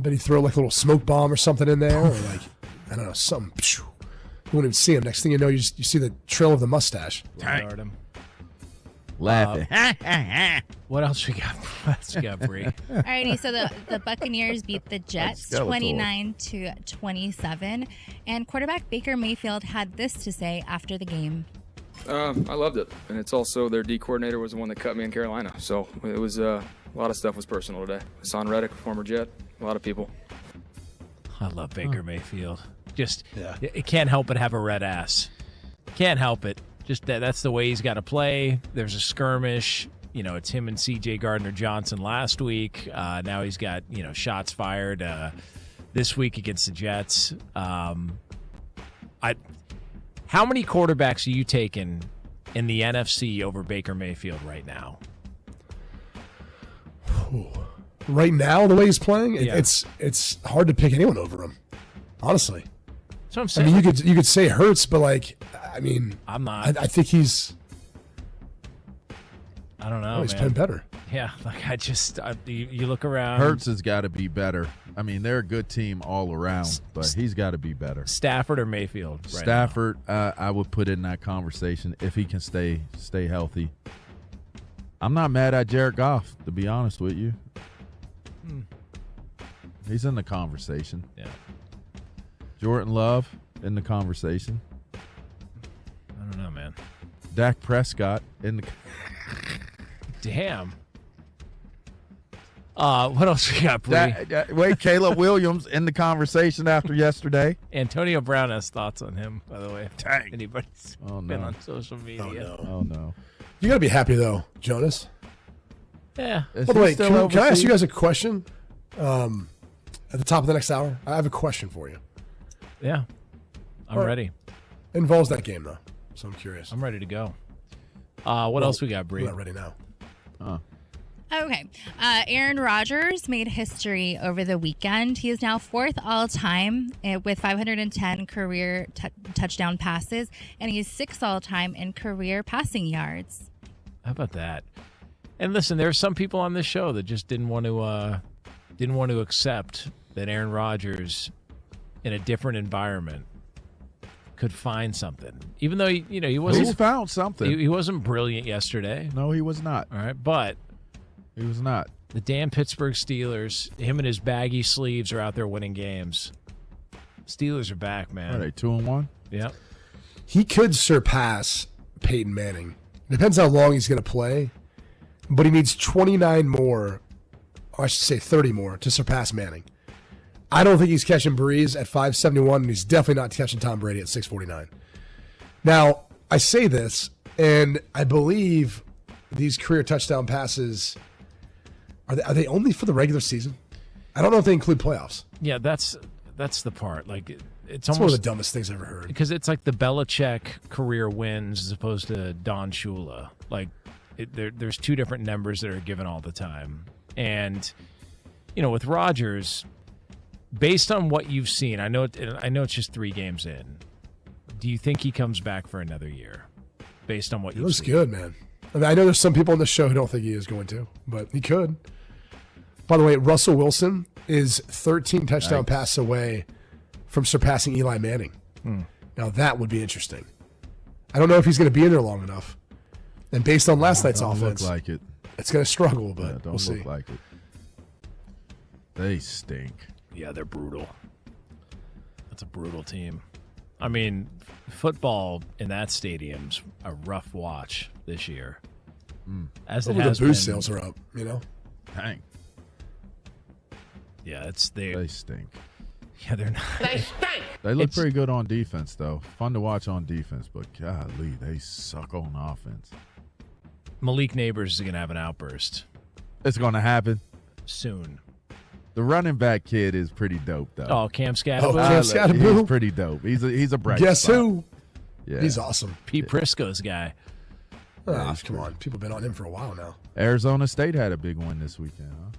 bet he'd throw like a little smoke bomb or something in there, or like, I don't know, something. You won't even see him. Next thing you know, you see the trail of the mustache. Start him. Laughing. What else we got? What else we got, Bree? Alrighty, so the Buccaneers beat the Jets 29-27, and quarterback Baker Mayfield had this to say after the game. I loved it, and it's also their D coordinator was the one that cut me in Carolina, so it was a lot of stuff was personal today. Hassan Reddick, former Jet, a lot of people. I love Baker Mayfield. Just, it can't help but have a red ass. Can't help it. Just that's the way he's got to play. There's a skirmish. You know, it's him and C.J. Gardner-Johnson last week. Now he's got, shots fired this week against the Jets. How many quarterbacks are you taking in the NFC over Baker Mayfield right now? Right now, the way he's playing, it's hard to pick anyone over him. Honestly, that's what I'm saying. I mean, you could say Hurts, but I'm not. I think he's. I don't know. He's playing better. Yeah, you look around. Hurts has got to be better. I mean, they're a good team all around, but he's got to be better. Stafford or Mayfield? Right Stafford, I would put in that conversation if he can stay healthy. I'm not mad at Jared Goff, to be honest with you. He's in the conversation. Yeah. Jordan Love in the conversation. I don't know, man. Dak Prescott in the. Damn. What else we got, Bree? Wait, Caleb Williams in the conversation after yesterday. Antonio Brown has thoughts on him, by the way. Dang. Anybody's Oh, been no. on social media. Oh, no. You got to be happy, though, Jonas. Yeah. Is By the he way, still can I ask overseas? you guys a question at the top of the next hour? I have a question for you. Yeah. I'm ready. It involves that game, though, so I'm curious. I'm ready to go. What else we got, Bree? I'm not ready now. Okay. Aaron Rodgers made history over the weekend. He is now fourth all-time with 510 career touchdown passes, and he's sixth all-time in career passing yards. How about that? And listen, there are some people on this show that just didn't want to accept that Aaron Rodgers, in a different environment, could find something. Even though he wasn't. He's found something. He wasn't brilliant yesterday. No, he was not. All right, but He was not. the damn Pittsburgh Steelers, him and his baggy sleeves are out there winning games. Steelers are back, man. Are they 2-1? Yep. He could surpass Peyton Manning. Depends how long he's going to play, but he needs 29 more, or I should say 30 more, to surpass Manning. I don't think he's catching Breeze at 571, and he's definitely not catching Tom Brady at 649. Now, I say this, and I believe these career touchdown passes, are they only for the regular season? I don't know if they include playoffs. Yeah, that's the part. Like it's It's almost one of the dumbest things I've ever heard. because it's like the Belichick career wins as opposed to Don Shula. Like there's two different numbers that are given all the time, and with Rodgers, based on what you've seen, I know it's just 3 games in. Do you think he comes back for another year? Based on what He you've looks seen, good, man. I mean, I know there's some people on the show who don't think he is going to, but he could. By the way, Russell Wilson is 13 touchdown passes away from surpassing Eli Manning. Now, that would be interesting. I don't know if he's going to be in there long enough. And based on last night's offense, Look like it. it's going to struggle, but Yeah, don't we'll see. look like it. They stink. Yeah, they're brutal. That's a brutal team. I mean, football in that stadium's a rough watch this year. As it Well, has the boost been. sales are up, Dang. Yeah, They stink. Yeah, they're not. They look It's- pretty good on defense, though. Fun to watch on defense, but golly, they suck on offense. Malik Neighbors is going to have an outburst It's going to happen. soon. The running back kid is pretty dope, though. Oh, Cam Scatterbo. Oh, Cam Scatterbo. He's pretty dope. He's a bright Guess spot. who? Yeah. He's awesome. Pete Prisco's guy. Come on. People have been on him for a while now. Arizona State had a big win this weekend, huh?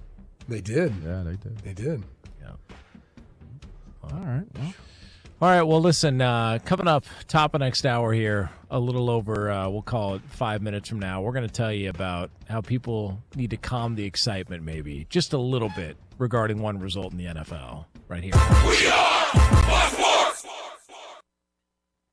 They did. Yeah, they did. They did. Yeah. All right. All right, well, listen, coming up, top of next hour here, a little over, we'll call it 5 minutes from now, we're going to tell you about how people need to calm the excitement maybe just a little bit regarding one result in the NFL right here. We are Sports!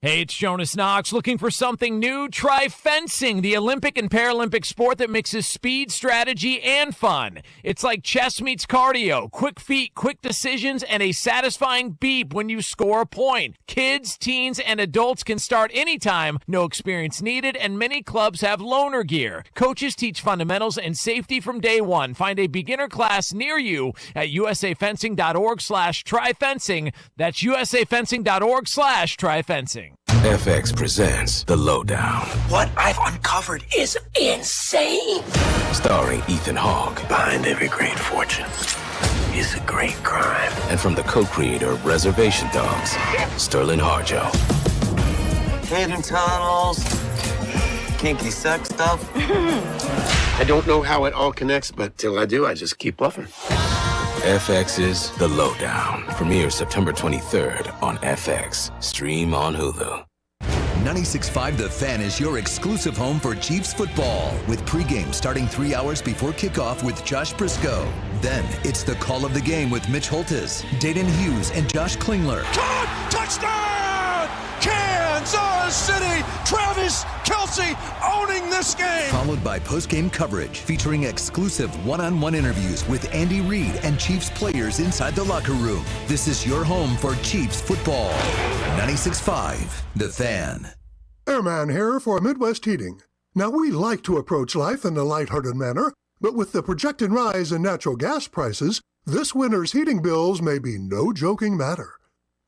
Hey, it's Jonas Knox. Looking for something new? Try fencing, the Olympic and Paralympic sport that mixes speed, strategy, and fun. It's like chess meets cardio, quick feet, quick decisions, and a satisfying beep when you score a point. Kids, teens, and adults can start anytime, no experience needed, and many clubs have loaner gear. Coaches teach fundamentals and safety from day one. Find a beginner class near you at usafencing.org/tryfencing. That's usafencing.org/tryfencing. FX presents The Lowdown. What I've uncovered is insane. Starring Ethan Hawke. Behind every great fortune is a great crime. And from the co-creator of Reservation Dogs, Sterling Harjo. Hidden tunnels, kinky sex stuff. I don't know how it all connects, but till I do, I just keep bluffing. FX's The Lowdown. Premieres September 23rd on FX. Stream on Hulu. 96.5 The Fan is your exclusive home for Chiefs football, with pregame starting 3 hours before kickoff with Josh Briscoe. Then it's the call of the game with Mitch Holtis, Dayton Hughes, and Josh Klingler. Caught! Touchdown! Kansas City! Travis Kelce owning this game! Followed by postgame coverage featuring exclusive one-on-one interviews with Andy Reid and Chiefs players inside the locker room. This is your home for Chiefs football. 96.5 The Fan. Airman here for Midwest Heating. Now, we like to approach life in a lighthearted manner, but with the projected rise in natural gas prices, this winter's heating bills may be no joking matter.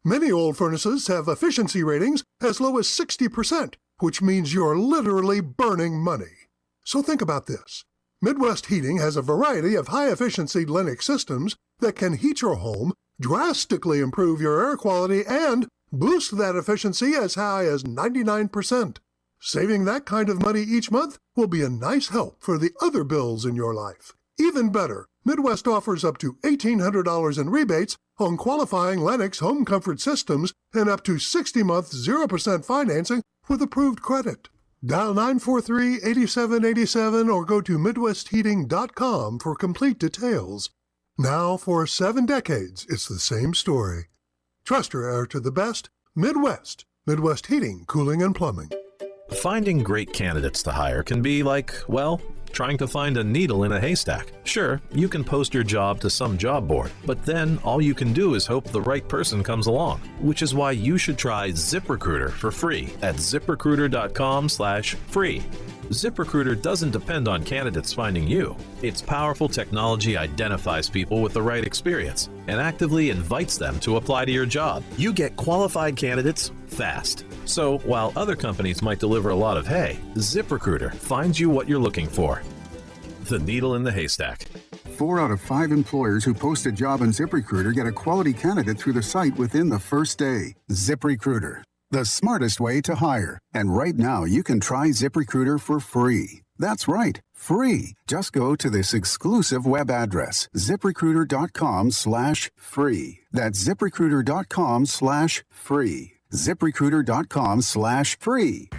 Many old furnaces have efficiency ratings as low as 60%, which means you're literally burning money. So think about this. Midwest Heating has a variety of high-efficiency Lennox systems that can heat your home, drastically improve your air quality, and boost that efficiency as high as 99%. Saving that kind of money each month will be a nice help for the other bills in your life. Even better, Midwest offers up to $1,800 in rebates on qualifying Lennox home comfort systems and up to 60-month 0% financing with approved credit. Dial 943-8787 or go to MidwestHeating.com for complete details. Now, for 7 decades, it's the same story. Trust your air to the best. Midwest. Midwest Heating, Cooling, and Plumbing. Finding great candidates to hire can be like, well, trying to find a needle in a haystack. Sure, you can post your job to some job board, but then all you can do is hope the right person comes along, which is why you should try ZipRecruiter for free at ZipRecruiter.com/free. ZipRecruiter doesn't depend on candidates finding you. Its powerful technology identifies people with the right experience and actively invites them to apply to your job. You get qualified candidates fast. So while other companies might deliver a lot of hay, ZipRecruiter finds you what you're looking for. The needle in the haystack. 4 out of 5 employers who post a job on ZipRecruiter get a quality candidate through the site within the first day. ZipRecruiter, the smartest way to hire. And right now, you can try ZipRecruiter for free. That's right, free. Just go to this exclusive web address, ZipRecruiter.com/free. That's ZipRecruiter.com/free. ZipRecruiter.com/free.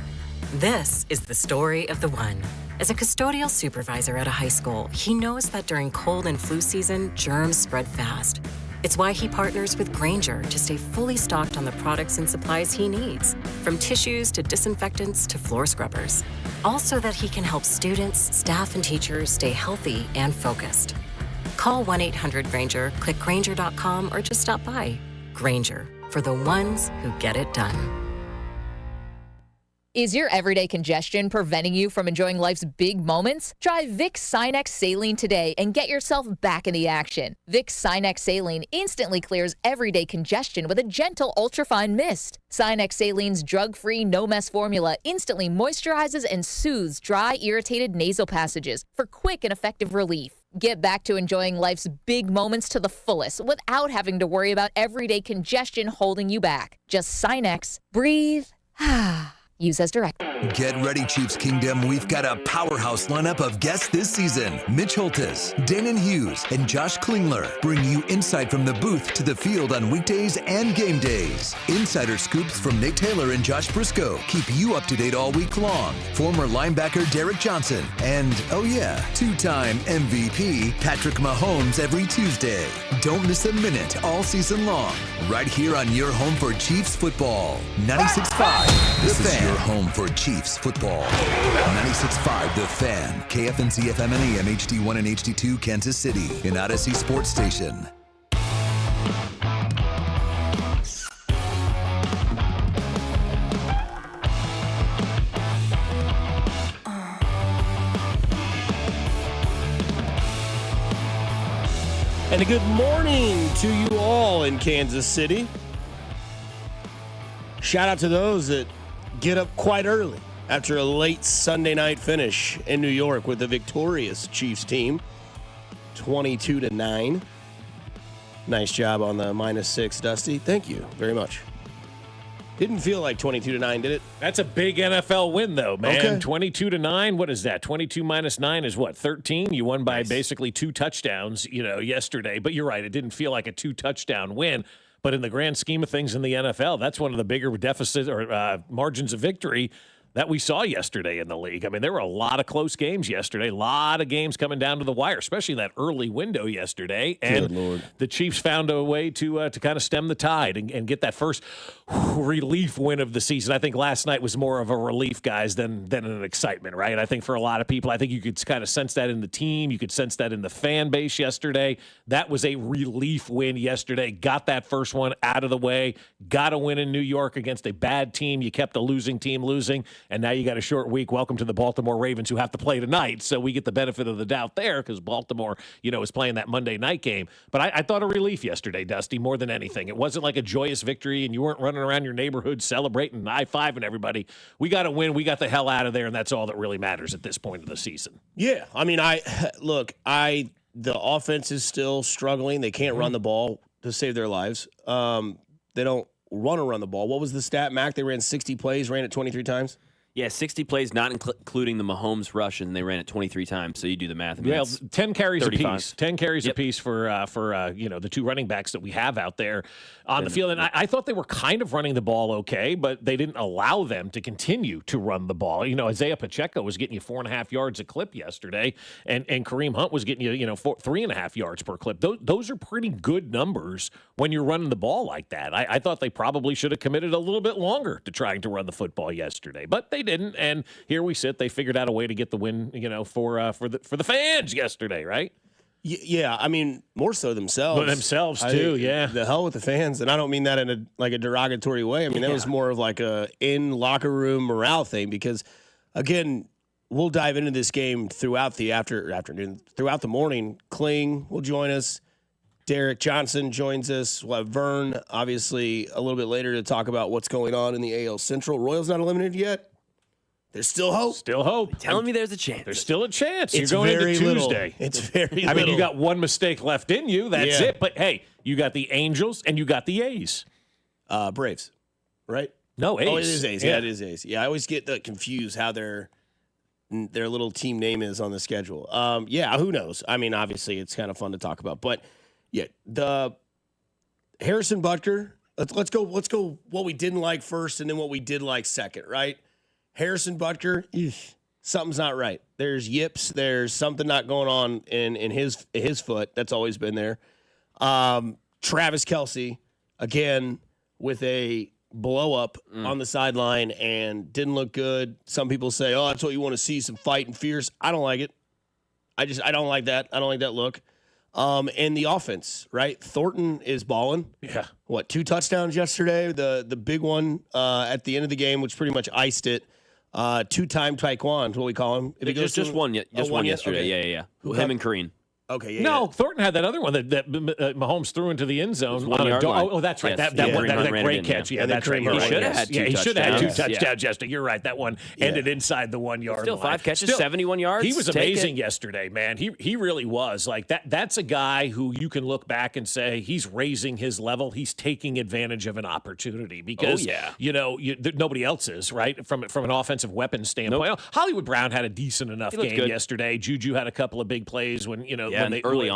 This is the story of the one. As a custodial supervisor at a high school, he knows that during cold and flu season, germs spread fast. It's why he partners with Grainger to stay fully stocked on the products and supplies he needs, from tissues to disinfectants to floor scrubbers. All so that he can help students, staff, and teachers stay healthy and focused. Call 1-800-GRAINGER, click Grainger.com, or just stop by. Grainger, for the ones who get it done. Is your everyday congestion preventing you from enjoying life's big moments? Try Vicks Sinex Saline today and get yourself back in the action. Vicks Sinex Saline instantly clears everyday congestion with a gentle ultrafine mist. Sinex Saline's drug-free, no-mess formula instantly moisturizes and soothes dry, irritated nasal passages for quick and effective relief. Get back to enjoying life's big moments to the fullest without having to worry about everyday congestion holding you back. Just Sinex, breathe, Use as directed. Get ready, Chiefs Kingdom. We've got a powerhouse lineup of guests this season. Mitch Holtis, Danon Hughes, and Josh Klingler bring you insight from the booth to the field on weekdays and game days. Insider scoops from Nate Taylor and Josh Briscoe keep you up to date all week long. Former linebacker Derek Johnson and, oh yeah, two-time MVP Patrick Mahomes every Tuesday. Don't miss a minute all season long. Right here on your home for Chiefs football. 96.5 The Fan. Your home for Chiefs football. 96.5 The Fan. KFNC FM and AM HD1 and HD2 Kansas City. An Odyssey Sports Station. And a good morning to you all in Kansas City. Shout out to those that get up quite early after a late Sunday night finish in New York with the victorious Chiefs team, 22-9. Nice job on the -6, Dusty. Thank you very much. Didn't feel like 22-9, did it? That's a big NFL win, though, man. Okay. 22-9. What is that? 22 minus 9 is what? 13. You won by basically 2 touchdowns, yesterday. But you're right. It didn't feel like a 2-touchdown win. But in the grand scheme of things in the NFL, that's one of the bigger deficits or margins of victory that we saw yesterday in the league. I mean, there were a lot of close games yesterday, a lot of games coming down to the wire, especially that early window yesterday. And Good Lord. The Chiefs found a way to kind of stem the tide and get that first relief win of the season. I think last night was more of a relief, guys, than an excitement, right? I think for a lot of people, I think you could kind of sense that in the team. You could sense that in the fan base yesterday. That was a relief win yesterday. Got that first one out of the way. Got a win in New York against a bad team. You kept a losing team losing. And now you got a short week. Welcome to the Baltimore Ravens, who have to play tonight. So we get the benefit of the doubt there because Baltimore, is playing that Monday night game. But I thought a relief yesterday, Dusty, more than anything. It wasn't like a joyous victory and you weren't running around your neighborhood celebrating and high-fiving everybody. We got a win. We got the hell out of there, and that's all that really matters at this point of the season. Yeah. I mean, the offense is still struggling. They can't run the ball to save their lives. They don't run the ball. What was the stat, Mac? They ran 60 plays, ran it 23 times? Yeah, 60 plays, not including the Mahomes rush, and they ran it 23 times. So you do the math. I mean, Well, 10 carries 35. apiece. 10 carries apiece for the 2 running backs that we have out there on the field. And I thought they were kind of running the ball okay, but they didn't allow them to continue to run the ball. Isaiah Pacheco was getting you 4.5 yards a clip yesterday, and Kareem Hunt was getting you 3.5 yards per clip. Those are pretty good numbers when you're running the ball like that. I thought they probably should have committed a little bit longer to trying to run the football yesterday, but they didn't, and here we sit. They figured out a way to get the win, for the fans yesterday, right? Yeah, I mean, more so themselves. But themselves too, yeah. The hell with the fans, and I don't mean that in a derogatory way. I mean, that was more of like a in locker room morale thing because, again, we'll dive into this game throughout the afternoon, throughout the morning. Kling will join us. Derek Johnson joins us. We'll have Vern, obviously, a little bit later to talk about what's going on in the AL Central. Royals not eliminated yet. There's still hope. Still hope. Telling me there's a chance. There's still a chance. It's You're going very into little. Tuesday. It's very little. I mean, you got one mistake left in you. That's Yeah. it. But, hey, you got the Angels and you got the A's. Braves, right? No, A's. Oh, it is A's. Yeah, it is A's. Yeah, I always get confused how their little team name is on the schedule. Who knows? I mean, obviously, it's kind of fun to talk about. But, yeah, the Harrison Butker, let's go what we didn't like first and then what we did like second, right? Harrison Butker, something's not right. There's yips. There's something not going on in his foot. That's always been there. Travis Kelce, again, with a blow up on the sideline and didn't look good. Some people say, oh, that's what you want to see, some fight and fierce. I don't like it. I don't like that. I don't like that look. And the offense, right? Thornton is balling. Yeah. 2 touchdowns yesterday? The big one at the end of the game, which pretty much iced it. 2-time Taekwon is what we call him. Just one yesterday. Okay. Yeah. Him and Kareem. Okay, yeah. No, yeah. Thornton had that other one that Mahomes threw into the end zone. 1 yard line. Oh, that's right. Yes, that Kareem great in, catch. Yeah, And that's then right. Kareem He should have had two he should have had two touchdowns. touchdowns. Justin. You're right. That one ended inside the 1 yard Still line. 5 catches, 71 yards. He was Take amazing it. yesterday, man. He really was. Like that. That's a guy who you can look back and say he's raising his level. He's taking advantage of an opportunity because nobody else is, right? From an offensive weapons standpoint. Nope. Hollywood Brown had a decent enough game good. yesterday. Juju had a couple of big plays when early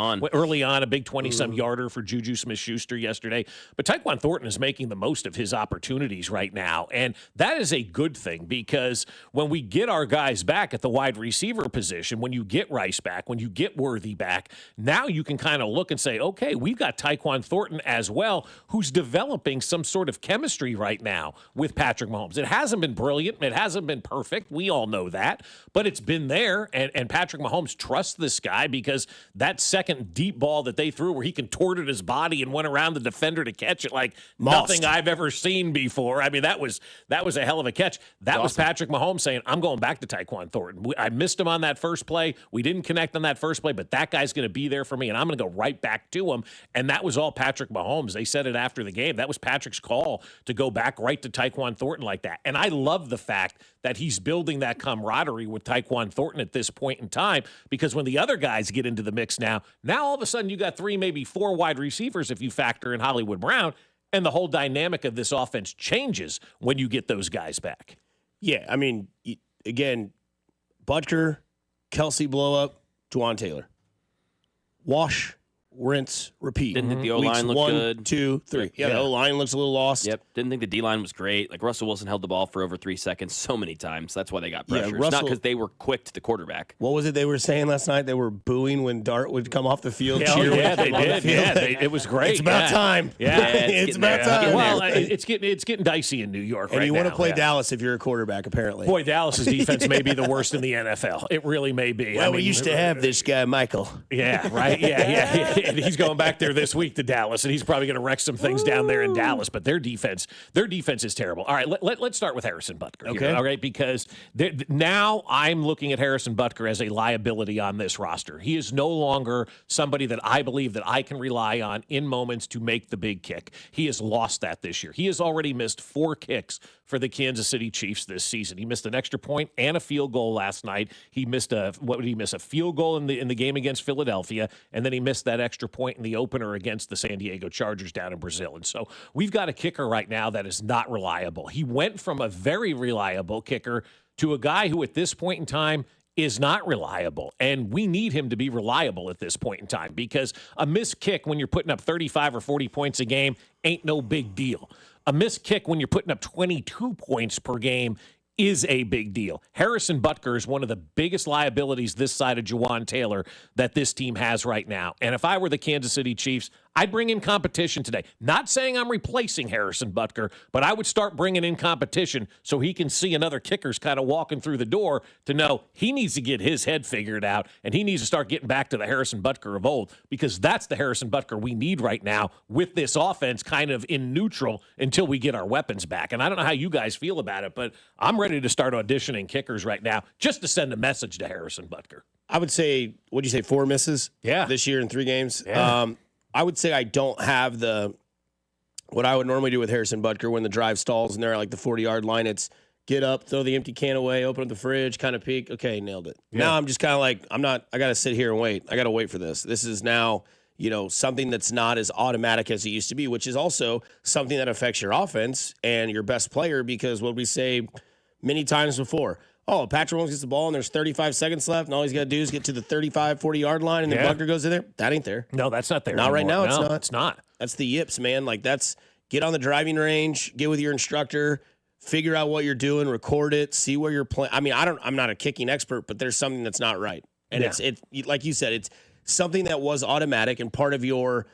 on a big 20-some yarder for Juju Smith-Schuster yesterday. But Taekwon Thornton is making the most of his opportunities right now, and that is a good thing because when we get our guys back at the wide receiver position, when you get Rice back, when you get Worthy back, now you can kind of look and say, okay, we've got Taekwon Thornton as well, who's developing some sort of chemistry right now with Patrick Mahomes. It hasn't been brilliant. It hasn't been perfect. We all know that, but it's been there, and Patrick Mahomes trusts this guy because that second deep ball that they threw where he contorted his body and went around the defender to catch it like nothing I've ever seen before. I mean, that was a hell of a catch. That was Patrick Mahomes saying, I'm going back to Taekwon Thornton. I missed him on that first play. We didn't connect on that first play, but that guy's going to be there for me, and I'm going to go right back to him. And that was all Patrick Mahomes. They said it after the game. That was Patrick's call to go back right to Taekwon Thornton like that. And I love the fact that he's building that camaraderie with Taekwon Thornton at this point in time, because when the other guys get into the mix now all of a sudden you got 3, maybe 4 wide receivers if you factor in Hollywood Brown, and the whole dynamic of this offense changes when you get those guys back. Yeah, I mean, again, Butker, Kelsey blow up, Juwan Taylor. Wash, rinse, repeat. Didn't think the O-line looked 1, good. 2, 3. Yeah, the O-line looks a little lost. Yep. Didn't think the D-line was great. Like, Russell Wilson held the ball for over 3 seconds so many times. That's why they got pressure. It's not because they were quick to the quarterback. What was it they were saying last night? They were booing when Dart would come off the field. Yeah, they did. Yeah, it was great. It's about time. Yeah, it's about time. Well, it's getting dicey in New York and right you now. want to play Dallas if you're a quarterback, apparently. Boy, Dallas's defense may be the worst in the NFL. It really may be. Well, we used to have this guy, Michael. Yeah, right. Yeah. And he's going back there this week to Dallas, and he's probably going to wreck some things down there in Dallas. But their defense is terrible. All right, let's start with Harrison Butker. Okay. Here, all right, because now I'm looking at Harrison Butker as a liability on this roster. He is no longer somebody that I believe that I can rely on in moments to make the big kick. He has lost that this year. He has already missed 4 kicks for the Kansas City Chiefs this season. He missed an extra point and a field goal last night. He missed a field goal in the game against Philadelphia, and then he missed that extra point in the opener against the San Diego Chargers down in Brazil. And so we've got a kicker right now that is not reliable. He went from a very reliable kicker to a guy who at this point in time is not reliable, and we need him to be reliable at this point in time, because a missed kick when you're putting up 35 or 40 points a game ain't no big deal. A missed kick when you're putting up 22 points per game is a big deal. Harrison Butker is one of the biggest liabilities this side of Juwan Taylor that this team has right now. And if I were the Kansas City Chiefs, I'd bring in competition today. Not saying I'm replacing Harrison Butker, but I would start bringing in competition so he can see another kicker's kind of walking through the door to know he needs to get his head figured out, and he needs to start getting back to the Harrison Butker of old, because that's the Harrison Butker we need right now with this offense kind of in neutral until we get our weapons back. And I don't know how you guys feel about it, but I'm ready to start auditioning kickers right now just to send a message to Harrison Butker. I would say, what'd you say, 4 misses this year in 3 games? Yeah. I would say I don't have what I would normally do with Harrison Butker when the drive stalls and they're at like the 40-yard line. It's get up, throw the empty can away, open up the fridge, kind of peek. Okay, nailed it. Yeah. Now I'm just kind of like, I got to sit here and wait. I got to wait for this. This is now, something that's not as automatic as it used to be, which is also something that affects your offense and your best player, because what we say many times before, Patrick Mahomes gets the ball and there's 35 seconds left, and all he's got to do is get to the 35, 40-yard line, and then Butker goes in there. That ain't there. No, that's not there Not right now. No, It's not. It's not. That's the yips, man. Like, that's get on the driving range, get with your instructor, figure out what you're doing, record it, see where you're playing. I mean, I'm not a kicking expert, but there's something that's not right. And it's like you said, it's something that was automatic and part of your,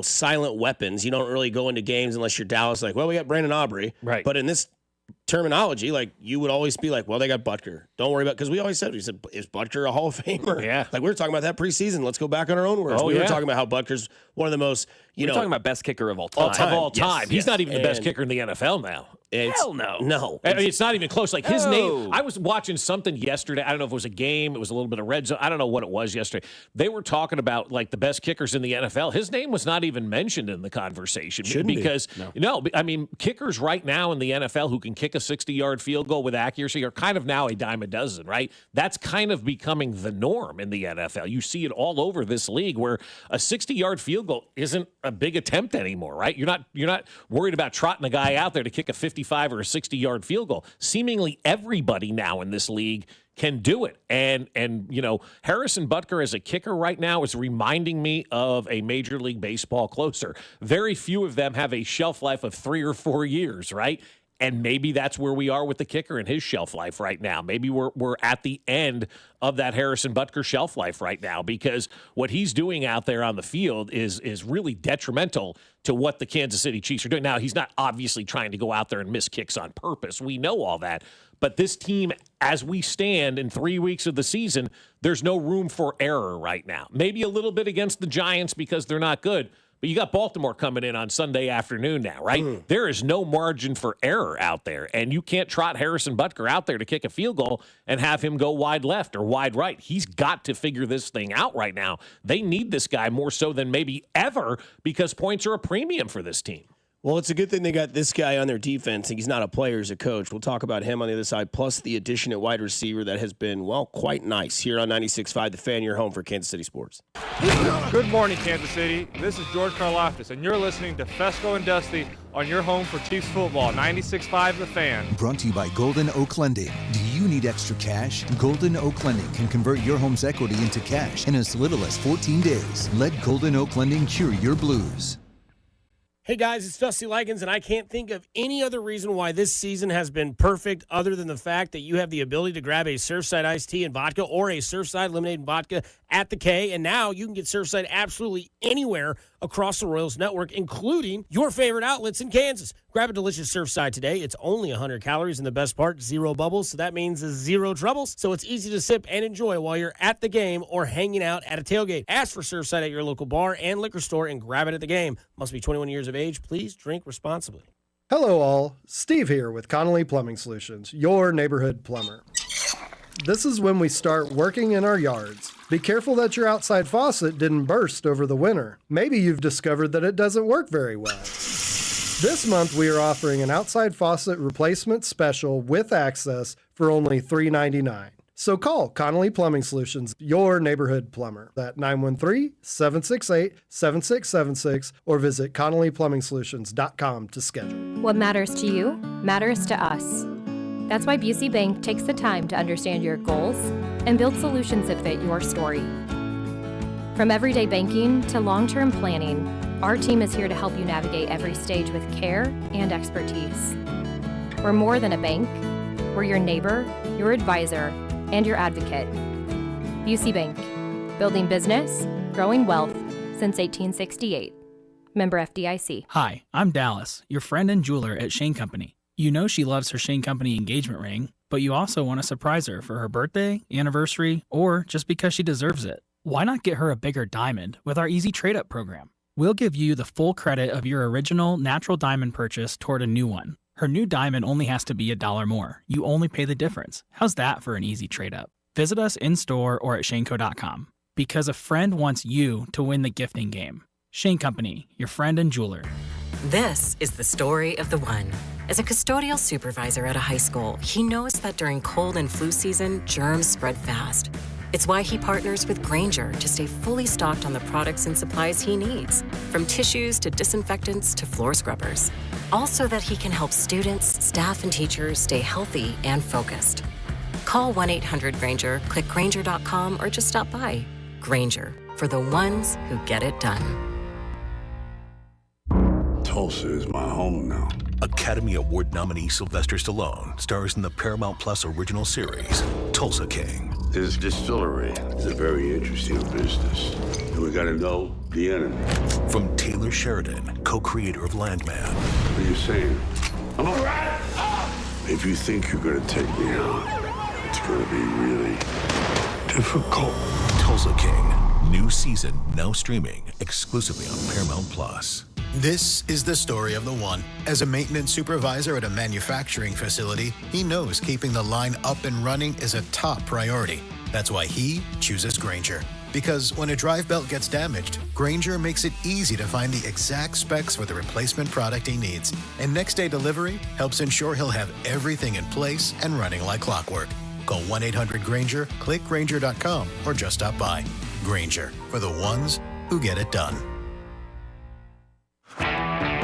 silent weapons. You don't really go into games unless you're Dallas, like, well, we got Brandon Aubrey. Right. But in this terminology, like, you would always be like, well, they got Butker. Don't worry about, because we said, is Butker a Hall of Famer? Yeah. Like, we were talking about that preseason. Let's go back on our own words. We were talking about how Butker's one of the most, We're talking about best kicker of all time. Of all time. Yes, He's not even the best and kicker in the NFL now. Hell no. No. I mean, it's not even close. Like his name, I was watching something yesterday. I don't know if it was a game. It was a little bit of red zone. I don't know what it was yesterday. They were talking about like the best kickers in the NFL. His name was not even mentioned in the conversation. Shouldn't because be. No, I mean, kickers right now in the NFL who can kick a 60-yard field goal with accuracy are kind of now a dime a dozen, right? That's kind of becoming the norm in the NFL. You see it all over this league where a 60-yard field goal isn't a big attempt anymore, right? You're not worried about trotting a guy out there to kick a 55 or a 60-yard field goal. Seemingly everybody now in this league can do it. And you know, Harrison Butker as a kicker right now is reminding me of a Major League Baseball closer. Very few of them have a shelf life of 3 or 4 years, right? And maybe that's where we are with the kicker in his shelf life right now. Maybe we're at the end of that Harrison Butker shelf life right now, because what he's doing out there on the field is really detrimental to what the Kansas City Chiefs are doing. Now, he's not obviously trying to go out there and miss kicks on purpose. We know all that. But this team, as we stand in 3 weeks of the season, there's no room for error right now. Maybe a little bit against the Giants because they're not good. But you got Baltimore coming in on Sunday afternoon now, right? There is no margin for error out there. And you can't trot Harrison Butker out there to kick a field goal and have him go wide left or wide right. He's got to figure this thing out right now. They need this guy more so than maybe ever because points are a premium for this team. Well, it's a good thing they got this guy on their defense. He's not a player, he's a coach. We'll talk about him on the other side, plus the addition at wide receiver that has been, well, quite nice here on 96.5 The Fan, your home for Kansas City sports. Good morning, Kansas City. This is George Karlaftis, and you're listening to Fescoe and Dusty on your home for Chiefs football, 96.5 The Fan. Brought to you by Golden Oak Lending. Do you need extra cash? Golden Oak Lending can convert your home's equity into cash in as little as 14 days. Let Golden Oak Lending cure your blues. Hey guys, it's Dusty Likens, and I can't think of any other reason why this season has been perfect other than the fact that you have the ability to grab a Surfside iced tea and vodka or a Surfside lemonade and vodka at the K, and now you can get Surfside absolutely anywhere across the Royals network, including your favorite outlets in Kansas. Grab a delicious Surfside today. It's only 100 calories, and the best part, 0 bubbles, so that means 0 troubles. So it's easy to sip and enjoy while you're at the game or hanging out at a tailgate. Ask for Surfside at your local bar and liquor store and grab it at the game. Must be 21 years of age. Please drink responsibly. Hello all, Steve here with Connolly Plumbing Solutions, your neighborhood plumber. This is when we start working in our yards. Be careful that your outside faucet didn't burst over the winter. Maybe you've discovered that it doesn't work very well. This month we are offering an outside faucet replacement special with access for only $3.99. So call Connolly Plumbing Solutions, your neighborhood plumber, at 913-768-7676 or visit ConnollyPlumbingSolutions.com to schedule. What matters to you matters to us. That's why Busey Bank takes the time to understand your goals and build solutions that fit your story. From everyday banking to long-term planning, our team is here to help you navigate every stage with care and expertise. We're more than a bank. We're your neighbor, your advisor, and your advocate. Busey Bank, building business, growing wealth since 1868. Member FDIC. Hi, I'm Dallas, your friend and jeweler at Shane Company. You know she loves her Shane Company engagement ring, but you also want to surprise her for her birthday, anniversary, or just because she deserves it. Why not get her a bigger diamond with our easy trade-up program? We'll give you the full credit of your original natural diamond purchase toward a new one. Her new diamond only has to be $1 more. You only pay the difference. How's that for an easy trade-up? Visit us in-store or at shaneco.com. Because a friend wants you to win the gifting game. Shane Company, your friend and jeweler. This is the story of the one. As a custodial supervisor at a high school, he knows that during cold and flu season, germs spread fast. It's why he partners with Grainger to stay fully stocked on the products and supplies he needs, from tissues to disinfectants to floor scrubbers. All so that he can help students, staff, and teachers stay healthy and focused. Call 1-800-GRAINGER, click Grainger.com, or just stop by. Grainger, for the ones who get it done. Tulsa is my home now. Academy Award nominee Sylvester Stallone stars in the Paramount Plus original series, Tulsa King. This distillery is a very interesting business, and we gotta know the enemy. From Taylor Sheridan, co-creator of Landman. What are you saying? I'm a rat! If you think you're gonna take me out, it's gonna be really difficult. Tulsa King, New season, now streaming exclusively on Paramount Plus. This is the story of the one. As a maintenance supervisor at a manufacturing facility, he knows keeping the line up and running is a top priority. That's why he chooses Grainger. Because when a drive belt gets damaged, Grainger makes it easy to find the exact specs for the replacement product he needs. And next day delivery helps ensure he'll have everything in place and running like clockwork. Call 1-800-GRAINGER, click Grainger.com, or just stop by. Grainger, for the ones who get it done.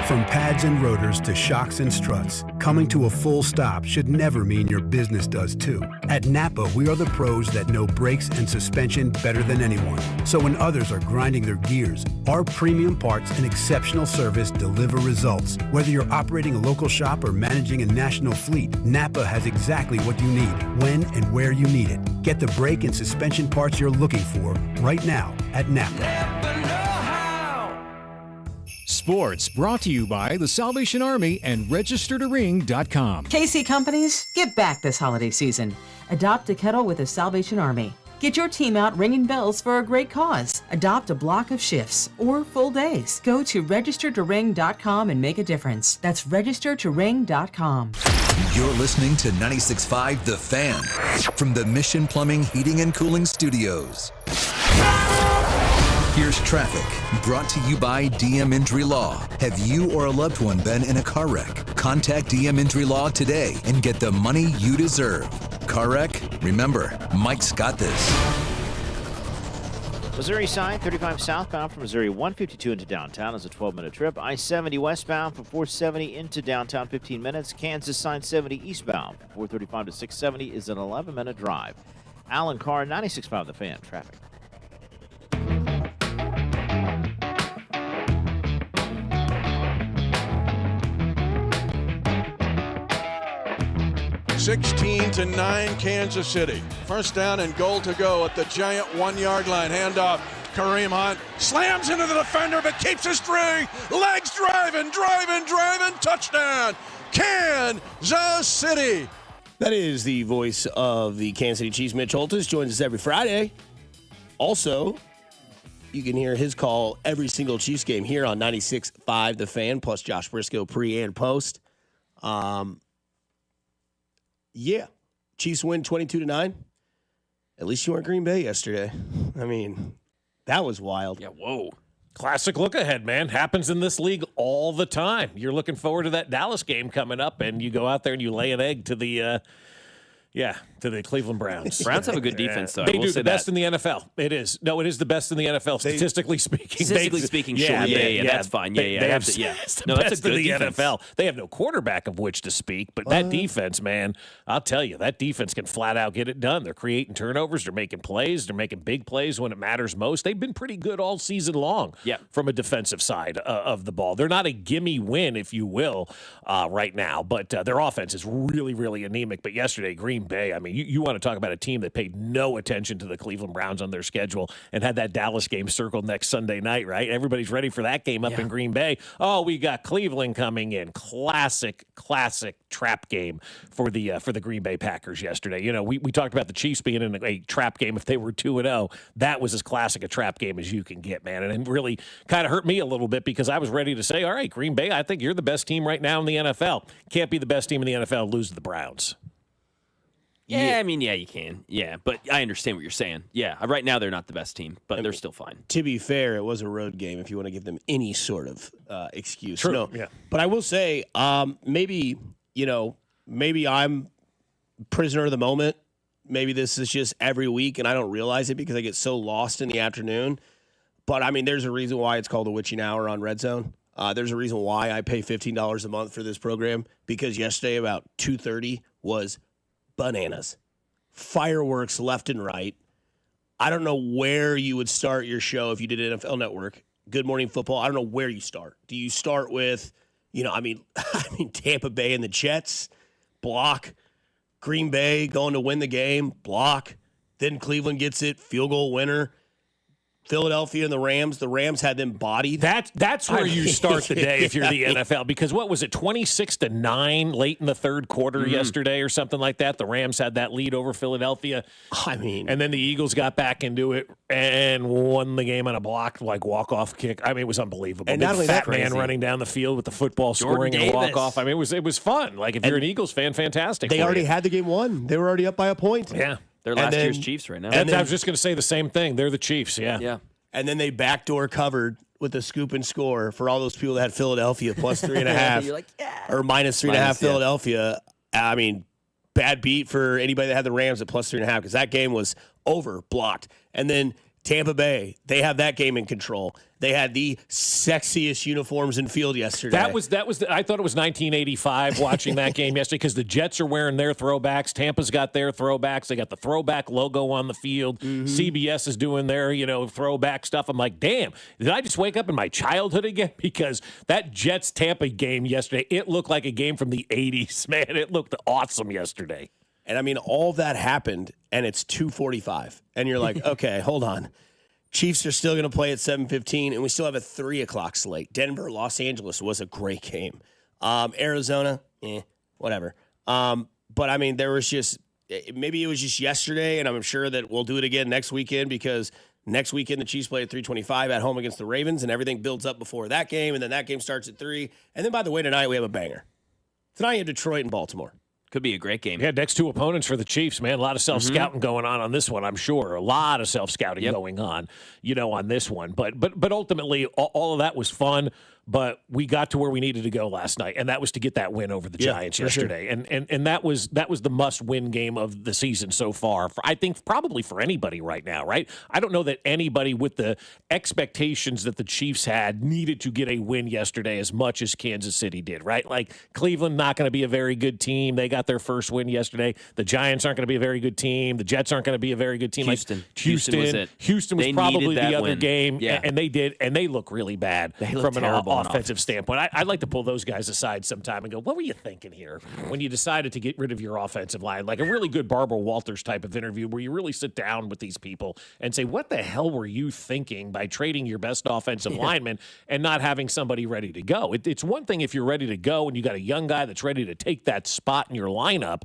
From pads and rotors to shocks and struts, coming to a full stop should never mean your business does too. At Napa, we are the pros that know brakes and suspension better than anyone. So when others are grinding their gears, our premium parts and exceptional service deliver results. Whether you're operating a local shop or managing a national fleet, Napa has exactly what you need, when and where you need it. Get the brake and suspension parts you're looking for right now at Napa. Sports brought to you by the Salvation Army and registertoring.com. KC Companies, give back this holiday season. Adopt a kettle with the Salvation Army. Get your team out ringing bells for a great cause. Adopt a block of shifts or full days. Go to registertoring.com and make a difference. That's registertoring.com. You're listening to 96.5 The Fan from the Mission Plumbing, Heating, and Cooling Studios. Here's traffic, brought to you by DM Injury Law. Have you or a loved one been in a car wreck? Contact DM Injury Law today and get the money you deserve. Car wreck? Remember, Mike's got this. Missouri side, 35 southbound from Missouri 152 into downtown is a 12-minute trip. I-70 westbound from 470 into downtown 15 minutes. Kansas side 70 eastbound from 435 to 670 is an 11-minute drive. Alan Carr, 96.5 The Fan, traffic. 16-9 Kansas City. First down and goal to go at the giant 1-yard line. Handoff. Kareem Hunt slams into the defender but keeps his string. Legs driving. Touchdown. Kansas City. That is the voice of the Kansas City Chiefs. Mitch Holthus joins us every Friday. Also, you can hear his call every single Chiefs game here on 96.5 The Fan, plus Josh Briscoe pre and post. Yeah, Chiefs win 22-9. At least you weren't Green Bay yesterday. I mean, that was wild. Yeah, whoa. Classic look ahead, man. Happens in this league all the time. You're looking forward to that Dallas game coming up, and you go out there and you lay an egg to the Cleveland Browns. Browns have a good defense, though. They do the best in the NFL. It is. No, it is the best in the NFL, statistically speaking. Statistically speaking, sure. Yeah, that's fine. They have no, that's a good in the defense. NFL. They have no quarterback of which to speak, but that defense, man, I'll tell you, that defense can flat out get it done. They're creating turnovers. They're making plays. They're making big plays when it matters most. They've been pretty good all season long from a defensive side of the ball. They're not a gimme win, if you will, right now, but their offense is really, really anemic. But yesterday, Green Bay, I mean, you want to talk about a team that paid no attention to the Cleveland Browns on their schedule and had that Dallas game circled next Sunday night, right? Everybody's ready for that game up in Green Bay. Oh, we got Cleveland coming in. Classic trap game for the Green Bay Packers yesterday. You know, we talked about the Chiefs being in a trap game if they were 2-0. That was as classic a trap game as you can get, man. And it really kind of hurt me a little bit because I was ready to say, all right, Green Bay, I think you're the best team right now in the NFL. Can't be the best team in the NFL, lose to the Browns. Yeah, I mean, you can. Yeah, but I understand what you're saying. Yeah, right now they're not the best team, but they're still fine. To be fair, it was a road game if you want to give them any sort of excuse. True, no, yeah. But I will say, maybe I'm prisoner of the moment. Maybe this is just every week and I don't realize it because I get so lost in the afternoon. But, I mean, there's a reason why it's called the Witching Hour on Red Zone. There's a reason why I pay $15 a month for this program because yesterday about 2:30 was bananas. Fireworks left and right. I don't know where you would start your show if you did NFL Network. Good Morning Football. I don't know where you start. Do you start with, Tampa Bay and the Jets? Block. Green Bay going to win the game? Block. Then Cleveland gets it. Field goal winner. Philadelphia and the Rams had them bodied. That's where you start the day if you're the NFL, because what was it, 26-9 late in the third quarter yesterday or something like that? The Rams had that lead over Philadelphia. And then the Eagles got back into it and won the game on a blocked walk-off kick. I mean, it was unbelievable. And not only fat that, man running down the field with the football, scoring and walk-off. I mean, it was fun. Like, if you're an Eagles fan, fantastic. They already had the game won. They were already up by a point. Yeah. They're last year's Chiefs right now. I was just going to say the same thing. They're the Chiefs, Yeah. And then they backdoor covered with a scoop and score for all those people that had Philadelphia plus 3.5. You're like, or minus 3.5 Philadelphia. I mean, bad beat for anybody that had the Rams at plus 3.5 because that game was over, blocked. And then Tampa Bay, they have that game in control. They had the sexiest uniforms in field yesterday. I thought it was 1985 watching that game yesterday because the Jets are wearing their throwbacks. Tampa's got their throwbacks. They got the throwback logo on the field. CBS is doing their, throwback stuff. I'm like, damn, did I just wake up in my childhood again? Because that Jets-Tampa game yesterday, it looked like a game from the 80s, man. It looked awesome yesterday. And, I mean, all that happened, and it's 2:45. And you're like, okay, hold on. Chiefs are still going to play at 7:15, and we still have a 3 o'clock slate. Denver, Los Angeles was a great game. Arizona, whatever. But, I mean, there was just – maybe it was just yesterday, and I'm sure that we'll do it again next weekend because next weekend the Chiefs play at 3:25 at home against the Ravens, and everything builds up before that game, and then that game starts at 3. And then, by the way, tonight we have a banger. Tonight you have Detroit and Baltimore. Could be a great game. Yeah, next two opponents for the Chiefs, man. A lot of self-scouting going on this one, I'm sure. A lot of self-scouting going on, on this one. But ultimately, all of that was fun. But we got to where we needed to go last night, and that was to get that win over the Giants yesterday. Sure. And that was the must-win game of the season so far. I think probably for anybody right now, right? I don't know that anybody with the expectations that the Chiefs had needed to get a win yesterday as much as Kansas City did, right? Like Cleveland not going to be a very good team. They got their first win yesterday. The Giants aren't going to be a very good team. The Jets aren't going to be a very good team. Houston was it. Houston was probably the other game, and they did, and they look really bad from an offensive standpoint. I'd like to pull those guys aside sometime and go, what were you thinking here when you decided to get rid of your offensive line? Like a really good Barbara Walters type of interview where you really sit down with these people and say, what the hell were you thinking by trading your best offensive lineman and not having somebody ready to go? It's one thing if you're ready to go and you got a young guy that's ready to take that spot in your lineup,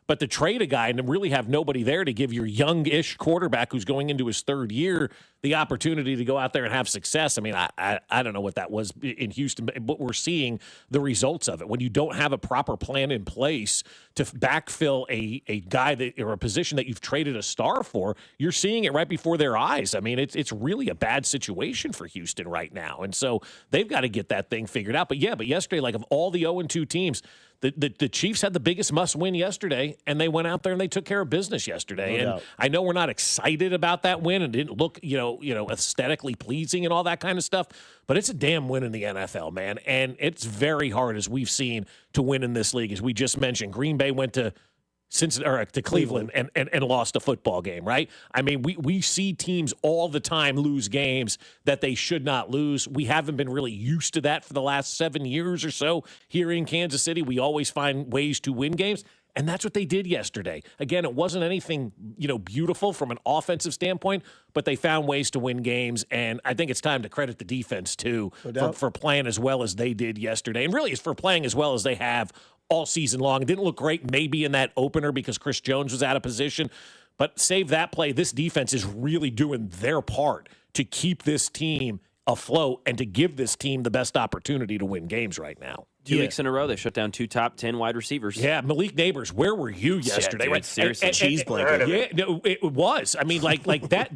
but to trade a guy and really have nobody there to give your young-ish quarterback who's going into his third year the opportunity to go out there and have success. I mean, I don't know what that was in Houston, but we're seeing the results of it. When you don't have a proper plan in place to backfill a guy or a position that you've traded a star for, you're seeing it right before their eyes. I mean, it's really a bad situation for Houston right now. And so they've got to get that thing figured out. But yesterday, like of all the 0-2 teams, the Chiefs had the biggest must-win yesterday, and they went out there and they took care of business yesterday. No and doubt. I know we're not excited about that win and didn't look, aesthetically pleasing and all that kind of stuff, but it's a damn win in the NFL, man. And it's very hard, as we've seen, to win in this league. As we just mentioned, Green Bay went to Cleveland and lost a football game, right? I mean, we see teams all the time lose games that they should not lose. We haven't been really used to that for the last 7 years or so here in Kansas City. We always find ways to win games, and that's what they did yesterday. Again, it wasn't anything, beautiful from an offensive standpoint, but they found ways to win games, and I think it's time to credit the defense, too, for playing as well as they did yesterday. And really, it's for playing as well as they have all season long. It didn't look great maybe in that opener because Chris Jones was out of position, but save that play. This defense is really doing their part to keep this team afloat and to give this team the best opportunity to win games right now. 2 weeks in a row, they shut down 2 top 10 wide receivers. Yeah, Malik Neighbors, where were you yesterday? Yeah, dude, seriously. Cheese blanket. Yeah, no, it was. I mean, like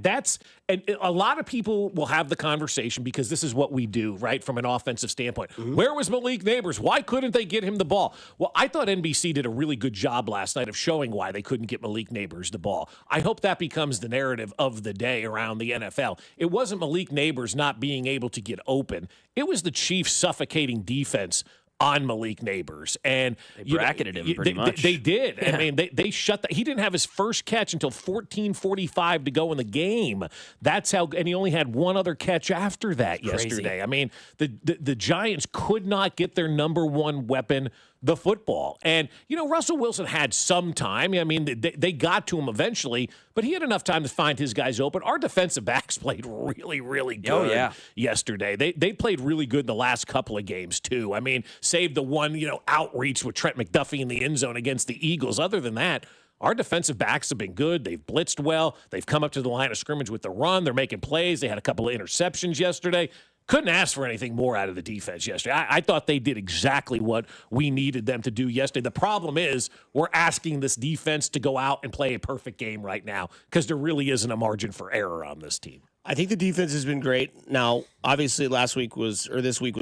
that's and a lot of people will have the conversation because this is what we do, right, from an offensive standpoint. Mm-hmm. Where was Malik Neighbors? Why couldn't they get him the ball? Well, I thought NBC did a really good job last night of showing why they couldn't get Malik Neighbors the ball. I hope that becomes the narrative of the day around the NFL. It wasn't Malik Neighbors not being able to get open. It was the Chiefs' suffocating defense on Malik Neighbors. And they bracketed him pretty much. They did. Yeah. I mean, they shut that. He didn't have his first catch until 14:45 to go in the game. That's how, and he only had one other catch after that yesterday. I mean, the Giants could not get their number one weapon the football. And, Russell Wilson had some time. I mean, they got to him eventually, but he had enough time to find his guys open. Our defensive backs played really, really good yesterday. They played really good the last couple of games, too. I mean, save the one, outreach with Trent McDuffie in the end zone against the Eagles. Other than that, our defensive backs have been good. They've blitzed well. They've come up to the line of scrimmage with the run. They're making plays. They had a couple of interceptions yesterday. Couldn't ask for anything more out of the defense yesterday. I thought they did exactly what we needed them to do yesterday. The problem is we're asking this defense to go out and play a perfect game right now because there really isn't a margin for error on this team. I think the defense has been great. Now, obviously, this week was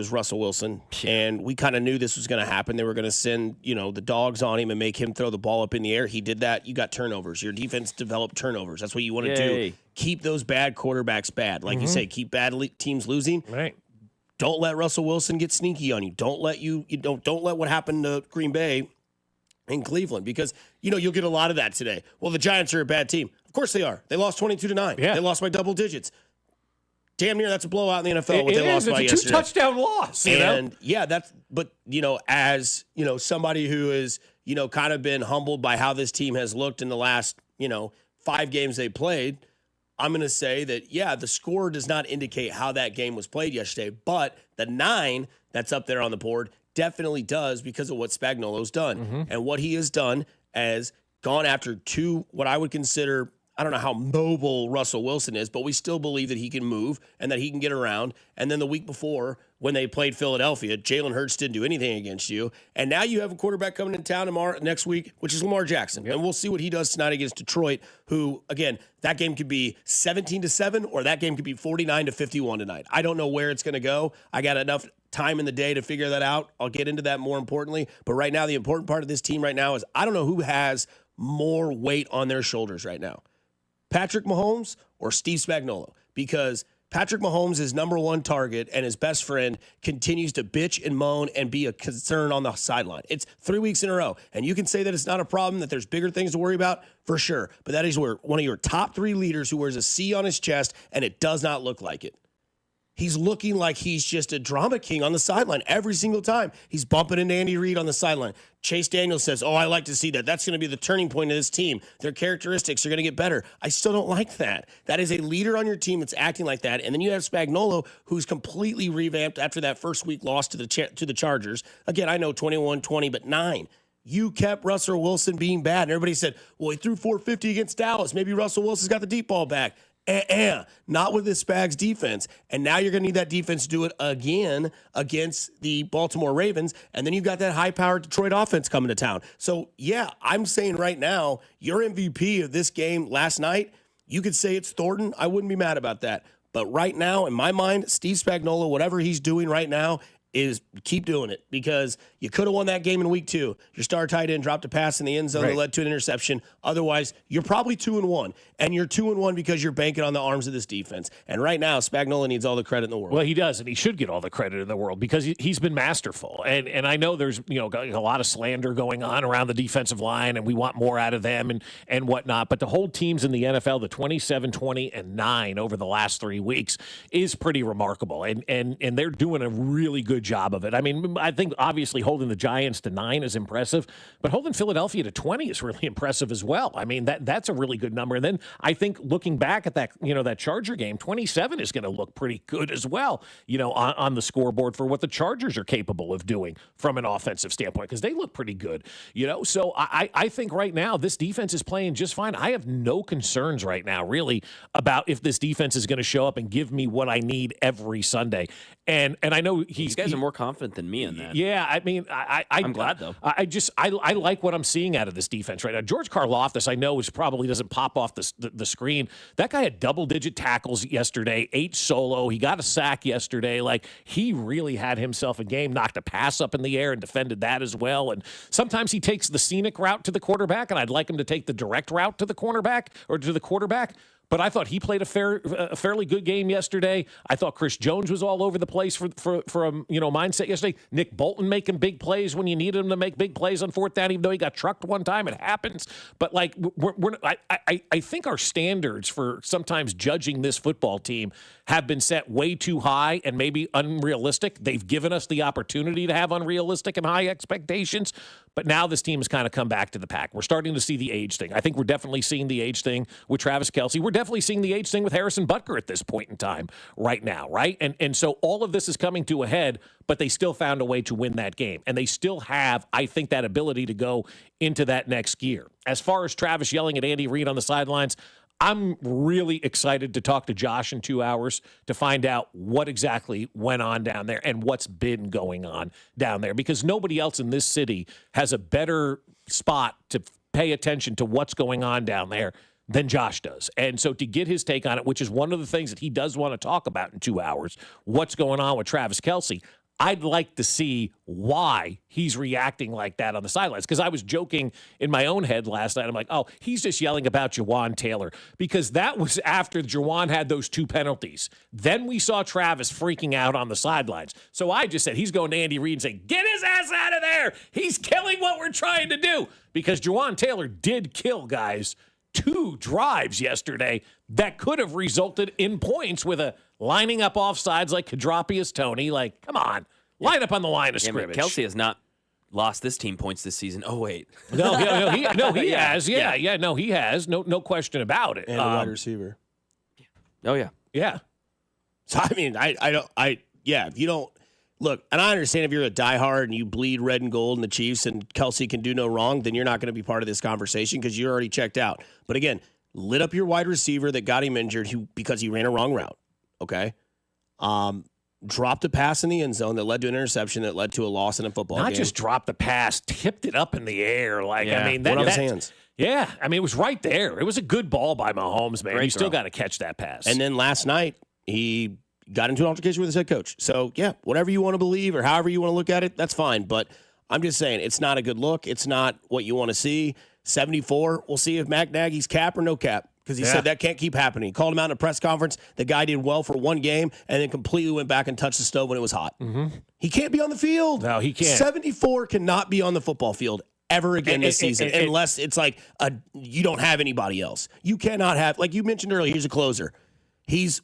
Russell Wilson, and we kind of knew this was going to happen. They were going to send, the dogs on him and make him throw the ball up in the air. He did that. You got turnovers. Your defense developed turnovers. That's what you want to do. Keep those bad quarterbacks bad. Like you say, keep bad teams losing. Right. Don't let Russell Wilson get sneaky on you. Don't let what happened to Green Bay in Cleveland, because you'll get a lot of that today. Well, the Giants are a bad team. Of course they are. They lost 22-9. Yeah. They lost by double digits. Damn near that's a blowout in the NFL. What they lost by yesterday. It's a 2-touchdown loss. And as somebody who is kind of been humbled by how this team has looked in the last 5 games they played, I'm going to say that the score does not indicate how that game was played yesterday, but the 9 that's up there on the board definitely does, because of what Spagnuolo's done. Mm-hmm. And what he has done has gone after 2, what I would consider, I don't know how mobile Russell Wilson is, but we still believe that he can move and that he can get around. And then the week before, when they played Philadelphia, Jalen Hurts didn't do anything against you. And now you have a quarterback coming in town next week, which is Lamar Jackson. Yep. And we'll see what he does tonight against Detroit, who, again, that game could be 17-7 or that game could be 49-51 tonight. I don't know where it's going to go. I got enough time in the day to figure that out. I'll get into that more importantly. But right now, the important part of this team right now is I don't know who has more weight on their shoulders right now. Patrick Mahomes or Steve Spagnuolo, because Patrick Mahomes' is number one target and his best friend continues to bitch and moan and be a concern on the sideline. It's 3 weeks in a row. And you can say that it's not a problem, that there's bigger things to worry about, for sure. But that is where one of your top 3 leaders who wears a C on his chest, and it does not look like it. He's looking like he's just a drama king on the sideline every single time. He's bumping into Andy Reid on the sideline. Chase Daniels says, I like to see that. That's going to be the turning point of this team. Their characteristics are going to get better. I still don't like that. That is a leader on your team that's acting like that. And then you have Spagnuolo, who's completely revamped after that first week loss to the Chargers. Again, I know 21-20, but 9. You kept Russell Wilson being bad. And everybody said, well, he threw 450 against Dallas. Maybe Russell Wilson's got the deep ball back. Not with this Spags defense. And now you're going to need that defense to do it again against the Baltimore Ravens. And then you've got that high-powered Detroit offense coming to town. So, I'm saying right now, your MVP of this game last night, you could say it's Thornton. I wouldn't be mad about that. But right now, in my mind, Steve Spagnuolo, whatever he's doing right now, is keep doing it, because you could have won that game in week 2. Your star tight end dropped a pass in the end zone that led to an interception. Otherwise, you're probably 2-1, and you're 2-1 because you're banking on the arms of this defense. And right now, Spagnuolo needs all the credit in the world. Well, he does, and he should get all the credit in the world because he's been masterful. And I know there's a lot of slander going on around the defensive line, and we want more out of them and whatnot. But to hold teams in the NFL, the 27-20-9 over the last 3 weeks is pretty remarkable, and they're doing a really good job of it. I mean, I think obviously holding the Giants to 9 is impressive, but holding Philadelphia to 20 is really impressive as well. I mean, that's a really good number. And then I think looking back at that, that Charger game, 27 is going to look pretty good as well, on the scoreboard for what the Chargers are capable of doing from an offensive standpoint, because they look pretty good, So I think right now this defense is playing just fine. I have no concerns right now, really, about if this defense is going to show up and give me what I need every Sunday. And I know these guys are more confident than me in that. Yeah, I mean, I'm glad though. I like what I'm seeing out of this defense right now. George Karlaftis, I know, probably doesn't pop off the screen. That guy had double-digit tackles yesterday, 8 solo. He got a sack yesterday. Like, he really had himself a game. Knocked a pass up in the air and defended that as well. And sometimes he takes the scenic route to the quarterback, and I'd like him to take the direct route to the cornerback or to the quarterback. but I thought he played a fairly good game yesterday. I thought Chris Jones was all over the place for a mindset yesterday. Nick Bolton making big plays when you needed him to make big plays on fourth down, even though he got trucked one time. It happens. But like, I think our standards for sometimes judging this football team have been set way too high and maybe unrealistic. They've given us the opportunity to have unrealistic and high expectations, but now this team has kind of come back to the pack. We're starting to see the age thing. I think we're definitely seeing the age thing with Travis Kelce. We're definitely seeing the age thing with Harrison Butker at this point in time right now, right? And so all of this is coming to a head, but they still found a way to win that game. And they still have, I think, that ability to go into that next gear. As far as Travis yelling at Andy Reid on the sidelines, I'm really excited to talk to Josh in 2 hours to find out what exactly went on down there and what's been going on down there, because nobody else in this city has a better spot to pay attention to what's going on down there than Josh does. And so to get his take on it, which is one of the things that he does want to talk about in 2 hours, what's going on with Travis Kelce, I'd like to see why he's reacting like that on the sidelines. Because I was joking in my own head last night. I'm like, oh, he's just yelling about Jawan Taylor. Because that was after Jawan had those 2 penalties. Then we saw Travis freaking out on the sidelines. So I just said, he's going to Andy Reid and saying, get his ass out of there. He's killing what we're trying to do. Because Jawan Taylor did kill, guys, 2 drives yesterday that could have resulted in points with a lining up offsides like Kadropius Tony. Like, come on, line up on the line of scrimmage. Kelce has not lost this team points this season. Oh, wait. No, he has. Yeah, no, he has. No question about it. And a wide receiver. Oh, yeah. Yeah. So, I mean, if you don't, look, and I understand if you're a diehard and you bleed red and gold and the Chiefs and Kelce can do no wrong, then you're not going to be part of this conversation because you're already checked out. But again, lit up your wide receiver that got him injured because he ran a wrong route, okay? Dropped a pass in the end zone that led to an interception that led to a loss in a football game. Not just dropped the pass, tipped it up in the air. Like, yeah. I mean, that his hands. Yeah, I mean, it was right there. It was a good ball by Mahomes, man. You still got to catch that pass. And then last night, he got into an altercation with his head coach. So, yeah, whatever you want to believe or however you want to look at it, that's fine. But I'm just saying, it's not a good look. It's not what you want to see. 74, we'll see if Matt Nagy's cap or no cap. Because he said that can't keep happening. He called him out in a press conference. The guy did well for one game and then completely went back and touched the stove when it was hot. Mm-hmm. He can't be on the field. No, he can't. 74 cannot be on the football field ever again this season unless it's like you don't have anybody else. You cannot have, like you mentioned earlier, he's a closer. He's,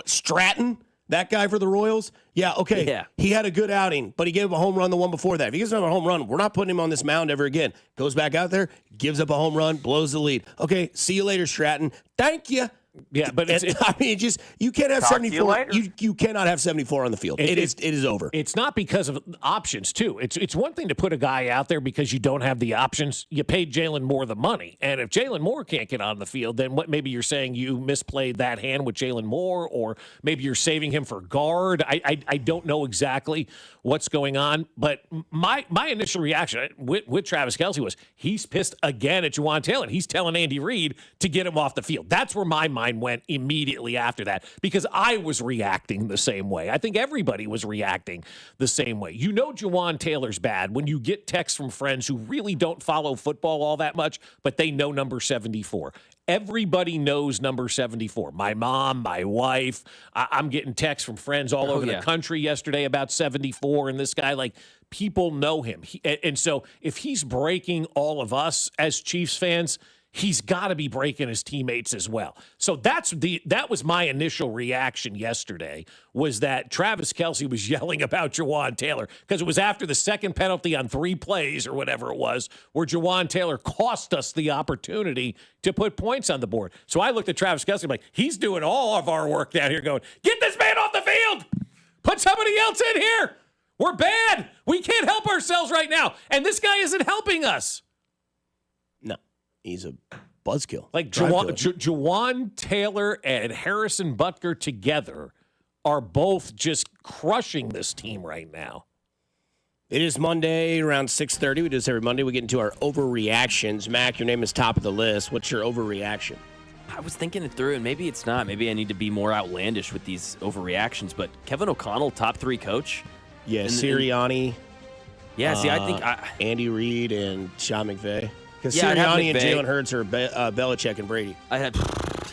Stratton? That guy for the Royals? Yeah, okay. Yeah. He had a good outing, but he gave up a home run the one before that. If he gives up a home run, we're not putting him on this mound ever again. Goes back out there, gives up a home run, blows the lead. Okay, see you later, Stratton. Thank you. Yeah, but you can't have 74. You cannot have 74 on the field. It is over. It's not because of options too. It's one thing to put a guy out there because you don't have the options. You paid Jalen Moore the money, and if Jalen Moore can't get on the field, then maybe you're saying you misplayed that hand with Jalen Moore, or maybe you're saving him for guard. I don't know exactly what's going on, but my initial reaction with Travis Kelce was he's pissed again at Jawan Taylor. He's telling Andy Reid to get him off the field. That's where my mind went immediately after that, because I was reacting the same way. I think everybody was reacting the same way. You know Jawan Taylor's bad when you get texts from friends who really don't follow football all that much, but they know number 74. Everybody knows number 74. My mom, my wife. I'm getting texts from friends all over the country yesterday about 74, and this guy, like, people know him. And so if he's breaking all of us as Chiefs fans, he's got to be breaking his teammates as well. So that was my initial reaction yesterday, was that Travis Kelce was yelling about Jawan Taylor, because it was after the second penalty on 3 plays or whatever it was, where Jawan Taylor cost us the opportunity to put points on the board. So I looked at Travis Kelce, I'm like, he's doing all of our work down here going, get this man off the field! Put somebody else in here! We're bad! We can't help ourselves right now! And this guy isn't helping us! No. He's a buzzkill. Like Jawan Taylor and Harrison Butker together are both just crushing this team right now. It is Monday around 6:30. We do this every Monday. We get into our overreactions. Mac, your name is top of the list. What's your overreaction? I was thinking it through, and maybe it's not. Maybe I need to be more outlandish with these overreactions. But Kevin O'Connell, top 3 coach. Yeah, Sirianni. Yeah, see, I think Andy Reid and Sean McVay. Because Sirianni and Jalen Hurts are Belichick and Brady.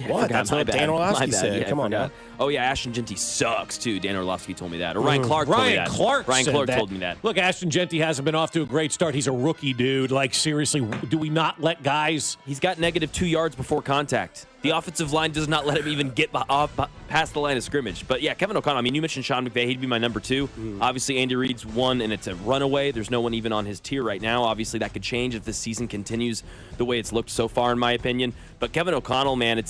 What? That's what Dan Orlovsky said. Yeah, Come on now. Oh, yeah, Ashton Genty sucks, too. Dan Orlovsky told me that. Or Ryan Clark told me that. Ryan Clark told me that. Look, Ashton Genty hasn't been off to a great start. He's a rookie, dude. Like, seriously, do we not let guys? He's got negative 2 yards before contact. The offensive line does not let him even get past the line of scrimmage. But, yeah, Kevin O'Connell, I mean, you mentioned Sean McVay. He'd be my number 2. Obviously, Andy Reid's 1, and it's a runaway. There's no one even on his tier right now. Obviously, that could change if this season continues the way it's looked so far, in my opinion. But Kevin O'Connell, man,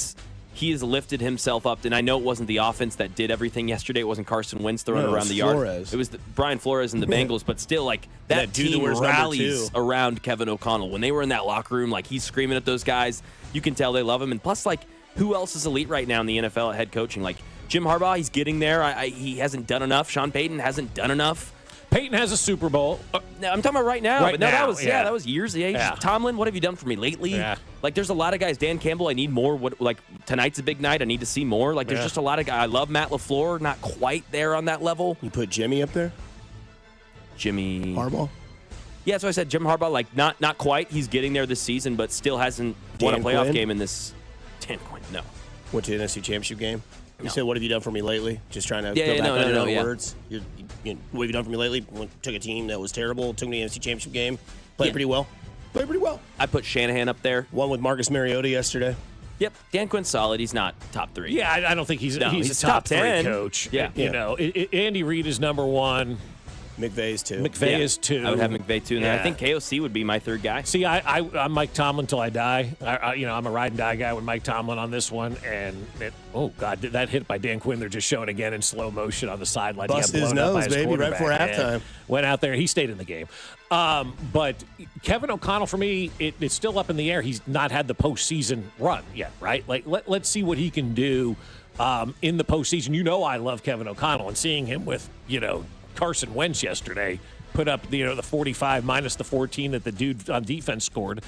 he has lifted himself up, and I know it wasn't the offense that did everything yesterday. It wasn't Carson Wentz throwing around the yard. It was Brian Flores and the Bengals, but still, like, that team rallies around Kevin O'Connell. When they were in that locker room, like, he's screaming at those guys. You can tell they love him. And plus, like, who else is elite right now in the NFL at head coaching? Like, Jim Harbaugh, he's getting there. He hasn't done enough. Sean Payton hasn't done enough. Peyton has a Super Bowl. I'm talking about right now. That was years. Yeah. Tomlin, what have you done for me lately? Yeah. Like, there's a lot of guys. Dan Campbell, I need more. Tonight's a big night. I need to see more. Like, there's just a lot of guys. I love Matt LaFleur. Not quite there on that level. You put Jimmy up there? Jimmy Harbaugh? Yeah, so I said Jim Harbaugh, like, not quite. He's getting there this season, but still hasn't won a playoff game in this. Dan Quinn, no. Went to the NFC Championship game? You said, what have you done for me lately? Just trying to go back no, on your own yeah. words. What have you done for me lately? Took a team that was terrible, took me to the NFC Championship game, played pretty well. I put Shanahan up there. Won with Marcus Mariota yesterday. Yep, Dan Quinn's solid. He's not top 3. Yeah, I don't think he's a top 3 coach. Yeah. You know, Andy Reid is number 1. McVay's 2. McVay is 2. I would have McVay 2. And I think KOC would be my 3rd guy. See, I'm Mike Tomlin till I die. I'm a ride and die guy with Mike Tomlin on this one. And that hit by Dan Quinn, they're just showing again in slow motion on the sideline. Bust his nose, baby, right before halftime. Went out there. He stayed in the game. But Kevin O'Connell, for me, it's still up in the air. He's not had the postseason run yet, right? Like, let's see what he can do in the postseason. You know I love Kevin O'Connell, and seeing him with, Carson Wentz yesterday put up the 45 minus the 14 that the dude on defense scored,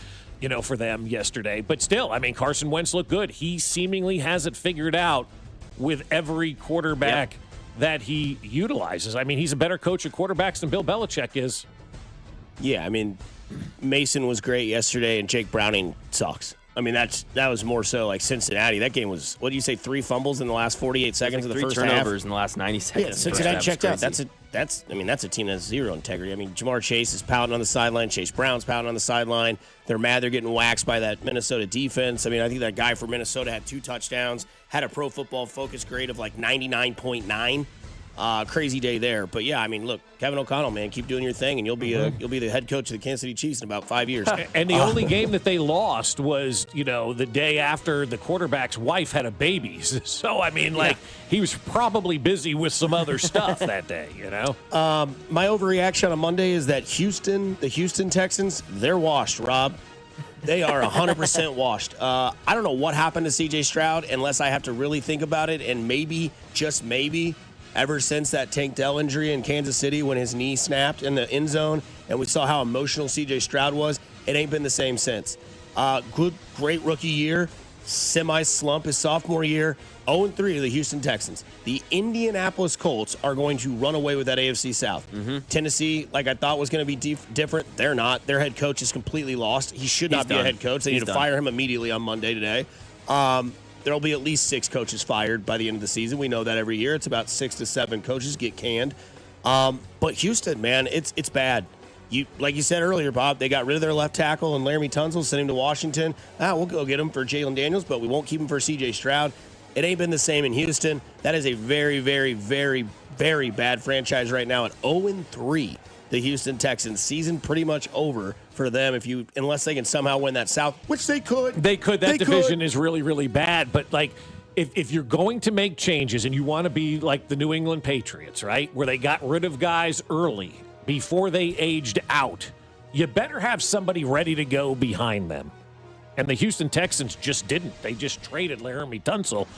for them yesterday. But still, I mean, Carson Wentz looked good. He seemingly has it figured out with every quarterback that he utilizes. I mean, he's a better coach of quarterbacks than Bill Belichick is. Yeah, I mean, Mason was great yesterday, and Jake Browning sucks. I mean, that was more so like Cincinnati. That game was, what do you say, 3 fumbles in the last 48 seconds of the first half? 3 turnovers in the last 90 seconds. Yeah, Cincinnati checked out. That's a team that has zero integrity. I mean, Jamar Chase is pouting on the sideline. Chase Brown's pouting on the sideline. They're mad they're getting waxed by that Minnesota defense. I mean, I think that guy for Minnesota had 2 touchdowns, had a Pro Football Focus grade of like 99.9. Crazy day there. But yeah, I mean, look, Kevin O'Connell, man, keep doing your thing, and you'll be the head coach of the Kansas City Chiefs in about 5 years. And the only game that they lost was, the day after the quarterback's wife had a baby. So, I mean, he was probably busy with some other stuff that day, My overreaction on Monday is that the Houston Texans, they're washed, Rob. They are 100% washed. I don't know what happened to C.J. Stroud unless I have to really think about it, and maybe, just maybe, ever since that Tank Dell injury in Kansas City when his knee snapped in the end zone and we saw how emotional C.J. Stroud was, it ain't been the same since. Great rookie year, semi-slump his sophomore year, 0-3 to the Houston Texans. The Indianapolis Colts are going to run away with that AFC South. Tennessee, like I thought was going to be different, they're not. Their head coach is completely lost. He should not be a head coach. They need to fire him immediately on Monday today. There'll be at least 6 coaches fired by the end of the season. We know that every year. It's about 6 to 7 coaches get canned. But Houston, man, it's bad. Like you said earlier, Bob, they got rid of their left tackle and Laramie Tunsil, sent him to Washington. We'll go get him for Jalen Daniels, but we won't keep him for C.J. Stroud. It ain't been the same in Houston. That is a very, very, very, very bad franchise right now at 0-3. The Houston Texans, season pretty much over for them unless they can somehow win that South, which they could. That division is really, really bad. But if you're going to make changes and you want to be like the New England Patriots, right, where they got rid of guys early before they aged out, you better have somebody ready to go behind them. And the Houston Texans just didn't. They just traded Laramie Tunsil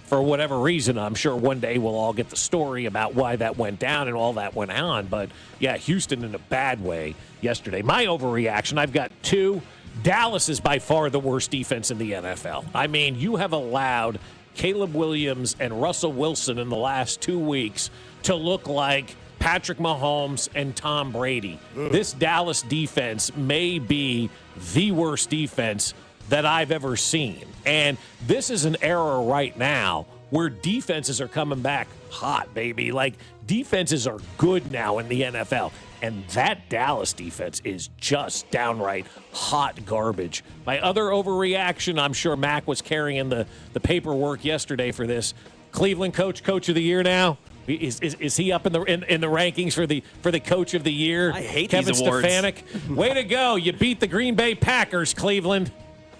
for whatever reason. I'm sure one day we'll all get the story about why that went down and all that went on. But, yeah, Houston in a bad way yesterday. My overreaction, I've got 2. Dallas is by far the worst defense in the NFL. I mean, you have allowed Caleb Williams and Russell Wilson in the last 2 weeks to look like Patrick Mahomes and Tom Brady. This Dallas defense may be the worst defense that I've ever seen. And this is an era right now where defenses are coming back hot, baby. Like, defenses are good now in the NFL. And that Dallas defense is just downright hot garbage. My other overreaction, I'm sure Mac was carrying the paperwork yesterday for this. Cleveland coach of the year now. Is he up in the rankings for the coach of the year? I hate Kevin these awards. Stefanski. Way to go! You beat the Green Bay Packers, Cleveland.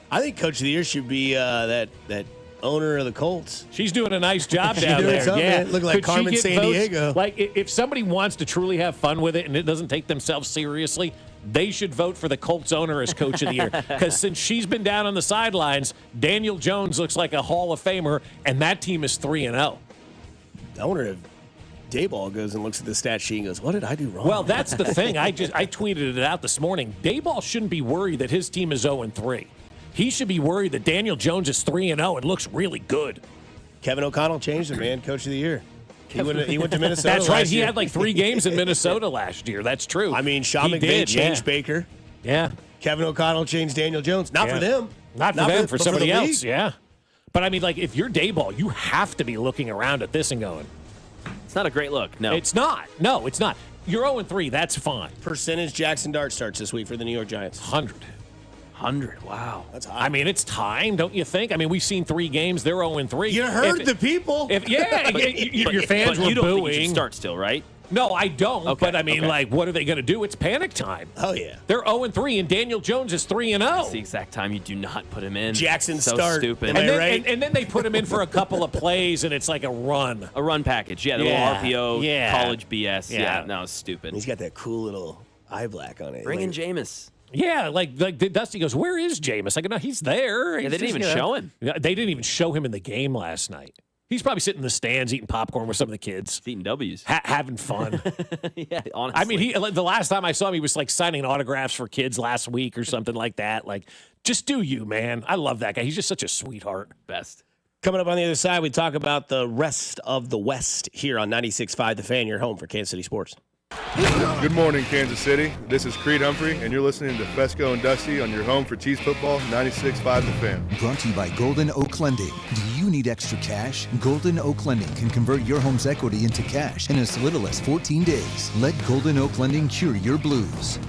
I think coach of the year should be that owner of the Colts. She's doing a nice job She's down doing there. something, Yeah, man. Look like Could she Carmen get San votes? Diego. Like, if somebody wants to truly have fun with it and it doesn't take themselves seriously, they should vote for the Colts owner as coach of the year. Because since she's been down on the sidelines, Daniel Jones looks like a Hall of Famer, and that team is 3-0. I wonder if Dayball goes and looks at the stat sheet and goes, what did I do wrong? Well, that's the thing. I tweeted it out this morning. Dayball shouldn't be worried that his team is 0-3. He should be worried that Daniel Jones is 3-0 and looks really good. Kevin O'Connell changed him, man. Coach of the year. He went to Minnesota. That's right. last He year. had like 3 games in Minnesota last year. That's true. I mean, Sean McVay changed Baker. Yeah. Kevin O'Connell changed Daniel Jones. Not for them. Not for them, for somebody the else. league. Yeah. But I mean, like, if you're Dayball, you have to be looking around at this and going, It's not a great look. No. it's not. No, it's not. You're 0-3. That's fine. Percentage Jackson Dart starts this week for the New York Giants. 100. Wow. That's high. I mean, it's time, don't you think? I mean, we've seen 3 games. They're 0-3. You heard the people. Your fans were you don't booing. think he should start still, right? No, I don't. Okay, But I mean, okay. like, what are they going to do? It's panic time. Oh, yeah. They're 0-3, and Daniel Jones is 3-0. That's the exact time you do not put him in. Jackson so start. stupid. Am I right? And then they put him in for a couple of plays, and it's like a run. A run package. Yeah, the Yeah, little RPO, yeah. college BS. Yeah. Yeah, no, it's stupid. He's got that cool little eye black on it. Bring in Jameis. Yeah, like Dusty goes, where is Jameis? I go, no, he's there. Yeah, they didn't even show him. They didn't even show him in the game last night. He's probably sitting in the stands eating popcorn with some of the kids. He's eating W's. Having fun. Yeah, honestly. I mean, the last time I saw him, he was like signing autographs for kids last week or something like that. Like, just do you, man. I love that guy. He's just such a sweetheart. Best. Coming up on the other side, we talk about the rest of the West here on 96.5 The Fan, your home for Kansas City sports. Good morning, Kansas City. This is Creed Humphrey, and you're listening to Fescoe and Dusty on your home for Chiefs football, 96.5 The Fan. Brought to you by Golden Oak Lending. Do you need extra cash? Golden Oak Lending can convert your home's equity into cash in as little as 14 days. Let Golden Oak Lending cure your blues.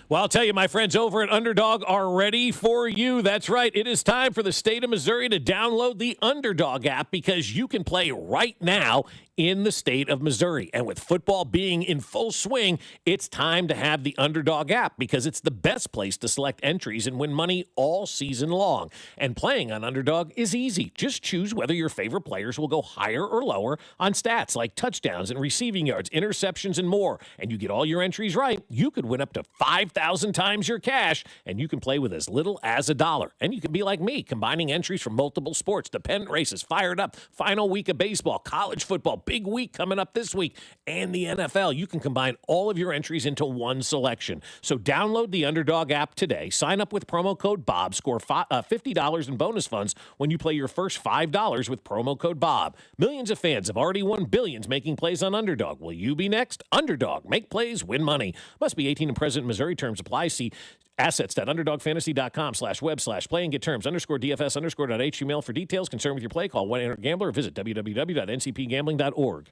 Well, I'll tell you, my friends over at Underdog are ready for you. That's right. It is time for the state of Missouri to download the Underdog app because you can play right now in the state of Missouri. And with football being in full swing, it's time to have the Underdog app because it's the best place to select entries and win money all season long. And playing on Underdog is easy. Just choose whether your favorite players will go higher or lower on stats like touchdowns and receiving yards, interceptions, and more. And you get all your entries right, you could win up to 5,000 times your cash, and you can play with as little as $1. And you can be like me, combining entries from multiple sports, dependent races, fired up, final week of baseball, college football, big week coming up this week, and the NFL. You can combine all of your entries into one selection. So download the Underdog app today. Sign up with promo code BOB. Score $50 in bonus funds when you play your first $5 with promo code BOB. Millions of fans have already won billions making plays on Underdog. Will you be next? Underdog. Make plays, win money. Must be 18 and present in Missouri. Terms apply. See assets.underdogfantasy.com/web/play and get terms _DFS_.html for details. Concerned with your play, call 1-800-GAMBLER or visit www.ncpgambling.org.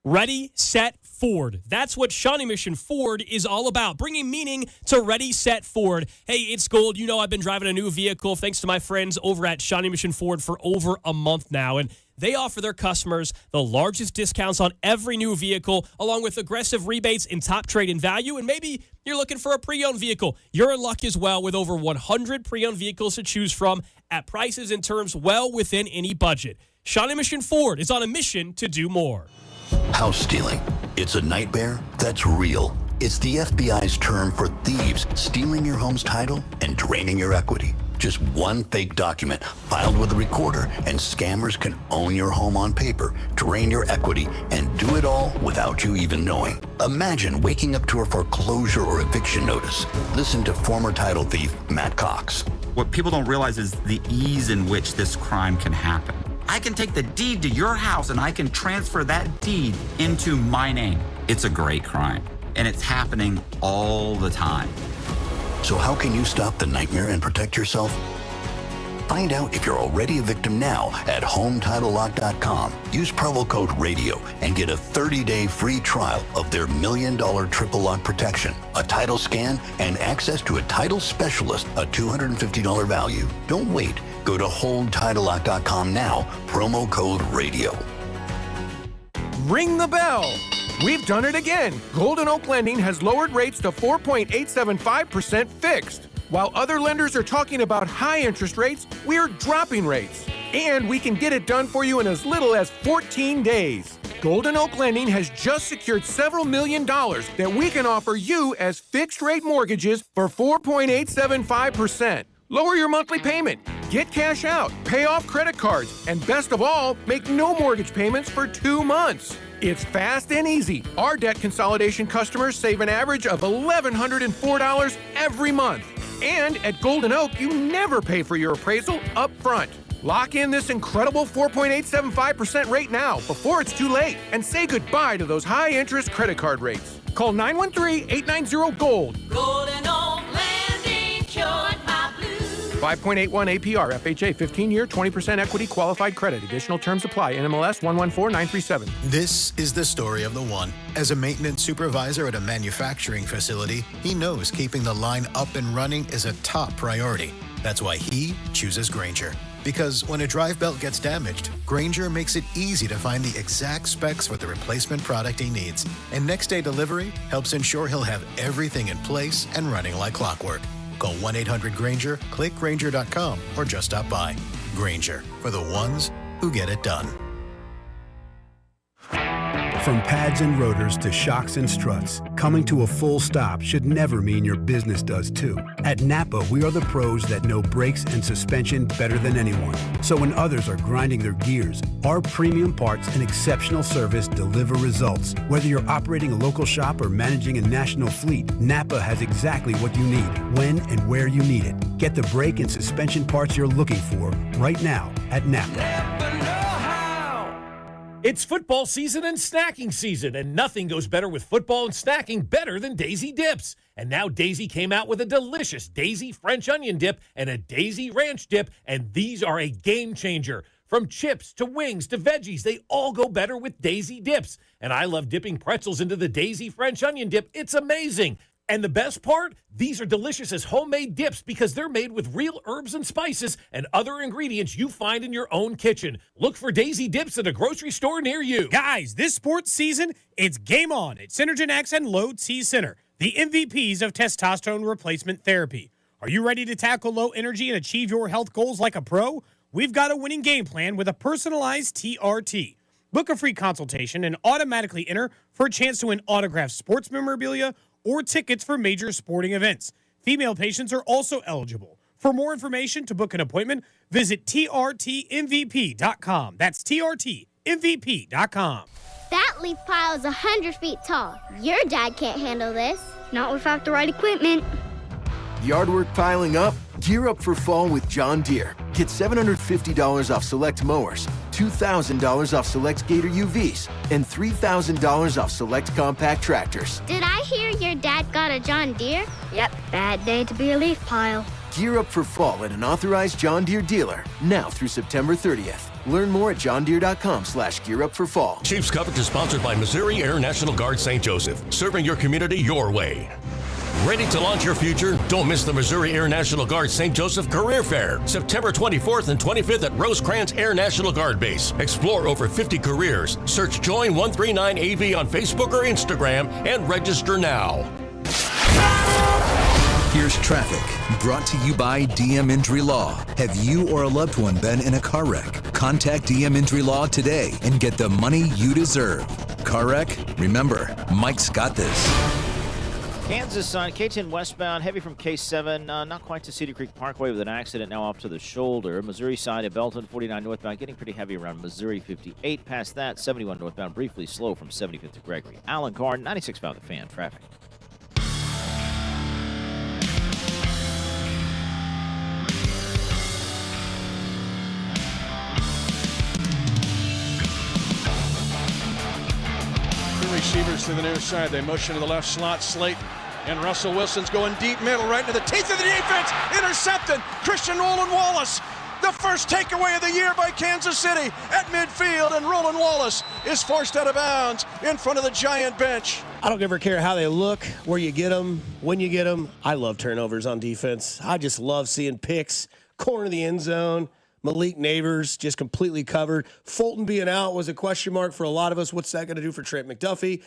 Ready, Set, Ford. That's what Shawnee Mission Ford is all about, bringing meaning to Ready, Set, Ford. Hey, it's Gold. You know I've been driving a new vehicle thanks to my friends over at Shawnee Mission Ford for over a month now, and they offer their customers the largest discounts on every new vehicle, along with aggressive rebates and top trade-in value, and maybe you're looking for a pre-owned vehicle. You're in luck as well with over 100 pre-owned vehicles to choose from at prices and terms well within any budget. Shawnee Mission Ford is on a mission to do more. House stealing. It's a nightmare that's real. It's the FBI's term for thieves stealing your home's title and draining your equity. Just one fake document filed with a recorder, and scammers can own your home on paper, drain your equity, and do it all without you even knowing. Imagine waking up to a foreclosure or eviction notice. Listen to former title thief Matt Cox. What people don't realize is the ease in which this crime can happen. I can take the deed to your house and I can transfer that deed into my name. It's a great crime, and it's happening all the time. So how can you stop the nightmare and protect yourself? Find out if you're already a victim now at HomeTitleLock.com. Use promo code RADIO and get a 30-day free trial of their $1 million triple lock protection, a title scan, and access to a title specialist, a $250 value. Don't wait. Go to HomeTitleLock.com now, promo code RADIO. Ring the bell. We've done it again. Golden Oak Lending has lowered rates to 4.875% fixed. While other lenders are talking about high interest rates, we're dropping rates. And we can get it done for you in as little as 14 days. Golden Oak Lending has just secured several $1 million that we can offer you as fixed rate mortgages for 4.875%. Lower your monthly payment, get cash out, pay off credit cards, and best of all, make no mortgage payments for 2 months. It's fast and easy. Our debt consolidation customers save an average of $1,104 every month. And at Golden Oak, you never pay for your appraisal up front. Lock in this incredible 4.875% rate now before it's too late and say goodbye to those high-interest credit card rates. Call 913-890-GOLD. Golden Oak Lending cured my blues. 5.81 APR, FHA, 15-year, 20% equity qualified credit. Additional terms apply. NMLS 114937. This is the story of the one. As a maintenance supervisor at a manufacturing facility, he knows keeping the line up and running is a top priority. That's why he chooses Grainger. Because when a drive belt gets damaged, Grainger makes it easy to find the exact specs for the replacement product he needs. And next-day delivery helps ensure he'll have everything in place and running like clockwork. Call 1-800-GRAINGER, click Grainger.com, or just stop by. Grainger, for the ones who get it done. From pads and rotors to shocks and struts, coming to a full stop should never mean your business does too. At Napa, we are the pros that know brakes and suspension better than anyone. So when others are grinding their gears, our premium parts and exceptional service deliver results. Whether you're operating a local shop or managing a national fleet, Napa has exactly what you need, when and where you need it. Get the brake and suspension parts you're looking for right now at Napa. It's football season and snacking season, and nothing goes better with football and snacking better than Daisy Dips. And now Daisy came out with a delicious Daisy French onion dip and a Daisy ranch dip, and these are a game changer. From chips to wings to veggies, they all go better with Daisy Dips. And I love dipping pretzels into the Daisy French onion dip. It's amazing. And the best part, these are delicious as homemade dips because they're made with real herbs and spices and other ingredients you find in your own kitchen. Look for Daisy Dips at a grocery store near you. Guys, this sports season, it's game on at Synergen X and Low T Center, the MVPs of testosterone replacement therapy. Are you ready to tackle low energy and achieve your health goals like a pro? We've got a winning game plan with a personalized TRT. Book a free consultation and automatically enter for a chance to win autographed sports memorabilia or tickets for major sporting events. Female patients are also eligible. For more information to book an appointment, visit trtmvp.com. That's trtmvp.com. That leaf pile is 100 feet tall. Your dad can't handle this. Not without the right equipment. Yard work piling up? Gear up for fall with John Deere. Get $750 off select mowers, $2,000 off select Gator UVs, and $3,000 off select compact tractors. Did I hear your dad got a John Deere? Yep, bad day to be a leaf pile. Gear up for fall at an authorized John Deere dealer, now through September 30th. Learn more at johndeere.com/gearupforfall. Chiefs coverage is sponsored by Missouri Air National Guard St. Joseph, serving your community your way. Ready to launch your future? Don't miss the Missouri Air National Guard St. Joseph Career Fair, September 24th and 25th at Rosecrans Air National Guard Base. Explore over 50 careers. Search Join 139AV on Facebook or Instagram and register now. Here's traffic, brought to you by DM Injury Law. Have you or a loved one been in a car wreck? Contact DM Injury Law today and get the money you deserve. Car wreck? Remember, Mike's got this. Kansas side, K10 westbound, heavy from K7, not quite to Cedar Creek Parkway with an accident now off to the shoulder. Missouri side at Belton, 49 northbound, getting pretty heavy around Missouri 58. Past that, 71 northbound, briefly slow from 75th to Gregory. Alan Carr, 96.5 The Fan, traffic. Receivers to the near side. They motion to the left slot. Slayton And Russell Wilson's going deep middle, right into the teeth of the defense. Intercepted. Christian Roland Wallace. The first takeaway of the year by Kansas City at midfield, and Roland Wallace is forced out of bounds in front of the Giant bench. I don't ever care how they look, where you get them, when you get them. I love turnovers on defense. I just love seeing picks, corner of the end zone. Malik Neighbors just completely covered. Fulton being out was a question mark for a lot of us. What's that going to do for Trent McDuffie?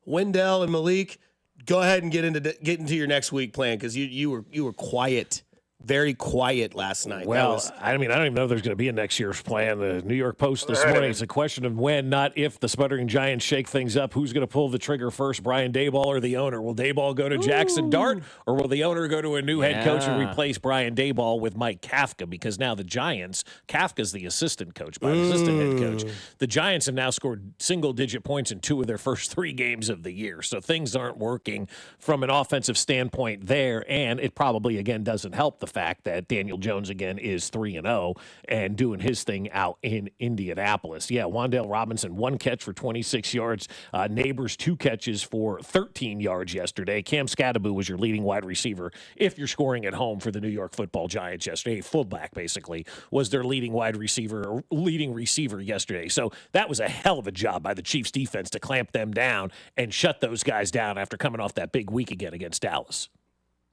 Wendell and Malik, go ahead and get into your next week plan, because you were quiet. Very quiet last night. Well, I don't even know if there's going to be a next year's plan. The New York Post this morning, it's a question of when, not if, the Sputtering Giants shake things up. Who's going to pull the trigger first, Brian Daboll or the owner? Will Daboll go to Jackson Dart, or will the owner go to a new head coach and replace Brian Daboll with Mike Kafka? Because now the Giants, Kafka's the assistant coach, assistant head coach. The Giants have now scored single-digit points in 2 of their first 3 games of the year. So things aren't working from an offensive standpoint there, and it probably, again, doesn't help the fact that Daniel Jones, again, is 3-0 and doing his thing out in Indianapolis. Yeah, Wan'Dale Robinson, 1 catch for 26 yards. Neighbors, 2 catches for 13 yards yesterday. Cam Scatterbu was your leading wide receiver if you're scoring at home for the New York Football Giants yesterday. Fullback, basically, was their leading receiver yesterday. So that was a hell of a job by the Chiefs defense to clamp them down and shut those guys down after coming off that big week again against Dallas.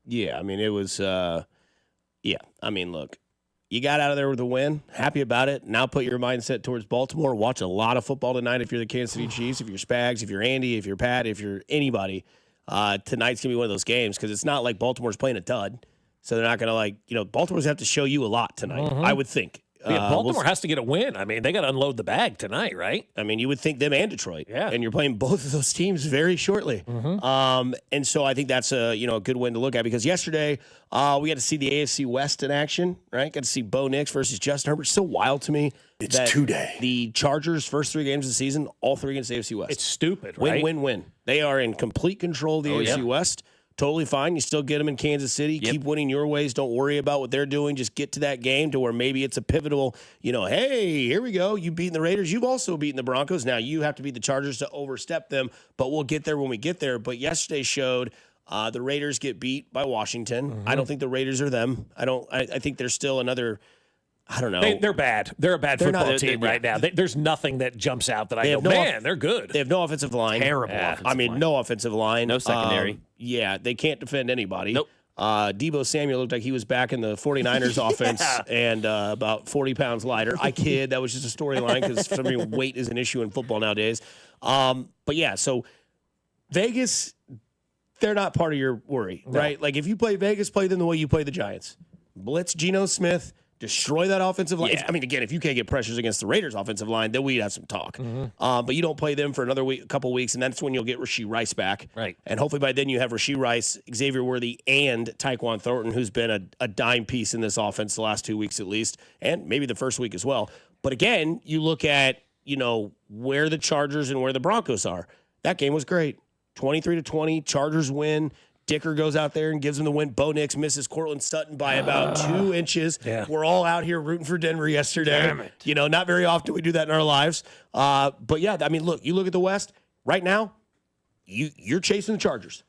Yeah, I mean, it was yeah, I mean, look, you got out of there with a win. Happy about it. Now put your mindset towards Baltimore. Watch a lot of football tonight if you're the Kansas City Chiefs, if you're Spags, if you're Andy, if you're Pat, if you're anybody. Tonight's going to be one of those games, because it's not like Baltimore's playing a dud. So they're not going to, Baltimore's have to show you a lot tonight, I would think. Yeah, Baltimore has to get a win. I mean, they got to unload the bag tonight, right? I mean, you would think them and Detroit. Yeah. And you're playing both of those teams very shortly. And so I think that's a good win to look at, because yesterday we got to see the AFC West in action, right? Got to see Bo Nix versus Justin Herbert. It's so wild to me. It's today. The Chargers' first 3 games of the season, all 3 against the AFC West. It's stupid, right? Win. They are in complete control of the AFC West. Totally fine. You still get them in Kansas City. Keep winning your ways. Don't worry about what they're doing. Just get to that game to where maybe it's a pivotal, hey, here we go. You've beaten the Raiders. You've also beaten the Broncos. Now you have to beat the Chargers to overstep them, but we'll get there when we get there. But yesterday showed the Raiders get beat by Washington. I don't think the Raiders are them. I think they're still another, I don't know. They're bad. They're a bad football team right now. There's nothing that jumps out that I go, man, they're good. They have no offensive line. Terrible offensive line. No offensive line. No secondary. They can't defend anybody. Nope. Debo Samuel looked like he was back in the 49ers offense and about 40 pounds lighter. I kid. That was just a storyline, because for some reason weight is an issue in football nowadays. But yeah, so Vegas, they're not part of your worry, right? Like, if you play Vegas, play them the way you play the Giants. Blitz Geno Smith, destroy that offensive line. I mean, again, if you can't get pressures against the Raiders' offensive line, then we'd have some talk. But you don't play them for another week, a couple weeks, and that's when you'll get Rashee Rice back. Right. And hopefully by then you have Rashee Rice, Xavier Worthy, and Taekwon Thornton, who's been a dime piece in this offense the last 2 weeks at least, and maybe the first week as well. But again, you look at, where the Chargers and where the Broncos are. That game was great. 23-20, Chargers win. Dicker goes out there and gives him the win. Bo Nix misses Cortland Sutton by about 2 inches. Yeah. We're all out here rooting for Denver yesterday. Damn it. Not very often we do that in our lives. But yeah, I mean, look, you look at the West right now, you're chasing the Chargers.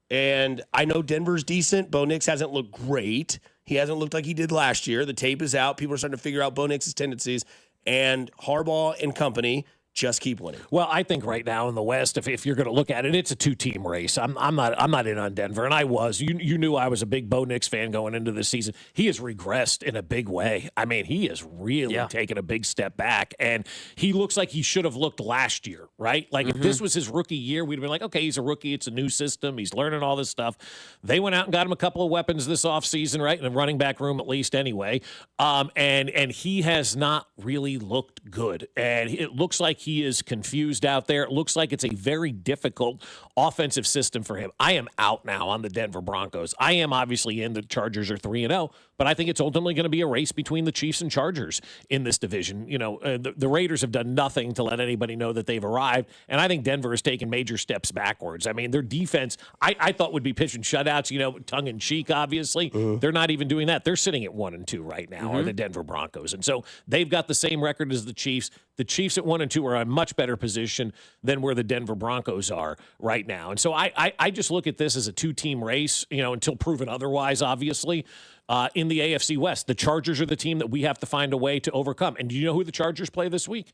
And I know Denver's decent. Bo Nix hasn't looked great. He hasn't looked like he did last year. The tape is out. People are starting to figure out Bo Nix's tendencies. And Harbaugh and company just keep winning. Well, I think right now in the West, if you're going to look at it, it's a 2-team race. I'm not in on Denver, and I was. You knew I was a big Bo Nix fan going into this season. He has regressed in a big way. I mean, he has really taken a big step back, and he looks like he should have looked last year, right? Like, if this was his rookie year, we'd have been like, okay, he's a rookie. It's a new system. He's learning all this stuff. They went out and got him a couple of weapons this offseason, right? In the running back room, at least, anyway. And he has not really looked good. And it looks like he is confused out there. It looks like it's a very difficult offensive system for him. I am out now on the Denver Broncos. I am obviously in the Chargers are 3-0, but I think it's ultimately going to be a race between the Chiefs and Chargers in this division. The Raiders have done nothing to let anybody know that they've arrived, and I think Denver has taken major steps backwards. I mean, their defense, I thought would be pitching shutouts, tongue in cheek, obviously. They're not even doing that. They're sitting at 1-2 right now, are the Denver Broncos. And so they've got the same record as the Chiefs. The Chiefs at 1-2 are in a much better position than where the Denver Broncos are right now. And so I just look at this as a two-team race, until proven otherwise, obviously. In the AFC West, the Chargers are the team that we have to find a way to overcome. And do you know who the Chargers play this week?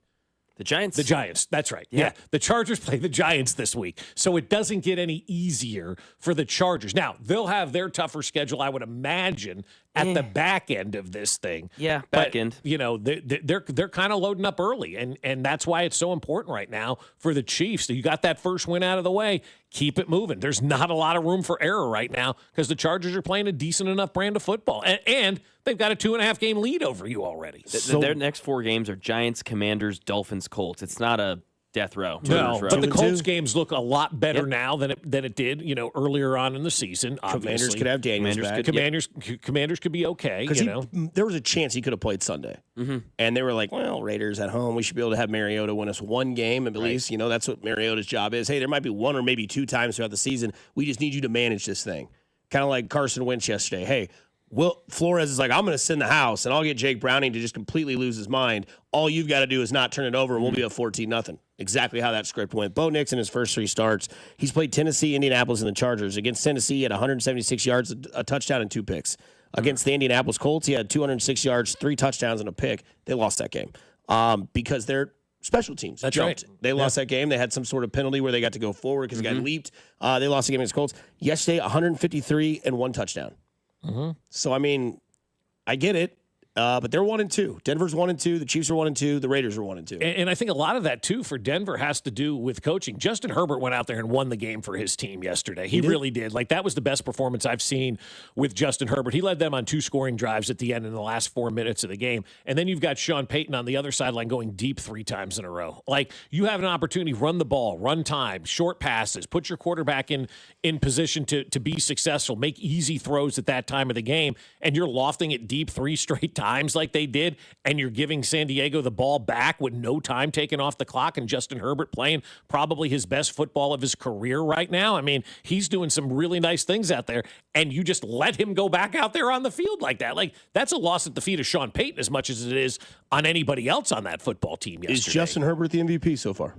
The Giants. The Giants. That's right. Yeah. The Chargers play the Giants this week. So it doesn't get any easier for the Chargers. Now, they'll have their tougher schedule, I would imagine, at the back end of this thing. Yeah, back end. They're kind of loading up early, and that's why it's so important right now for the Chiefs. So you got that first win out of the way. Keep it moving. There's not a lot of room for error right now because the Chargers are playing a decent enough brand of football, and they've got a 2.5-game lead over you already. Their next 4 games are Giants, Commanders, Dolphins, Colts. It's not a death row. No, but the Colts games look a lot better now than it did, earlier on in the season. Obviously. Commanders could have Daniels back. Commanders could be okay. There was a chance he could have played Sunday. And they were like, well, Raiders at home. We should be able to have Mariota win us one game at least. That's what Mariota's job is. Hey, there might be 1 or maybe 2 times throughout the season. We just need you to manage this thing. Kind of like Carson Wentz yesterday. Hey, Flores is like, I'm going to send the house, and I'll get Jake Browning to just completely lose his mind. All you've got to do is not turn it over, and we'll be up 14-0. Exactly how that script went. Bo Nix in his first 3 starts, he's played Tennessee, Indianapolis, and the Chargers. Against Tennessee, he had 176 yards, a touchdown, and 2 picks. Against the Indianapolis Colts, he had 206 yards, 3 touchdowns, and a pick. They lost that game because they're special teams. That's jumped. right. They lost that game. They had some sort of penalty where they got to go forward because the guy leaped. They lost the game against Colts. Yesterday, 153 and 1 touchdown. So, I get it. But they're 1-2. Denver's 1-2. The Chiefs are 1-2. The Raiders are 1-2. And I think a lot of that too for Denver has to do with coaching. Justin Herbert went out there and won the game for his team yesterday. He really did. Like, that was the best performance I've seen with Justin Herbert. He led them on 2 scoring drives at the end in the last 4 minutes of the game. And then you've got Sean Payton on the other sideline going deep 3 times in a row. Like, you have an opportunity, run the ball, run time, short passes, put your quarterback in position to be successful, make easy throws at that time of the game, and you're lofting it deep 3 straight times like they did, and you're giving San Diego the ball back with no time taken off the clock, and Justin Herbert playing probably his best football of his career right now. He's doing some really nice things out there, and you just let him go back out there on the field like that. Like, that's a loss at the feet of Sean Payton as much as it is on anybody else on that football team yesterday. Is Justin Herbert the MVP so far?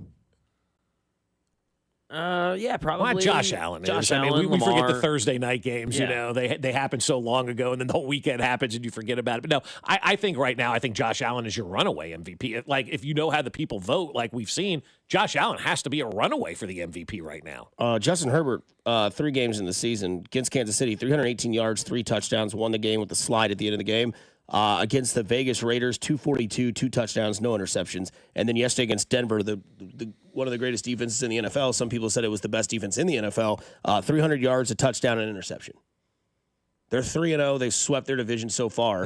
Yeah, probably. Well, Josh Allen is. Allen, we forget the Lamar. Thursday night games. Yeah. They happen so long ago, and then the whole weekend happens, and you forget about it. But no, I think right now, I think Josh Allen is your runaway MVP. Like, if you know how the people vote, like we've seen, Josh Allen has to be a runaway for the MVP right now. Justin Herbert, 3 games in the season against Kansas City, 318 yards, 3 touchdowns, won the game with the slide at the end of the game. Against the Vegas Raiders, 242, 2 touchdowns, no interceptions. And then yesterday against Denver, the one of the greatest defenses in the NFL. Some people said it was the best defense in the NFL. 300 yards, a touchdown, and an interception. They're 3-0. They swept their division so far.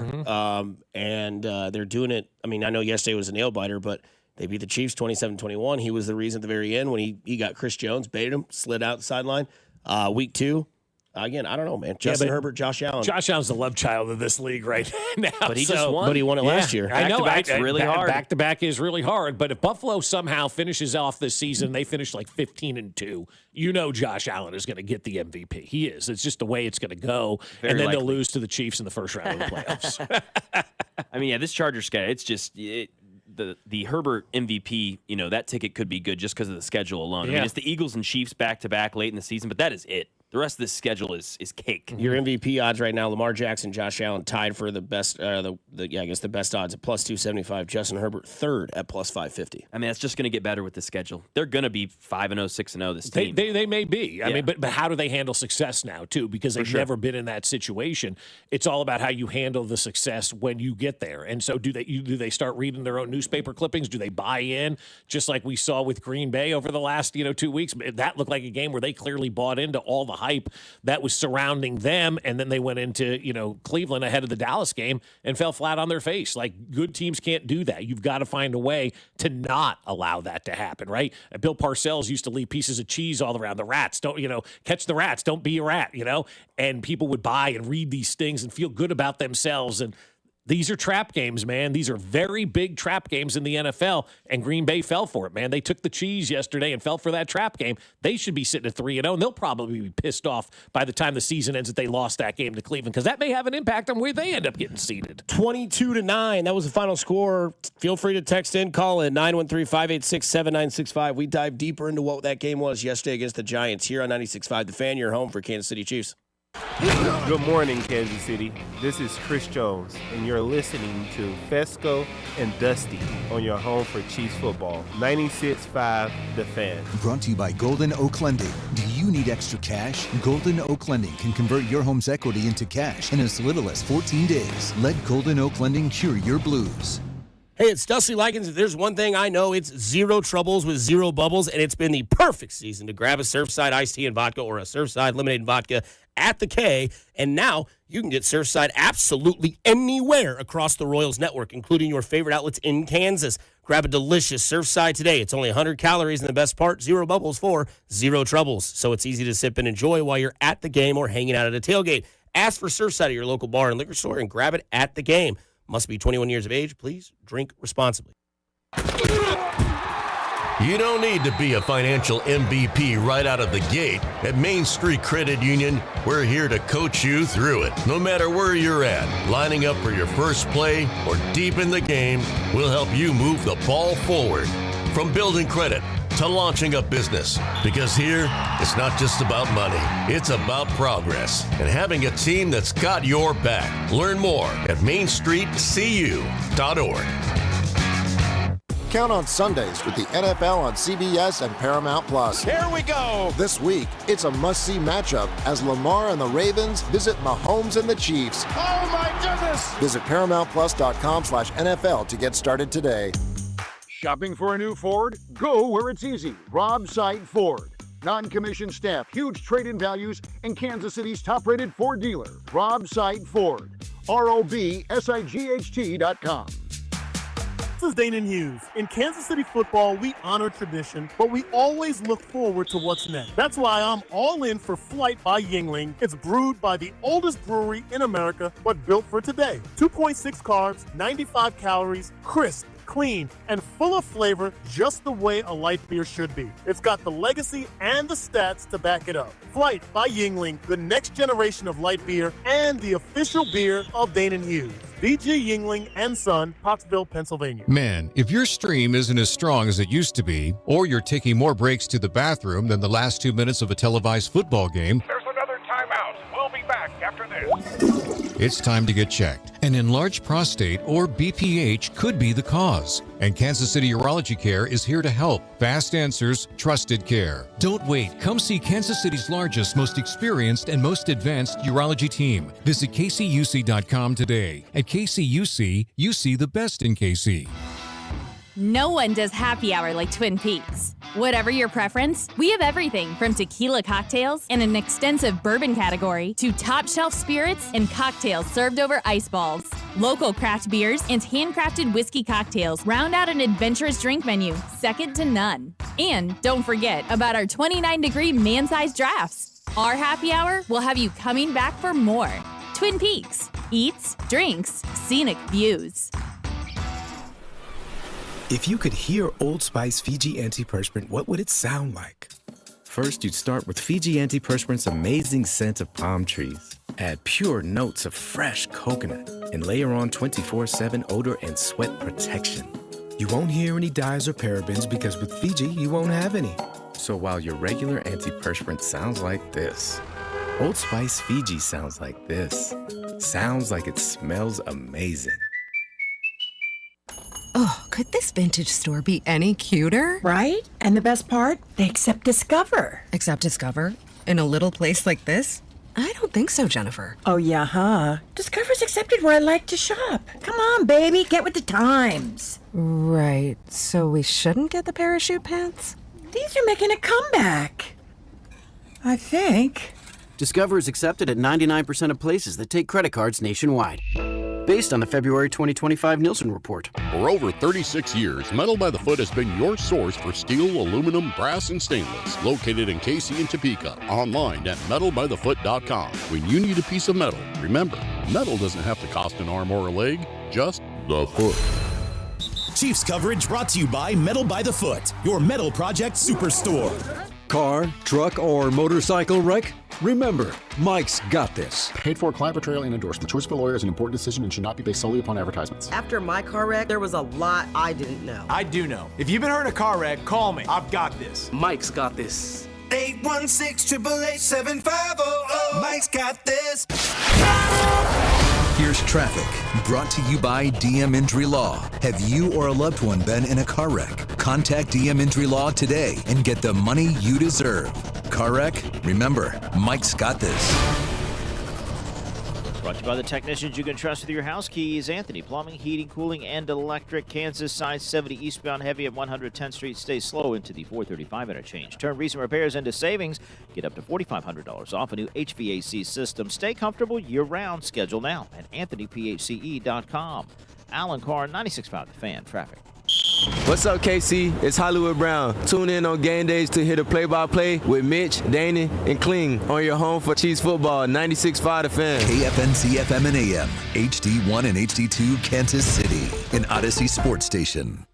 And they're doing it. I know yesterday was a nail-biter, but they beat the Chiefs 27-21. He was the reason at the very end when he got Chris Jones, baited him, slid out the sideline. Week 2. Again, I don't know, man. Justin Herbert, Josh Allen. Josh Allen's the love child of this league right now. But he just won. But he won it last year. I know. Back-to-back's really hard. Back-to-back is really hard. But if Buffalo somehow finishes off this season, they finish like 15-2, Josh Allen is going to get the MVP. He is. It's just the way it's going to go. Very and then likely. they'll lose to the Chiefs in the first round of the playoffs. This Chargers guy, it's just... The Herbert MVP, that ticket could be good just because of the schedule alone. Yeah. It's the Eagles and Chiefs back-to-back late in the season, but that is it. The rest of this schedule is cake. Your MVP odds right now: Lamar Jackson, Josh Allen tied for the best. The best odds at +275. Justin Herbert third at +550. That's just going to get better with the schedule. They're going to be 5-0, 6-0 this team. They may be. But how do they handle success now too? Because they've never been in that situation. It's all about how you handle the success when you get there. And so, do they start reading their own newspaper clippings? Do they buy in? Just like we saw with Green Bay over the last 2 weeks, that looked like a game where they clearly bought into all the hype that was surrounding them, and then they went into, Cleveland ahead of the Dallas game and fell flat on their face. Like, good teams can't do that. You've got to find a way to not allow that to happen, right? Bill Parcells used to leave pieces of cheese all around. The rats, don't, catch the rats, don't be a rat, and people would buy and read these things and feel good about themselves. And these are trap games, man. These are very big trap games in the NFL, and Green Bay fell for it, man. They took the cheese yesterday and fell for that trap game. They should be sitting at 3-0, and they'll probably be pissed off by the time the season ends that they lost that game to Cleveland, because that may have an impact on where they end up getting seeded. 22-9. That was the final score. Feel free to text in, call in 913-586-7965. We dive deeper into what that game was yesterday against the Giants here on 96.5 The Fan, your home for Kansas City Chiefs. Good morning, Kansas City. This is Chris Jones, and you're listening to Fescoe and Dusty on your home for Chiefs football. 96.5 The Fan. Brought to you by Golden Oak Lending. Do you need extra cash? Golden Oak Lending can convert your home's equity into cash in as little as 14 days. Let Golden Oak Lending cure your blues. Hey, it's Dusty Likens. If there's one thing I know, it's zero troubles with zero bubbles, and it's been the perfect season to grab a Surfside iced tea and vodka or a Surfside lemonade and vodka at the K, and now you can get Surfside absolutely anywhere across the Royals network, including your favorite outlets in Kansas. Grab a delicious Surfside today. It's only 100 calories, and the best part, zero bubbles for zero troubles. So it's easy to sip and enjoy while you're at the game or hanging out at a tailgate. Ask for Surfside at your local bar and liquor store and grab it at the game. Must be 21 years of age. Please drink responsibly. You don't need to be a financial MVP right out of the gate. At Main Street Credit Union, we're here to coach you through it. No matter where you're at, lining up for your first play or deep in the game, we'll help you move the ball forward. From building credit to launching a business. Because here, it's not just about money. It's about progress and having a team that's got your back. Learn more at mainstreetcu.org. Count on Sundays with the NFL on CBS and Paramount+. Here we go. This week, it's a must-see matchup as Lamar and the Ravens visit Mahomes and the Chiefs. Oh, my goodness. Visit ParamountPlus.com/NFL to get started today. Shopping for a new Ford? Go where it's easy. Rob Sight Ford. Non-commissioned staff, huge trade-in values, and Kansas City's top-rated Ford dealer. Rob Sight Ford. ROBSIGHT.com. This is Dana Hughes. In Kansas City football, we honor tradition, but we always look forward to what's next. That's why I'm all in for Flight by Yuengling. It's brewed by the oldest brewery in America, but built for today. 2.6 carbs, 95 calories, crisp, clean, and full of flavor, just the way a light beer should be. It's got the legacy and the stats to back it up. Flight by Yuengling, the next generation of light beer and the official beer of Dana Hughes. B.G. Yuengling and Son, Pottsville, Pennsylvania. Man, if your stream isn't as strong as it used to be, or you're taking more breaks to the bathroom than the last 2 minutes of a televised football game, There's another timeout. We'll be back after this. it's time to get checked. An enlarged prostate, or BPH, could be the cause. And Kansas City Urology Care is here to help. Fast answers, trusted care. Don't wait. Come see Kansas City's largest, most experienced, and most advanced urology team. Visit kcuc.com today. At KCUC, you see the best in KC. No one does happy hour like Twin Peaks. Whatever your preference, we have everything from tequila cocktails and an extensive bourbon category to top shelf spirits and cocktails served over ice balls. Local craft beers and handcrafted whiskey cocktails round out an adventurous drink menu, second to none. And don't forget about our 29-degree man-sized drafts. Our happy hour will have you coming back for more. Twin Peaks. Eats, drinks, scenic views. If you could hear Old Spice Fiji Antiperspirant, what would it sound like? First, you'd start with Fiji Antiperspirant's amazing scent of palm trees. Add pure notes of fresh coconut and layer on 24/7 odor and sweat protection. You won't hear any dyes or parabens because with Fiji, you won't have any. So while your regular antiperspirant sounds like this, Old Spice Fiji sounds like this. Sounds like it smells amazing. Oh, could this vintage store be any cuter? Right? And the best part? They accept Discover. Accept Discover? In a little place like this? I don't think so, Jennifer. Oh, yeah, huh? Discover's accepted where I like to shop. Come on, baby, get with the times. Right, so we shouldn't get the parachute pants? These are making a comeback. I think. Discover is accepted at 99% of places that take credit cards nationwide. Based on the February 2025 Nielsen report. For over 36 years, Metal by the Foot has been your source for steel, aluminum, brass, and stainless. Located in Casey and Topeka. Online at metalbythefoot.com. When you need a piece of metal, remember, metal doesn't have to cost an arm or a leg, just the foot. Chiefs coverage brought to you by Metal by the Foot, your metal project superstore. Car, truck, or motorcycle wreck? Remember, Mike's got this. Paid for, client portrayal, and endorsement. Choice of a lawyer is an important decision and should not be based solely upon advertisements. After my car wreck, there was a lot I didn't know. I do know. If you've been hurt in a car wreck, call me. I've got this. Mike's got this. 816-888-7500. Mike's got this. Here's traffic, brought to you by DM Injury Law. Have you or a loved one been in a car wreck? Contact DM Injury Law today and get the money you deserve. Car wreck? Remember, Mike's got this. Brought to you by the technicians you can trust with your house keys. Anthony Plumbing, Heating, Cooling, and Electric. Kansas side 70 eastbound heavy at 110th Street. Stay slow into the 435 interchange. Turn recent repairs into savings. Get up to $4,500 off a new HVAC system. Stay comfortable year-round. Schedule now at anthonyphce.com. Alan Carr, 96.5 The Fan. Traffic. What's up, KC? It's Hollywood Brown. Tune in on game days to hear the play-by-play with Mitch, Danny, and Kling on your home for Chiefs football, 96.5 The Fan. KFNC FM and AM, HD1 and HD2, Kansas City, an Odyssey sports station.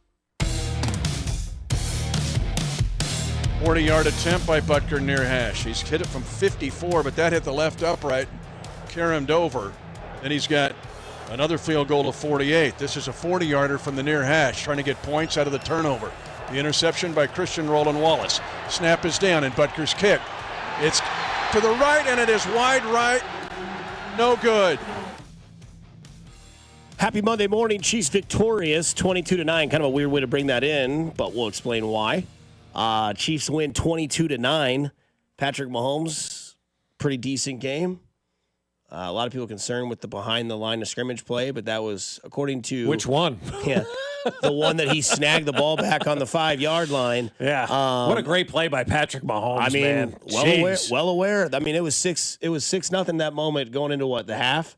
40-yard attempt by Butker near hash. He's hit it from 54, but that hit the left upright, caromed over. Then he's got another field goal to 48. This is a 40-yarder from the near hash, trying to get points out of the turnover. The interception by Christian Roland Wallace. Snap is down, and Butker's kick. It's to the right, and it is wide right. No good. Happy Monday morning. Chiefs victorious, 22-9. Kind of a weird way to bring that in, but we'll explain why. Chiefs win 22-9. Patrick Mahomes, pretty decent game. A lot of people concerned with the behind the line of scrimmage play, but that was according to which one? Yeah, the one that he snagged the ball back on the 5-yard line. Yeah, what a great play by Patrick Mahomes. I mean, man. well aware. I mean, it was 6-0 that moment going into the half,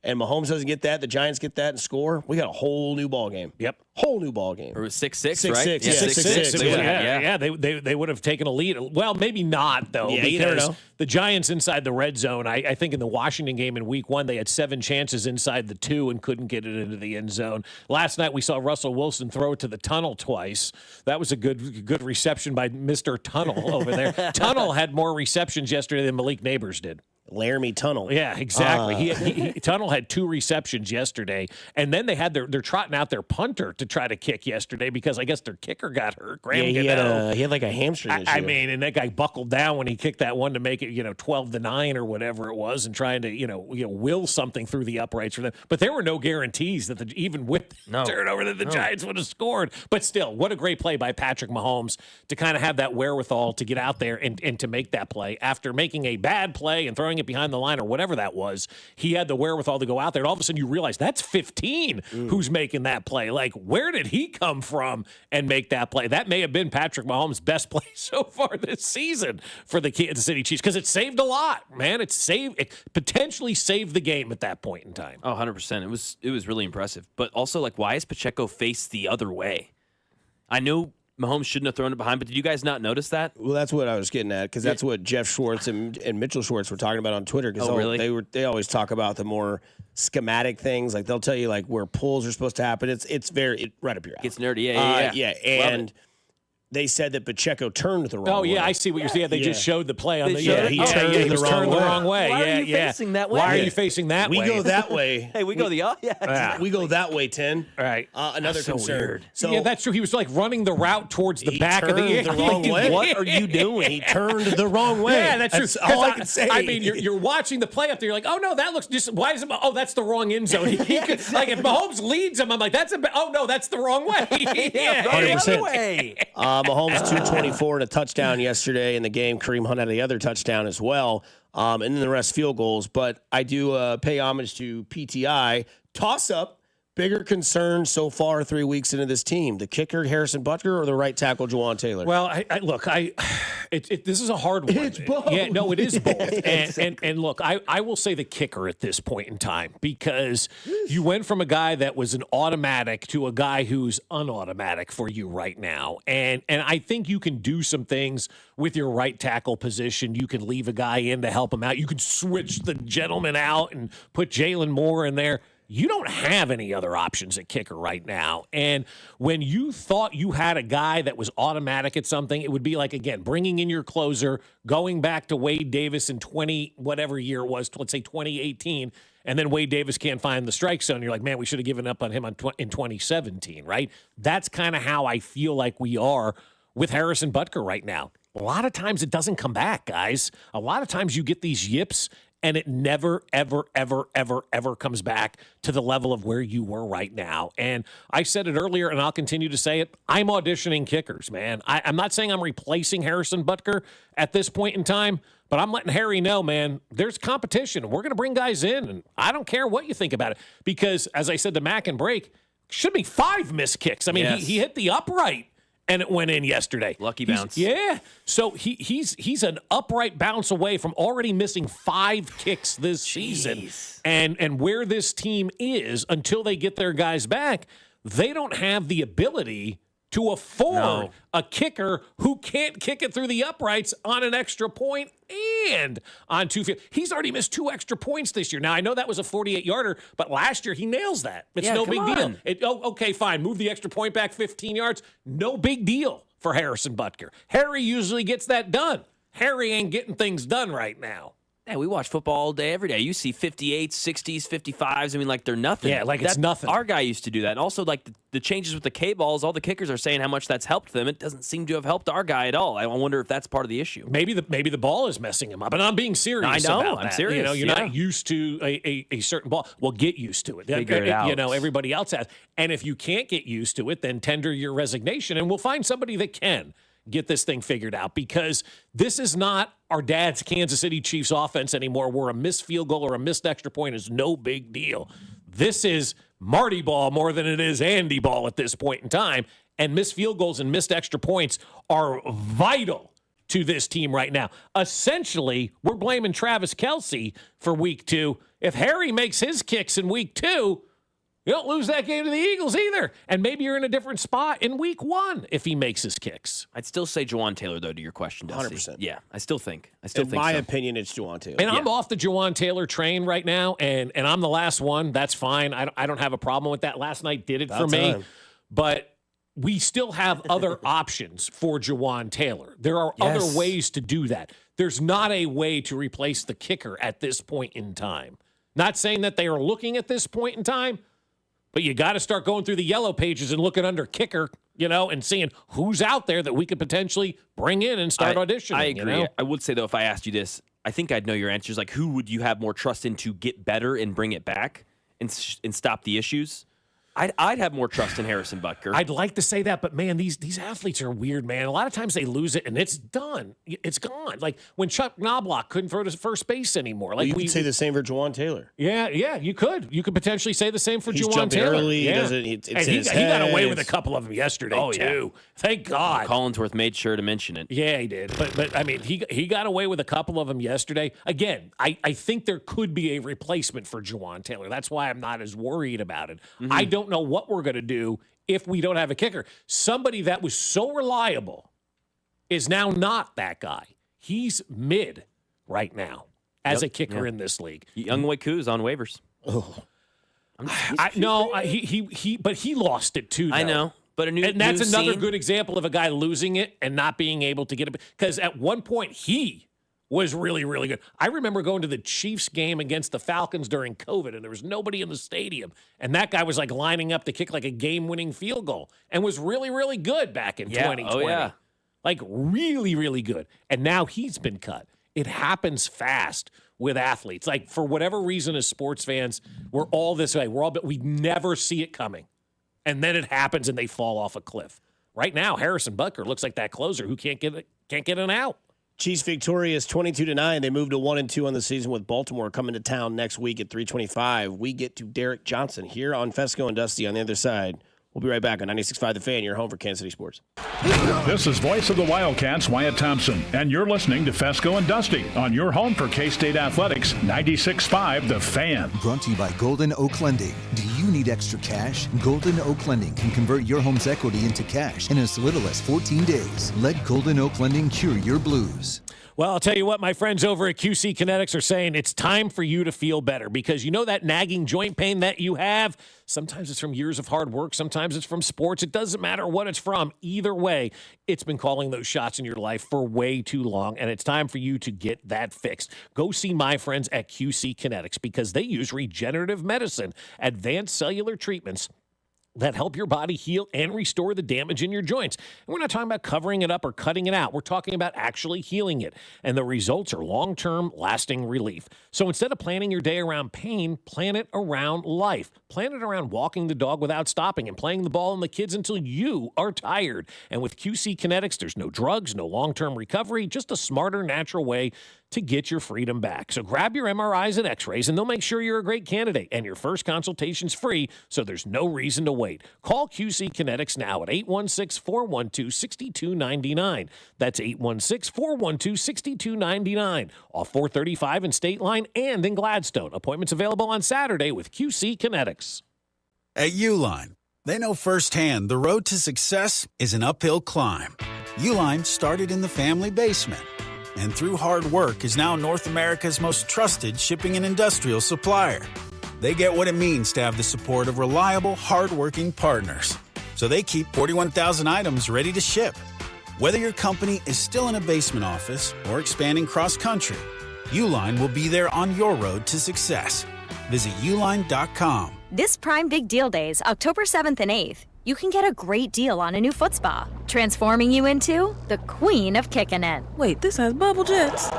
and Mahomes doesn't get that. The Giants get that and score. We got a whole new ball game. Yep. Whole new ball game. Or it was 6-6, right? 6-6. Yeah, 6-6. Yeah. They would have taken a lead. Well, maybe not, though, Yeah, you never because know. the Giants inside the red zone, I think in the Washington game in week 1, they had 7 chances inside the 2 and couldn't get it into the end zone. Last night, we saw Russell Wilson throw it to the tunnel twice. That was a good reception by Mr. Tunnel over there. Tunnel had more receptions yesterday than Malik Neighbors did. Laramie Tunnel. Yeah, exactly. Tunnel had 2 receptions yesterday, and then they had they're trotting out their punter to try to kick yesterday because I guess their kicker got hurt. Graham he had like a hamstring issue. I mean, and that guy buckled down when he kicked that one to make it 12-9 or whatever it was, and trying to will something through the uprights for them. But there were no guarantees that even with the turnover that the Giants would have scored. But still, what a great play by Patrick Mahomes to kind of have that wherewithal to get out there and to make that play after making a bad play and throwing it behind the line or whatever that was. He had the wherewithal to go out there, and all of a sudden you realize that's 15 who's making that play. Like, where did he come from and make that play? That may have been Patrick Mahomes' best play so far this season for the Kansas City Chiefs because it saved a lot, man. It potentially saved the game at that point in time. Oh, 100%. It was really impressive. But also, like, why is Pacheco faced the other way? I know Mahomes shouldn't have thrown it behind, but did you guys not notice that? Well, that's what I was getting at because that's what Jeff Schwartz and Mitchell Schwartz were talking about on Twitter. Because really? They always talk about the more schematic things. Like they'll tell you like where pulls are supposed to happen. It's very right up your alley. Gets nerdy, yeah. And they said that Pacheco turned the wrong way. Oh, yeah, I see what you're saying. They just showed the play on he turned the wrong way. Why are you facing that way? Why are you facing that way? We go that way. Hey, we go the we go that way, 10. All right. Another concern. Weird. So yeah, that's true. He was like running the route towards the back of the wrong way. What are you doing? He turned the wrong way. Yeah, that's true. That's all I can say. I mean, you're watching the play up there. You're like, oh no, that looks just. Why is it? Oh, that's the wrong end zone. Like if Mahomes leads him, I'm like, that's oh no, that's the wrong way. Yeah, 100%. Mahomes 224 and a touchdown yesterday in the game. Kareem Hunt had the other touchdown as well. And then the rest field goals. But I do pay homage to PTI. Toss up bigger concern so far 3 weeks into this team? The kicker, Harrison Butker, or the right tackle, Juwan Taylor? Well, this is a hard one. It's both. Yeah, no, it is both. and look, I will say the kicker at this point in time, because you went from a guy that was an automatic to a guy who's unautomatic for you right now. And I think you can do some things with your right tackle position. You can leave a guy in to help him out. You can switch the gentleman out and put Jalen Moore in there. You don't have any other options at kicker right now. And when you thought you had a guy that was automatic at something, it would be like, again, bringing in your closer, going back to Wade Davis in 20, whatever year it was, let's say 2018, and then Wade Davis can't find the strike zone. You're like, man, we should have given up on him in 2017, right? That's kind of how I feel like we are with Harrison Butker right now. A lot of times it doesn't come back, guys. A lot of times you get these yips, and it never, ever, ever, ever, ever comes back to the level of where you were right now. And I said it earlier, and I'll continue to say it. I'm auditioning kickers, man. I'm not saying I'm replacing Harrison Butker at this point in time, but I'm letting Harry know, man, there's competition. We're going to bring guys in, and I don't care what you think about it. Because, as I said to Mac and Break, should be 5 missed kicks. I mean, Yes. he hit the upright, and it went in yesterday. Lucky bounce. Yeah. So he's an upright bounce away from already missing 5 kicks this season. And where this team is, until they get their guys back, they don't have the ability to afford a kicker who can't kick it through the uprights on an extra point and on 2 field. He's already missed 2 extra points this year. Now, I know that was a 48-yarder, but last year he nails that. It's no big deal. Okay, fine. Move the extra point back 15 yards. No big deal for Harrison Butker. Harry usually gets that done. Harry ain't getting things done right now. Yeah, we watch football all day, every day. You see 58s, 60s, 55s. I mean, like they're nothing. Yeah, like it's nothing. Our guy used to do that. And also, like the changes with the K-balls, all the kickers are saying how much that's helped them. It doesn't seem to have helped our guy at all. I wonder if that's part of the issue. Maybe the ball is messing him up. And I'm being serious about that. I'm serious. You know, you're not used to a certain ball. Well, get used to it. Figure it out. You know, everybody else has. And if you can't get used to it, then tender your resignation, and we'll find somebody that can get this thing figured out, because this is not our dad's Kansas City Chiefs offense anymore, where a missed field goal or a missed extra point is no big deal. This is Marty ball more than it is Andy ball at this point in time, and missed field goals and missed extra points are vital to this team right now. Essentially, we're blaming Travis Kelce for week 2. If Harry makes his kicks in week 2, you don't lose that game to the Eagles either. And maybe you're in a different spot in week 1 if he makes his kicks. I'd still say Juwan Taylor, though, to your question, Dusty. 100%. Yeah, I still think In my opinion, it's Juwan Taylor. And I'm off the Juwan Taylor train right now, and I'm the last one. That's fine. I don't have a problem with that. Last night did it for me. But we still have other options for Juwan Taylor. There are other ways to do that. There's not a way to replace the kicker at this point in time. Not saying that they are looking at this point in time, but you got to start going through the yellow pages and looking under kicker, you know, and seeing who's out there that we could potentially bring in and start auditioning. I agree. You know? I would say, though, if I asked you this, I think I'd know your answers. Like, who would you have more trust in to get better and bring it back and stop the issues? I'd have more trust in Harrison Butker. I'd like to say that, but man, these athletes are weird, man. A lot of times they lose it and it's done. It's gone. Like when Chuck Knobloch couldn't throw to first base anymore. Like you could say the same for Juwan Taylor. Yeah, you could. You could potentially say the same for Juwan Taylor. Early, yeah. he got away with a couple of them yesterday too. Thank God. Collinsworth made sure to mention it. Yeah, he did. But I mean, he got away with a couple of them yesterday. Again, I think there could be a replacement for Juwan Taylor. That's why I'm not as worried about it. Mm-hmm. I don't know what we're going to do if we don't have a kicker. Somebody that was so reliable is now not that guy. He's mid right now as a kicker in this league. Young Waku's on waivers. Oh. But he lost it too, though. I know. But that's another good example of a guy losing it and not being able to get it. Because at one point, he was really, really good. I remember going to the Chiefs game against the Falcons during COVID, and there was nobody in the stadium. And that guy was like lining up to kick like a game-winning field goal and was really, really good back in 2020. Oh, yeah. Like really, really good. And now he's been cut. It happens fast with athletes. Like for whatever reason, as sports fans, we're all this way. We never see it coming. And then it happens and they fall off a cliff. Right now, Harrison Butker looks like that closer who can't get an out. Chiefs victorious 22-9. They moved to 1-2 on the season with Baltimore coming to town next week at 3:25. We get to Derek Johnson here on Fescoe and Dusty on the other side. We'll be right back on 96.5 The Fan, your home for Kansas City sports. This is voice of the Wildcats, Wyatt Thompson, and you're listening to Fescoe and Dusty on your home for K-State Athletics, 96.5 The Fan. Brought to you by Golden Oak Lending. Do you need extra cash? Golden Oak Lending can convert your home's equity into cash in as little as 14 days. Let Golden Oak Lending cure your blues. Well, I'll tell you what, my friends over at QC Kinetics are saying it's time for you to feel better because you know that nagging joint pain that you have? Sometimes it's from years of hard work. Sometimes it's from sports. It doesn't matter what it's from. Either way, it's been calling those shots in your life for way too long, and it's time for you to get that fixed. Go see my friends at QC Kinetics because they use regenerative medicine, advanced cellular treatments that help your body heal and restore the damage in your joints. And we're not talking about covering it up or cutting it out. We're talking about actually healing it. And the results are long-term, lasting relief. So instead of planning your day around pain, plan it around life. Plan it around walking the dog without stopping and playing the ball and the kids until you are tired. And with QC Kinetics, there's no drugs, no long-term recovery, just a smarter, natural way to get your freedom back. So grab your MRIs and x-rays and they'll make sure you're a great candidate. And your first consultation's free, so there's no reason to wait. Call QC Kinetics now at 816-412-6299. That's 816-412-6299. Off 435 in State Line and in Gladstone. Appointments available on Saturday with QC Kinetics. At Uline, they know firsthand the road to success is an uphill climb. Uline started in the family basement, and through hard work is now North America's most trusted shipping and industrial supplier. They get what it means to have the support of reliable, hard-working partners. So they keep 41,000 items ready to ship. Whether your company is still in a basement office or expanding cross-country, Uline will be there on your road to success. Visit uline.com. This Prime Big Deal Days, October 7th and 8th, you can get a great deal on a new foot spa, transforming you into the queen of kicking it. Wait, this has bubble jets.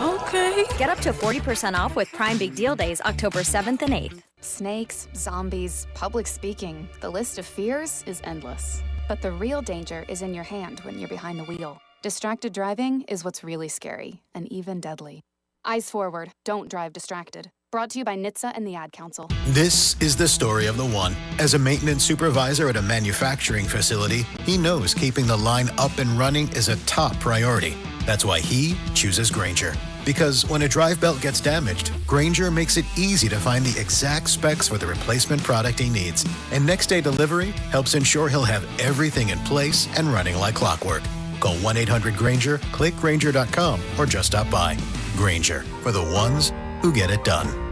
Okay. Get up to 40% off with Prime Big Deal Days, October 7th and 8th. Snakes, zombies, public speaking. The list of fears is endless. But the real danger is in your hand when you're behind the wheel. Distracted driving is what's really scary and even deadly. Eyes forward, don't drive distracted. Brought to you by NHTSA and the Ad Council. This is the story of the one. As a maintenance supervisor at a manufacturing facility, he knows keeping the line up and running is a top priority. That's why he chooses Grainger. Because when a drive belt gets damaged, Grainger makes it easy to find the exact specs for the replacement product he needs. And next day delivery helps ensure he'll have everything in place and running like clockwork. Call 1-800-GRAINGER, click Grainger.com, or just stop by. Grainger, for the ones who get it done.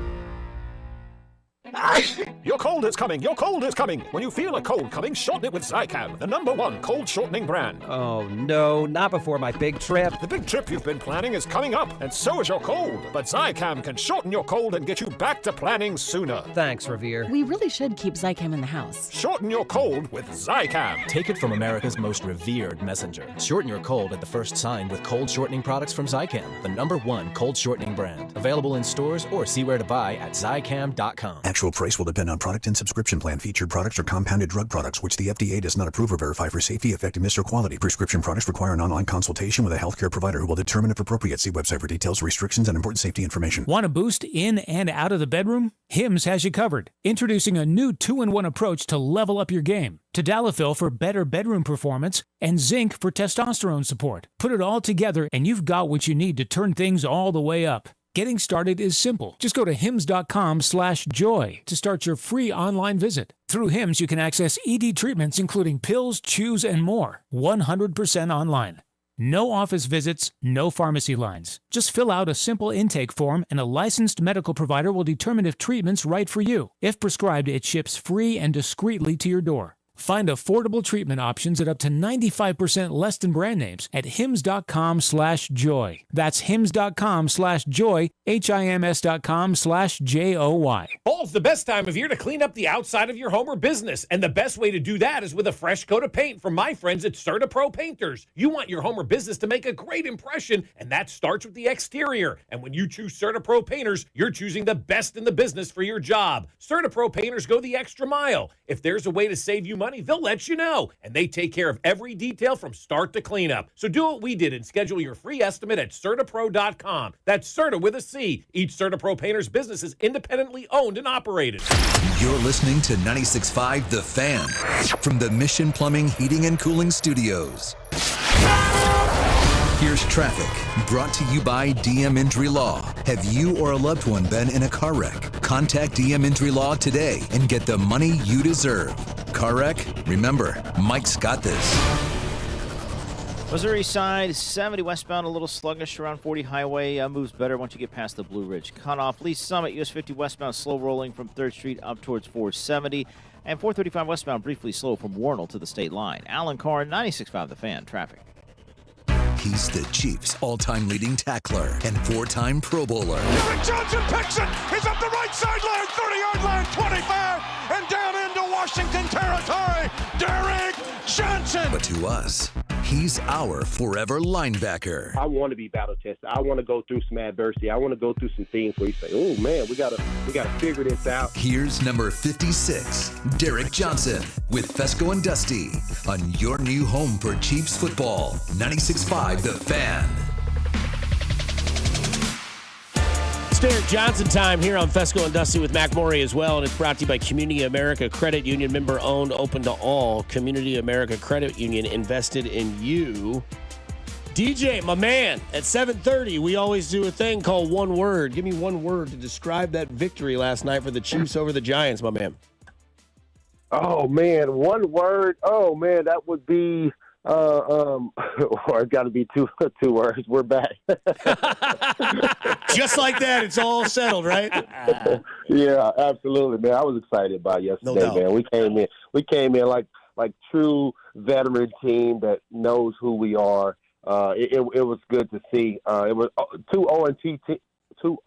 Your cold is coming. Your cold is coming. When you feel a cold coming, shorten it with Zicam, the #1 cold shortening brand. Oh, no, not before my big trip. The big trip you've been planning is coming up, and so is your cold. But Zicam can shorten your cold and get you back to planning sooner. Thanks, Revere. We really should keep Zicam in the house. Shorten your cold with Zicam. Take it from America's most revered messenger. Shorten your cold at the first sign with cold shortening products from Zicam, the #1 cold shortening brand. Available in stores or see where to buy at Zicam.com. Actual price will depend on product and subscription plan. Featured products are compounded drug products, which the FDA does not approve or verify for safety, effectiveness, or quality. Prescription products require an online consultation with a healthcare provider who will determine if appropriate. See website for details, restrictions, and important safety information. Want a boost in and out of the bedroom? Hims has you covered. Introducing a new 2-in-1 approach to level up your game. Tadalafil for better bedroom performance and zinc for testosterone support. Put it all together and you've got what you need to turn things all the way up. Getting started is simple. Just go to hims.com/joy to start your free online visit. Through Hims, you can access ED treatments including pills, chews, and more. 100% online. No office visits, no pharmacy lines. Just fill out a simple intake form and a licensed medical provider will determine if treatment's right for you. If prescribed, it ships free and discreetly to your door. Find affordable treatment options at up to 95% less than brand names at hims.com/joy. That's hims.com/joy, hims.com/joy. Fall's the best time of year to clean up the outside of your home or business, and the best way to do that is with a fresh coat of paint from my friends at CertaPro Painters. You want your home or business to make a great impression, and that starts with the exterior. And when you choose CertaPro Painters, you're choosing the best in the business for your job. CertaPro Painters go the extra mile. If there's a way to save you money money, they'll let you know. And they take care of every detail from start to cleanup. So do what we did and schedule your free estimate at CertaPro.com. That's Certa with a C. Each CertaPro painter's business is independently owned and operated. You're listening to 96.5 The Fan from the Mission Plumbing, Heating, and Cooling Studios. Here's traffic, brought to you by DM Injury Law. Have you or a loved one been in a car wreck? Contact DM Injury Law today and get the money you deserve. Car wreck? Remember, Mike's got this. Missouri side, 70 westbound, a little sluggish around 40 highway. Moves better once you get past the Blue Ridge cutoff. Lee Summit, US 50 westbound, slow rolling from 3rd Street up towards 470. And 435 westbound, briefly slow from Warnell to the state line. Alan Carr, 96.5 The Fan, traffic. He's the Chiefs' all-time leading tackler and 4-time Pro Bowler. Derek Johnson picks it. He's up the right sideline, 30-yard line, 25, and down into Washington territory. Derek Johnson. But to us, he's our forever linebacker. I want to be battle tested. I want to go through some adversity. I want to go through some things where you say, "Oh man, we gotta figure this out." Here's number 56, Derek Johnson, with Fescoe and Dusty on your new home for Chiefs football, 96.5 The Fan. It's Derek Johnson time here on Fescoe and Dusty with Mac Morey as well, and it's brought to you by Community America Credit Union, member owned, open to all. Community America Credit Union, invested in you. DJ, my man, at 7:30, we always do a thing called one word. Give me one word to describe that victory last night for the Chiefs over the Giants, my man. Oh man, one word. Oh man, that would be or it's got to be two words. We're back. Just like that, it's all settled, right? Yeah, absolutely, man. I was excited about yesterday, No doubt. man. We came in like true veteran team that knows who we are. It was good to see. It was two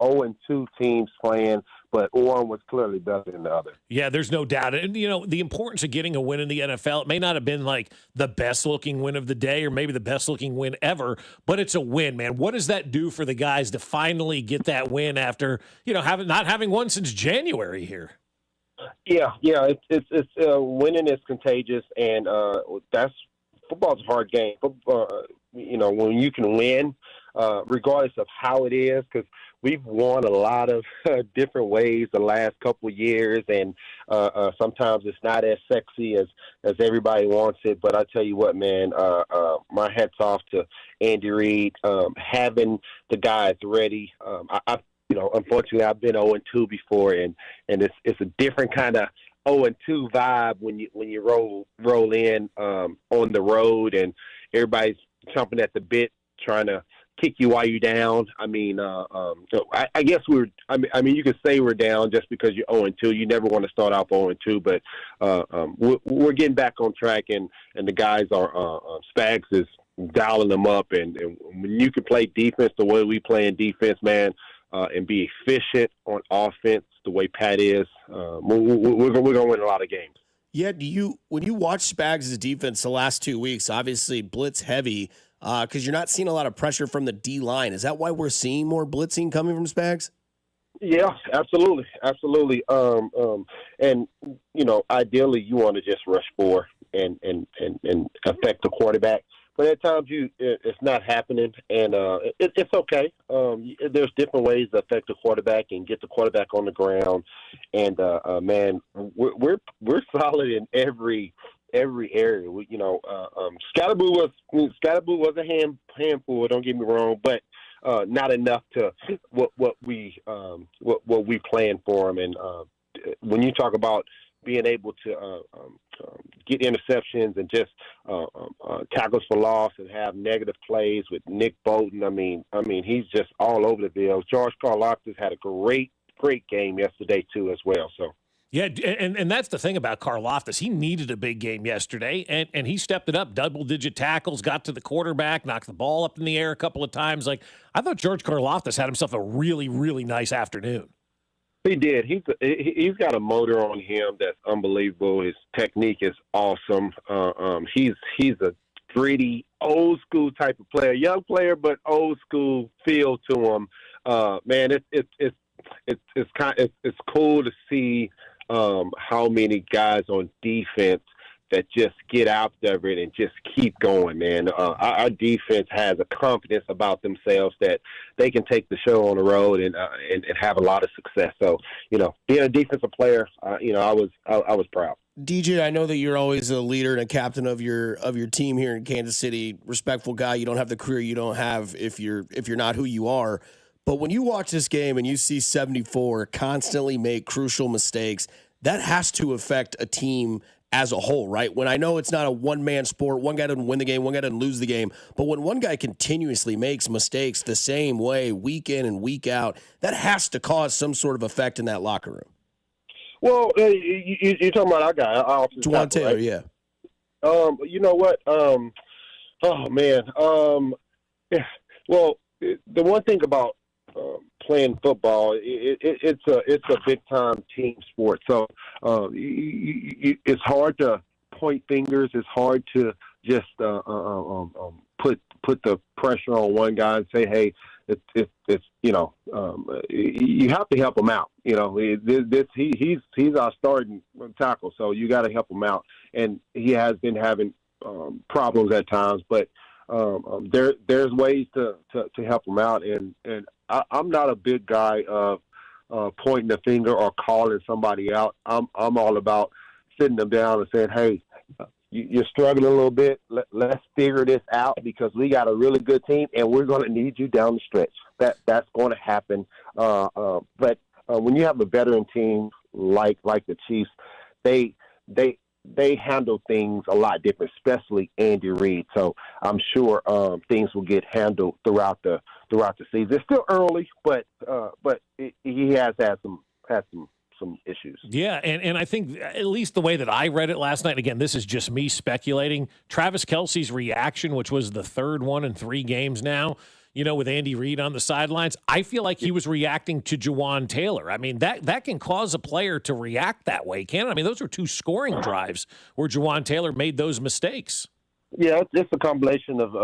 0-2 teams playing, but one was clearly better than the other. Yeah, there's no doubt. And, you know, the importance of getting a win in the NFL, it may not have been like the best-looking win of the day or maybe the best-looking win ever, but it's a win, man. What does that do for the guys to finally get that win after, you know, not having won since January here? Yeah, it's winning is contagious, and that's football's a hard game. You know, when you can win, regardless of how it is, because we've won a lot of different ways the last couple of years, and sometimes it's not as sexy as everybody wants it. But I tell you what, man, my hat's off to Andy Reid, having the guys ready. You know, unfortunately, I've been 0-2 before, and it's a different kind of 0-2 vibe when you roll in on the road, and everybody's chomping at the bit, trying to kick you while you're down. I mean, I guess I mean, you could say we're down just because you're 0-2. You never want to start off 0-2, but we're getting back on track, and the guys are Spags is dialing them up, and when you can play defense the way we play in defense, man, and be efficient on offense the way Pat is, we're going to win a lot of games. Yeah, when you watch Spags' defense the last 2 weeks, obviously blitz heavy, because you're not seeing a lot of pressure from the D-line. Is that why we're seeing more blitzing coming from Spags? Yeah, absolutely. And you know, ideally you want to just rush 4 and affect the quarterback. But at times it's not happening, and it's okay. There's different ways to affect the quarterback and get the quarterback on the ground. And man, we're solid in every area. Scatterboo was a handful. Don't get me wrong, but not enough to what we planned for him. And when you talk about being able to get interceptions and just tackles for loss and have negative plays with Nick Bolton. I mean, he's just all over the field. George Karlaftis had a great game yesterday too, as well. So. Yeah, and that's the thing about Karlaftis. He needed a big game yesterday, and he stepped it up. Double-digit tackles, got to the quarterback, knocked the ball up in the air a couple of times. Like, I thought George Karlaftis had himself a really, really nice afternoon. He did. He's got a motor on him that's unbelievable. His technique is awesome. He's a gritty, old school type of player, young player, but old school feel to him. Man, it's cool to see how many guys on defense that just get out there and just keep going, man. Our defense has a confidence about themselves that they can take the show on the road and have a lot of success. So, being a defensive player, I was proud. DJ, I know that you're always a leader and a captain of your team here in Kansas City. Respectful guy. You don't have the career you don't have if you're not who you are. But when you watch this game and you see 74 constantly make crucial mistakes, that has to affect a team as a whole, right? When I know it's not a one-man sport, one guy doesn't win the game, one guy doesn't lose the game, but when one guy continuously makes mistakes the same way week in and week out, that has to cause some sort of effect in that locker room. Well, you're talking about our guy, Taekwon Taylor, right? yeah. You know what? Oh man. Yeah. Well, the one thing about playing football, it's a big time team sport. So it's hard to point fingers. It's hard to just put the pressure on one guy and say, hey, it's you have to help him out. He's our starting tackle, so you got to help him out. And he has been having problems at times, but there's ways to help him out. And I'm not a big guy of pointing the finger or calling somebody out. I'm all about sitting them down and saying, hey, you're struggling a little bit. Let's figure this out because we got a really good team and we're going to need you down the stretch. That's going to happen. But when you have a veteran team like the Chiefs, they handle things a lot different, especially Andy Reid. So I'm sure things will get handled throughout the season. It's still early, but he has had some issues. Yeah, and I think at least the way that I read it last night, again, this is just me speculating, Travis Kelce's reaction, which was the third one in 3 games now, with Andy Reid on the sidelines, I feel like he was reacting to Taekwon Taylor. I mean, that can cause a player to react that way, can't it? I mean, those were 2 scoring drives where Taekwon Taylor made those mistakes. Yeah, it's a combination of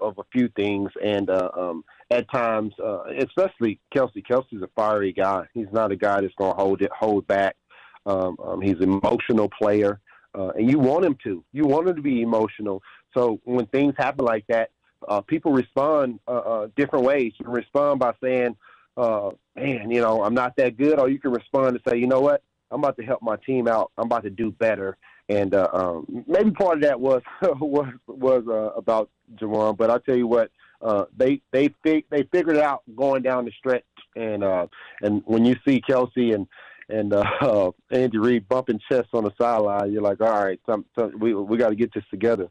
a few things, and at times, especially Kelce. Kelce's a fiery guy. He's not a guy that's going to hold back. He's an emotional player, and you want him to. You want him to be emotional. So when things happen like that, people respond different ways. You can respond by saying, man, I'm not that good, or you can respond and say, you know what, I'm about to help my team out. I'm about to do better. And maybe part of that was about Jawan, but I'll tell you what, they figured it out going down the stretch, and when you see Kelce and Andy Reid bumping chests on the sideline, you're like, all right, we got to get this together.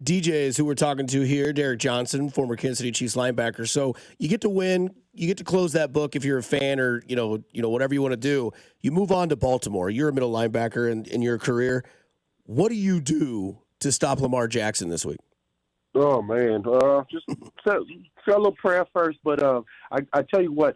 DJ is who we're talking to here, Derek Johnson, former Kansas City Chiefs linebacker. So you get to win, you get to close that book if you're a fan or, whatever you want to do. You move on to Baltimore. You're a middle linebacker in your career. What do you do to stop Lamar Jackson this week? Oh, man. Just say a little prayer first, but I tell you what,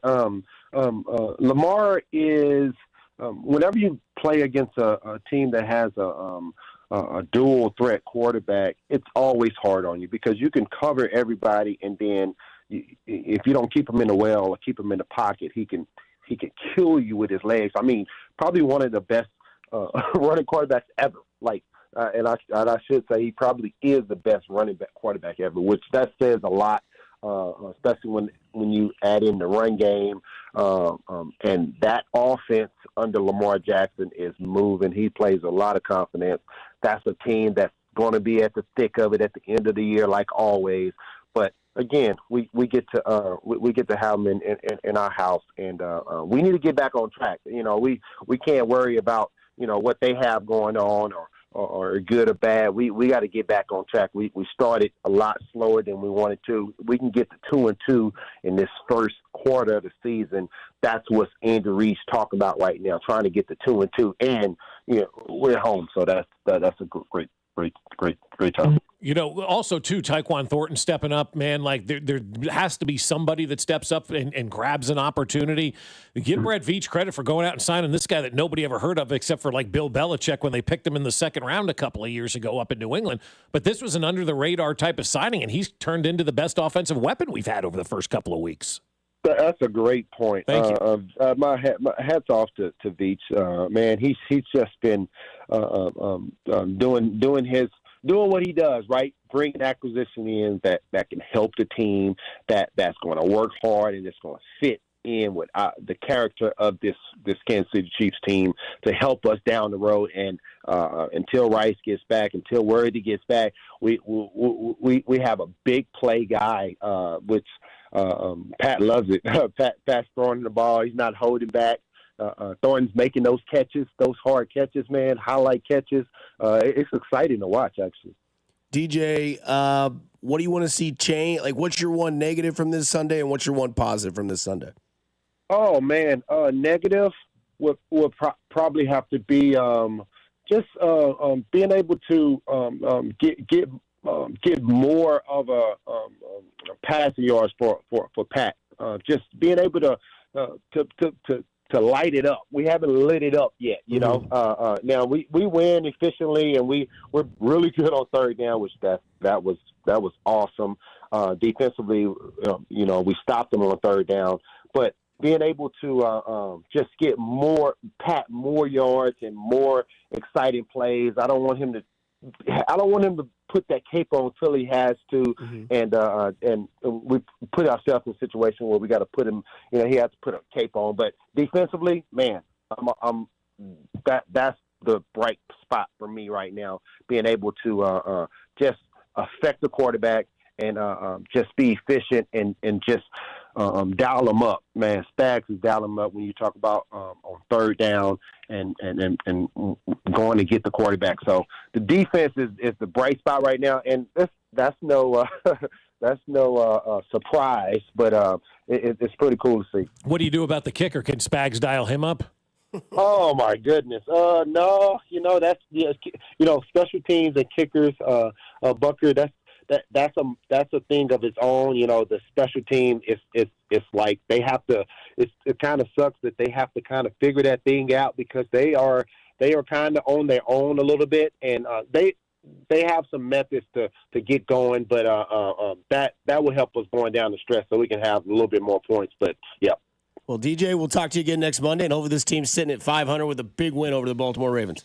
Lamar is whenever you play against a team that has a dual threat quarterback, it's always hard on you because you can cover everybody, and then if you don't keep him in the well or keep him in the pocket, he can kill you with his legs. I mean, probably one of the best running quarterbacks ever. And I should say he probably is the best running back quarterback ever, which that says a lot, especially when you add in the run game. And that offense under Lamar Jackson is moving. He plays a lot of confidence. That's a team that's going to be at the thick of it at the end of the year, like always. But again, we get to have them in our house, and we need to get back on track. We can't worry about what they have going on or good or bad. We got to get back on track. We started a lot slower than we wanted to. We can get to 2-2 in this first quarter of the season. That's what Andy Reid's talking about right now, trying to get to 2-2, and we're home. So that's a great time. Also too, Taekwon Thornton stepping up, man. Like there has to be somebody that steps up and grabs an opportunity. Give Brett Veach credit for going out and signing this guy that nobody ever heard of except for like Bill Belichick when they picked him in the second round a couple of years ago up in New England. But this was an under the radar type of signing, and he's turned into the best offensive weapon we've had over the first couple of weeks. That's a great point. Thank you. My hats off to Veach. Man, he's just been doing what he does, right? Bringing acquisition in that can help the team, that's going to work hard and it's going to fit in with the character of this Kansas City Chiefs team to help us down the road. And until Rice gets back, until Worthy gets back, we have a big play guy, which Pat loves it. Pat's throwing the ball. He's not holding back. Thornton's making those catches, those hard catches, man, highlight catches. It's exciting to watch, actually. DJ, what do you want to see change? Like, what's your one negative from this Sunday, and what's your one positive from this Sunday? Oh, man, negative would probably have to be just being able to get more of a passing yards for Pat. Just being able to light it up. We haven't lit it up yet, you know. Now we win efficiently, and we're really good on third down, which that was awesome. Defensively, we stopped them on third down, but being able to just get more yards and more exciting plays. I don't want him to put that cape on until he has to, and we put ourselves in a situation where we got to put him. He has to put a cape on. But defensively, man, that's the bright spot for me right now. Being able to just affect the quarterback and just be efficient and just dial them up, man. Spags is dialing them up when you talk about on third down and going to get the quarterback. So the defense is the bright spot right now, and that's no surprise, but it's pretty cool to see. What do you do about the kicker? Can Spags dial him up? Oh my goodness! No, that's special teams and kickers. Butker, that's a thing of its own. The special team it's like they have to. It kind of sucks that they have to kind of figure that thing out because they are kind of on their own a little bit, and they have some methods to get going, but that will help us going down the stretch so we can have a little bit more points. But yeah. Well, DJ, we'll talk to you again next Monday, and hopefully this team's sitting at 500 with a big win over the Baltimore Ravens.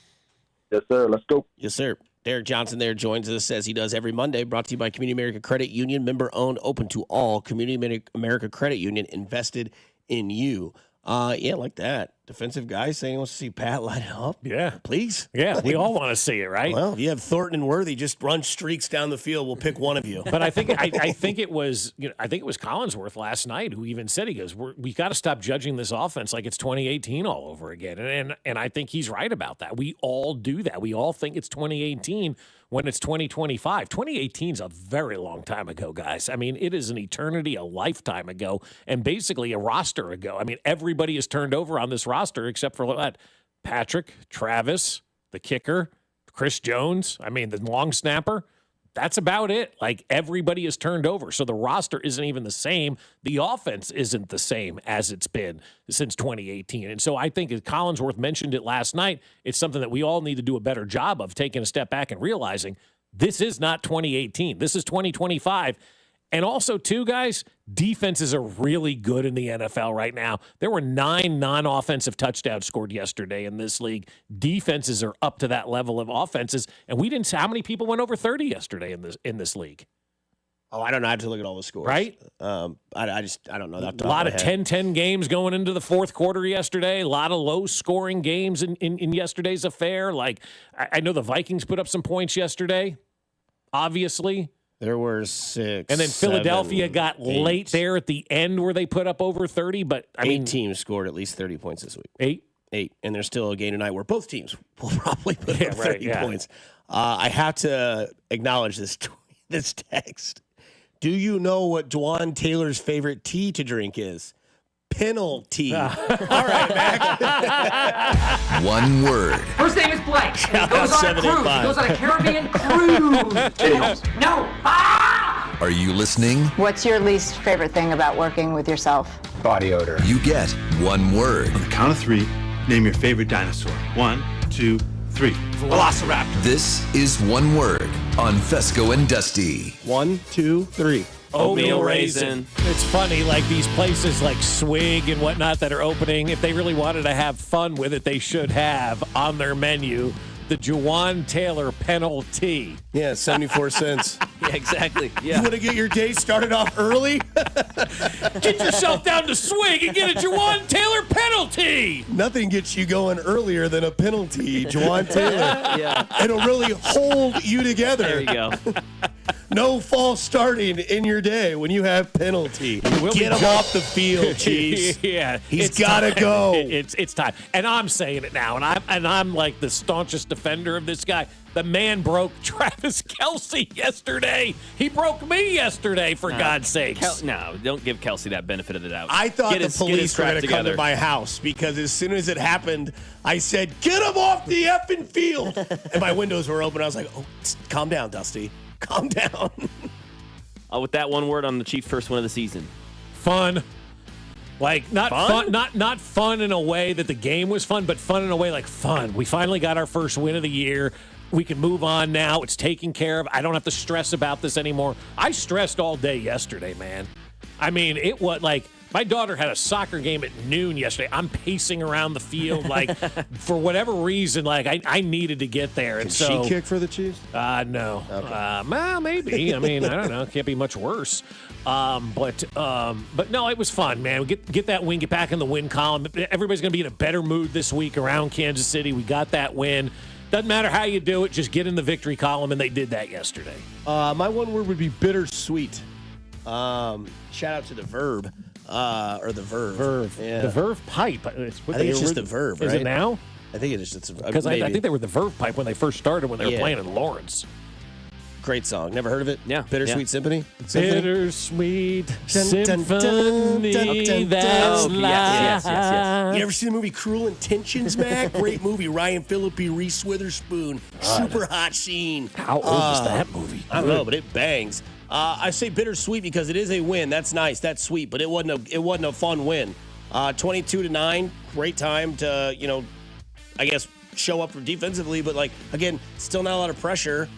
Yes, sir. Let's go. Yes, sir. Derek Johnson there joins us as he does every Monday, brought to you by Community America Credit Union, member-owned, open to all. Community America Credit Union, invested in you. Yeah, like that. Defensive guy saying he wants to see Pat light it up. Yeah. Please. Yeah, we all want to see it, right? Well, if you have Thornton and Worthy, just run streaks down the field. We'll pick one of you. But I think it was Collinsworth last night who even said, he goes, we got to stop judging this offense like it's 2018 all over again. And I think he's right about that. We all do that. We all think it's 2018 when it's 2025. 2018 is a very long time ago, guys. I mean, it is an eternity, a lifetime ago, and basically a roster ago. I mean, everybody is turned over on this roster except for what? Patrick, Travis, the kicker, Chris Jones, I mean, the long snapper. That's about it. Like, everybody is turned over. So the roster isn't even the same. The offense isn't the same as it's been since 2018. And so I think, as Collinsworth mentioned it last night, it's something that we all need to do a better job of, taking a step back and realizing this is not 2018. This is 2025. And also, too, guys, defenses are really good in the NFL right now. There were 9 non-offensive touchdowns scored yesterday in this league. Defenses are up to that level of offenses. And we didn't see how many people went over 30 yesterday in this league. Oh, I don't know. I have to look at all the scores. Right? I don't know. That a lot of 10-10 games going into the fourth quarter yesterday. A lot of low-scoring games in yesterday's affair. Like, I know the Vikings put up some points yesterday, obviously. There were 6. And then Philadelphia got 8. late there at the end where they put up over 30. But I mean, 8 teams scored at least 30 points this week. 8? And there's still a game tonight where both teams will probably put up 30 points. I have to acknowledge this text. Do you know what Dwan Taylor's favorite tea to drink is? Penalty. All right, Mac. One word. First name is Blake. He goes on a cruise. He goes on a Caribbean cruise. No. Ah! Are you listening? What's your least favorite thing about working with yourself? Body odor. You get one word. On the count of 3, name your favorite dinosaur. 1, 2, 3. Velociraptor. This is one word on Fescoe and Dusty. 1, 2, 3. oatmeal raisin. It's funny, like these places like Swig and whatnot that are opening, if they really wanted to have fun with it, they should have on their menu the Juwan Taylor penalty. Yeah, 74 cents. Yeah, exactly. Yeah. You want to get your day started off early? Get yourself down to Swig and get a Juwan Taylor penalty. Nothing gets you going earlier than a penalty, Juwan Taylor. Yeah. It'll really hold you together. There you go. No false starting in your day when you have penalty. Get him off the field, Chiefs. Yeah, he's got to go. It's time, and I'm saying it now, and I'm like the staunchest defender of this guy. The man broke Travis Kelce yesterday. He broke me yesterday, for God's sakes. No, don't give Kelce that benefit of the doubt. I thought the police were going to come to my house because as soon as it happened, I said, "Get him off the effing field!" And my windows were open. I was like, "Oh, calm down, Dusty. Calm down." With that one word on the Chiefs' first win of the season. Fun. Like, not fun, not fun in a way that the game was fun, but fun in a way like fun. We finally got our first win of the year. We can move on now. It's taken care of. I don't have to stress about this anymore. I stressed all day yesterday, man. I mean, it was like my daughter had a soccer game at noon yesterday. I'm pacing around the field, like, for whatever reason, like, I needed to get there. And Can she kick for the Chiefs? No. Okay. Well, maybe. I mean, I don't know. It can't be much worse. But no, it was fun, man. We get that win, get back in the win column. Everybody's going to be in a better mood this week around Kansas City. We got that win. Doesn't matter how you do it, just get in the victory column, and they did that yesterday. My one word would be bittersweet. Shout out to the Verb, or the Verve. Verve. Yeah. The Verve pipe. I think it's just the Verve, right? Is it now? I think it is. Because I think they were the Verve pipe when they first started, when they were playing in Lawrence. Great song. Never heard of it? Yeah. Bittersweet Symphony? Bittersweet Symphony, that's life. Yes. You ever seen the movie Cruel Intentions, Mac? Great movie. Ryan Phillippe, Reese Witherspoon. Super hot scene. How old was that movie? I don't know, but it bangs. I say bittersweet because it is a win. That's nice. That's sweet, but it wasn't a fun win. 22-9, great time to, I guess, show up for defensively, but like, again, still not a lot of pressure.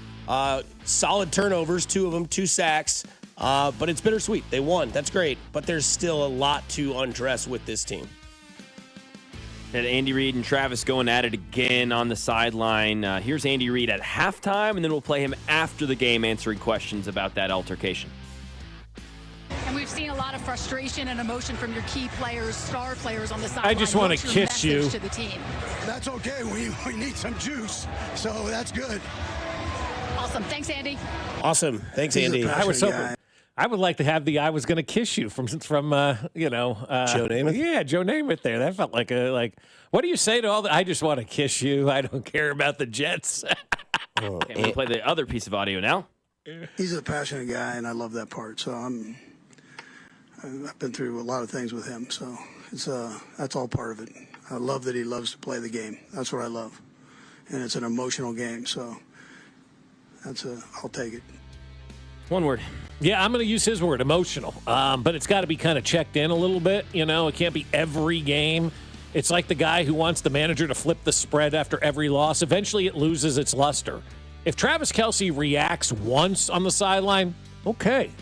Solid turnovers, 2 of them, 2 sacks, but it's bittersweet. They won. That's great, but there's still a lot to undress with this team. And Andy Reid and Travis going at it again on the sideline. Here's Andy Reid at halftime, and then we'll play him after the game answering questions about that altercation. And we've seen a lot of frustration and emotion from your key players, star players on the sideline. I just want to kiss you. To the team? That's okay. We need some juice, so that's good. Awesome. Thanks, Andy. Awesome. Thanks, Andy. I was hoping. I would like to have the "I was going to kiss you" from Joe Namath. Yeah, Joe Namath there. That felt like what do you say to all the "I just want to kiss you"? I don't care about the Jets. Okay, we'll play the other piece of audio now. He's a passionate guy, and I love that part. So I've been through a lot of things with him. So that's all part of it. I love that he loves to play the game. That's what I love, and it's an emotional game. So I'll take it. One word. Yeah, I'm going to use his word, emotional. But it's got to be kind of checked in a little bit. It can't be every game. It's like the guy who wants the manager to flip the spread after every loss. Eventually, it loses its luster. If Travis Kelce reacts once on the sideline, okay.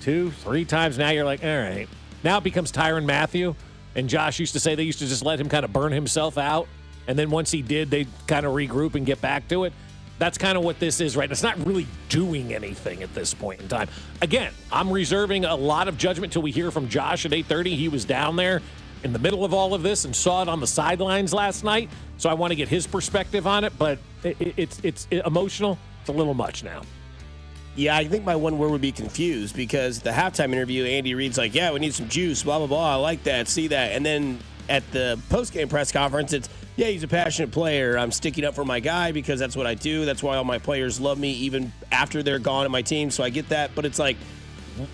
2, 3 times, now you're like, all right. Now it becomes Tyrann Mathieu. And Josh used to say they used to just let him kind of burn himself out. And then once he did, they'd kind of regroup and get back to it. That's kind of what this is, right? It's not really doing anything at this point in time. Again, I'm reserving a lot of judgment till we hear from Josh at 8:30. He was down there in the middle of all of this and saw it on the sidelines last night. So I want to get his perspective on it, but it's emotional. It's a little much now. Yeah, I think my one word would be confused because the halftime interview, Andy Reid's like, yeah, we need some juice, blah, blah, blah. I like that, see that. And then at the postgame press conference, it's, yeah, he's a passionate player. I'm sticking up for my guy because that's what I do. That's why all my players love me even after they're gone in my team. So I get that. But it's like,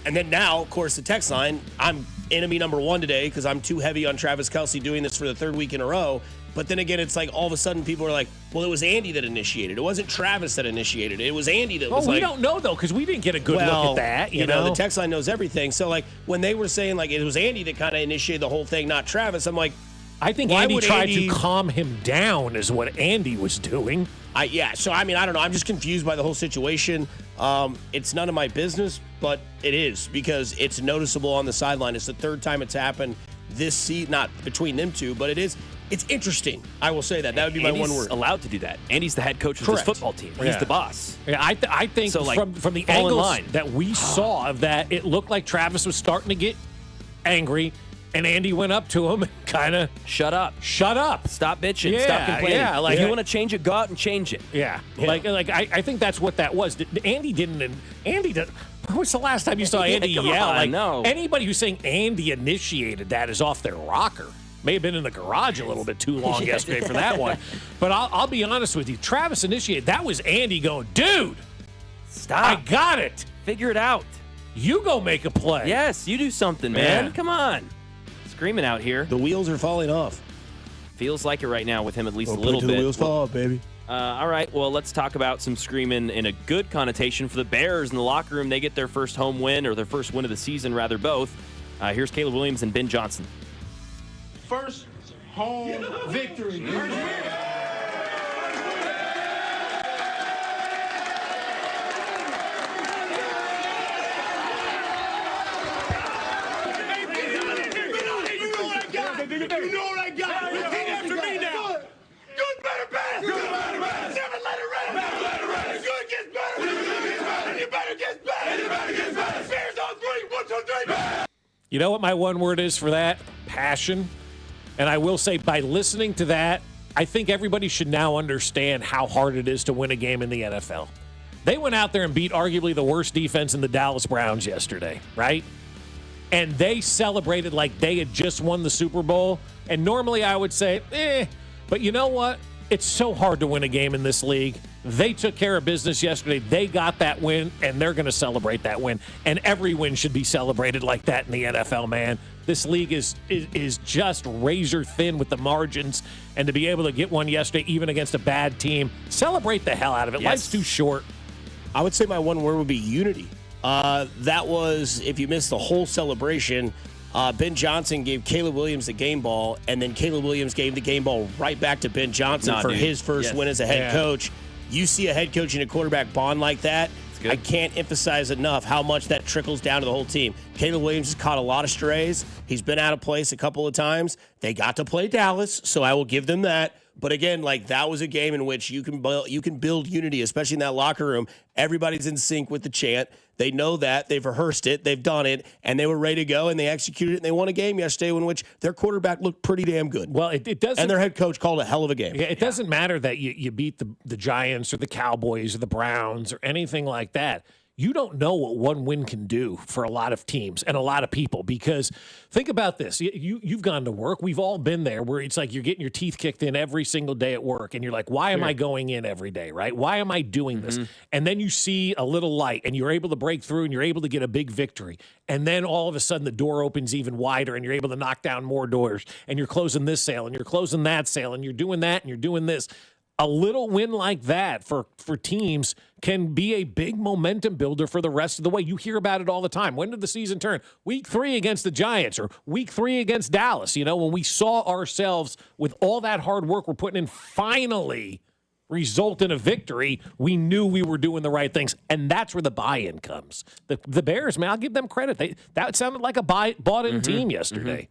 and then now, of course, the text line, I'm enemy number 1 today because I'm too heavy on Travis Kelce doing this for the 3rd week in a row. But then again, it's like all of a sudden people are like, well, it was Andy that initiated. It wasn't Travis that initiated. It was Andy that was we don't know, though, because we didn't get a good look at that. You know, the text line knows everything. So, like, when they were saying, like, it was Andy that kind of initiated the whole thing, not Travis, I'm like, I think Andy tried to calm him down is what Andy was doing. So, I don't know. I'm just confused by the whole situation. It's none of my business, but it is because it's noticeable on the sideline. It's the third time it's happened this season, not between them two, but it is. It's interesting. I will say that. That would be my one word. Allowed to do that. Andy's the head coach of his football team. He's the boss. Yeah, I think so, from the angles that we saw of that, it looked like Travis was starting to get angry, and Andy went up to him and kind of shut up. Stop bitching. Yeah, stop complaining. Yeah, if you want to change it, go out and change it. Yeah. I think that's what that was. Andy didn't. When's the last time you saw Andy yell? No. Anybody who's saying Andy initiated that is off their rocker. May have been in the garage a little bit too long yesterday for that one. But I'll be honest with you. Travis initiated. That was Andy going, dude, stop. I got it. Figure it out. You go make a play. Yes, you do something, man. Yeah. Come on. Screaming out here. The wheels are falling off. Feels like it right now with him at least a little bit. The wheels fall off, baby. All right, well, let's talk about some screaming in a good connotation for the Bears in the locker room. They get their first home win, or their first win of the season, rather, both. Here's Caleb Williams and Ben Johnson. First home victory. You know what I got. Repeat after me now. Good, better, bad. Good, better, bad. Never let it rest. Never let it rest. Good gets better. Good gets better. And you better get better. And you better get better. Bears on three. 1, 2, 3. You know what my one word is for that? Passion. And I will say, by listening to that, I think everybody should now understand how hard it is to win a game in the NFL. They went out there and beat arguably the worst defense in the Dallas Browns yesterday, right? And they celebrated like they had just won the Super Bowl. And normally I would say, but you know what? It's so hard to win a game in this league. They took care of business yesterday. They got that win, and they're going to celebrate that win. And every win should be celebrated like that in the NFL, man. This league is just razor thin with the margins. And to be able to get one yesterday, even against a bad team, celebrate the hell out of it. Yes. Life's too short. I would say my one word would be unity. That was, if you missed the whole celebration, Ben Johnson gave Caleb Williams the game ball, and then Caleb Williams gave the game ball right back to Ben Johnson his first win as a head coach. You see a head coach and a quarterback bond like that, I can't emphasize enough how much that trickles down to the whole team. Caleb Williams has caught a lot of strays. He's been out of place a couple of times. They got to play Dallas, so I will give them that. But again, that was a game in which you can build unity, especially in that locker room. Everybody's in sync with the chant. They know that. They've rehearsed it. They've done it. And they were ready to go, and they executed it. And they won a game yesterday in which their quarterback looked pretty damn good. Well, it doesn't. And their head coach called a hell of a game. Yeah, it doesn't matter that you beat the Giants or the Cowboys or the Browns or anything like that. You don't know what one win can do for a lot of teams and a lot of people, because think about this. You've gone to work. We've all been there where it's like you're getting your teeth kicked in every single day at work, and you're like, why am I going in every day, right? Why am I doing this? And then you see a little light, and you're able to break through, and you're able to get a big victory. And then all of a sudden the door opens even wider, and you're able to knock down more doors, and you're closing this sale, and you're closing that sale, and you're doing that, and you're doing this. A little win like that for teams can be a big momentum builder for the rest of the way. You hear about it all the time. When did the season turn? Week 3 against the Giants, or week 3 against Dallas. You know, when we saw ourselves with all that hard work we're putting in finally result in a victory, we knew we were doing the right things. And that's where the buy-in comes. The Bears, man, I'll give them credit. That sounded like a bought-in team yesterday.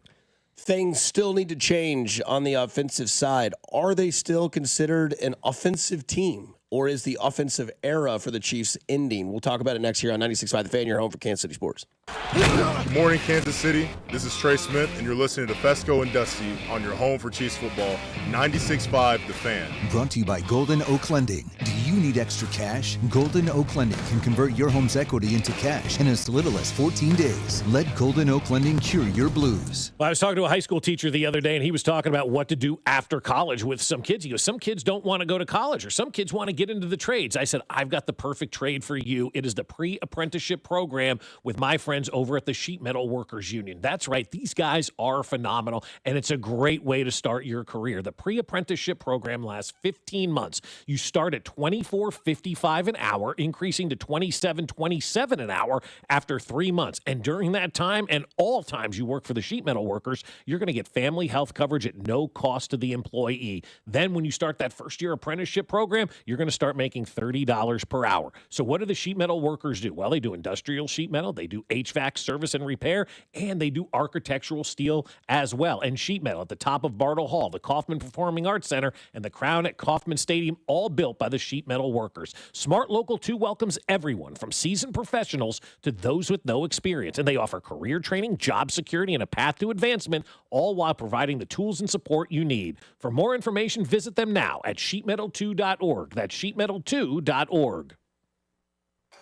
Things still need to change on the offensive side. Are they still considered an offensive team, or is the offensive era for the Chiefs ending? We'll talk about it next year on 96.5 The Fan, your home for Kansas City Sports. Good morning, Kansas City. This is Trey Smith, and you're listening to Fescoe and Dusty on your home for Chiefs football, 96.5 The Fan. Brought to you by Golden Oak Lending. Do you need extra cash? Golden Oak Lending can convert your home's equity into cash in as little as 14 days. Let Golden Oak Lending cure your blues. Well, I was talking to a high school teacher the other day, and he was talking about what to do after college with some kids. He goes, some kids don't want to go to college, or some kids want to get into the trades. I said, I've got the perfect trade for you. It is the pre-apprenticeship program with my friends over at the Sheet Metal Workers Union. That's right. These guys are phenomenal, and it's a great way to start your career. The pre-apprenticeship program lasts 15 months. You start at $20 $24.55 an hour, increasing to $27.27 an hour after 3 months. And during that time and all times you work for the sheet metal workers, you're going to get family health coverage at no cost to the employee. Then when you start that first-year apprenticeship program, you're going to start making $30 per hour. So what do the sheet metal workers do? Well, they do industrial sheet metal, they do HVAC service and repair, and they do architectural steel as well. And sheet metal at the top of Bartle Hall, the Kauffman Performing Arts Center, and the Crown at Kauffman Stadium, all built by the sheet metal workers. Smart Local 2 welcomes everyone from seasoned professionals to those with no experience, and they offer career training, job security, and a path to advancement, all while providing the tools and support you need. For more information, visit them now at sheetmetal2.org. That's sheetmetal2.org.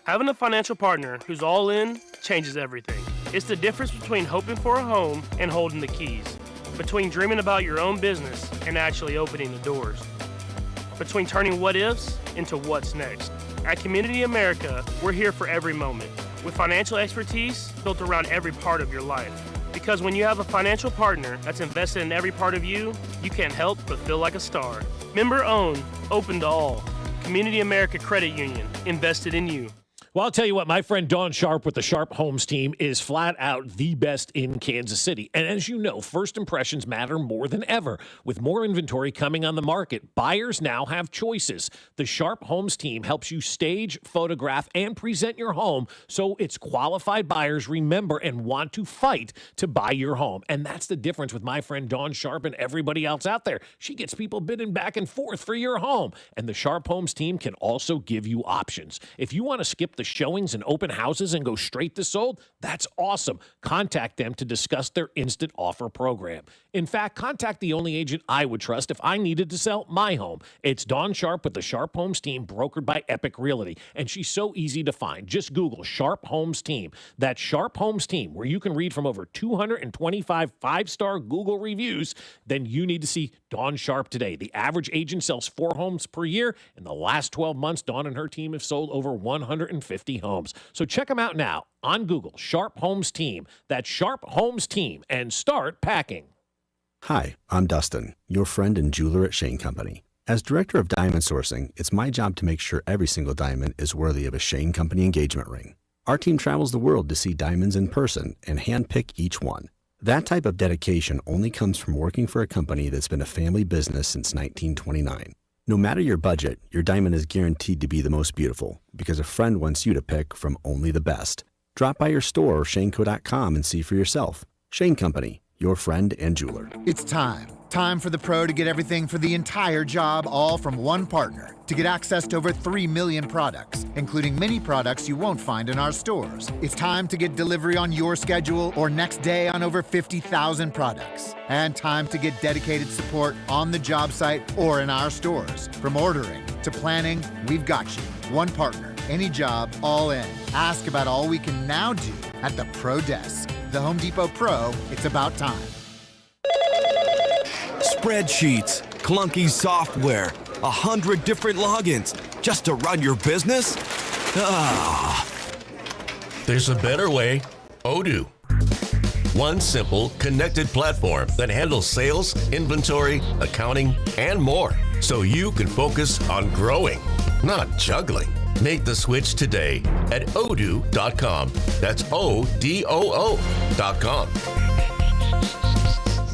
Having a financial partner who's all in changes everything. It's the difference between hoping for a home and holding the keys, between dreaming about your own business and actually opening the doors, between turning what ifs into what's next. At Community America, we're here for every moment, with financial expertise built around every part of your life. Because when you have a financial partner that's invested in every part of you, you can't help but feel like a star. Member owned, open to all. Community America Credit Union, invested in you. Well, I'll tell you what, my friend Dawn Sharp with the Sharp Homes team is flat out the best in Kansas City. And as you know, first impressions matter more than ever. With more inventory coming on the market, buyers now have choices. The Sharp Homes team helps you stage, photograph, and present your home so it's qualified buyers remember and want to fight to buy your home. And that's the difference with my friend Dawn Sharp and everybody else out there. She gets people bidding back and forth for your home. And the Sharp Homes team can also give you options. If you want to skip the showings and open houses and go straight to sold, that's awesome. Contact them to discuss their instant offer program. In fact, contact the only agent I would trust if I needed to sell my home. It's Dawn Sharp with the Sharp Homes team, brokered by Epic Realty. And she's so easy to find. Just Google Sharp Homes team. That's Sharp Homes team, where you can read from over 225 five-star Google reviews. Then you need to see Dawn Sharp today. The average agent sells 4 homes per year. In the last 12 months, Dawn and her team have sold over 150 homes. So check them out now on Google, Sharp Homes Team. That's Sharp Homes Team, and start packing. Hi, I'm Dustin, your friend and jeweler at Shane Company. As director of diamond sourcing, it's my job to make sure every single diamond is worthy of a Shane Company engagement ring. Our team travels the world to see diamonds in person and handpick each one. That type of dedication only comes from working for a company that's been a family business since 1929. No matter your budget, your diamond is guaranteed to be the most beautiful because a friend wants you to pick from only the best. Drop by your store or shaneco.com and see for yourself. Shane Company, your friend and jeweler. It's time. Time for the pro to get everything for the entire job, all from one partner. To get access to over 3 million products, including many products you won't find in our stores. It's time to get delivery on your schedule or next day on over 50,000 products. And time to get dedicated support on the job site or in our stores. From ordering to planning, we've got you. One partner, any job, all in. Ask about all we can now do at the Pro Desk. The Home Depot Pro, it's about time. Spreadsheets, clunky software, 100 different logins just to run your business? Ah. There's a better way. Odoo. One simple, connected platform that handles sales, inventory, accounting, and more, so you can focus on growing, not juggling. Make the switch today at odoo.com. That's ODOO.com.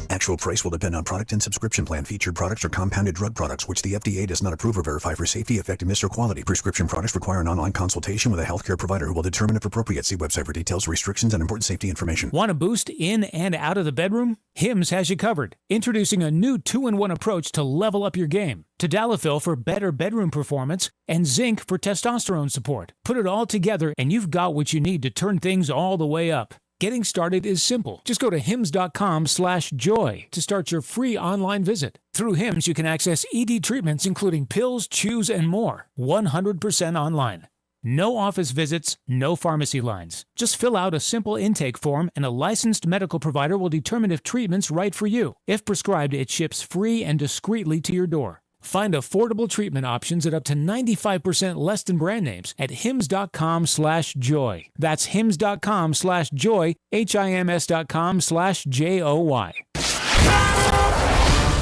Actual price will depend on product and subscription plan. Featured products are compounded drug products, which the FDA does not approve or verify for safety, effectiveness, or quality. Prescription products require an online consultation with a healthcare provider who will determine if appropriate. See website for details, restrictions, and important safety information. Want a boost in and out of the bedroom? Hims has you covered. Introducing a new 2-in-1 approach to level up your game. Tadalafil for better bedroom performance and zinc for testosterone support. Put it all together and you've got what you need to turn things all the way up. Getting started is simple. Just go to hims.com/joy to start your free online visit. Through Hims, you can access ED treatments including pills, chews, and more. 100% online. No office visits, no pharmacy lines. Just fill out a simple intake form and a licensed medical provider will determine if treatment's right for you. If prescribed, it ships free and discreetly to your door. Find affordable treatment options at up to 95% less than brand names at hims.com/joy. That's hims.com/joy, HIMS.com/JOY.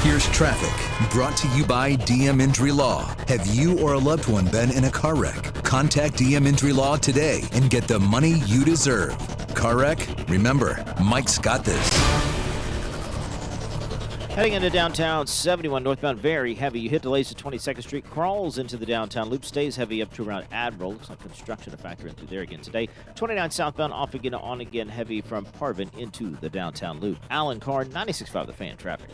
Here's traffic, brought to you by DM Injury Law. Have you or a loved one been in a car wreck? Contact DM Injury Law today and get the money you deserve. Car wreck? Remember, Mike's got this. Heading into downtown, 71 northbound, very heavy. You hit delays at 22nd Street, crawls into the downtown loop, stays heavy up to around Admiral. Looks like construction to factor into there again today. 29 southbound, off again, on again, heavy from Parvin into the downtown loop. Alan Carr, 96.5 The Fan traffic.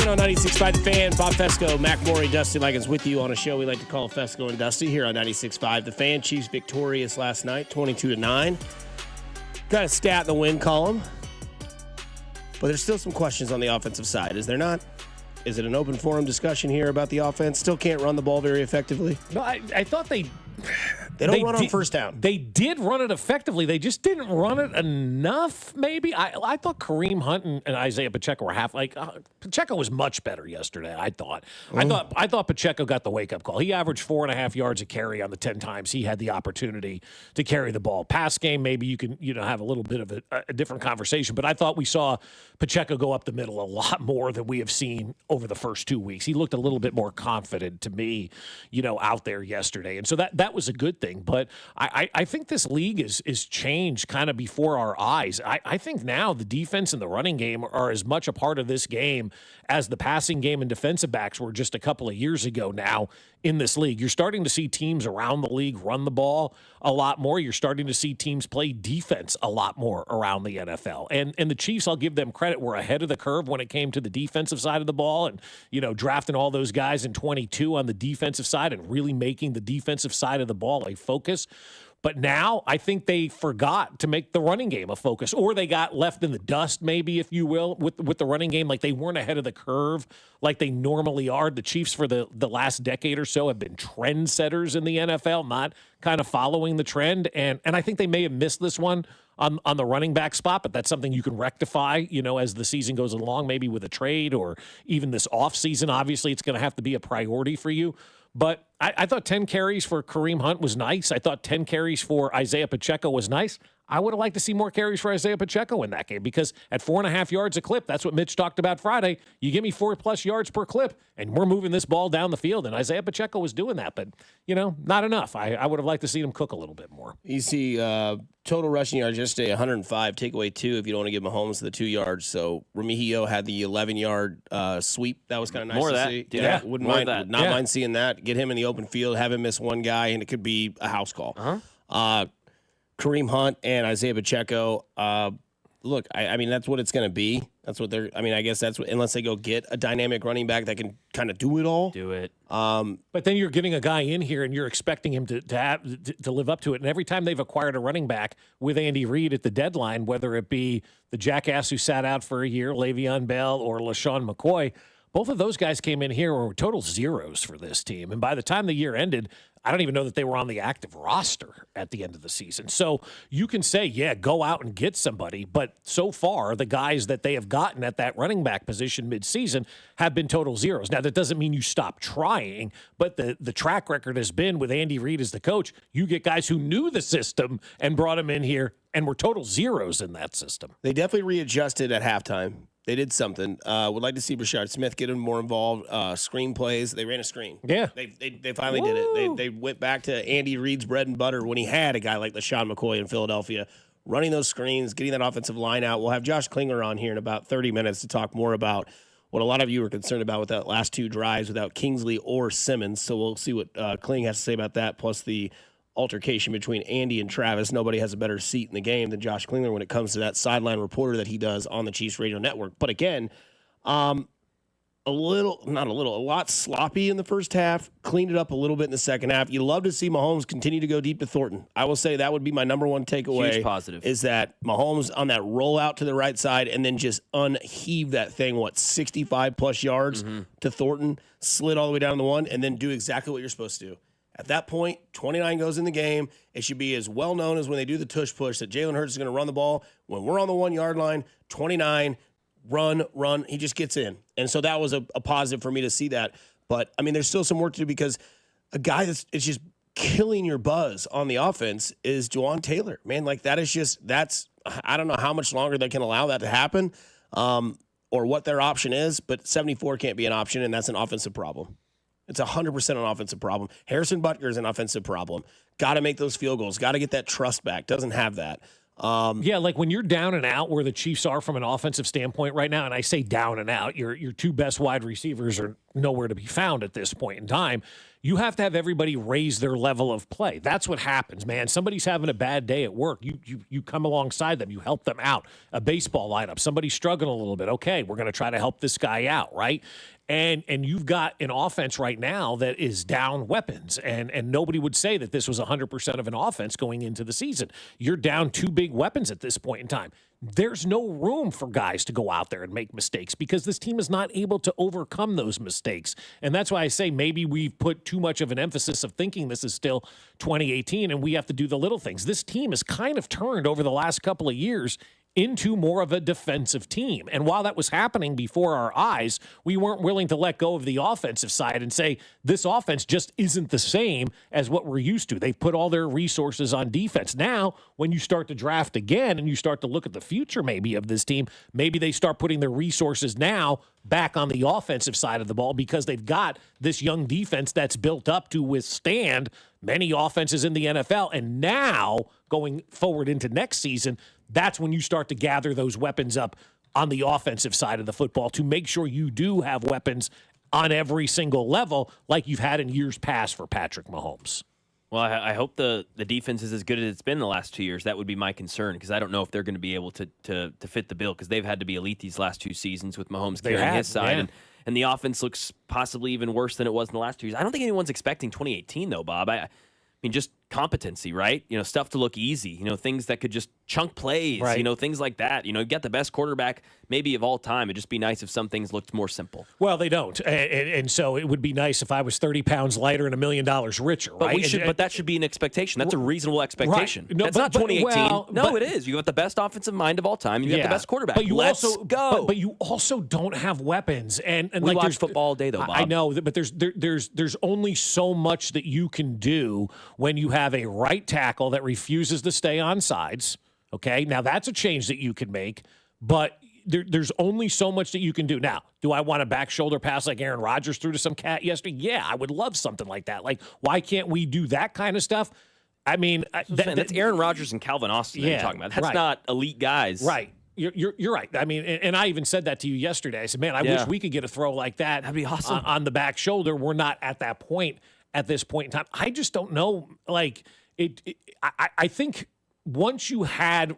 On 96.5 The Fan, Bob Fescoe, Mac Morey, Dusty Liggins with you on a show we like to call Fescoe and Dusty here on 96.5 The Fan. Chiefs victorious last night, 22-9. Got a stat in the win column, but there's still some questions on the offensive side, is there not? Is it an open forum discussion here about the offense? Still can't run the ball very effectively? No, I thought they don't run on first down. They did run it effectively. They just didn't run it enough, maybe. I thought Kareem Hunt and Isaiah Pacheco were Pacheco was much better yesterday, I thought. I thought Pacheco got the wake-up call. He averaged 4.5 yards a carry on the 10 times he had the opportunity to carry the ball. Pass game, maybe you can have a little bit of a different conversation, but I thought we saw Pacheco go up the middle a lot more than we have seen over the first 2 weeks. He looked a little bit more confident to me, out there yesterday. And so that was a good thing. But I think this league is changed kind of before our eyes. I think now the defense and the running game are as much a part of this game as the passing game and defensive backs were just a couple of years ago now in this league. You're starting to see teams around the league run the ball a lot more. You're starting to see teams play defense a lot more around the NFL. And the Chiefs, I'll give them credit, were ahead of the curve when it came to the defensive side of the ball and, drafting all those guys in 22 on the defensive side and really making the defensive side of the ball a focus. But now I think they forgot to make the running game a focus, or they got left in the dust, maybe, if you will, with the running game. Like they weren't ahead of the curve like they normally are. The Chiefs for the last decade or so have been trendsetters in the NFL, not kind of following the trend. And I think they may have missed this one on the running back spot, but that's something you can rectify, as the season goes along, maybe with a trade or even this offseason. Obviously, it's going to have to be a priority for you. But I thought 10 carries for Kareem Hunt was nice. I thought 10 carries for Isaiah Pacheco was nice. I would have liked to see more carries for Isaiah Pacheco in that game because at 4.5 yards a clip, that's what Mitch talked about Friday. You give me 4+ yards per clip, and we're moving this ball down the field. And Isaiah Pacheco was doing that, but, not enough. I would have liked to see him cook a little bit more. You see total rushing yards yesterday, 105, take away 2 if you don't want to give Mahomes the 2 yards. So Remigio had the 11-yard sweep. That was kind of nice more to that. see. Yeah, wouldn't mind that. Not mind seeing that. Get him in the open field, have him miss one guy, and it could be a house call. Kareem Hunt and Isaiah Pacheco. Look, I mean, that's what it's going to be. That's what they're. I mean, I guess that's what, unless they go get a dynamic running back that can kind of do it all. Do it. But then you're getting a guy in here and you're expecting him to live up to it. And every time they've acquired a running back with Andy Reid at the deadline, whether it be the jackass who sat out for a year, Le'Veon Bell, or LaShawn McCoy, both of those guys came in here were total zeros for this team. And by the time the year ended, I don't even know that they were on the active roster at the end of the season. So you can say, yeah, go out and get somebody. But so far, the guys that they have gotten at that running back position midseason have been total zeros. Now, that doesn't mean you stop trying, but the track record has been with Andy Reid as the coach. You get guys who knew the system and brought them in here and were total zeros in that system. They definitely readjusted at halftime. They did something. Would like to see Brashard Smith get him more involved. Screenplays. They ran a screen. Yeah. They finally did it. They went back to Andy Reid's bread and butter when he had a guy like LaShawn McCoy in Philadelphia, running those screens, getting that offensive line out. We'll have Josh Klinger on here in about 30 minutes to talk more about what a lot of you were concerned about with that last 2 drives without Kingsley or Simmons. So we'll see what Kling has to say about that, plus the altercation between Andy and Travis. Nobody has a better seat in the game than Josh Klinger when it comes to that sideline reporter that he does on the Chiefs radio network. But again, a lot sloppy in the first half, cleaned it up a little bit in the second half. You love to see Mahomes continue to go deep to Thornton. I will say that would be my number one takeaway. Huge positive. Is that Mahomes on that rollout to the right side and then just unheave that thing, 65 plus yards to Thornton, slid all the way down to the 1, and then do exactly what you're supposed to do. At that point, 29 goes in the game. It should be as well known as when they do the tush push that Jalen Hurts is going to run the ball. When we're on the 1 yard line, 29, run, he just gets in. And so that was a positive for me to see that. But, I mean, there's still some work to do because a guy that's just killing your buzz on the offense is Juwan Taylor. Man, like I don't know how much longer they can allow that to happen or what their option is, but 74 can't be an option, and that's an offensive problem. It's 100% an offensive problem. Harrison Butker is an offensive problem. Got to make those field goals. Got to get that trust back. Doesn't have that. Yeah, like when you're down and out where the Chiefs are from an offensive standpoint right now, and I say down and out, your two best wide receivers are nowhere to be found at this point in time. You have to have everybody raise their level of play. That's what happens, man. Somebody's having a bad day at work. You come alongside them. You help them out. A baseball lineup. Somebody's struggling a little bit. Okay, we're going to try to help this guy out, right? And you've got an offense right now that is down weapons, and nobody would say that this was 100% of an offense going into the season. You're down two big weapons at this point in time. There's no room for guys to go out there and make mistakes because this team is not able to overcome those mistakes. And that's why I say maybe we've put too much of an emphasis of thinking this is still 2018 and we have to do the little things. This team has kind of turned over the last couple of years into more of a defensive team. And while that was happening before our eyes, we weren't willing to let go of the offensive side and say, this offense just isn't the same as what we're used to. They've put all their resources on defense. Now, when you start to draft again and you start to look at the future maybe of this team, maybe they start putting their resources now back on the offensive side of the ball because they've got this young defense that's built up to withstand many offenses in the NFL. And now, going forward into next season, that's when you start to gather those weapons up on the offensive side of the football to make sure you do have weapons on every single level like you've had in years past for Patrick Mahomes. Well, I hope the defense is as good as it's been the last 2 years. That would be my concern because I don't know if they're going to be able to fit the bill because they've had to be elite these last 2 seasons with Mahomes carrying his side. Yeah. And the offense looks possibly even worse than it was in the last 2 years. I don't think anyone's expecting 2018, though, Bob. I mean, just competency, right? Stuff to look easy, things that could just chunk plays, right. Things like that. You've got the best quarterback maybe of all time. It'd just be nice if some things looked more simple. Well, they don't. And so it would be nice if I was 30 pounds lighter and $1 million richer, right? But that should be an expectation. That's a reasonable expectation. Right. No, That's not 2018. It is. You got the best offensive mind of all time. You got the best quarterback. But Let's go. But you also don't have weapons. And we like watch football all day, though, Bob. I know, but there's only so much that you can do when you have a right tackle that refuses to stay on sides. Okay, now that's a change that you can make, but there's only so much that you can do. Now, do I want a back shoulder pass like Aaron Rodgers threw to some cat yesterday? Yeah, I would love something like that. Like, why can't we do that kind of stuff? I mean, that's Aaron Rodgers and Calvin Austin that you're talking about. That's not elite guys. Right. You're right. I mean, and I even said that to you yesterday. I said, man, I wish we could get a throw like that. That'd be awesome. On the back shoulder. We're not at that point at this point in time. I just don't know. Like, I think once you had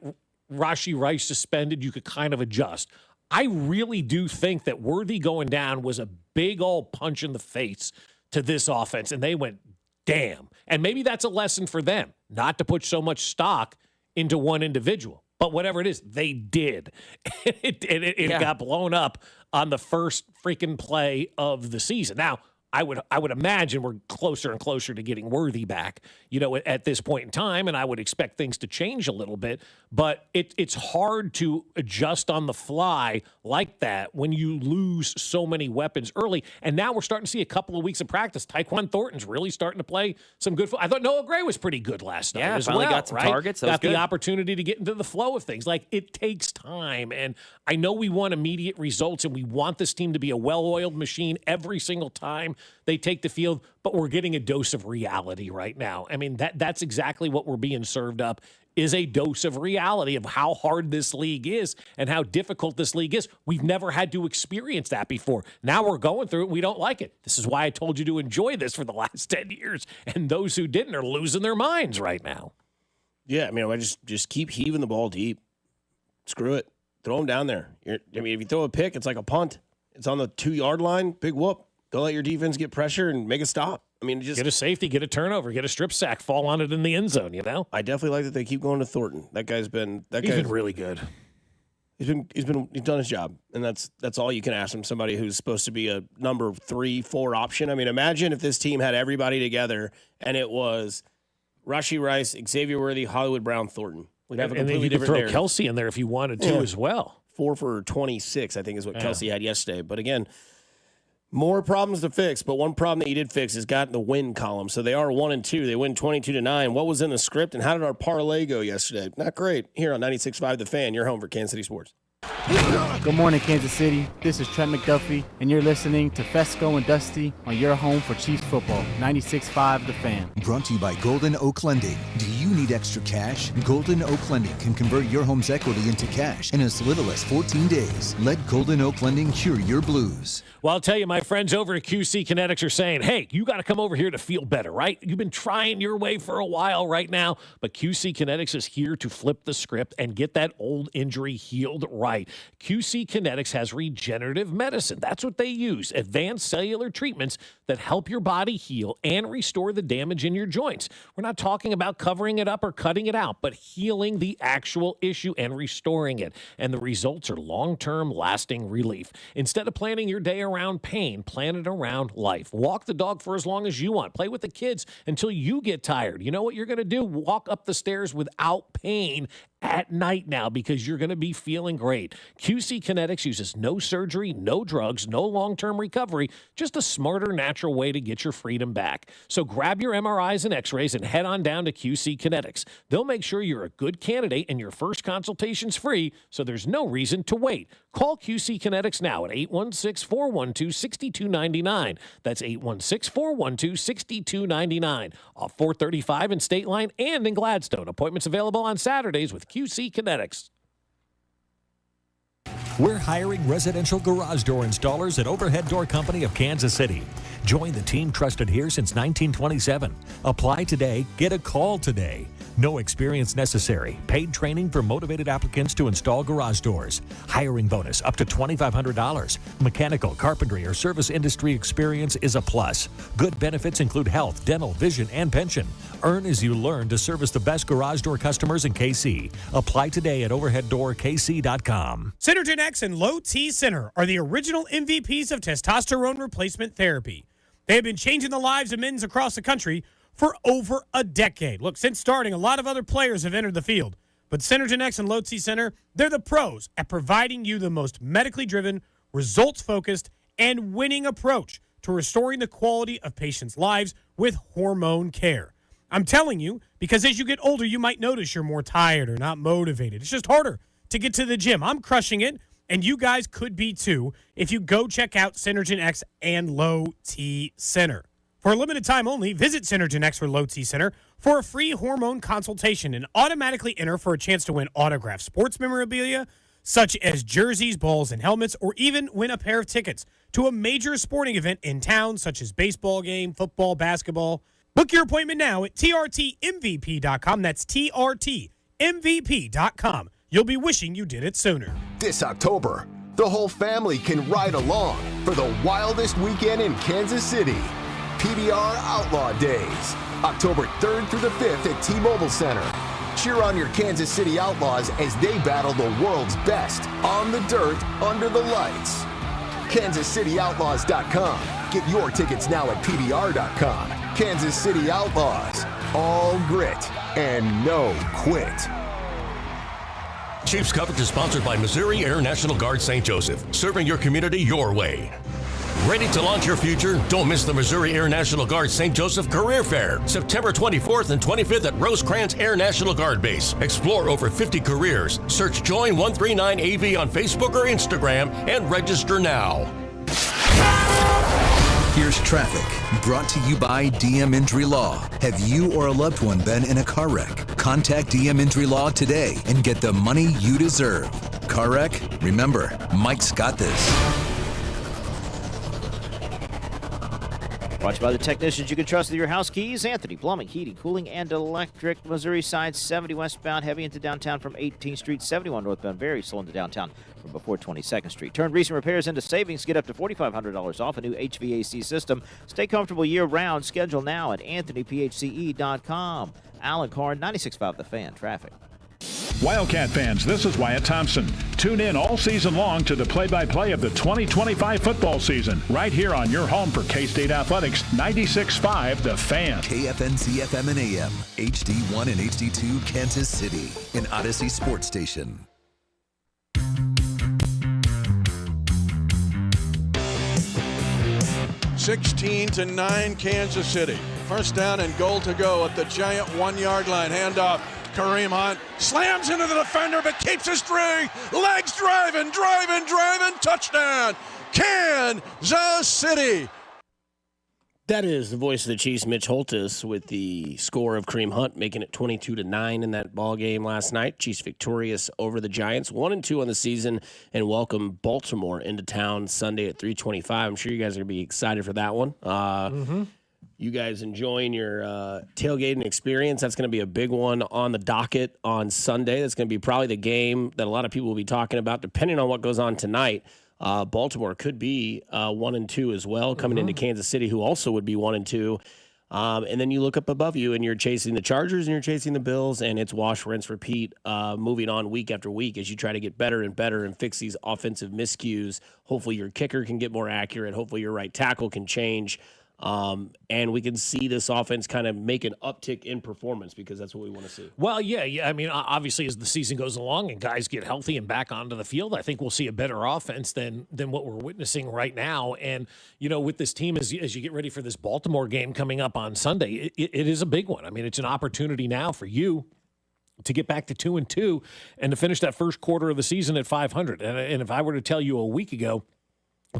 Rashee Rice suspended, you could kind of adjust. I really do think that Worthy going down was a big old punch in the face to this offense, and they went, damn. And maybe that's a lesson for them, not to put so much stock into one individual. But whatever it is, they did. It got blown up on the first freaking play of the season. Now, I would imagine we're closer and closer to getting Worthy back, at this point in time, and I would expect things to change a little bit. But it's hard to adjust on the fly like that when you lose so many weapons early. And now we're starting to see a couple of weeks of practice. Taekwon Thornton's really starting to play some good football. I thought Noah Gray was pretty good last night as finally well. Got some targets. Got the opportunity to get into the flow of things. Like, it takes time, and I know we want immediate results, and we want this team to be a well-oiled machine every single time they take the field, but we're getting a dose of reality right now. I mean, that's exactly what we're being served up, is a dose of reality of how hard this league is and how difficult this league is. We've never had to experience that before. Now we're going through it. We don't like it. This is why I told you to enjoy this for the last 10 years. And those who didn't are losing their minds right now. Yeah, I mean, I just keep heaving the ball deep. Screw it. Throw them down there. If you throw a pick, it's like a punt. It's on the 2-yard line. Big whoop. Go let your defense get pressure and make a stop. I mean, just get a safety, get a turnover, get a strip sack, fall on it in the end zone, I definitely like that they keep going to Thornton. He's been really good. He's done his job, and that's all you can ask him. Somebody who's supposed to be a number 3, 4 option. I mean, imagine if this team had everybody together and it was Rashee Rice, Xavier Worthy, Hollywood Brown, Thornton. We'd have a completely different narrative. Throw Kelsey in there if you wanted to as well. 4 for 26, I think, is what Kelsey had yesterday. But again, more problems to fix. But one problem that you did fix is got in the win column. So they are 1-2. They win 22-9. What was in the script, and how did our parlay go yesterday? Not great. Here on 96.5 The Fan, your home for Kansas City sports. Good morning, Kansas City. This is Trent McDuffie, and you're listening to Fescoe and Dusty on your home for Chiefs football, 96.5 The Fan. Brought to you by Golden Oak Lending. Do you need extra cash? Golden Oak Lending can convert your home's equity into cash in as little as 14 days. Let Golden Oak Lending cure your blues. Well, I'll tell you, my friends over at QC Kinetics are saying, hey, you got to come over here to feel better, right? You've been trying your way for a while right now, but QC Kinetics is here to flip the script and get that old injury healed right. QC Kinetics has regenerative medicine. That's what they use, advanced cellular treatments that help your body heal and restore the damage in your joints. We're not talking about covering it up or cutting it out, but healing the actual issue and restoring it. And the results are long-term, lasting relief. Instead of planning your day around pain, plan it around life. Walk the dog for as long as you want. Play with the kids until you get tired. You know what you're going to do? Walk up the stairs without pain at night now, because you're going to be feeling great. QC Kinetics uses no surgery, no drugs, no long-term recovery, just a smarter, natural way to get your freedom back. So grab your MRIs and x-rays and head on down to QC Kinetics. They'll make sure you're a good candidate and your first consultation's free, so there's no reason to wait. Call QC Kinetics now at 816-412-6299. That's 816-412-6299. Off 435 in State Line and in Gladstone. Appointments available on Saturdays with QC Kinetics. We're hiring residential garage door installers at Overhead Door Company of Kansas City. Join the team trusted here since 1927. Apply today, get a call today. No experience necessary. Paid training for motivated applicants to install garage doors. Hiring bonus up to $2,500. Mechanical, carpentry, or service industry experience is a plus. Good benefits include health, dental, vision, and pension. Earn as you learn to service the best garage door customers in KC. Apply today at overheaddoorkc.com. Synergen X and Low T Center are the original MVPs of testosterone replacement therapy. They have been changing the lives of men across the country for over a decade. Look, since starting, a lot of other players have entered the field. But Synergen X and Low T Center, they're the pros at providing you the most medically driven, results-focused, and winning approach to restoring the quality of patients' lives with hormone care. I'm telling you, because as you get older, you might notice you're more tired or not motivated. It's just harder to get to the gym. I'm crushing it, and you guys could be too if you go check out Synergen X and Low T Center. For a limited time only, visit Synergen X or Low T Center for a free hormone consultation and automatically enter for a chance to win autographed sports memorabilia, such as jerseys, balls, and helmets, or even win a pair of tickets to a major sporting event in town, such as baseball game, football, basketball. Book your appointment now at trtmvp.com. That's trtmvp.com. You'll be wishing you did it sooner. This October, the whole family can ride along for the wildest weekend in Kansas City. PBR Outlaw Days, October 3rd through the 5th at T-Mobile Center. Cheer on your Kansas City Outlaws as they battle the world's best on the dirt, under the lights. KansasCityOutlaws.com. Get your tickets now at PBR.com. Kansas City Outlaws, all grit and no quit. Chiefs coverage is sponsored by Missouri Air National Guard St. Joseph, serving your community your way. Ready to launch your future? Don't miss the Missouri Air National Guard St. Joseph Career Fair, September 24th and 25th at Rosecrans Air National Guard Base. Explore over 50 careers. Search Join 139AV on Facebook or Instagram and register now. Here's traffic, brought to you by DM Injury Law. Have you or a loved one been in a car wreck? Contact DM Injury Law today and get the money you deserve. Car wreck? Remember, Mike's got this. Watched by the technicians you can trust with your house keys. Anthony Plumbing, Heating, Cooling, and Electric. Missouri side 70 westbound, heavy into downtown from 18th Street. 71 northbound, very slow into downtown from before 22nd Street. Turn recent repairs into savings. Get up to $4,500 off a new HVAC system. Stay comfortable year-round. Schedule now at AnthonyPHCE.com. Alan Carr, 96.5 The Fan. Traffic. Wildcat fans, this is Wyatt Thompson. Tune in all season long to the play-by-play of the 2025 football season, right here on your home for K-State Athletics, 96.5 The Fan. KFNC FM and AM, HD1 and HD2, Kansas City, an Odyssey sports station. $16 to 9 Kansas City. First down and goal to go at the Giant 1-yard line. Handoff. Kareem Hunt slams into the defender but keeps his string. Legs driving. Touchdown. Kansas City. That is the voice of the Chiefs, Mitch Holthus, with the score of Kareem Hunt, making it 22 to 9 in that ball game last night. Chiefs victorious over the Giants, 1-2 on the season, and welcome Baltimore into town Sunday at 3:25. I'm sure you guys are going to be excited for that one. You guys enjoying your tailgating experience. That's going to be a big one on the docket on Sunday. That's going to be probably the game that a lot of people will be talking about, depending on what goes on tonight. Baltimore could be 1-2 as well, coming into Kansas City, who also would be 1-2. And then you look up above you, and you're chasing the Chargers, and you're chasing the Bills, and it's wash, rinse, repeat, moving on week after week as you try to get better and better and fix these offensive miscues. Hopefully your kicker can get more accurate. Hopefully your right tackle can change. And we can see this offense kind of make an uptick in performance because that's what we want to see. Well, yeah. I mean, obviously, as the season goes along and guys get healthy and back onto the field, I think we'll see a better offense than what we're witnessing right now. And, with this team, as you get ready for this Baltimore game coming up on Sunday, it is a big one. I mean, it's an opportunity now for you to get back to 2-2 and to finish that first quarter of the season at 500. And if I were to tell you a week ago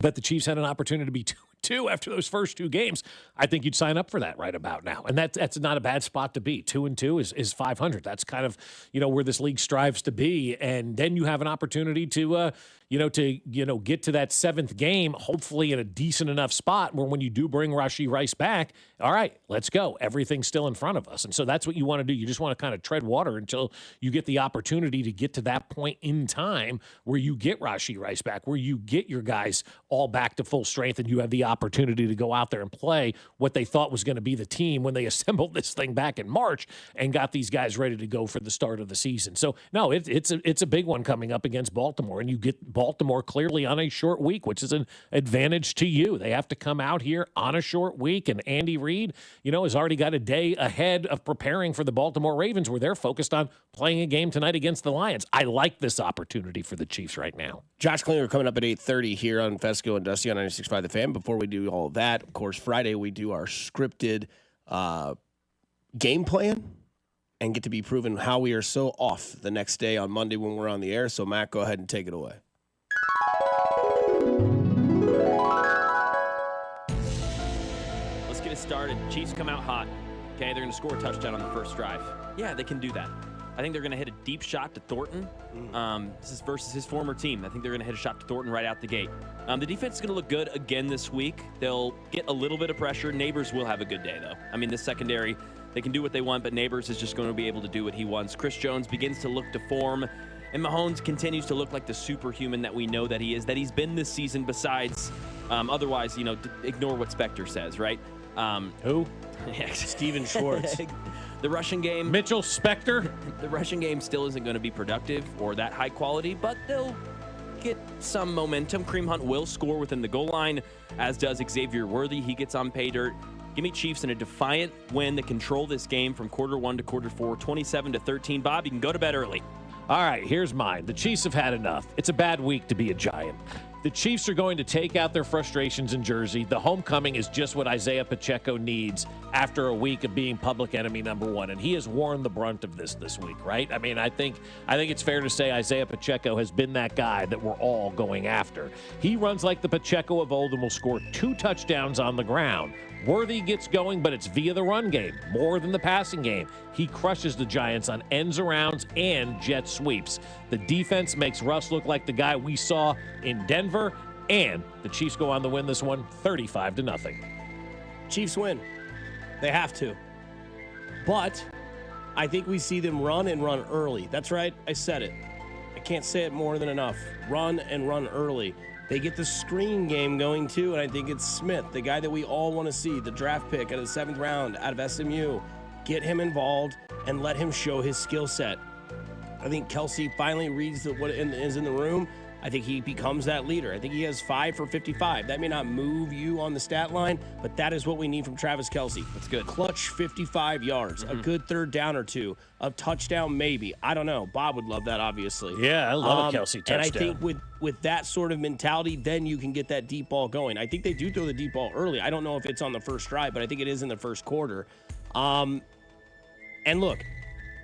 that the Chiefs had an opportunity to be 2-2 after those first two games, I think you'd sign up for that right about now. And that's not a bad spot to be. 2-2 is 500. That's kind of, where this league strives to be. And then you have an opportunity to get to that seventh game, hopefully in a decent enough spot where when you do bring Rashee Rice back, all right, let's go. Everything's still in front of us. And so that's what you want to do. You just want to kind of tread water until you get the opportunity to get to that point in time where you get Rashee Rice back, where you get your guys all back to full strength and you have the opportunity to go out there and play what they thought was going to be the team when they assembled this thing back in March and got these guys ready to go for the start of the season. So, no, it's a big one coming up against Baltimore, and you get Baltimore clearly on a short week, which is an advantage to you. They have to come out here on a short week, and Andy Reid, has already got a day ahead of preparing for the Baltimore Ravens where they're focused on playing a game tonight against the Lions. I like this opportunity for the Chiefs right now. Josh Klinger coming up at 8:30 here on Fescoe and Dusty on 96.5 The Fan. Before we do all that, of course, Friday we do our scripted game plan and get to be proven how we are so off the next day on Monday when we're on the air. So, Matt, go ahead and take it away. Let's get it started. Chiefs come out hot. Okay, they're going to score a touchdown on the first drive. Yeah, they can do that. I think they're going to hit a deep shot to Thornton. This is versus his former team. I think they're going to hit a shot to Thornton right out the gate. The defense is going to look good again this week. They'll get a little bit of pressure. Neighbors will have a good day, though. I mean, this secondary, they can do what they want, but Neighbors is just going to be able to do what he wants. Chris Jones begins to look to form, and Mahomes continues to look like the superhuman that we know that he is, that he's been this season besides, otherwise, ignore what Spector says, right? Who? Steven Schwartz. The rushing game. Mitchell Spector. The rushing game still isn't going to be productive or that high quality, but they'll get some momentum. Kareem Hunt will score within the goal line, as does Xavier Worthy. He gets on pay dirt. Give me Chiefs in a defiant win to control this game from quarter 1 to quarter 4, 27-13. Bob, you can go to bed early. All right, here's mine. The Chiefs have had enough. It's a bad week to be a Giant. The Chiefs are going to take out their frustrations in Jersey. The homecoming is just what Isaiah Pacheco needs after a week of being public enemy number one, and he has worn the brunt of this week, right? I mean, I think it's fair to say Isaiah Pacheco has been that guy that we're all going after. He runs like the Pacheco of old and will score 2 touchdowns on the ground. Worthy gets going, but it's via the run game, more than the passing game. He crushes the Giants on ends arounds and jet sweeps. The defense makes Russ look like the guy we saw in Denver, and the Chiefs go on to win this one 35-0. Chiefs win. They have to. But I think we see them run and run early. That's right. I said it. I can't say it more than enough. Run and run early. They get the screen game going, too, and I think it's Smith, the guy that we all want to see, the draft pick out of the 7th round out of SMU. Get him involved and let him show his skill set. I think Kelsey finally reads what is in the room. I think he becomes that leader. I think he has 5 for 55. That may not move you on the stat line, but that is what we need from Travis Kelce. That's good. Clutch 55 yards, a good third down or two, a touchdown maybe. I don't know. Bob would love that, obviously. Yeah, I love a Kelce touchdown. And I think with that sort of mentality, then you can get that deep ball going. I think they do throw the deep ball early. I don't know if it's on the first drive, but I think it is in the first quarter. And look,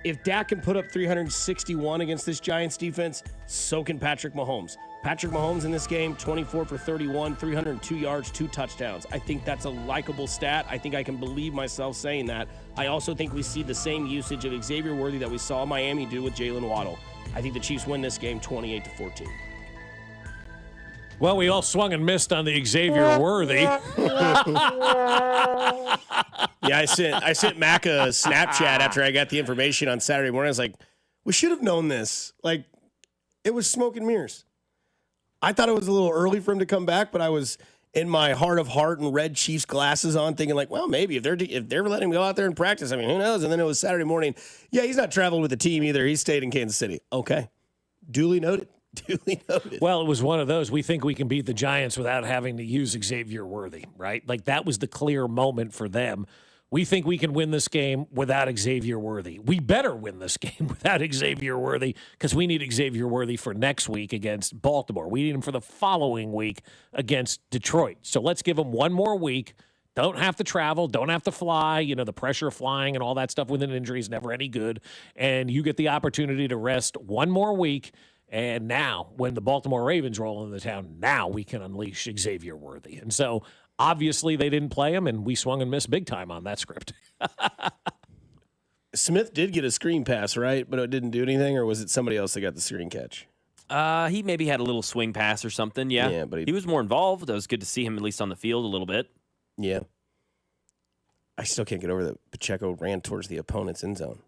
if Dak can put up 361 against this Giants defense, so can Patrick Mahomes. Patrick Mahomes in this game, 24 for 31, 302 yards, 2 touchdowns. I think that's a likable stat. I think I can believe myself saying that. I also think we see the same usage of Xavier Worthy that we saw Miami do with Jalen Waddle. I think the Chiefs win this game 28-14. Well, we all swung and missed on the Xavier Worthy. Yeah, I sent Mac a Snapchat after I got the information on Saturday morning. I was like, we should have known this. Like, it was smoke and mirrors. I thought it was a little early for him to come back, but I was in my heart of heart and red Chiefs glasses on thinking like, well, maybe if they're letting him go out there and practice, I mean, who knows? And then it was Saturday morning. Yeah, he's not traveling with the team either. He stayed in Kansas City. Okay. Duly noted. Well, it was one of those. We think we can beat the Giants without having to use Xavier Worthy, right? Like that was the clear moment for them. We think we can win this game without Xavier Worthy. We better win this game without Xavier Worthy because we need Xavier Worthy for next week against Baltimore. We need him for the following week against Detroit. So let's give him one more week. Don't have to travel, don't have to fly. You know, the pressure of flying and all that stuff with an injury is never any good. And you get the opportunity to rest one more week. And now, when the Baltimore Ravens roll into town, now we can unleash Xavier Worthy. And so, obviously, they didn't play him, and we swung and missed big time on that script. Smith did get a screen pass, right? But it didn't do anything, or was it somebody else that got the screen catch? He maybe had a little swing pass or something, yeah. Yeah, but he was more involved. It was good to see him at least on the field a little bit. Yeah. I still can't get over that Pacheco ran towards the opponent's end zone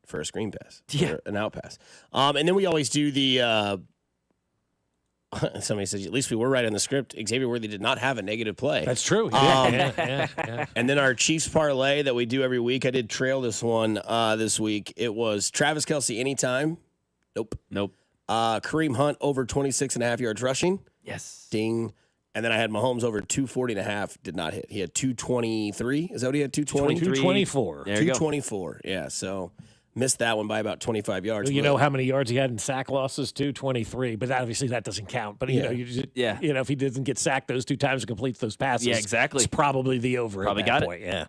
for a screen pass, or an out pass. And then we always do the somebody says, at least we were right on the script. Xavier Worthy did not have a negative play. That's true. Yeah. And then our Chiefs parlay that we do every week, I did trail this one this week. It was Travis Kelce anytime. Nope. Kareem Hunt over 26.5 yards rushing. Yes. Ding. And then I had Mahomes over 240.5. Did not hit. He had 223. Is that what he had? 224. 224. Yeah. So missed that one by about 25 yards. You know how many yards he had in sack losses? 223. But obviously that doesn't count. But you know, if he doesn't get sacked those 2 times and completes those passes, exactly. It's probably the over. Probably at that got point. it. Yeah.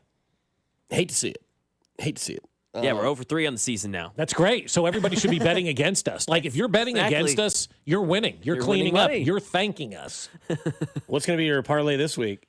Hate to see it. Yeah, we're over 3 on the season now. That's great. So everybody should be betting against us. Like if you're betting against us, you're winning. You're cleaning up. You're thanking us. What's going to be your parlay this week?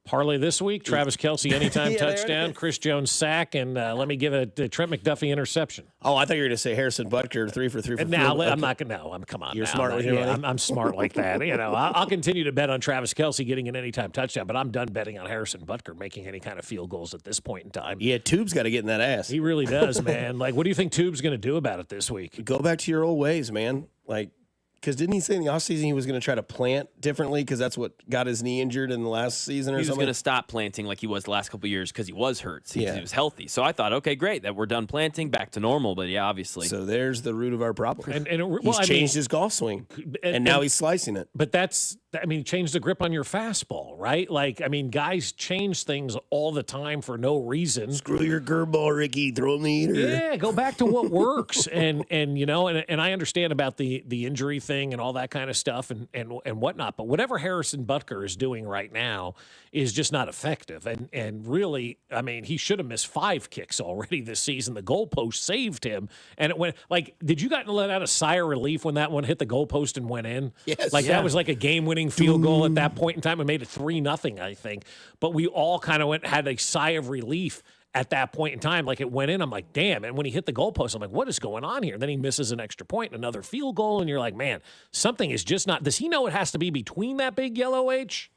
Parlay this week, Travis Kelce anytime touchdown, Chris Jones sack, and let me give a Trent McDuffie interception. Oh, I thought you were going to say Harrison Butker 3 for 3 for 4. Now I'm not going to. Come on. You're now. smart with your money? I'm smart like that. You know, I'll continue to bet on Travis Kelce getting an anytime touchdown, but I'm done betting on Harrison Butker making any kind of field goals at this point in time. Yeah, Tube's got to get in that ass. He really does, man. Like, what do you think Tube's going to do about it this week? Go back to your old ways, man. Like, because didn't he say in the offseason he was going to try to plant differently because that's what got his knee injured in the last season or something? He was going to stop planting like he was the last couple of years because he was hurt. He was healthy. So I thought, okay, great, that we're done planting, back to normal. But yeah, obviously. So there's the root of our problem. He's changed his golf swing, and now he's slicing it. But change the grip on your fastball, right? Like, guys change things all the time for no reason. Screw your curveball, Ricky. Throw him the eater. Yeah, go back to what works. and I understand about the injury thing and all that kind of stuff and whatnot. But whatever Harrison Butker is doing right now is just not effective. And really, he should have missed 5 kicks already this season. The goalpost saved him. And it went did you guys let out a sigh of relief when that one hit the goalpost and went in? Yes. That was like a game-winning field goal at that point in time and made it 3-0, I think. But we all kind of had a sigh of relief at that point in time. Like it went in, I'm like, damn. And when he hit the goalpost, I'm like, what is going on here? And then he misses an extra point and another field goal. And you're like, man, something is just not. Does he know it has to be between that big yellow H?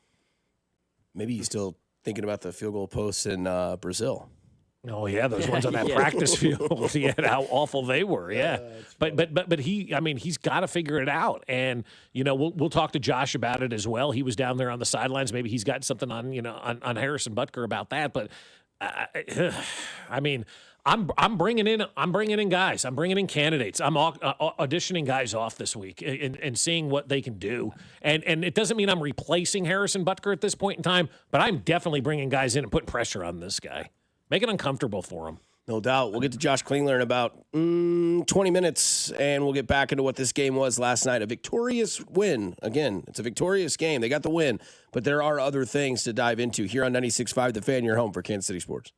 Maybe he's still thinking about the field goal posts in Brazil. Oh yeah, those ones on that practice field. Yeah, how awful they were. Yeah, but he, he's got to figure it out. And we'll talk to Josh about it as well. He was down there on the sidelines. Maybe he's got something on on Harrison Butker about that. But I'm bringing in guys. I'm bringing in candidates. I'm auditioning guys off this week and seeing what they can do. And it doesn't mean I'm replacing Harrison Butker at this point in time, but I'm definitely bringing guys in and putting pressure on this guy. Make it uncomfortable for him. No doubt. We'll get to Josh Klingler in about 20 minutes, and we'll get back into what this game was last night. A victorious win. Again, it's a victorious game. They got the win, but there are other things to dive into here on 96.5 The Fan, your home for Kansas City Sports.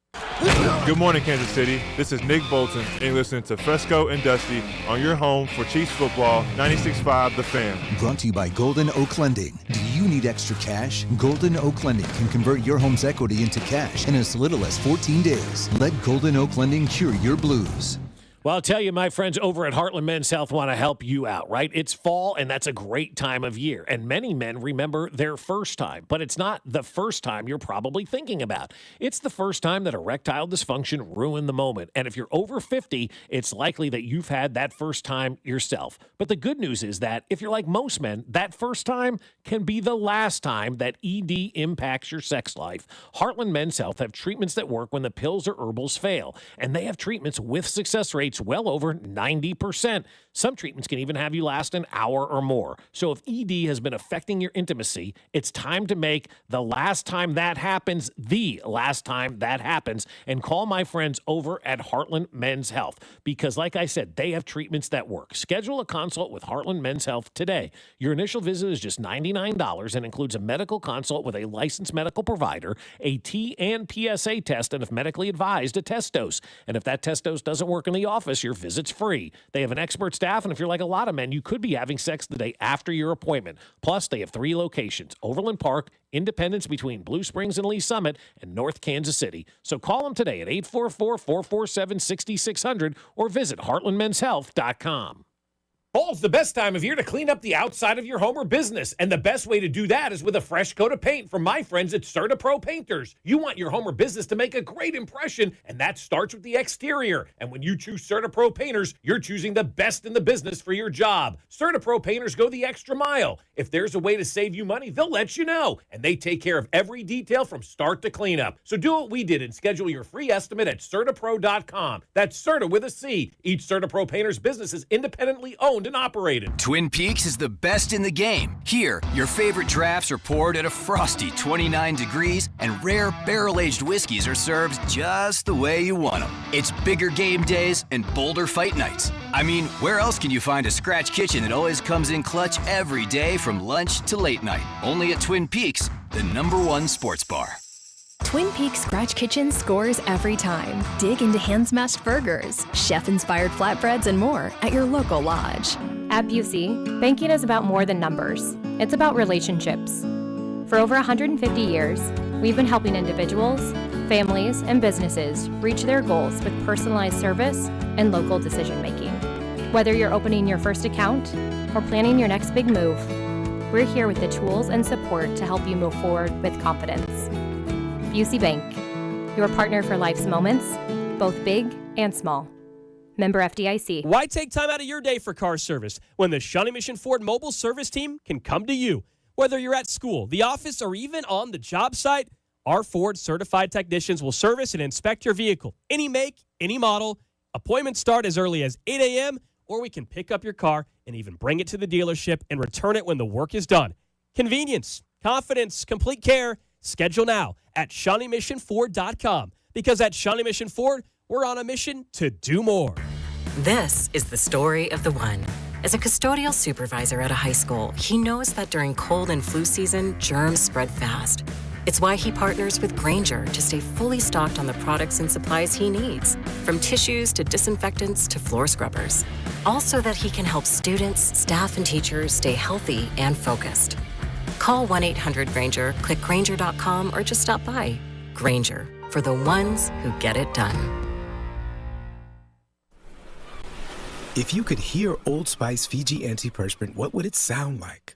Good morning, Kansas City. This is Nick Bolton, and you're listening to Fescoe and Dusty on your home for Chiefs football, 96.5 The Fan. Brought to you by Golden Oak Lending. Do you need extra cash? Golden Oak Lending can convert your home's equity into cash in as little as 14 days. Let Golden Oak Lending cure your blues. Well, I'll tell you, my friends over at Heartland Men's Health want to help you out, right? It's fall, and that's a great time of year. And many men remember their first time, but it's not the first time you're probably thinking about. It's the first time that erectile dysfunction ruined the moment. And if you're over 50, it's likely that you've had that first time yourself. But the good news is that if you're like most men, that first time can be the last time that ED impacts your sex life. Heartland Men's Health have treatments that work when the pills or herbals fail. And they have treatments with success rates well over 90%. Some treatments can even have you last an hour or more. So if ED has been affecting your intimacy, it's time to make the last time that happens the last time that happens. And call my friends over at Heartland Men's Health, because like I said, they have treatments that work. Schedule a consult with Heartland Men's Health today. Your initial visit is just $99 and includes a medical consult with a licensed medical provider, a T and PSA test, and if medically advised, a test dose. And if that test dose doesn't work in the office, your visit's free. They have an expert staff, and if you're like a lot of men, you could be having sex the day after your appointment. Plus, they have 3 locations: Overland Park, Independence between Blue Springs and Lee Summit, and North Kansas City. So call them today at 844-447-6600 or visit heartlandmenshealth.com. Fall's the best time of year to clean up the outside of your home or business, and the best way to do that is with a fresh coat of paint from my friends at CertaPro Painters. You want your home or business to make a great impression, and that starts with the exterior. And when you choose CertaPro Painters, you're choosing the best in the business for your job. CertaPro Painters go the extra mile. If there's a way to save you money, they'll let you know, and they take care of every detail from start to cleanup. So do what we did and schedule your free estimate at CertaPro.com. That's Certa with a C. Each CertaPro Painters business is independently owned and operated. Twin Peaks is the best in the game. Here, your favorite drafts are poured at a frosty 29 degrees, and rare barrel-aged whiskeys are served just the way you want them. It's bigger game days and bolder fight nights. I mean, where else can you find a scratch kitchen that always comes in clutch every day from lunch to late night? Only at Twin Peaks, the #1 sports bar. Twin Peaks Scratch Kitchen scores every time. Dig into hand-smashed burgers, chef-inspired flatbreads, and more at your local lodge. At Busey, banking is about more than numbers. It's about relationships. For over 150 years, we've been helping individuals, families, and businesses reach their goals with personalized service and local decision-making. Whether you're opening your first account or planning your next big move, we're here with the tools and support to help you move forward with confidence. Busey Bank, your partner for life's moments, both big and small. Member FDIC. Why take time out of your day for car service when the Shawnee Mission Ford mobile service team can come to you? Whether you're at school, the office, or even on the job site, our Ford certified technicians will service and inspect your vehicle. Any make, any model. Appointments start as early as 8 a.m., or we can pick up your car and even bring it to the dealership and return it when the work is done. Convenience, confidence, complete care. Schedule now at ShawneeMissionFord.com, because at Shawnee Mission Ford, we're on a mission to do more. This is the story of the one. As a custodial supervisor at a high school, he knows that during cold and flu season, germs spread fast. It's why he partners with Grainger to stay fully stocked on the products and supplies he needs, from tissues to disinfectants to floor scrubbers. All so that he can help students, staff, and teachers stay healthy and focused. Call 1-800-GRAINGER, click Grainger.com, or just stop by. Grainger, for the ones who get it done. If you could hear Old Spice Fiji Antiperspirant, what would it sound like?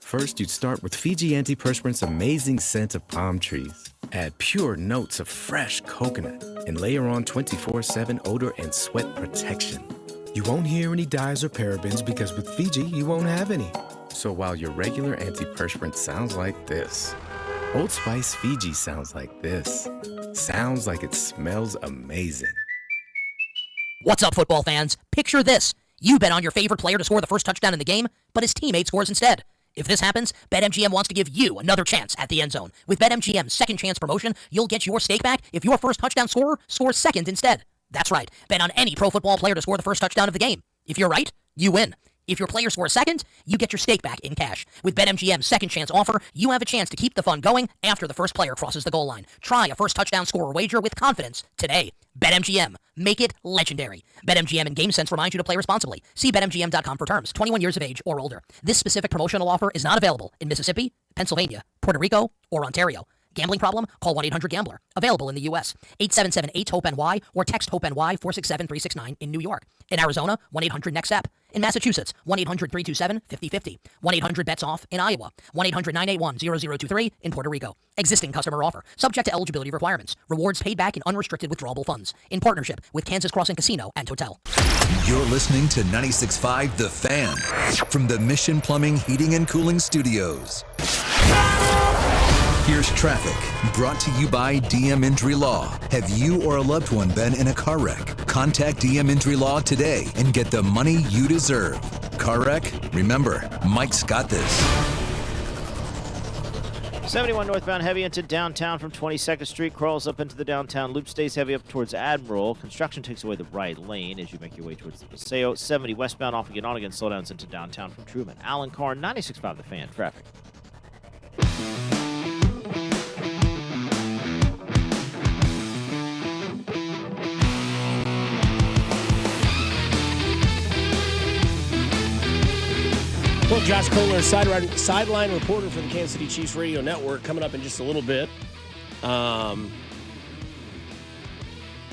First, you'd start with Fiji Antiperspirant's amazing scent of palm trees. Add pure notes of fresh coconut and layer on 24/7 odor and sweat protection. You won't hear any dyes or parabens because with Fiji, you won't have any. So while your regular antiperspirant sounds like this, Old Spice Fiji sounds like this. Sounds like it smells amazing. What's up, football fans? Picture this. You bet on your favorite player to score the first touchdown in the game, but his teammate scores instead. If this happens, BetMGM wants to give you another chance at the end zone. With BetMGM's second chance promotion, you'll get your stake back if your first touchdown scorer scores second instead. That's right. Bet on any pro football player to score the first touchdown of the game. If you're right, you win. If your player scores second, you get your stake back in cash. With BetMGM's second chance offer, you have a chance to keep the fun going after the first player crosses the goal line. Try a first touchdown scorer wager with confidence today. BetMGM. Make it legendary. BetMGM and GameSense remind you to play responsibly. See BetMGM.com for terms. 21 years of age or older. This specific promotional offer is not available in Mississippi, Pennsylvania, Puerto Rico, or Ontario. Gambling problem? Call 1-800-GAMBLER. Available in the U.S. 877-8-HOPE-NY or text HOPE-NY 467-369 in New York. In Arizona, 1-800-NEXT-STEP. In Massachusetts, 1-800-327-5050. 1-800-BETS-OFF in Iowa. 1-800-981-0023 in Puerto Rico. Existing customer offer. Subject to eligibility requirements. Rewards paid back in unrestricted withdrawable funds. In partnership with Kansas Crossing Casino and Hotel. You're listening to 96.5 The Fan from the Mission Plumbing, Heating, and Cooling Studios. Here's traffic, brought to you by DM Injury Law. Have you or a loved one been in a car wreck? Contact DM Injury Law today and get the money you deserve. Car wreck? Remember, Mike's got this. 71 northbound heavy into downtown from 22nd Street, crawls up into the downtown loop, stays heavy up towards Admiral. Construction takes away the right lane as you make your way towards the Paseo. 70 westbound off again on again, slowdowns into downtown from Truman. Alan Carr, 96.5 The Fan, traffic. Well, Josh Kohler, sideline reporter for the Kansas City Chiefs Radio Network, coming up in just a little bit.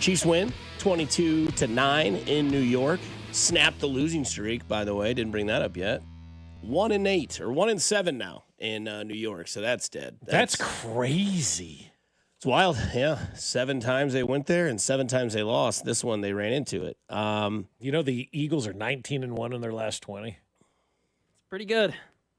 Chiefs win 22-9 in New York. Snapped the losing streak, by the way. Didn't bring that up yet. 1-8 or 1-7 now in New York, so that's dead. That's crazy. It's wild, yeah. 7 times they went there and 7 times they lost. This one they ran into it. You know the Eagles are 19-1 in their last 20. Pretty good.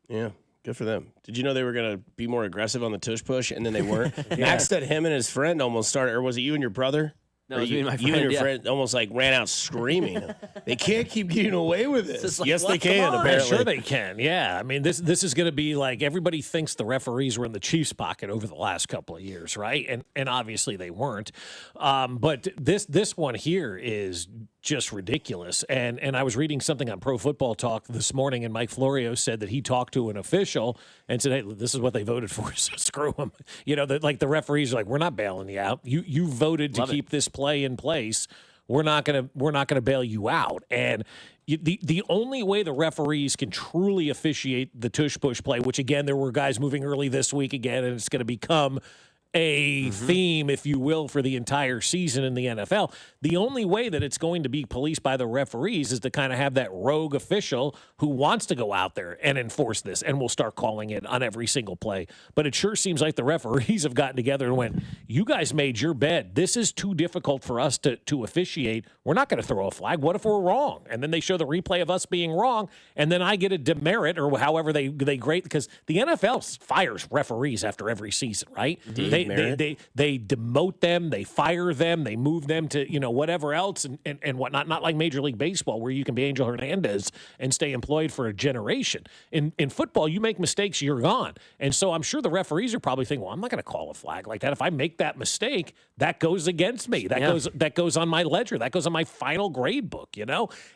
Yeah, good for them. Did you know they were going to be more aggressive on the tush push, and then they weren't? Yeah. Max said him and his friend almost started, or was it you and your brother? No, it was me and my friend. You and your friend almost like ran out screaming. They can't keep getting away with this. Like, yes, they can, apparently. Sure they can, yeah. I mean, this is going to be like everybody thinks the referees were in the Chiefs' pocket over the last couple of years, right? And obviously they weren't. But this one here is just ridiculous. And I was reading something on Pro Football Talk this morning, and Mike Florio said that he talked to an official and said, hey, this is what they voted for, so screw them. You know, like the referees are like, we're not bailing you out. You voted to keep this play in place. We're not gonna bail you out. And the only way the referees can truly officiate the tush push play, which again there were guys moving early this week again, and it's going to become a theme, if you will, for the entire season in the NFL. The only way that it's going to be policed by the referees is to kind of have that rogue official who wants to go out there and enforce this, and will start calling it on every single play. But it sure seems like the referees have gotten together and went, you guys made your bed. This is too difficult for us to officiate. We're not going to throw a flag. What if we're wrong? And then they show the replay of us being wrong, and then I get a demerit, or however they grade, because the NFL fires referees after every season, right? They demote them, they fire them, they move them to whatever else and whatnot. Not like Major League Baseball where you can be Angel Hernandez and stay employed for a generation. In football, you make mistakes, you're gone. And so I'm sure the referees are probably thinking, well, I'm not going to call a flag like that. If I make that mistake, that goes against me. That goes on my ledger. That goes on my final grade book.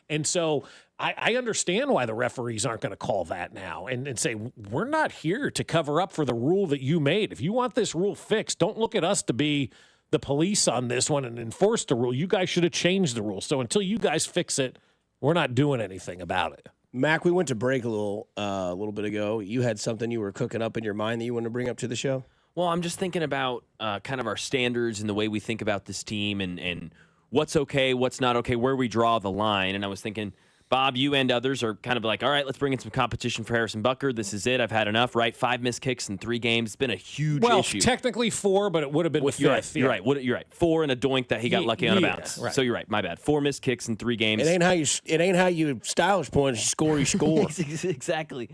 And so I understand why the referees aren't going to call that now and say, we're not here to cover up for the rule that you made. If you want this rule fixed, don't look at us to be the police on this one and enforce the rule. You guys should have changed the rule. So until you guys fix it, we're not doing anything about it. Mac, we went to break a little bit ago. You had something you were cooking up in your mind that you wanted to bring up to the show? Well, I'm just thinking about kind of our standards and the way we think about this team and what's okay, what's not okay, where we draw the line. And I was thinking, Bob, you and others are kind of like, all right, let's bring in some competition for Harrison Butker. This is it. I've had enough, right? 5 missed kicks in 3 games. It's been a huge issue. Well, technically 4, but it would have been the 5th. You're right. You're right. 4 and a doink that he got lucky on a bounce. Right. So you're right. My bad. 4 missed kicks in 3 games. It ain't how you stylish points. You score. Exactly.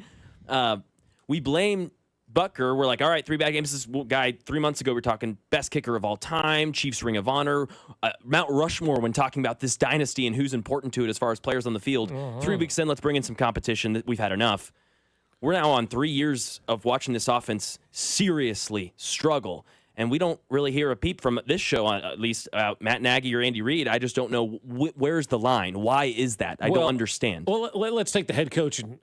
We blame Butker, we're like, all right, 3 bad games. This guy 3 months ago, we're talking best kicker of all time, Chiefs Ring of Honor, Mount Rushmore when talking about this dynasty and who's important to it as far as players on the field. 3 weeks in, let's bring in some competition. We've had enough. We're now on 3 years of watching this offense seriously struggle. And we don't really hear a peep from this show, at least about Matt Nagy or Andy Reid. I just don't know where's the line. Why is that? I don't understand. Well, let's take the head coach and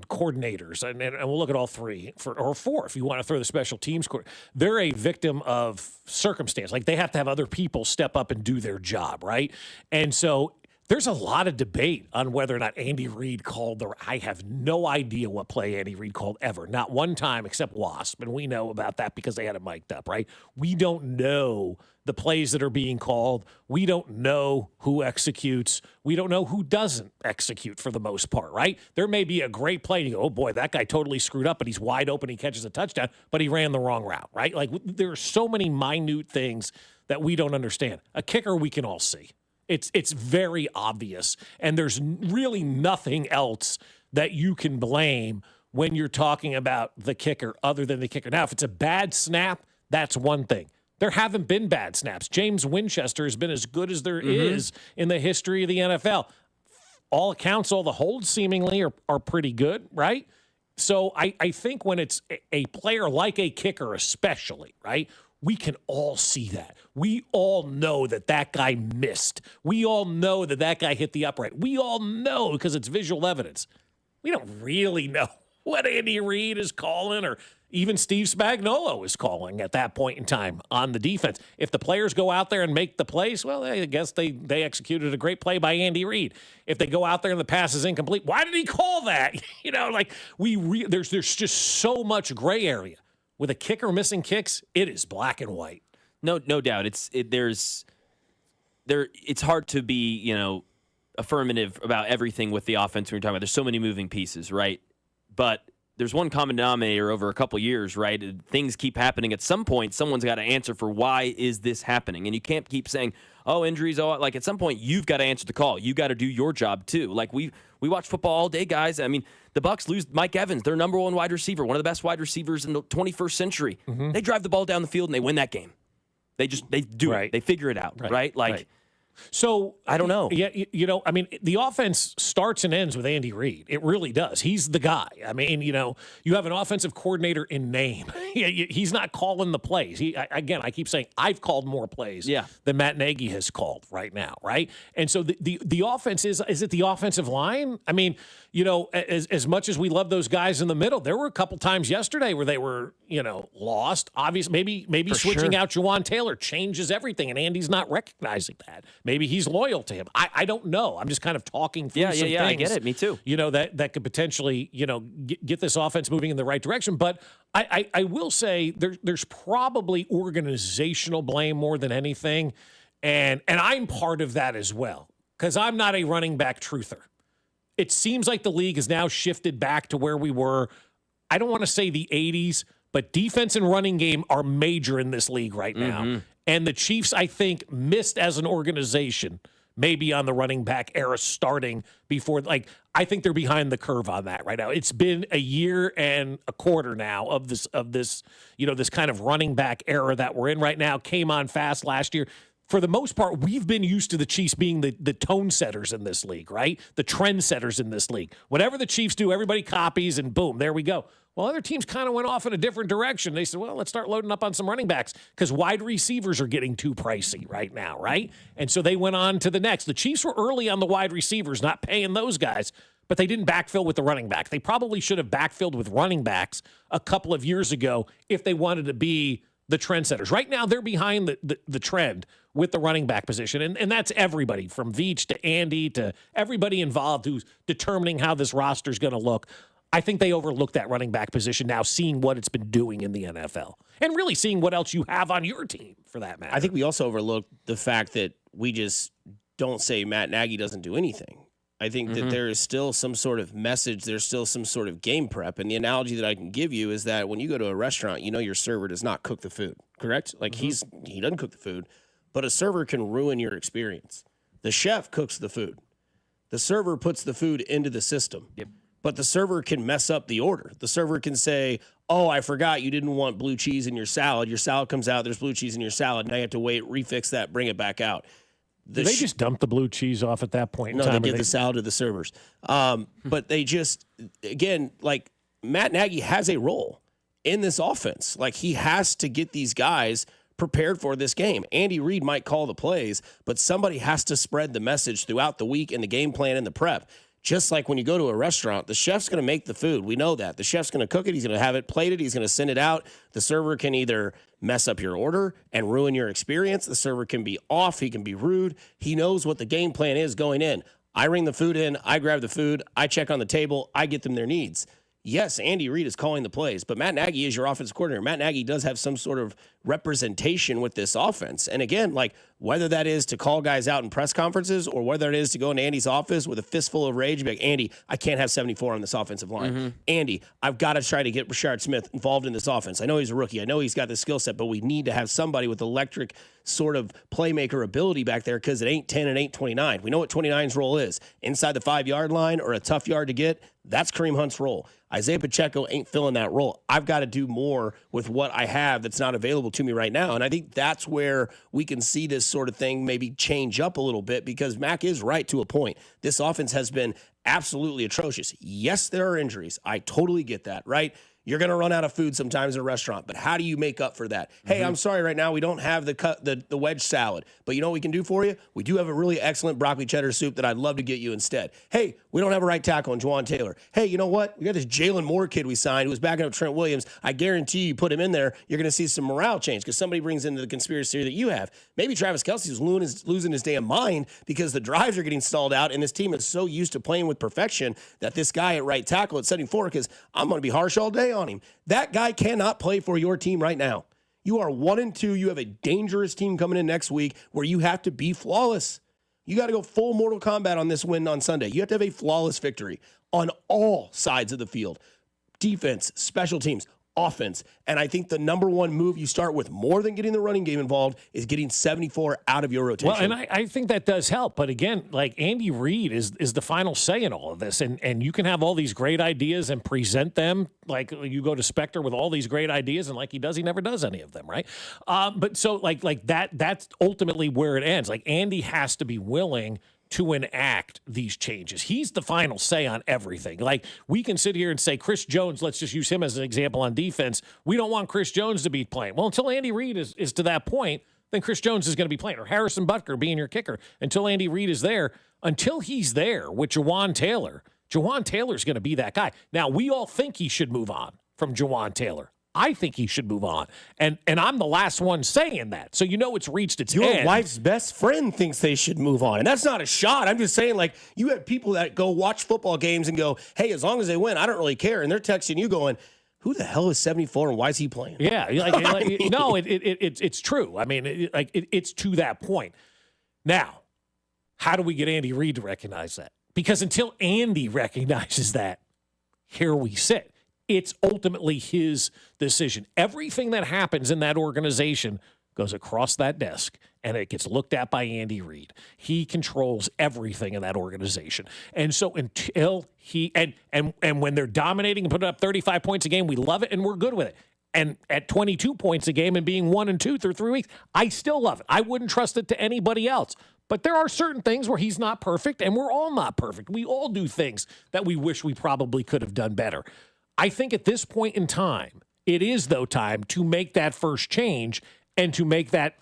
coordinators, and we'll look at all three, or four if you want to throw the special teams. They're a victim of circumstance. Like, they have to have other people step up and do their job, right? And so there's a lot of debate on whether or not Andy Reid called I have no idea what play Andy Reid called ever. Not one time except Wasp, and we know about that because they had it mic'd up, right? We don't know the plays that are being called. We don't know who executes. We don't know who doesn't execute for the most part, right? There may be a great play, and you go, oh, boy, that guy totally screwed up, but he's wide open, he catches a touchdown, but he ran the wrong route, right? Like, there are so many minute things that we don't understand. A kicker we can all see. It's very obvious, and there's really nothing else that you can blame when you're talking about the kicker other than the kicker. Now, if it's a bad snap, that's one thing. There haven't been bad snaps. James Winchester has been as good as there is in the history of the NFL. All accounts, all the holds seemingly are pretty good, right? So I think when it's a player like a kicker especially, right, we can all see that. We all know that guy missed. We all know that guy hit the upright. We all know because it's visual evidence. We don't really know what Andy Reid is calling or even Steve Spagnuolo is calling at that point in time on the defense. If the players go out there and make the plays, well, I guess they executed a great play by Andy Reid. If they go out there and the pass is incomplete, why did he call that? There's just so much gray area. With a kicker missing kicks, it is black and white. No doubt. It's hard to be, affirmative about everything with the offense when you're talking about. There's so many moving pieces, right? But there's one common denominator over a couple years, right? Things keep happening. At some point, someone's got to answer for why is this happening? And you can't keep saying, oh, injuries, at some point, you've got to answer the call. You got to do your job, too. Like, we watch football all day, guys. I mean, the Bucs lose Mike Evans, their number one wide receiver, one of the best wide receivers in the 21st century. Mm-hmm. They drive the ball down the field, and they win that game. They do it. They figure it out, right? So I don't know. Yeah, the offense starts and ends with Andy Reid. It really does. He's the guy. I mean, you have an offensive coordinator in name. He's not calling the plays. I keep saying I've called more plays than Matt Nagy has called right now, right? And so the offense is it the offensive line? I mean, as much as we love those guys in the middle, there were a couple times yesterday where they were, lost. Obviously, maybe switching out Juwan Taylor changes everything, and Andy's not recognizing that. Maybe he's loyal to him. I don't know. I'm just kind of talking through some things. I get it. Me too. That could potentially, get this offense moving in the right direction. But I will say there's probably organizational blame more than anything. And I'm part of that as well because I'm not a running back truther. It seems like the league has now shifted back to where we were. I don't want to say the 80s, but defense and running game are major in this league right now. Mm-hmm. And the Chiefs, I think, missed as an organization, maybe on the running back era starting before. I think they're behind the curve on that right now. It's been a year and a quarter now of this, this kind of running back era that we're in right now. Came on fast last year. For the most part, we've been used to the Chiefs being the tone setters in this league, right? The trend setters in this league. Whatever the Chiefs do, everybody copies, and boom, there we go. Well, other teams kind of went off in a different direction. They said, well, let's start loading up on some running backs because wide receivers are getting too pricey right now, right? And so they went on to the next. The Chiefs were early on the wide receivers, not paying those guys, but they didn't backfill with the running back. They probably should have backfilled with running backs a couple of years ago if they wanted to be the trendsetters. Right now, they're behind the trend with the running back position, and that's everybody from Veach to Andy to everybody involved who's determining how this roster is going to look. I think they overlooked that running back position now, seeing what it's been doing in the NFL and really seeing what else you have on your team for that matter. I think we also overlooked the fact that we just don't say Matt Nagy doesn't do anything. I think that there is still some sort of message. There's still some sort of game prep. And the analogy that I can give you is that when you go to a restaurant, your server does not cook the food, correct? Like he doesn't cook the food, but a server can ruin your experience. The chef cooks the food. The server puts the food into the system. Yep. but the server can mess up the order. The server can say, oh, I forgot you didn't want blue cheese in your salad. Your salad comes out, there's blue cheese in your salad. Now you have to wait, refix that, bring it back out. Did they just dump the blue cheese off at that point in No, time? they give the salad to the servers. But they just, again, like Matt Nagy has a role in this offense. Like he has to get these guys prepared for this game. Andy Reid might call the plays, but somebody has to spread the message throughout the week in the game plan and the prep. Just like when you go to a restaurant, the chef's going to make the food. We know that. The chef's going to cook it. He's going to have it plated. He's going to send it out. The server can either mess up your order and ruin your experience. The server can be off. He can be rude. He knows what the game plan is going in. I ring the food in. I grab the food. I check on the table. I get them their needs. Yes, Andy Reid is calling the plays, but Matt Nagy is your offensive coordinator. Matt Nagy does have some sort of representation with this offense. And again, like whether that is to call guys out in press conferences or whether it is to go into Andy's office with a fistful of rage and be like, Andy, I can't have 74 on this offensive line. Andy, I've got to try to get Rashard Smith involved in this offense. I know he's a rookie. I know he's got the skill set, but we need to have somebody with electric sort of playmaker ability back there because it ain't 10 and ain't 29. We know what 29's role is. Inside the 5-yard line or a tough yard to get, that's Kareem Hunt's role. Isaiah Pacheco ain't filling that role. I've got to do more with what I have that's not available to me right now. And I think that's where we can see this sort of thing maybe change up a little bit because Mac is right to a point. This offense has been absolutely atrocious. Yes, there are injuries. I totally get that, right? You're going to run out of food sometimes in a restaurant, but how do you make up for that? Hey, I'm sorry right now we don't have the wedge salad, but you know what we can do for you? We do have a really excellent broccoli cheddar soup that I'd love to get you instead. Hey, we don't have a right tackle in Juwan Taylor. Hey, you know what? We got this Jalen Moore kid we signed who was backing up Trent Williams. I guarantee you put him in there, you're going to see some morale change because somebody brings into the conspiracy theory that you have. Maybe Travis Kelce's losing his damn mind because the drives are getting stalled out and this team is so used to playing with perfection that this guy at right tackle at 74, because I'm going to be harsh all day on him. That guy cannot play for your team right now. You are 1-2. You have a dangerous team coming in next week where you have to be flawless. You got to go full Mortal Kombat on this win on Sunday. You have to have a flawless victory on all sides of the field. Defense, special teams, offense. And I think the number one move you start with more than getting the running game involved is getting 74 out of your rotation. Well, and I think that does help. But again, like Andy Reid is the final say in all of this. And you can have all these great ideas and present them. Like you go to Spectre with all these great ideas and like he never does any of them, right? But so like that's ultimately where it ends. Like Andy has to be willing to enact these changes. He's the final say on everything. Like we can sit here and say Chris Jones, let's just use him as an example on defense. We don't want Chris Jones to be playing. Well, until Andy Reid is to that point, then Chris Jones is going to be playing, or Harrison Butker being your kicker until Andy Reid is there. Until he's there with Jawan Taylor's going to be that guy. Now, we all think he should move on from Jawan Taylor. I think he should move on. And I'm the last one saying that. So you know it's reached its end. Your wife's best friend thinks they should move on. And that's not a shot. I'm just saying, like, you have people that go watch football games and go, hey, as long as they win, I don't really care. And they're texting you going, who the hell is 74 and why is he playing? Yeah. No, it's true. I mean, it's to that point. Now, how do we get Andy Reid to recognize that? Because until Andy recognizes that, here we sit. It's ultimately his decision. Everything that happens in that organization goes across that desk, and it gets looked at by Andy Reid. He controls everything in that organization. And so until he and when they're dominating and putting up 35 points a game, we love it and we're good with it. And at 22 points a game and being 1-2 through 3 weeks, I still love it. I wouldn't trust it to anybody else. But there are certain things where he's not perfect, and we're all not perfect. We all do things that we wish we probably could have done better. I think at this point in time, it is, though, time to make that first change and to make that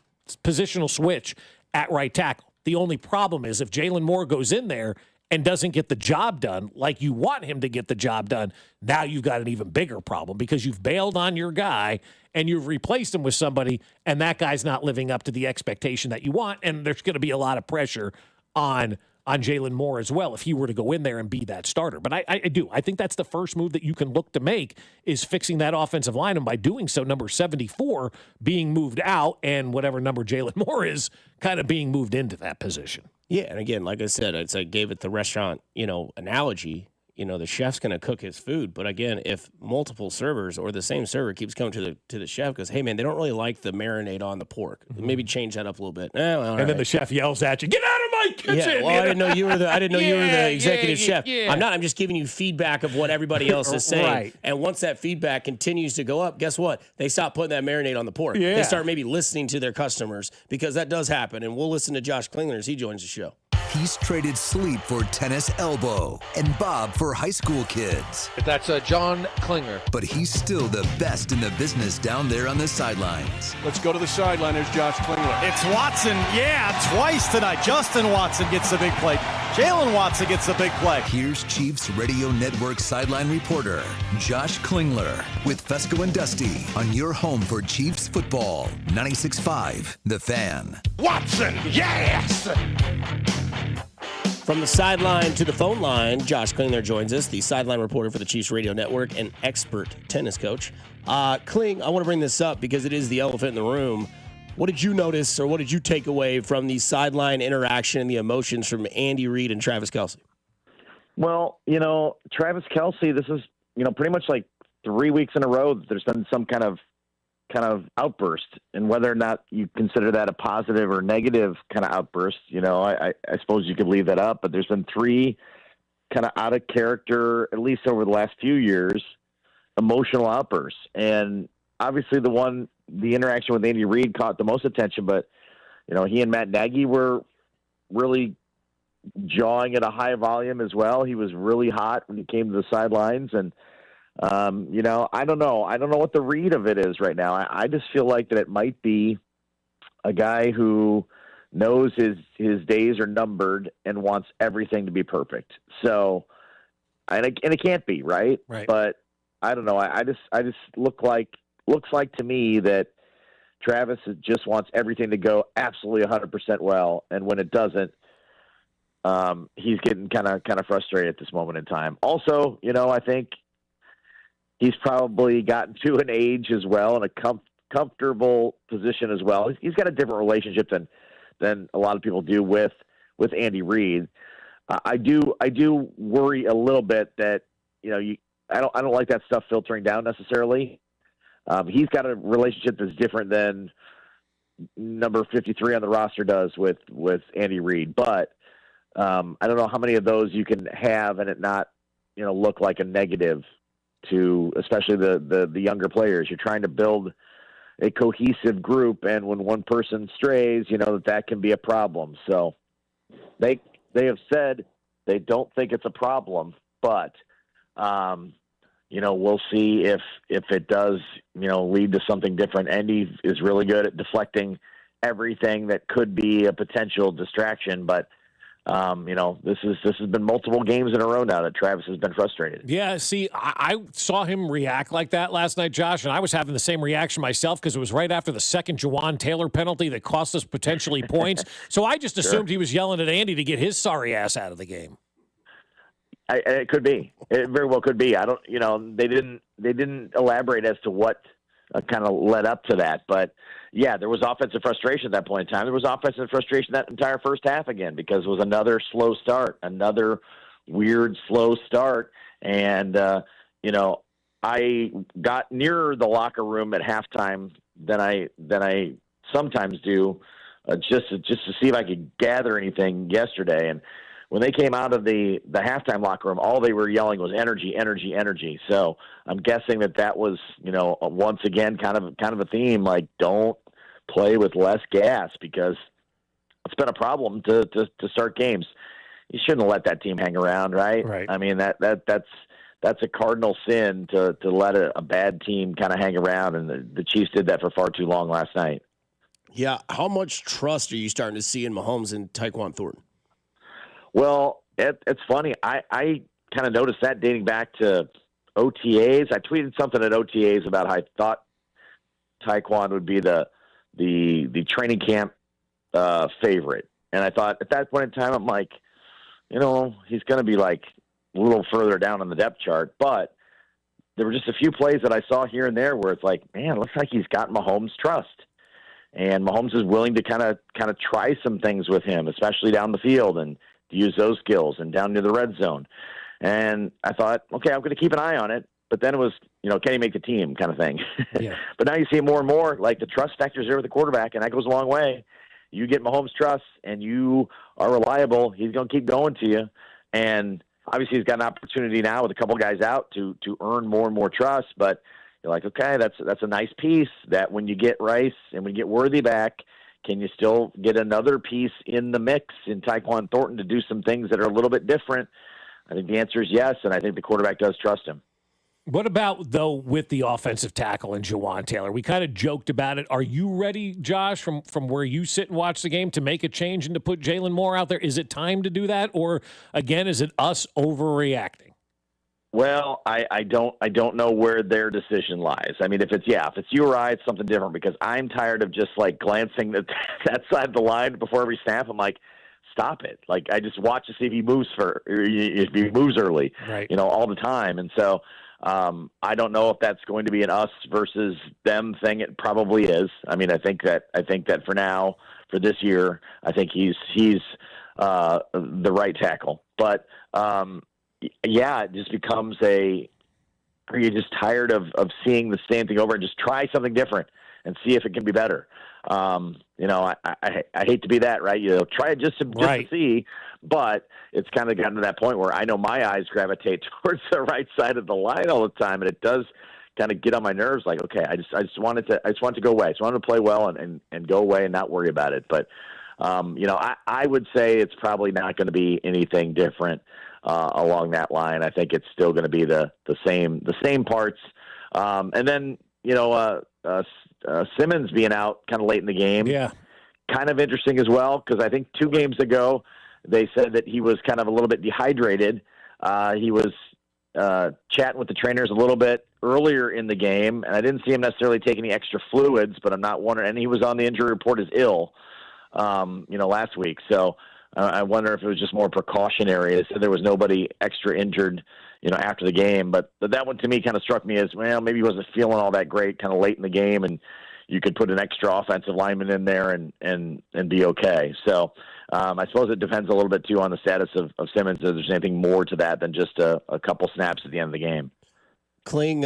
positional switch at right tackle. The only problem is if Jalen Moore goes in there and doesn't get the job done like you want him to get the job done, now you've got an even bigger problem because you've bailed on your guy and you've replaced him with somebody, and that guy's not living up to the expectation that you want, and there's going to be a lot of pressure on Jalen Moore as well if he were to go in there and be that starter. But I do. I think that's the first move that you can look to make is fixing that offensive line, and by doing so, number 74 being moved out and whatever number Jalen Moore is kind of being moved into that position. Yeah, and again, like I said, I gave it the restaurant, analogy. the chef's going to cook his food. But again, if multiple servers or the same server keeps coming to the chef, goes, hey man, they don't really like the marinade on the pork. Maybe change that up a little bit. And then the chef yells at you, "Get out of my kitchen!" Yeah, well, I didn't know you were the executive chef. Yeah. I'm not. I'm just giving you feedback of what everybody else is saying. Right. And once that feedback continues to go up, guess what? They stop putting that marinade on the pork. Yeah. They start maybe listening to their customers, because that does happen. And we'll listen to Josh Klingler as he joins the show. He's traded sleep for tennis elbow and Bob for high school kids. That's John Klinger. But he's still the best in the business down there on the sidelines. Let's go to the sideline. There's Josh Klingler. It's Watson. Yeah, twice tonight. Justin Watson gets the big play. Jalen Watson gets the big play. Here's Chiefs Radio Network sideline reporter Josh Klingler with Fescoe and Dusty on your home for Chiefs football. 96.5 The Fan. Watson, yes! From the sideline to the phone line, Josh Klingler joins us, the sideline reporter for the Chiefs Radio Network and expert tennis coach. Kling, I want to bring this up because it is the elephant in the room. What did you notice, or what did you take away from the sideline interaction and the emotions from Andy Reid and Travis Kelce? Well, Travis Kelce, this is, pretty much like 3 weeks in a row that there's been some kind of outburst, and whether or not you consider that a positive or negative kind of outburst, I suppose you could leave that up, but there's been 3 kind of out of character, at least over the last few years, emotional outbursts. And obviously the interaction with Andy Reid caught the most attention, but he and Matt Nagy were really jawing at a high volume as well. He was really hot when he came to the sidelines, and I don't know. I don't know what the read of it is right now. I just feel like that it might be a guy who knows his days are numbered and wants everything to be perfect. So, and it can't be, right? Right. But I don't know. I just looks like to me that Travis just wants everything to go absolutely 100% well, and when it doesn't, he's getting kind of frustrated at this moment in time. Also, I think he's probably gotten to an age as well, and a comfortable position as well. He's got a different relationship than a lot of people do with Andy Reid. I do worry a little bit that I don't like that stuff filtering down necessarily. He's got a relationship that's different than number 53 on the roster does with Andy Reid, but I don't know how many of those you can have and it not look like a negative to especially the younger players. You're trying to build a cohesive group, and when one person strays, that can be a problem. So they have said they don't think it's a problem, but we'll see if it does lead to something different. Andy is really good at deflecting everything that could be a potential distraction, but this has been multiple games in a row now that Travis has been frustrated. Yeah, see, I saw him react like that last night, Josh, and I was having the same reaction myself because it was right after the second Jawan Taylor penalty that cost us potentially points. So I just assumed he was yelling at Andy to get his sorry ass out of the game. It could be. It very well could be. I don't. They didn't elaborate as to what kind of led up to that, but yeah, there was offensive frustration at that point in time. There was offensive frustration that entire first half again because it was another slow start, another weird slow start, and I got nearer the locker room at halftime than I sometimes do, just to see if I could gather anything yesterday. And when they came out of the halftime locker room, all they were yelling was energy, energy, energy. So I'm guessing that was, once again, kind of a theme, like don't play with less gas because it's been a problem to start games. You shouldn't have let that team hang around, right? Right. I mean, that's a cardinal sin to let a bad team kind of hang around, and the Chiefs did that for far too long last night. Yeah. How much trust are you starting to see in Mahomes and Taekwon Thornton? Well, it's funny. I kind of noticed that dating back to OTAs. I tweeted something at OTAs about how I thought Taekwon would be the training camp favorite. And I thought at that point in time, I'm like, he's going to be like a little further down on the depth chart. But there were just a few plays that I saw here and there where it's like, man, it looks like he's got Mahomes' trust. And Mahomes is willing to kind of try some things with him, especially down the field, and to use those skills and down near the red zone. And I thought, okay, I'm going to keep an eye on it. But then it was, can he make the team kind of thing? Yeah. But now you see more and more, like the trust factor's there with the quarterback, and that goes a long way. You get Mahomes' trust, and you are reliable, he's going to keep going to you. And obviously he's got an opportunity now with a couple guys out to earn more and more trust. But you're like, okay, that's a nice piece that when you get Rice and when you get Worthy back, can you still get another piece in the mix in Taekwon Thornton to do some things that are a little bit different? I think the answer is yes, and I think the quarterback does trust him. What about, though, with the offensive tackle and Jawan Taylor? We kind of joked about it. Are you ready, Josh, from where you sit and watch the game, to make a change and to put Jalen Moore out there? Is it time to do that? Or, again, is it us overreacting? Well, I don't know where their decision lies. I mean, if it's you or I, it's something different, because I'm tired of just like glancing at that side of the line before every snap. I'm like, stop it. Like, I just watch to see if he moves early, right, all the time. And so I don't know if that's going to be an us versus them thing. It probably is. I mean, I think that for now, for this year, I think he's the right tackle. But it just becomes are you just tired of seeing the same thing over, and just try something different and see if it can be better. I hate to be that, right? Try it just to see, but it's kind of gotten to that point where I know my eyes gravitate towards the right side of the line all the time, and it does kind of get on my nerves. Like, okay, I just want it to go away. I just wanted to play well and go away and not worry about it. But I would say it's probably not going to be anything different along that line. I think it's still going to be the same parts. And then Simmons being out kind of late in the game, kind of interesting as well, because I think 2 games ago they said that he was kind of a little bit dehydrated. He was chatting with the trainers a little bit earlier in the game, and I didn't see him necessarily take any extra fluids, but I'm not wondering. And he was on the injury report as ill, last week. So I wonder if it was just more precautionary. They said there was nobody extra injured, after the game. But that one to me kind of struck me as, well, maybe he wasn't feeling all that great kind of late in the game, and you could put an extra offensive lineman in there and be okay. So I suppose it depends a little bit, too, on the status of Simmons, if there's anything more to that than just a couple snaps at the end of the game. Kling,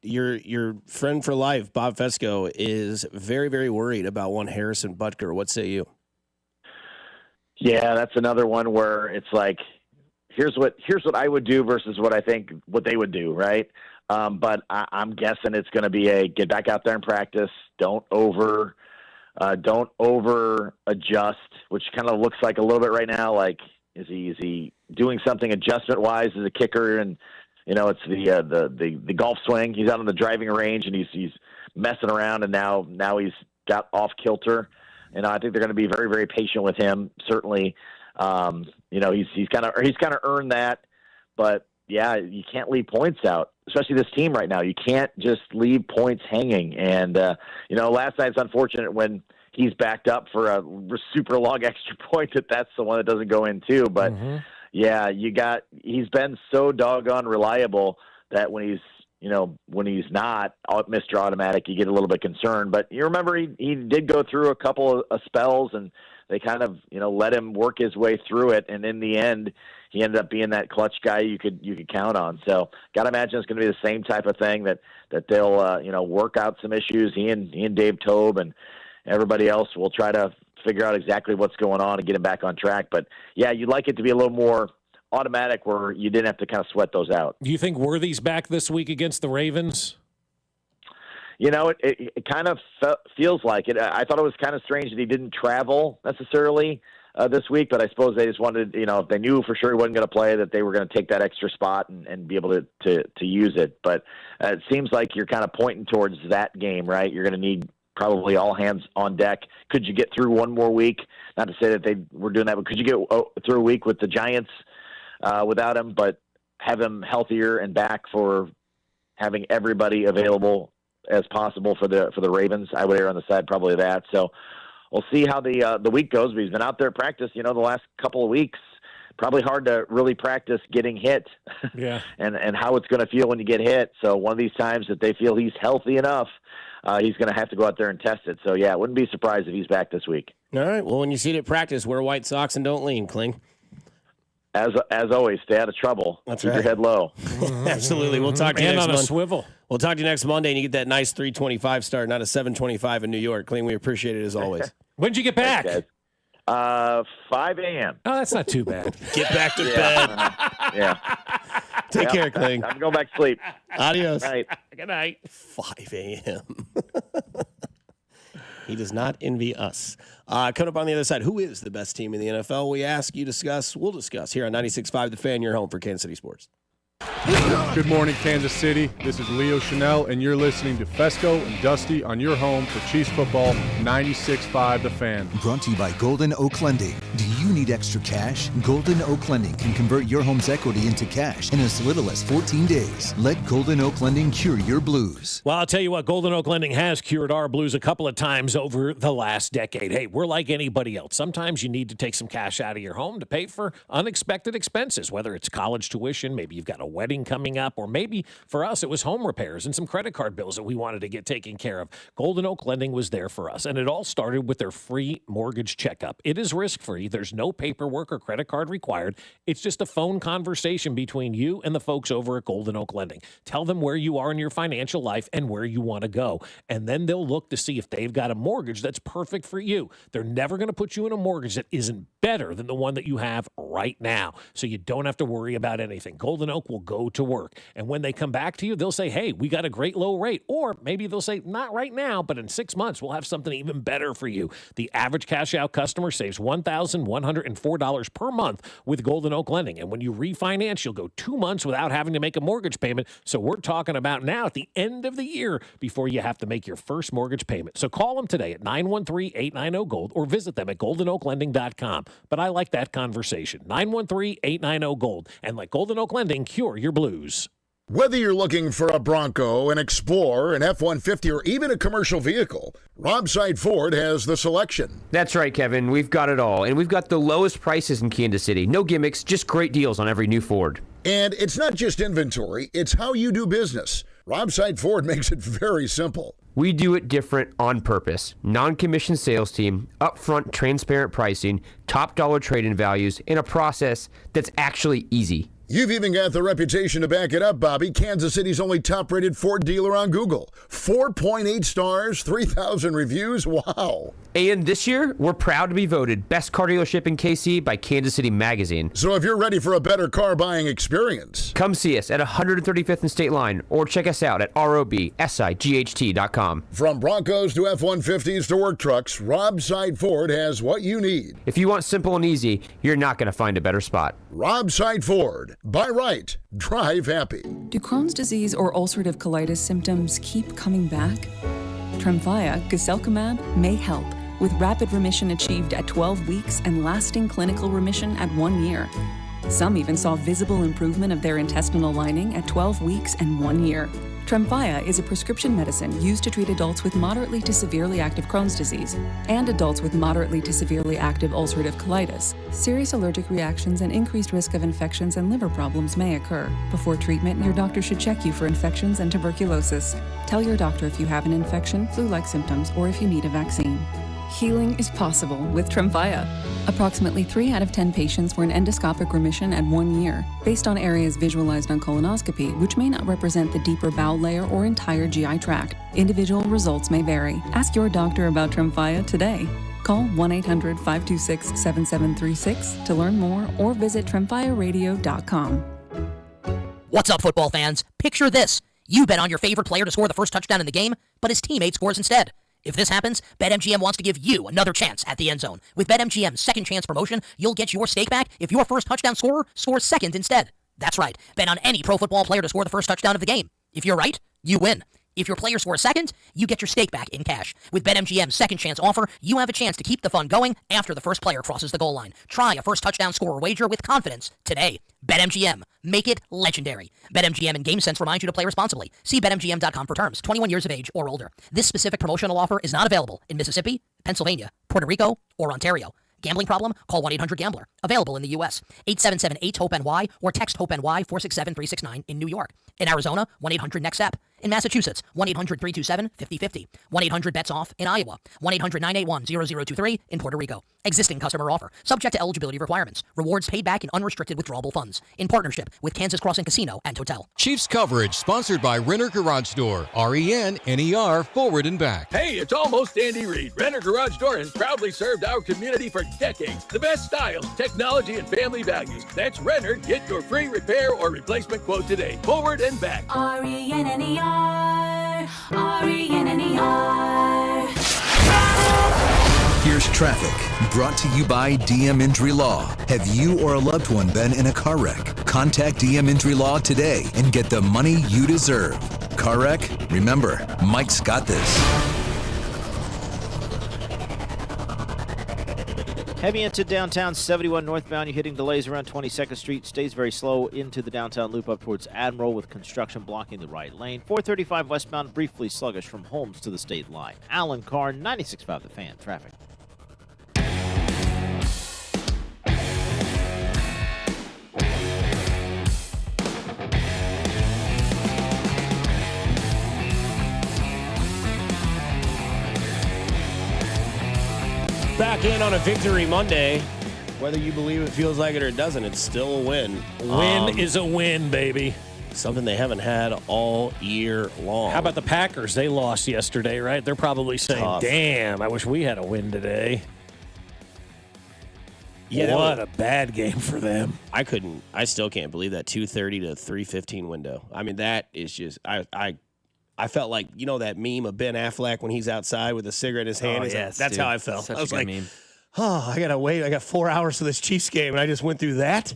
your friend for life, Bob Fescoe, is very, very worried about one Harrison Butker. What say you? Yeah, that's another one where it's like, here's what I would do versus what I think what they would do, right? But I'm guessing it's going to be a get back out there and practice. Don't over adjust, which kind of looks like a little bit right now. Like, is he doing something adjustment wise as a kicker? And it's the golf swing. He's out on the driving range and he's messing around, and now he's got off kilter. I think they're going to be very, very patient with him. Certainly, he's kind of earned that. But yeah, you can't leave points out, especially this team right now. You can't just leave points hanging. And last night's unfortunate when he's backed up for a super long extra point. That's the one that doesn't go in too. But yeah, he's been so doggone reliable that when he's not Mr. Automatic, you get a little bit concerned. But you remember he did go through a couple of spells, and they kind of let him work his way through it. And in the end, he ended up being that clutch guy you could count on. So got to imagine it's going to be the same type of thing that they'll work out some issues. He and Dave Tobe and everybody else will try to figure out exactly what's going on and get him back on track. But yeah, you'd like it to be a little more automatic where you didn't have to kind of sweat those out. Do you think Worthy's back this week against the Ravens? It kind of feels like it. I thought it was kind of strange that he didn't travel necessarily this week, but I suppose they just wanted, if they knew for sure he wasn't going to play, that they were going to take that extra spot and be able to use it. But it seems like you're kind of pointing towards that game, right? You're going to need probably all hands on deck. Could you get through one more week? Not to say that they were doing that, but could you get through a week with the Giants without him, but have him healthier and back for having everybody available as possible for the Ravens? I would err on the side probably of that. So we'll see how the week goes. But he's been out there at practice, the last couple of weeks. Probably hard to really practice getting hit, yeah, and how it's going to feel when you get hit. So one of these times that they feel he's healthy enough, he's going to have to go out there and test it. So yeah, wouldn't be surprised if he's back this week. All right. Well, when you see it at practice, wear white socks and don't lean, Kling. As always, stay out of trouble. That's Keep right. your head low. Absolutely. We'll talk to you And next on a month. swivel. We'll talk to you next Monday, and you get that nice 3:25 start, not a 7:25 in New York. Clean, we appreciate it as always. When'd you get back? Thanks, guys. 5 a.m. Oh, that's not too bad. Get back to bed. Yeah. Take care, Kling. I'm going back to sleep. Adios. Night. Good night. 5 a.m. He does not envy us. Coming up on the other side, who is the best team in the NFL? We ask, you discuss, we'll discuss here on 96.5 The Fan, your home for Kansas City sports. Good morning, Kansas City. This is Leo Chanel, and you're listening to Fescoe and Dusty on your home for Chiefs football, 96.5 The Fan. Brought to you by Golden Oak Lending. Do you need extra cash? Golden Oak Lending can convert your home's equity into cash in as little as 14 days. Let Golden Oak Lending cure your blues. Well, I'll tell you what, Golden Oak Lending has cured our blues a couple of times over the last decade. Hey, we're like anybody else. Sometimes you need to take some cash out of your home to pay for unexpected expenses, whether it's college tuition, maybe you've got a wedding coming up, or maybe for us it was home repairs and some credit card bills that we wanted to get taken care of. Golden Oak Lending was there for us, and it all started with their free mortgage checkup. It is risk-free. There's no paperwork or credit card required. It's just a phone conversation between you and the folks over at Golden Oak Lending. Tell them where you are in your financial life and where you want to go, and then they'll look to see if they've got a mortgage that's perfect for you. They're never going to put you in a mortgage that isn't better than the one that you have right now, so you don't have to worry about anything. Golden Oak will go to work, and when they come back to you, they'll say, hey, we got a great low rate, or maybe they'll say, not right now, but in 6 months we'll have something even better for you. The average cash out customer saves $1,104 per month with Golden Oak Lending, and when you refinance, you'll go 2 months without having to make a mortgage payment. So we're talking about now at the end of the year before you have to make your first mortgage payment. So call them today at 913-890-GOLD or visit them at goldenoaklending.com. But I like that conversation. 913-890-GOLD, and let Golden Oak Lending cure your blues. Whether you're looking for a Bronco, an Explorer, an F-150, or even a commercial vehicle, Robside Ford has the selection. That's right, Kevin. We've got it all. And we've got the lowest prices in Kansas City. No gimmicks, just great deals on every new Ford. And it's not just inventory, it's how you do business. Robside Ford makes it very simple. We do it different on purpose. Non-commissioned sales team, upfront transparent pricing, top dollar trade-in values, and a process that's actually easy. You've even got the reputation to back it up, Bobby. Kansas City's only top-rated Ford dealer on Google. 4.8 stars, 3,000 reviews. Wow. And this year, we're proud to be voted Best Car Dealership in KC by Kansas City Magazine. So if you're ready for a better car buying experience, come see us at 135th and State Line or check us out at robsight.com. From Broncos to F-150s to work trucks, Robside Ford has what you need. If you want simple and easy, you're not going to find a better spot. Robside Ford. Buy right. Drive happy. Do Crohn's disease or ulcerative colitis symptoms keep coming back? Tremfya, guselkumab, may help, with rapid remission achieved at 12 weeks and lasting clinical remission at 1 year. Some even saw visible improvement of their intestinal lining at 12 weeks and 1 year. Tremfya is a prescription medicine used to treat adults with moderately to severely active Crohn's disease and adults with moderately to severely active ulcerative colitis. Serious allergic reactions and increased risk of infections and liver problems may occur. Before treatment, your doctor should check you for infections and tuberculosis. Tell your doctor if you have an infection, flu-like symptoms, or if you need a vaccine. Healing is possible with Tremfya. Approximately 3 out of 10 patients were in endoscopic remission at 1 year, based on areas visualized on colonoscopy, which may not represent the deeper bowel layer or entire GI tract. Individual results may vary. Ask your doctor about Tremfya today. Call 1-800-526-7736 to learn more or visit tremfyaradio.com. What's up, football fans? Picture this. You bet on your favorite player to score the first touchdown in the game, but his teammate scores instead. If this happens, BetMGM wants to give you another chance at the end zone. With BetMGM's second chance promotion, you'll get your stake back if your first touchdown scorer scores second instead. That's right. Bet on any pro football player to score the first touchdown of the game. If you're right, you win. If your player scores second, you get your stake back in cash. With BetMGM's second chance offer, you have a chance to keep the fun going after the first player crosses the goal line. Try a first touchdown scorer wager with confidence today. BetMGM. Make it legendary. BetMGM and GameSense remind you to play responsibly. See BetMGM.com for terms. 21 years of age or older. This specific promotional offer is not available in Mississippi, Pennsylvania, Puerto Rico, or Ontario. Gambling problem? Call 1-800-GAMBLER. Available in the U.S. 877-8-HOPE-NY or text HOPE-NY 467-369 in New York. In Arizona, 1-800-NEXT-STEP. In Massachusetts, 1-800-327-5050. 1-800-BETS-OFF in Iowa. 1-800-981-0023 in Puerto Rico. Existing customer offer. Subject to eligibility requirements. Rewards paid back in unrestricted withdrawable funds. In partnership with Kansas Crossing Casino and Hotel. Chiefs coverage sponsored by Renner Garage Door. RENNER forward and back. Hey, it's almost Andy Reid. Renner Garage Door has proudly served our community for decades. The best styles, technology, and family values. That's Renner. Get your free repair or replacement quote today. Forward and back. RENNER. RENNER. Here's traffic, brought to you by DM Injury Law. Have you or a loved one been in a car wreck? Contact DM Injury Law today and get the money you deserve. Car wreck? Remember, Mike's got this. Heavy into downtown 71 northbound. You're hitting delays around 22nd Street. Stays very slow into the downtown loop up towards Admiral with construction blocking the right lane. 435 westbound, briefly sluggish from Holmes to the state line. Alan Carr, 96.5 The Fan. Traffic. Back in on a Victory Monday. Whether you believe it feels like it or it doesn't, it's still a win. Win is a win, baby. Something they haven't had all year long. How about the Packers? They lost yesterday, right? They're probably saying, Tough. damn, I wish we had a win today. Yeah, what a bad game for them. I still can't believe that 2:30 to 3:15 window. I mean, that is just, I felt like, you know that meme of Ben Affleck when he's outside with a cigarette in his hand? Oh, yes, that's dude. how I felt. Such I was a good like, meme. oh, I got to wait. I got 4 hours for this Chiefs game, and I just went through that?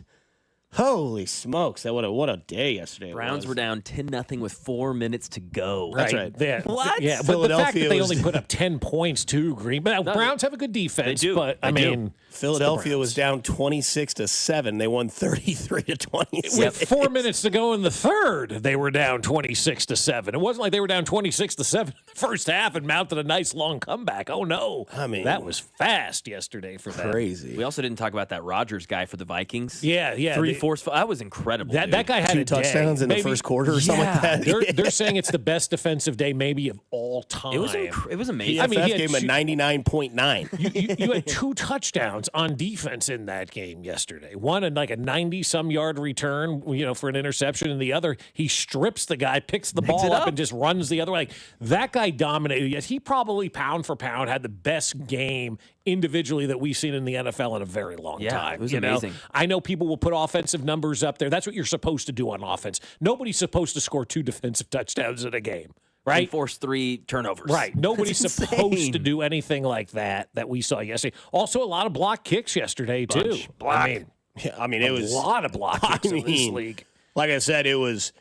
Holy smokes. What a day yesterday it Browns was. were down 10-0 with 4 minutes to go. That's right. Yeah. What? Yeah, but the fact that they only put up 10 points too, Green. But Browns have a good defense. They do. But I They do. mean, Philadelphia was down 26-7. They won 33-26. with 4 minutes to go in the third, they were down 26-7. It wasn't like they were down 26-7 in the first half and mounted a nice long comeback. Oh no. I mean, that was fast yesterday for them. Crazy. We also didn't talk about that Rodgers guy for the Vikings. Yeah. 3 forced. That was incredible. That guy had 2 a touchdowns day. in the first quarter or something like that. They're saying it's the best defensive day maybe of all time. It was amazing. I mean, he gave him a 99.9. You had 2 touchdowns on defense in that game yesterday. One in like a 90-some-yard return, for an interception, and the other, he strips the guy, picks the ball up, and just runs the other way. That guy dominated. Yes, he probably pound for pound had the best game individually that we've seen in the NFL in a very long time. It was amazing. I know people will put offensive numbers up there. That's what you're supposed to do on offense. Nobody's supposed to score 2 defensive touchdowns in a game. Right? And force 3 turnovers. Right. Nobody's That's supposed insane. to do anything like that we saw yesterday. Also, a lot of block kicks yesterday, too. It was a lot of block kicks in this league. Like I said, it was,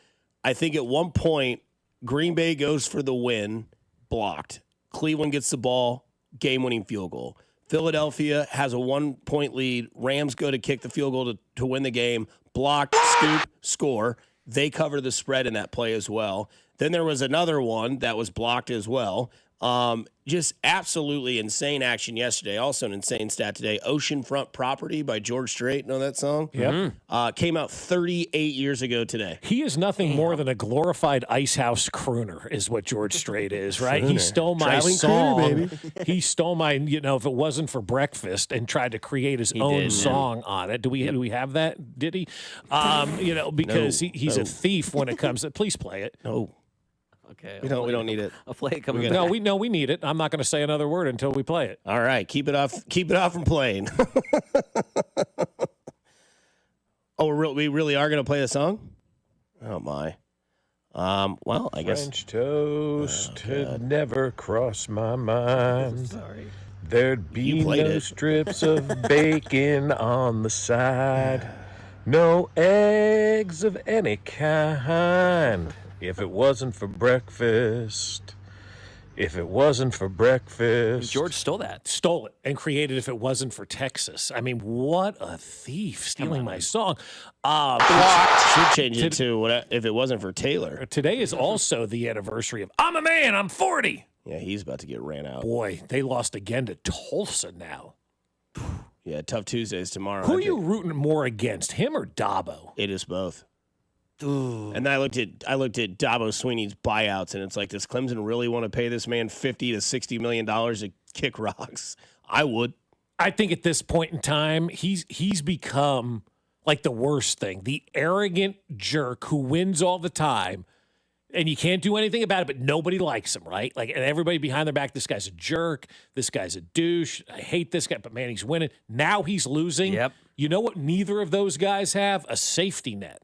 I think at one point, Green Bay goes for the win, blocked. Cleveland gets the ball, game-winning field goal. Philadelphia has a 1-point lead. Rams go to kick the field goal to win the game. Blocked, scoop, score. They cover the spread in that play as well. Then there was another one that was blocked as well. Just absolutely insane action yesterday. Also an insane stat today. Oceanfront Property by George Strait. Know that song? Yep. Came out 38 years ago today. He is nothing more than a glorified ice house crooner is what George Strait is, right? He Crooner. stole my Traveling song. crooner, baby. He stole my, if it wasn't for breakfast, and tried to create his own song on it. Do we have that? Did he? Because he's a thief when it comes to, please play it. No. Okay. We don't need it. I'll play it coming No, back. we need it. I'm not going to say another word until we play it. All right, keep it off from playing. We really are going to play the song? Oh my. Well, I guess French toast had never crossed my mind. Sorry. There'd be You no played it. strips of bacon on the side, no eggs of any kind. If it wasn't for breakfast. If it wasn't for breakfast. George stole that. Stole it and created If It Wasn't for Texas. I mean, what a thief stealing my song. should change it to if it wasn't for Taylor. Today is also the anniversary of I'm a Man, I'm 40. Yeah, he's about to get ran out. Boy, they lost again to Tulsa now. Yeah, tough Tuesdays tomorrow. Who are you rooting more against, him or Dabo? It is both. And I looked at Dabo Sweeney's buyouts, and it's like, does Clemson really want to pay this man $50 to $60 million to kick rocks? I would. I think at this point in time, he's become like the worst thing, the arrogant jerk who wins all the time. And you can't do anything about it, but nobody likes him, right? Like, and everybody behind their back, this guy's a jerk. This guy's a douche. I hate this guy, but man, he's winning. Now he's losing. Yep. You know what neither of those guys have? A safety net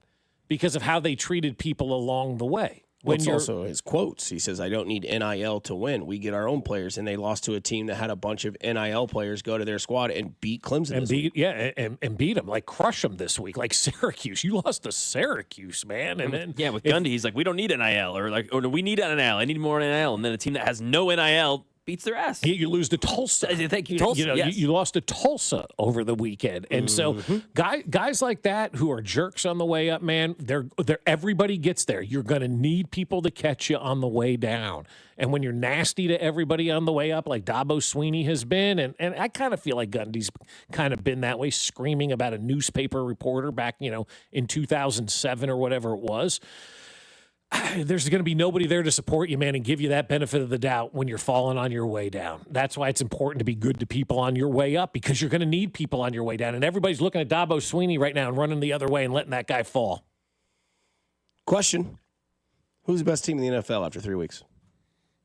because of how they treated people along the way. Well, it's also his quotes. He says, I don't need NIL to win. We get our own players. And they lost to a team that had a bunch of NIL players go to their squad and beat Clemson. And beat them, like crush them this week. Like Syracuse. You lost to Syracuse, man. And then with Gundy, he's like, we don't need NIL. Or we need NIL. I need more NIL. And then a team that has no NIL beats their ass. You lose to Tulsa. Thank you, Tulsa. You lost to Tulsa over the weekend, and so guys like that who are jerks on the way up, man, they're everybody gets there. You're going to need people to catch you on the way down, and when you're nasty to everybody on the way up, like Dabo Sweeney has been, and I kind of feel like Gundy's kind of been that way, screaming about a newspaper reporter back in 2007 or whatever it was. There's going to be nobody there to support you, man, and give you that benefit of the doubt when you're falling on your way down. That's why it's important to be good to people on your way up, because you're going to need people on your way down. And everybody's looking at Dabo Sweeney right now and running the other way and letting that guy fall. Question. Who's the best team in the NFL after 3 weeks?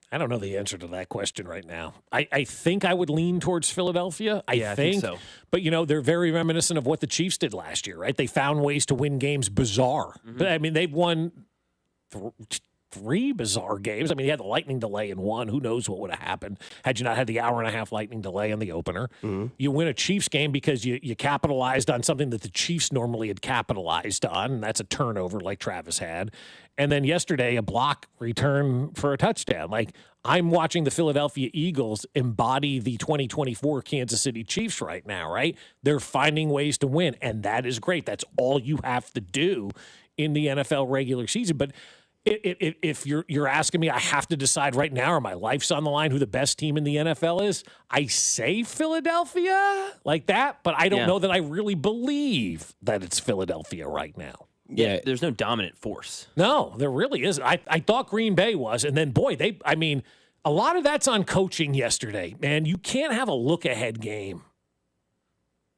I don't know the answer to that question right now. I think I would lean towards Philadelphia. I think so. But, they're very reminiscent of what the Chiefs did last year, right? They found ways to win games bizarre. But, I mean, they've won three bizarre games. I mean, you had the lightning delay in one. Who knows what would have happened had you not had the hour-and-a-half lightning delay in the opener. You win a Chiefs game because you capitalized on something that the Chiefs normally had capitalized on, and that's a turnover like Travis had. And then yesterday, a block return for a touchdown. Like, I'm watching the Philadelphia Eagles embody the 2024 Kansas City Chiefs right now, right? They're finding ways to win, and that is great. That's all you have to do in the NFL regular season. But if you're asking me, I have to decide right now, or my life's on the line, who the best team in the NFL is, I say Philadelphia like that, but I don't know that I really believe that it's Philadelphia right now. Yeah, there's no dominant force. No, there really isn't. I thought Green Bay was, and then, boy, a lot of that's on coaching yesterday, man. You can't have a look-ahead game.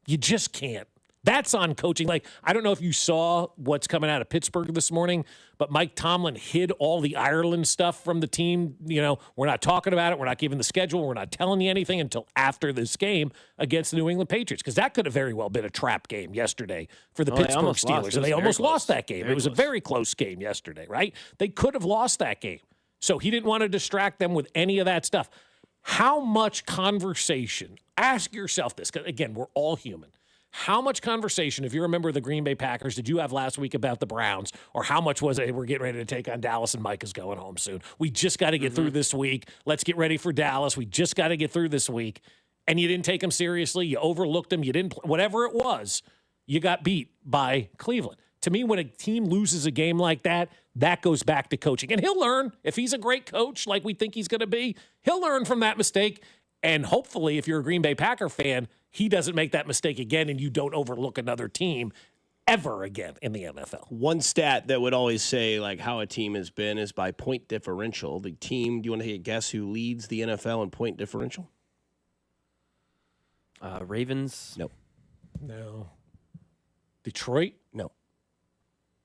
You just can't. That's on coaching. Like, I don't know if you saw what's coming out of Pittsburgh this morning, but Mike Tomlin hid all the Ireland stuff from the team. We're not talking about it. We're not giving the schedule. We're not telling you anything until after this game against the New England Patriots, because that could have very well been a trap game yesterday for the Pittsburgh Steelers. And they almost lost that game. It was a very close game yesterday, right? They could have lost that game. So he didn't want to distract them with any of that stuff. How much conversation, ask yourself this, because, again, we're all human. How much conversation, if you're a member of the Green Bay Packers, did you have last week about the Browns? Or how much was it, we're getting ready to take on Dallas and Mike is going home soon? We just got to get through this week. Let's get ready for Dallas. We just got to get through this week. And you didn't take them seriously. You overlooked them. You didn't, whatever it was, you got beat by Cleveland. To me, when a team loses a game like that, that goes back to coaching. And he'll learn. If he's a great coach like we think he's going to be, he'll learn from that mistake. And hopefully, if you're a Green Bay Packer fan, he doesn't make that mistake again and you don't overlook another team ever again in the NFL. One stat that would always say like how a team has been is by point differential. The team, do you want to take a guess who leads the NFL in point differential? Ravens? No. Detroit? No.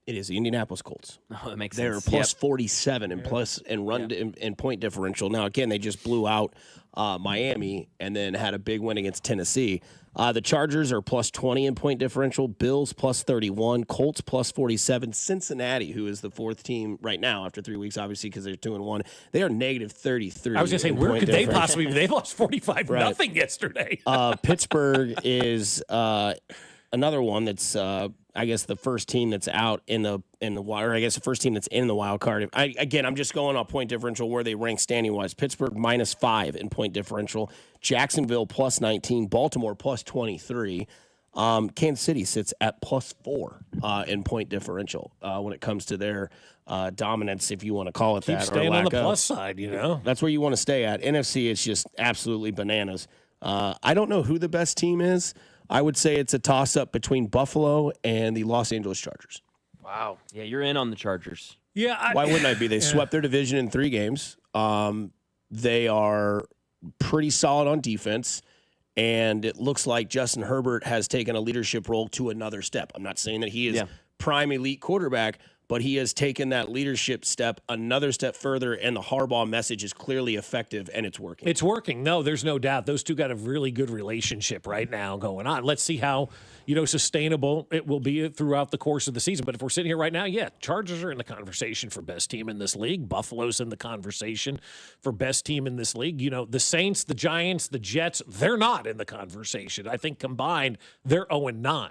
It is the Indianapolis Colts. Oh, that makes They're sense. plus 47 in point differential. Now, again, they just blew out Miami and then had a big win against Tennessee. The Chargers are plus 20 in point differential. Bills plus 31. Colts plus 47. Cincinnati, who is the fourth team right now after 3 weeks, obviously, because they're 2-1, they are negative 33. I was going to say, where could they possibly be? They lost 45-0 yesterday. Pittsburgh is another one that's I guess the first team that's out in the wire. I guess the first team that's in the wild card. I'm just going on point differential where they rank standing wise. Pittsburgh -5 in point differential. Jacksonville plus 19. Baltimore plus 23. Kansas City sits at +4 in point differential when it comes to their dominance, if you want to call it that. Keep staying on the plus side, That's where you want to stay at. NFC is just absolutely bananas. I don't know who the best team is. I would say it's a toss-up between Buffalo and the Los Angeles Chargers. Wow. Yeah, you're in on the Chargers. Yeah. Why wouldn't I be? They swept their division in 3 games. They are pretty solid on defense, and it looks like Justin Herbert has taken a leadership role to another step. I'm not saying that he is prime elite quarterback, but he has taken that leadership step another step further, and the Harbaugh message is clearly effective, and it's working. It's working. No, there's no doubt. Those two got a really good relationship right now going on. Let's see how, sustainable it will be throughout the course of the season. But if we're sitting here right now, Chargers are in the conversation for best team in this league. Buffalo's in the conversation for best team in this league. The Saints, the Giants, the Jets, they're not in the conversation. I think combined, they're 0-9.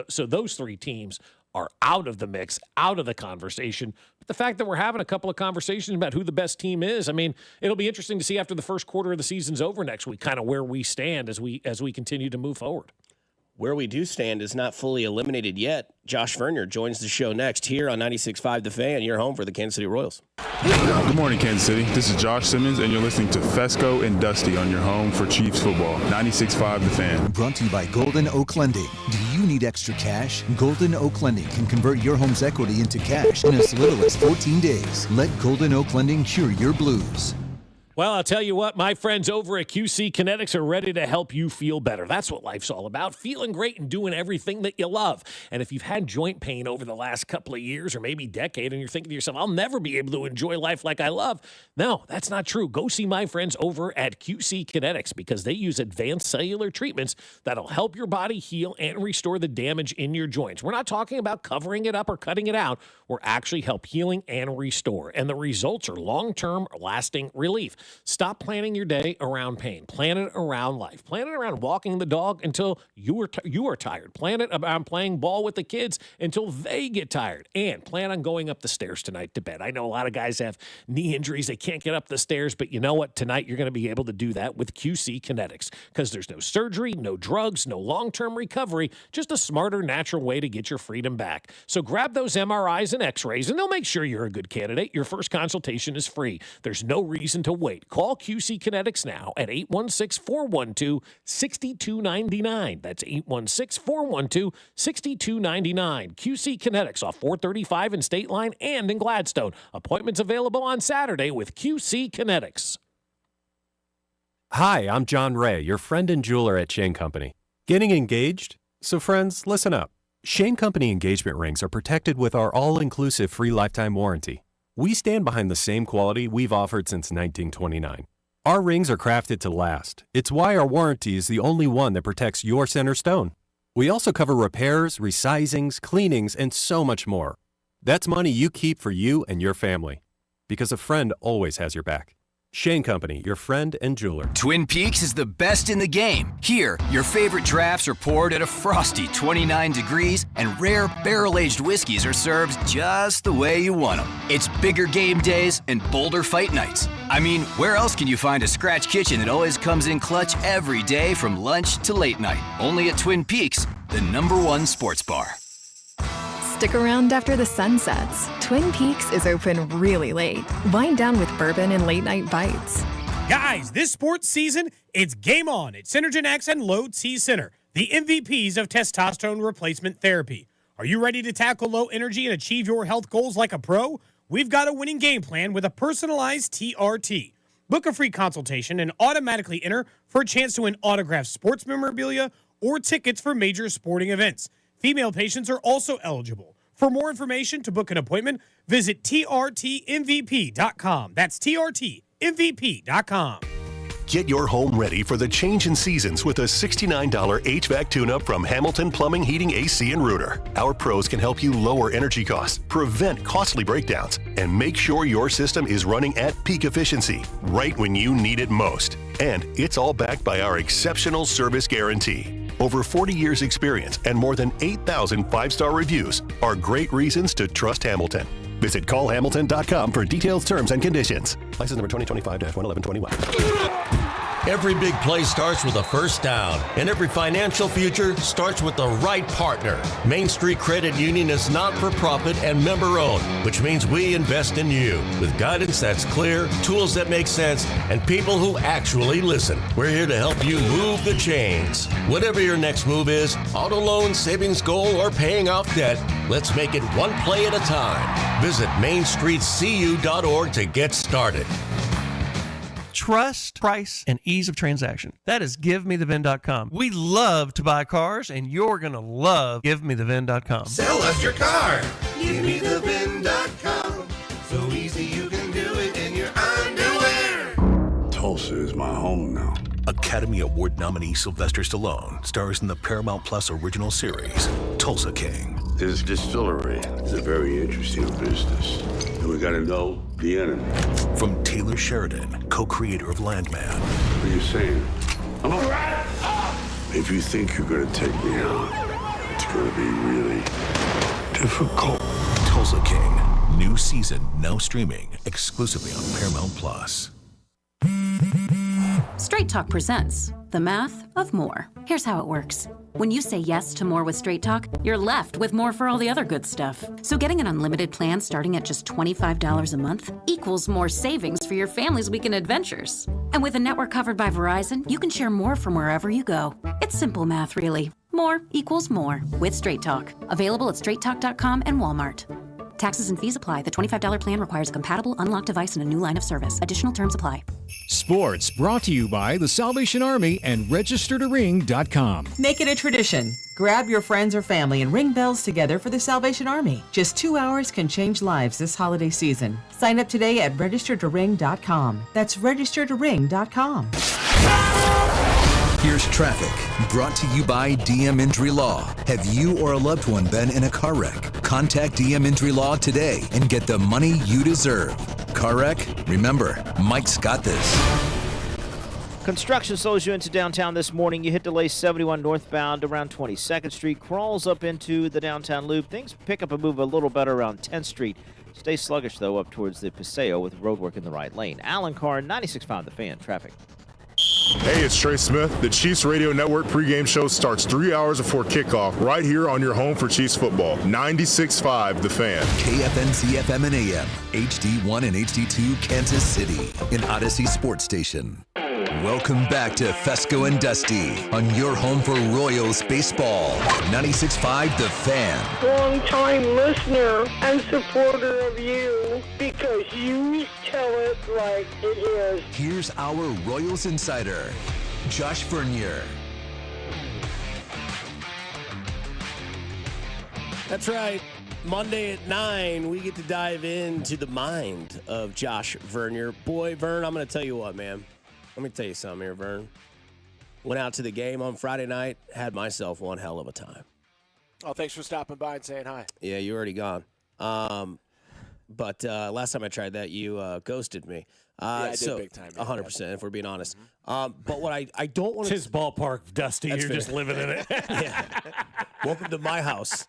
So those 3 teams are out of the mix, out of the conversation. But the fact that we're having a couple of conversations about who the best team is, it'll be interesting to see after the first quarter of the season's over next week, kind of where we stand as we continue to move forward. Where we do stand is not fully eliminated yet. Josh Vernier joins the show next here on 96.5 The Fan, your home for the Kansas City Royals. Good morning, Kansas City. This is Josh Simmons, and you're listening to Fescoe and Dusty on your home for Chiefs football. 96.5 The Fan. Brought to you by Golden Oak Lending. Do you need extra cash? Golden Oak Lending can convert your home's equity into cash in as little as 14 days. Let Golden Oak Lending cure your blues. Well, I'll tell you what, my friends over at QC Kinetics are ready to help you feel better. That's what life's all about, feeling great and doing everything that you love. And if you've had joint pain over the last couple of years or maybe decade and you're thinking to yourself, I'll never be able to enjoy life like I love. No, that's not true. Go see my friends over at QC Kinetics because they use advanced cellular treatments that'll help your body heal and restore the damage in your joints. We're not talking about covering it up or cutting it out. We're actually help healing and restore. And the results are long-term, lasting relief. Stop planning your day around pain. Plan it around life. Plan it around walking the dog until you are tired. Plan it around playing ball with the kids until they get tired. And plan on going up the stairs tonight to bed. I know a lot of guys have knee injuries. They can't get up the stairs. But you know what? Tonight you're going to be able to do that with QC Kinetics because there's no surgery, no drugs, no long-term recovery, just a smarter, natural way to get your freedom back. So grab those MRIs and X-rays, and they'll make sure you're a good candidate. Your first consultation is free. There's no reason to wait. Call QC Kinetics now at 816-412-6299. That's 816-412-6299. QC Kinetics off 435 in State Line and in Gladstone. Appointments available on Saturday with QC Kinetics. Hi, I'm John Ray, your friend and jeweler at Shane Company. Getting engaged? So friends, listen up. Shane Company engagement rings are protected with our all-inclusive free lifetime warranty. We stand behind the same quality we've offered since 1929. Our rings are crafted to last. It's why our warranty is the only one that protects your center stone. We also cover repairs, resizings, cleanings, and so much more. That's money you keep for you and your family. Because a friend always has your back. Shane Company, your friend and jeweler. Twin Peaks is the best in the game. Here, your favorite drafts are poured at a frosty 29 degrees, and rare barrel-aged whiskeys are served just the way you want them. It's bigger game days and bolder fight nights. I mean, where else can you find a scratch kitchen that always comes in clutch every day from lunch to late night? Only at Twin Peaks, the #1 sports bar. Stick around after the sun sets. Twin Peaks is open really late. Wind down with bourbon and late night bites. Guys, this sports season, it's game on at Synergen X and Load T Center, the MVPs of testosterone replacement therapy. Are you ready to tackle low energy and achieve your health goals like a pro? We've got a winning game plan with a personalized TRT. Book a free consultation and automatically enter for a chance to win autographed sports memorabilia or tickets for major sporting events. Female patients are also eligible. For more information to book an appointment, visit trtmvp.com. That's trtmvp.com. Get your home ready for the change in seasons with a $69 HVAC tune-up from Hamilton Plumbing, Heating, AC, and Rooter. Our pros can help you lower energy costs, prevent costly breakdowns, and make sure your system is running at peak efficiency right when you need it most. And it's all backed by our exceptional service guarantee. Over 40 years experience and more than 8,000 five-star reviews are great reasons to trust Hamilton. Visit callhamilton.com for details, terms, and conditions. License number 2025-11121. Every big play starts with a first down, and every financial future starts with the right partner. Main Street Credit Union is not-for-profit and member-owned, which means we invest in you with guidance that's clear, tools that make sense, and people who actually listen. We're here to help you move the chains. Whatever your next move is, auto loan, savings goal, or paying off debt, let's make it one play at a time. Visit MainStreetCU.org to get started. Trust, price, and ease of transaction. That is GiveMeTheVin.com. We love to buy cars, and you're going to love GiveMeTheVin.com. Sell us your car. GiveMeTheVin.com. So easy you can do it in your underwear. Tulsa is my home now. Academy Award nominee Sylvester Stallone stars in the Paramount Plus original series, Tulsa King. This distillery is a very interesting business, and we got to know the enemy. From Taylor Sheridan, co-creator of Landman. What are you saying? I'm a rat! If you think you're going to take me out, it's going to be really difficult. Tulsa King, new season now streaming exclusively on Paramount Plus. Straight Talk presents The Math of More. Here's how it works. When you say yes to more with Straight Talk, you're left with more for all the other good stuff. So getting an unlimited plan starting at just $25 a month equals more savings for your family's weekend adventures. And with a network covered by Verizon, you can share more from wherever you go. It's simple math, really. More equals more with Straight Talk. Available at straighttalk.com and Walmart. Taxes and fees apply. The $25 plan requires a compatible unlocked device and a new line of service. Additional terms apply. Sports brought to you by the Salvation Army and registertoring.com. Make it a tradition. Grab your friends or family and ring bells together for the Salvation Army. Just 2 hours can change lives this holiday season. Sign up today at registertoring.com. That's registertoring.com. Here's traffic, brought to you by DM Injury Law. Have you or a loved one been in a car wreck? Contact DM Injury Law today and get the money you deserve. Car wreck? Remember, Mike's got this. Construction slows you into downtown this morning. You hit delay 71 northbound around 22nd Street. Crawls up into the downtown loop. Things pick up and move a little better around 10th Street. Stay sluggish, though, up towards the Paseo with roadwork in the right lane. Alan Carr, 96.5 The Fan. Traffic. Hey, it's Trey Smith. The Chiefs Radio Network pregame show starts 3 hours before kickoff right here on your home for Chiefs football. 96.5 The Fan. KFNC FM and AM, HD1 and HD2 Kansas City, an Odyssey sports station. Welcome back to Fescoe and Dusty on your home for Royals baseball. 96.5 The Fan. Long-time listener and supporter of you because you tell it like it is. Here's our Royals insider, Josh Vernier. That's right. Monday at 9, we get to dive into the mind of Josh Vernier. Boy, Vern, I'm going to tell you what, man. Let me tell you something here, Vern. Went out to the game on Friday night, had myself one hell of a time. Oh, thanks for stopping by and saying hi. Yeah, you're already gone. But last time I tried that, you ghosted me. Yeah, I did big time. 100%, if we're being honest. But what I don't want to... It's his ballpark, Dusty. You're just living in it. Yeah. Welcome to my house.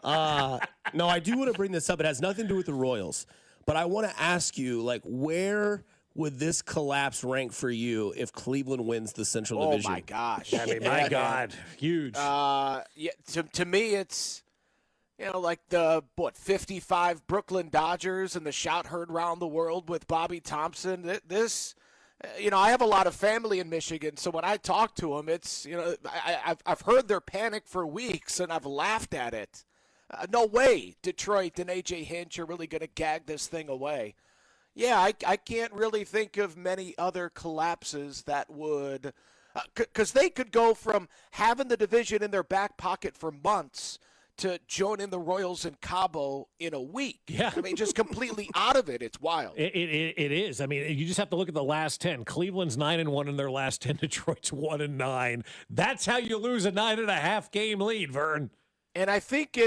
No, I do want to bring this up. It has nothing to do with the Royals. But I want to ask you, like, where would this collapse rank for you if Cleveland wins the Central Division? Oh, my gosh. I mean, my God. Huge. Yeah, to me, it's, like the, 55 Brooklyn Dodgers and the shout heard around the world with Bobby Thompson. This, I have a lot of family in Michigan, so when I talk to them, it's, I've heard their panic for weeks, and I've laughed at it. No way Detroit and A.J. Hinch are really going to gag this thing away. Yeah, I can't really think of many other collapses that would because they could go from having the division in their back pocket for months to joining the Royals in Cabo in a week. Yeah. I mean, just completely out of it. It's wild. It is. I mean, you just have to look at the last 10. Cleveland's 9-1 in their last 10. Detroit's 1-9. That's how you lose a 9.5 game lead, Vern. And I think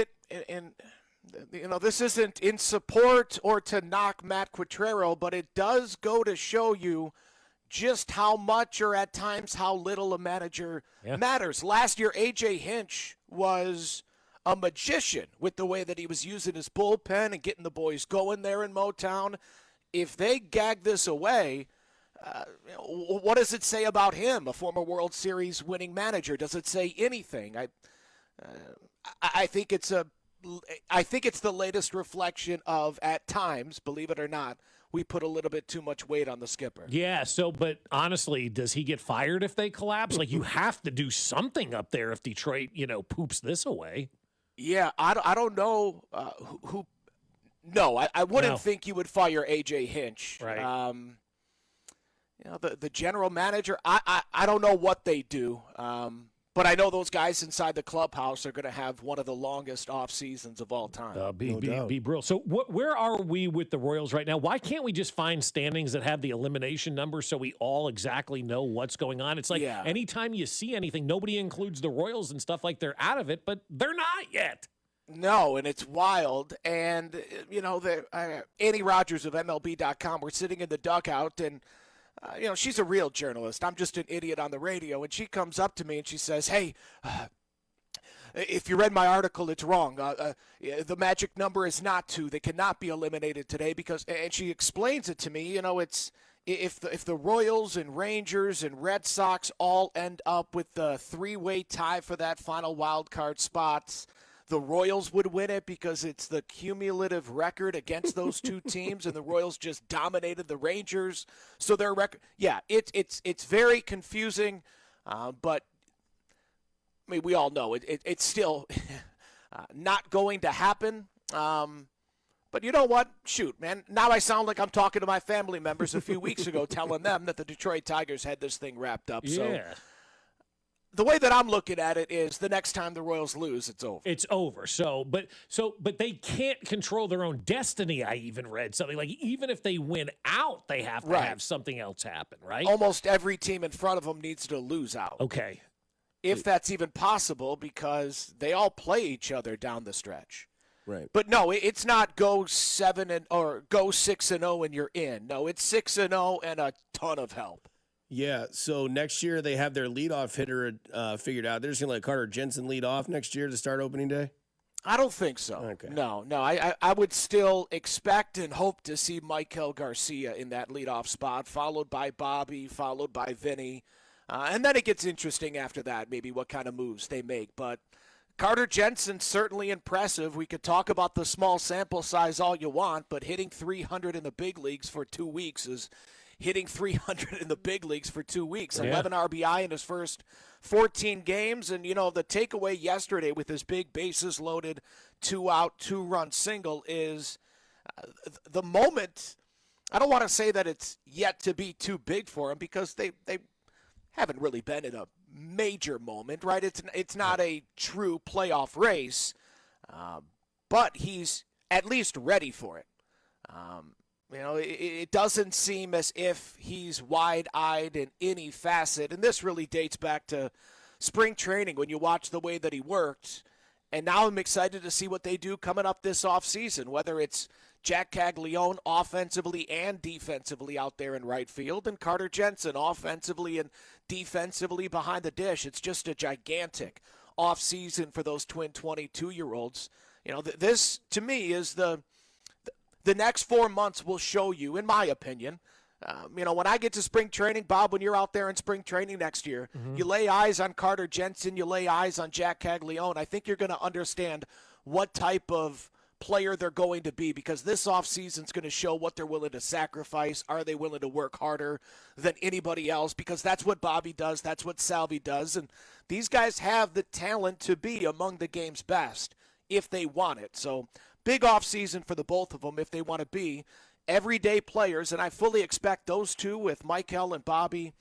this isn't in support or to knock Matt Quatrero, but it does go to show you just how much or at times how little a manager matters. Last year, A.J. Hinch was a magician with the way that he was using his bullpen and getting the boys going there in Motown. If they gag this away, what does it say about him, a former World Series winning manager? Does it say anything? I think it's the latest reflection of, at times, believe it or not, we put a little bit too much weight on the skipper. Yeah, but honestly, does he get fired if they collapse? Like, you have to do something up there if Detroit, poops this away. Yeah, I don't know who. No, I wouldn't think you would fire A.J. Hinch. Right. The general manager, I don't know what they do. But I know those guys inside the clubhouse are going to have one of the longest off seasons of all time. Be brutal. So where are we with the Royals right now? Why can't we just find standings that have the elimination number so we all exactly know what's going on? It's like anytime you see anything, nobody includes the Royals and stuff like they're out of it, but they're not yet. No, and it's wild. And, Annie Rodgers of MLB.com, we're sitting in the dugout, and she's a real journalist. I'm just an idiot on the radio. And she comes up to me and she says, hey, if you read my article, it's wrong. The magic number is not 2. They cannot be eliminated today because, and she explains it to me, it's if the Royals and Rangers and Red Sox all end up with the 3-way tie for that final wild card spots, the Royals would win it because it's the cumulative record against those two teams, and the Royals just dominated the Rangers. So their record, it's very confusing, but I mean we all know it's still not going to happen. But you know what? Shoot, man. Now I sound like I'm talking to my family members a few weeks ago, telling them that the Detroit Tigers had this thing wrapped up. Yeah. So the way that I'm looking at it is the next time the Royals lose, it's over. It's over. But they can't control their own destiny. I even read something like even if they win out, they have to have something else happen, right? Almost every team in front of them needs to lose out. Okay. If that's even possible, because they all play each other down the stretch. Right. But no, it's not go 6-0 and you're in. No, it's 6-0 and a ton of help. Yeah, so next year they have their leadoff hitter figured out. They're just going to let Carter Jensen lead off next year to start opening day? I don't think so. Okay. No. I would still expect and hope to see Michael Garcia in that leadoff spot, followed by Bobby, followed by Vinny. And then it gets interesting after that, maybe what kind of moves they make. But Carter Jensen, certainly impressive. We could talk about the small sample size all you want, but hitting 300 in the big leagues for 2 weeks is hitting 300 in the big leagues for 2 weeks. 11 RBI in his first 14 games. And, the takeaway yesterday with his big bases loaded 2-out, 2-run single is the moment. I don't want to say that it's yet to be too big for him because they haven't really been in a major moment, right? It's not a true playoff race, but he's at least ready for it. It doesn't seem as if he's wide-eyed in any facet, and this really dates back to spring training when you watch the way that he worked. And now I'm excited to see what they do coming up this offseason, whether it's Jack Caglione offensively and defensively out there in right field, and Carter Jensen offensively and defensively behind the dish. It's just a gigantic offseason for those twin 22-year-olds. This, to me, is the next 4 months will show you, in my opinion. When I get to spring training, Bob, when you're out there in spring training next year, you lay eyes on Carter Jensen, you lay eyes on Jack Caglione. I think you're going to understand what type of player they're going to be, because this offseason is going to show what they're willing to sacrifice. Are they willing to work harder than anybody else? Because that's what Bobby does. That's what Salvi does. And these guys have the talent to be among the game's best if they want it. So big offseason for the both of them if they want to be everyday players. And I fully expect those two with Michael and Bobby,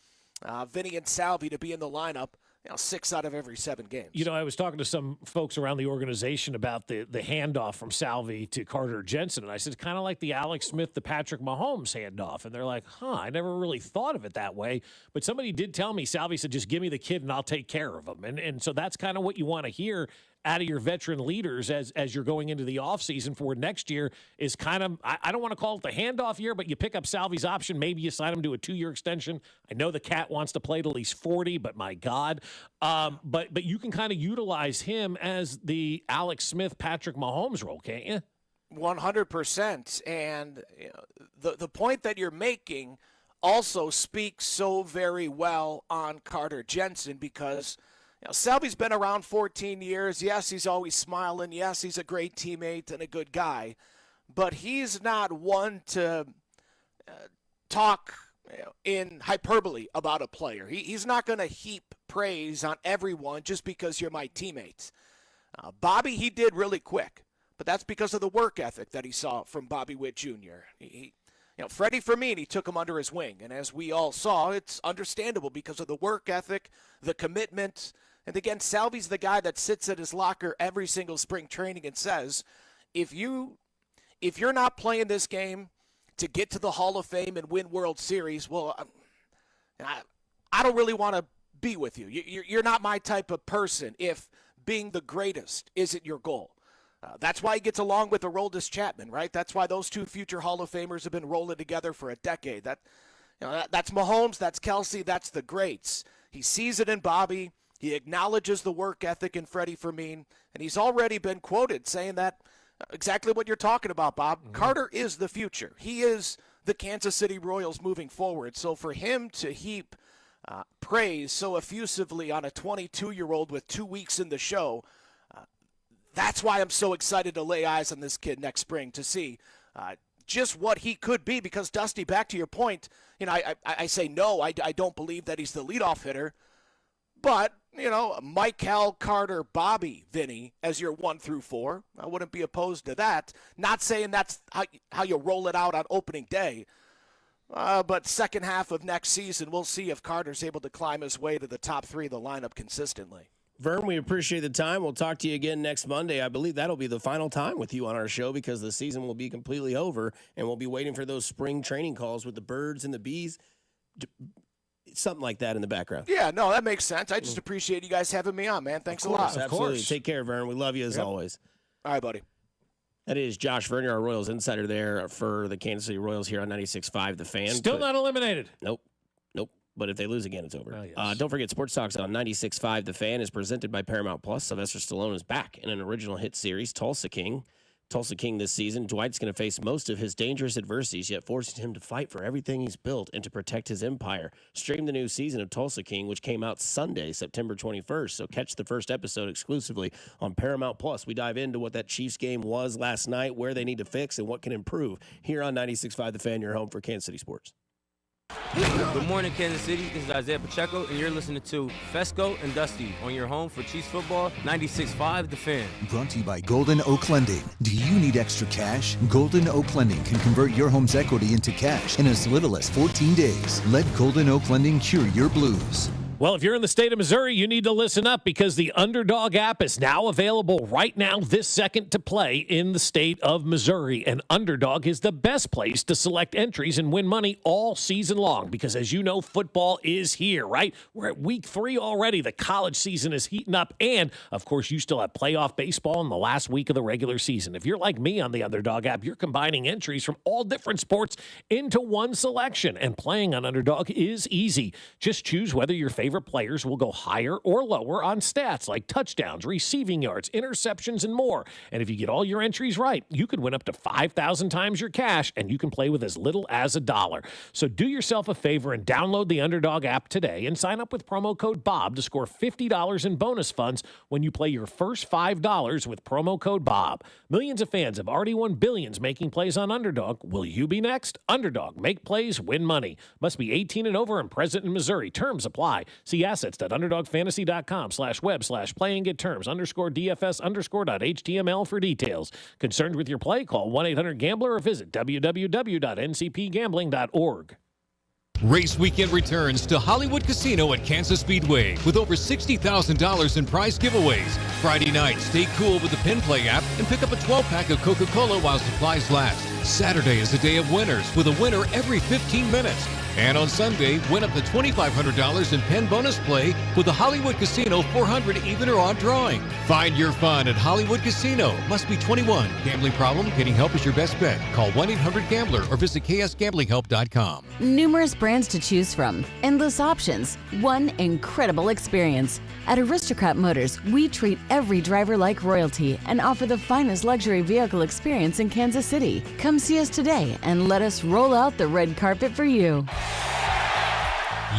Vinny and Salvi to be in the lineup 6 out of every 7 games. I was talking to some folks around the organization about the handoff from Salvi to Carter Jensen, and I said, kind of like the Alex Smith to Patrick Mahomes handoff. And they're like, I never really thought of it that way. But somebody did tell me, Salvi said, just give me the kid and I'll take care of him. And so that's kind of what you want to hear out of your veteran leaders as you're going into the offseason for next year is kind of, I don't want to call it the handoff year, but you pick up Salvi's option. Maybe you sign him to a 2-year extension. I know the Cat wants to play till he's 40, but my God. But you can kind of utilize him as the Alex Smith, Patrick Mahomes role, can't you? 100%. And the point that you're making also speaks so very well on Carter Jensen because Selby's been around 14 years. Yes, he's always smiling. Yes, he's a great teammate and a good guy. But he's not one to talk in hyperbole about a player. He's not going to heap praise on everyone just because you're my teammates. Bobby, he did really quick, but that's because of the work ethic that he saw from Bobby Witt Jr. Freddie Fermin, he took him under his wing, and as we all saw, it's understandable because of the work ethic, the commitment, and again, Salvy's the guy that sits at his locker every single spring training and says, if you're not playing this game to get to the Hall of Fame and win World Series, well, I don't really want to be with you. You're not my type of person if being the greatest isn't your goal. That's why he gets along with Aroldis Chapman, right? That's why those two future Hall of Famers have been rolling together for a decade. That's Mahomes, that's Kelsey, that's the greats. He sees it in Bobby. He acknowledges the work ethic in Freddie Fermin, and he's already been quoted saying that exactly what you're talking about, Bob. Mm-hmm. Carter is the future. He is the Kansas City Royals moving forward. So for him to heap praise so effusively on a 22-year-old with 2 weeks in the show, that's why I'm so excited to lay eyes on this kid next spring to see just what he could be. Because, Dusty, back to your point, I say no, I don't believe that he's the leadoff hitter. But, Mike, Cal, Carter, Bobby, Vinny, as your 1 through 4, I wouldn't be opposed to that. Not saying that's how you roll it out on opening day. But second half of next season, we'll see if Carter's able to climb his way to the top 3 of the lineup consistently. Vern, we appreciate the time. We'll talk to you again next Monday. I believe that'll be the final time with you on our show because the season will be completely over, and we'll be waiting for those spring training calls with the birds and the bees. Something like that in the background. Yeah, no, that makes sense. I just appreciate you guys having me on, man. Thanks a lot. Absolutely. Take care, Vern. We love you as always. All right, buddy. That is Josh Vernier, our Royals insider there for the Kansas City Royals here on 96.5 The Fan. Still not eliminated. Nope. But if they lose again, it's over. Oh, yes. Don't forget, Sports Talks on 96.5 The Fan is presented by Paramount Plus. Sylvester Stallone is back in an original hit series, Tulsa King. Tulsa King this season. Dwight's going to face most of his dangerous adversities, yet forcing him to fight for everything he's built and to protect his empire. Stream the new season of Tulsa King, which came out Sunday, September 21st. So catch the first episode exclusively on Paramount Plus. We dive into what that Chiefs game was last night, where they need to fix, and what can improve. Here on 96.5 The Fan, your home for Kansas City sports. Good morning, Kansas City. This is Isaiah Pacheco, and you're listening to Fescoe and Dusty on your home for Chiefs football, 96.5 The Fan. Brought to you by Golden Oak Lending. Do you need extra cash? Golden Oak Lending can convert your home's equity into cash in as little as 14 days. Let Golden Oak Lending cure your blues. Well, if you're in the state of Missouri, you need to listen up because the Underdog app is now available right now this second to play in the state of Missouri. And Underdog is the best place to select entries and win money all season long because, as you know, football is here, right? We're at week 3 already. The college season is heating up. And, of course, you still have playoff baseball in the last week of the regular season. If you're like me on the Underdog app, you're combining entries from all different sports into one selection. And playing on Underdog is easy. Just choose whether your favorite players will go higher or lower on stats like touchdowns, receiving yards, interceptions, and more. And if you get all your entries right, you could win up to 5,000 times your cash, and you can play with as little as $1. So do yourself a favor and download the Underdog app today and sign up with promo code BOB to score $50 in bonus funds when you play your first $5 with promo code BOB. Millions of fans have already won billions making plays on Underdog. Will you be next? Underdog. Make plays, win money. Must be 18 and over and present in Missouri. Terms apply. See assets.underdogfantasy.com/web/play and get terms _DFS_.html for details. Concerned with your play? Call 1-800-GAMBLER or visit www.ncpgambling.org. Race weekend returns to Hollywood Casino at Kansas Speedway with over $60,000 in prize giveaways. Friday night, stay cool with the Pin Play app and pick up a 12-pack of Coca-Cola while supplies last. Saturday is the day of winners with a winner every 15 minutes. And on Sunday, win up to $2,500 in Penn bonus play with the Hollywood Casino 400 even or odd drawing. Find your fun at Hollywood Casino. Must be 21. Gambling problem? Getting help is your best bet. Call 1-800-GAMBLER or visit ksgamblinghelp.com. Numerous brands to choose from. Endless options. One incredible experience. At Aristocrat Motors, we treat every driver like royalty and offer the finest luxury vehicle experience in Kansas City. Come see us today and let us roll out the red carpet for you.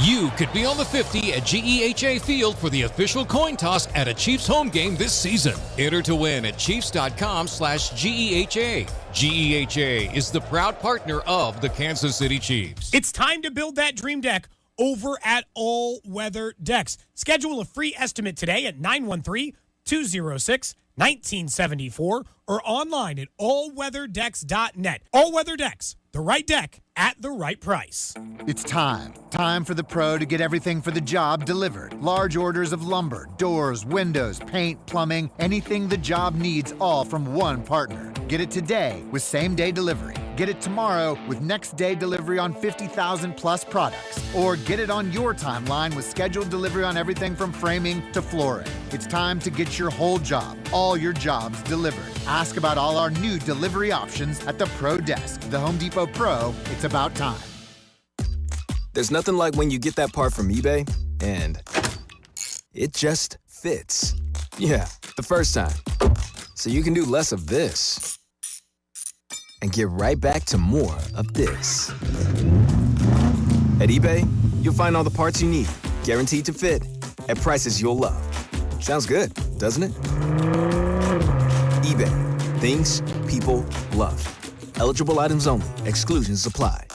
You could be on the 50 at GEHA Field for the official coin toss at a Chiefs home game this season. Enter to win at Chiefs.com/GEHA. GEHA is the proud partner of the Kansas City Chiefs. It's time to build that dream deck over at All Weather Decks. Schedule a free estimate today at 913-206-1974 or online at allweatherdecks.net. All Weather Decks, the right deck at the right price. It's time for the pro to get everything for the job delivered. Large orders of lumber, doors, windows, paint, plumbing, anything the job needs, all from one partner. Get it today with same-day delivery. Get it tomorrow with next-day delivery on 50,000 plus products. Or get it on your timeline with scheduled delivery on everything from framing to flooring. It's time to get your whole job, all your jobs delivered. Ask about all our new delivery options at the Pro Desk. The Home Depot Pro, it's about time. There's nothing like when you get that part from eBay and it just fits. Yeah, the first time. So you can do less of this and get right back to more of this. At eBay, you'll find all the parts you need, guaranteed to fit, at prices you'll love. Sounds good, doesn't it? eBay, things people love. Eligible items only. Exclusions apply.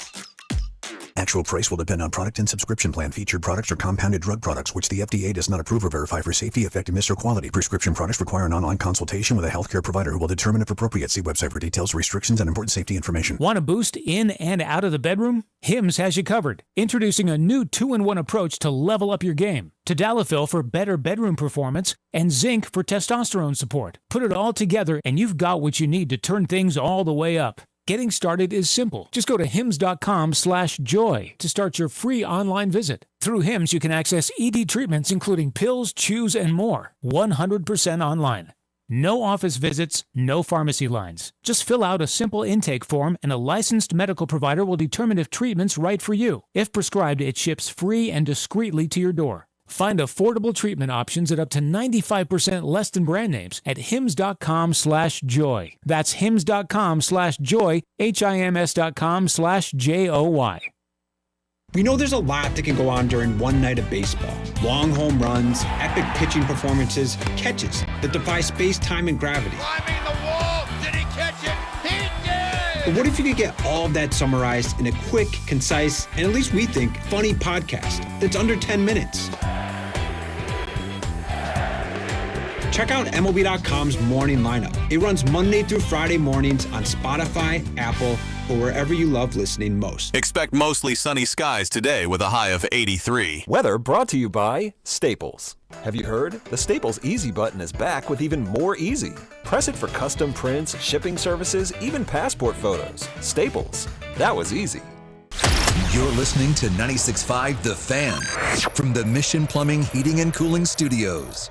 Actual price will depend on product and subscription plan. Featured products are compounded drug products, which the FDA does not approve or verify for safety, effectiveness, or quality. Prescription products require an online consultation with a healthcare provider who will determine if appropriate. See website for details, restrictions, and important safety information. Want a boost in and out of the bedroom? Hims has you covered. Introducing a new 2-in-1 approach to level up your game. Tadalafil for better bedroom performance and zinc for testosterone support. Put it all together and you've got what you need to turn things all the way up. Getting started is simple. Just go to hims.com/joy to start your free online visit. Through Hims, you can access ED treatments including pills, chews, and more. 100% online. No office visits, no pharmacy lines. Just fill out a simple intake form and a licensed medical provider will determine if treatment's right for you. If prescribed, it ships free and discreetly to your door. Find affordable treatment options at up to 95% less than brand names at hims.com/joy. That's hims.com/joy, HIMS.com/JOY. We know there's a lot that can go on during one night of baseball. Long home runs, epic pitching performances, catches that defy space, time, and gravity. Climbing the wall, did he catch it? He did! But what if you could get all of that summarized in a quick, concise, and at least we think, funny podcast that's under 10 minutes? Check out MLB.com's Morning Lineup. It runs Monday through Friday mornings on Spotify, Apple, or wherever you love listening most. Expect mostly sunny skies today with a high of 83. Weather brought to you by Staples. Have you heard? The Staples Easy button is back with even more easy. Press it for custom prints, shipping services, even passport photos. Staples. That was easy. You're listening to 96.5 The Fan from the Mission Plumbing, Heating, and Cooling Studios.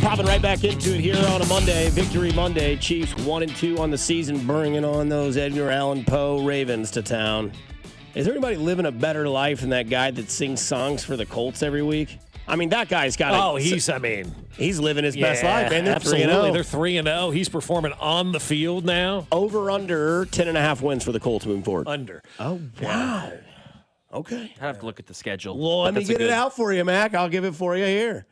Popping right back into it here on a Monday, Victory Monday. Chiefs 1-2 on the season, bringing on those Edgar Allan Poe Ravens to town. Is there anybody living a better life than that guy that sings songs for the Colts every week? I mean, that guy's got he's living his best life, man. They're absolutely. 3-0. They're 3-0. He's performing on the field now. Over under 10.5 wins for the Colts moving forward. Under. Oh, wow. Okay. I have to look at the schedule. Well, let me get it out for you, Mac. I'll give it for you here.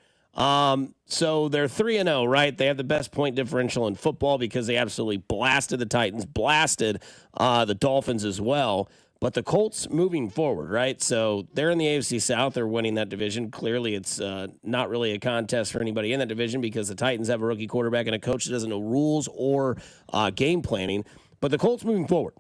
So they're 3-0, right? They have the best point differential in football because they absolutely blasted the Titans, blasted the Dolphins as well. But the Colts moving forward, right? So they're in the AFC South. They're winning that division. Clearly, it's not really a contest for anybody in that division because the Titans have a rookie quarterback and a coach that doesn't know rules or game planning. But the Colts moving forward.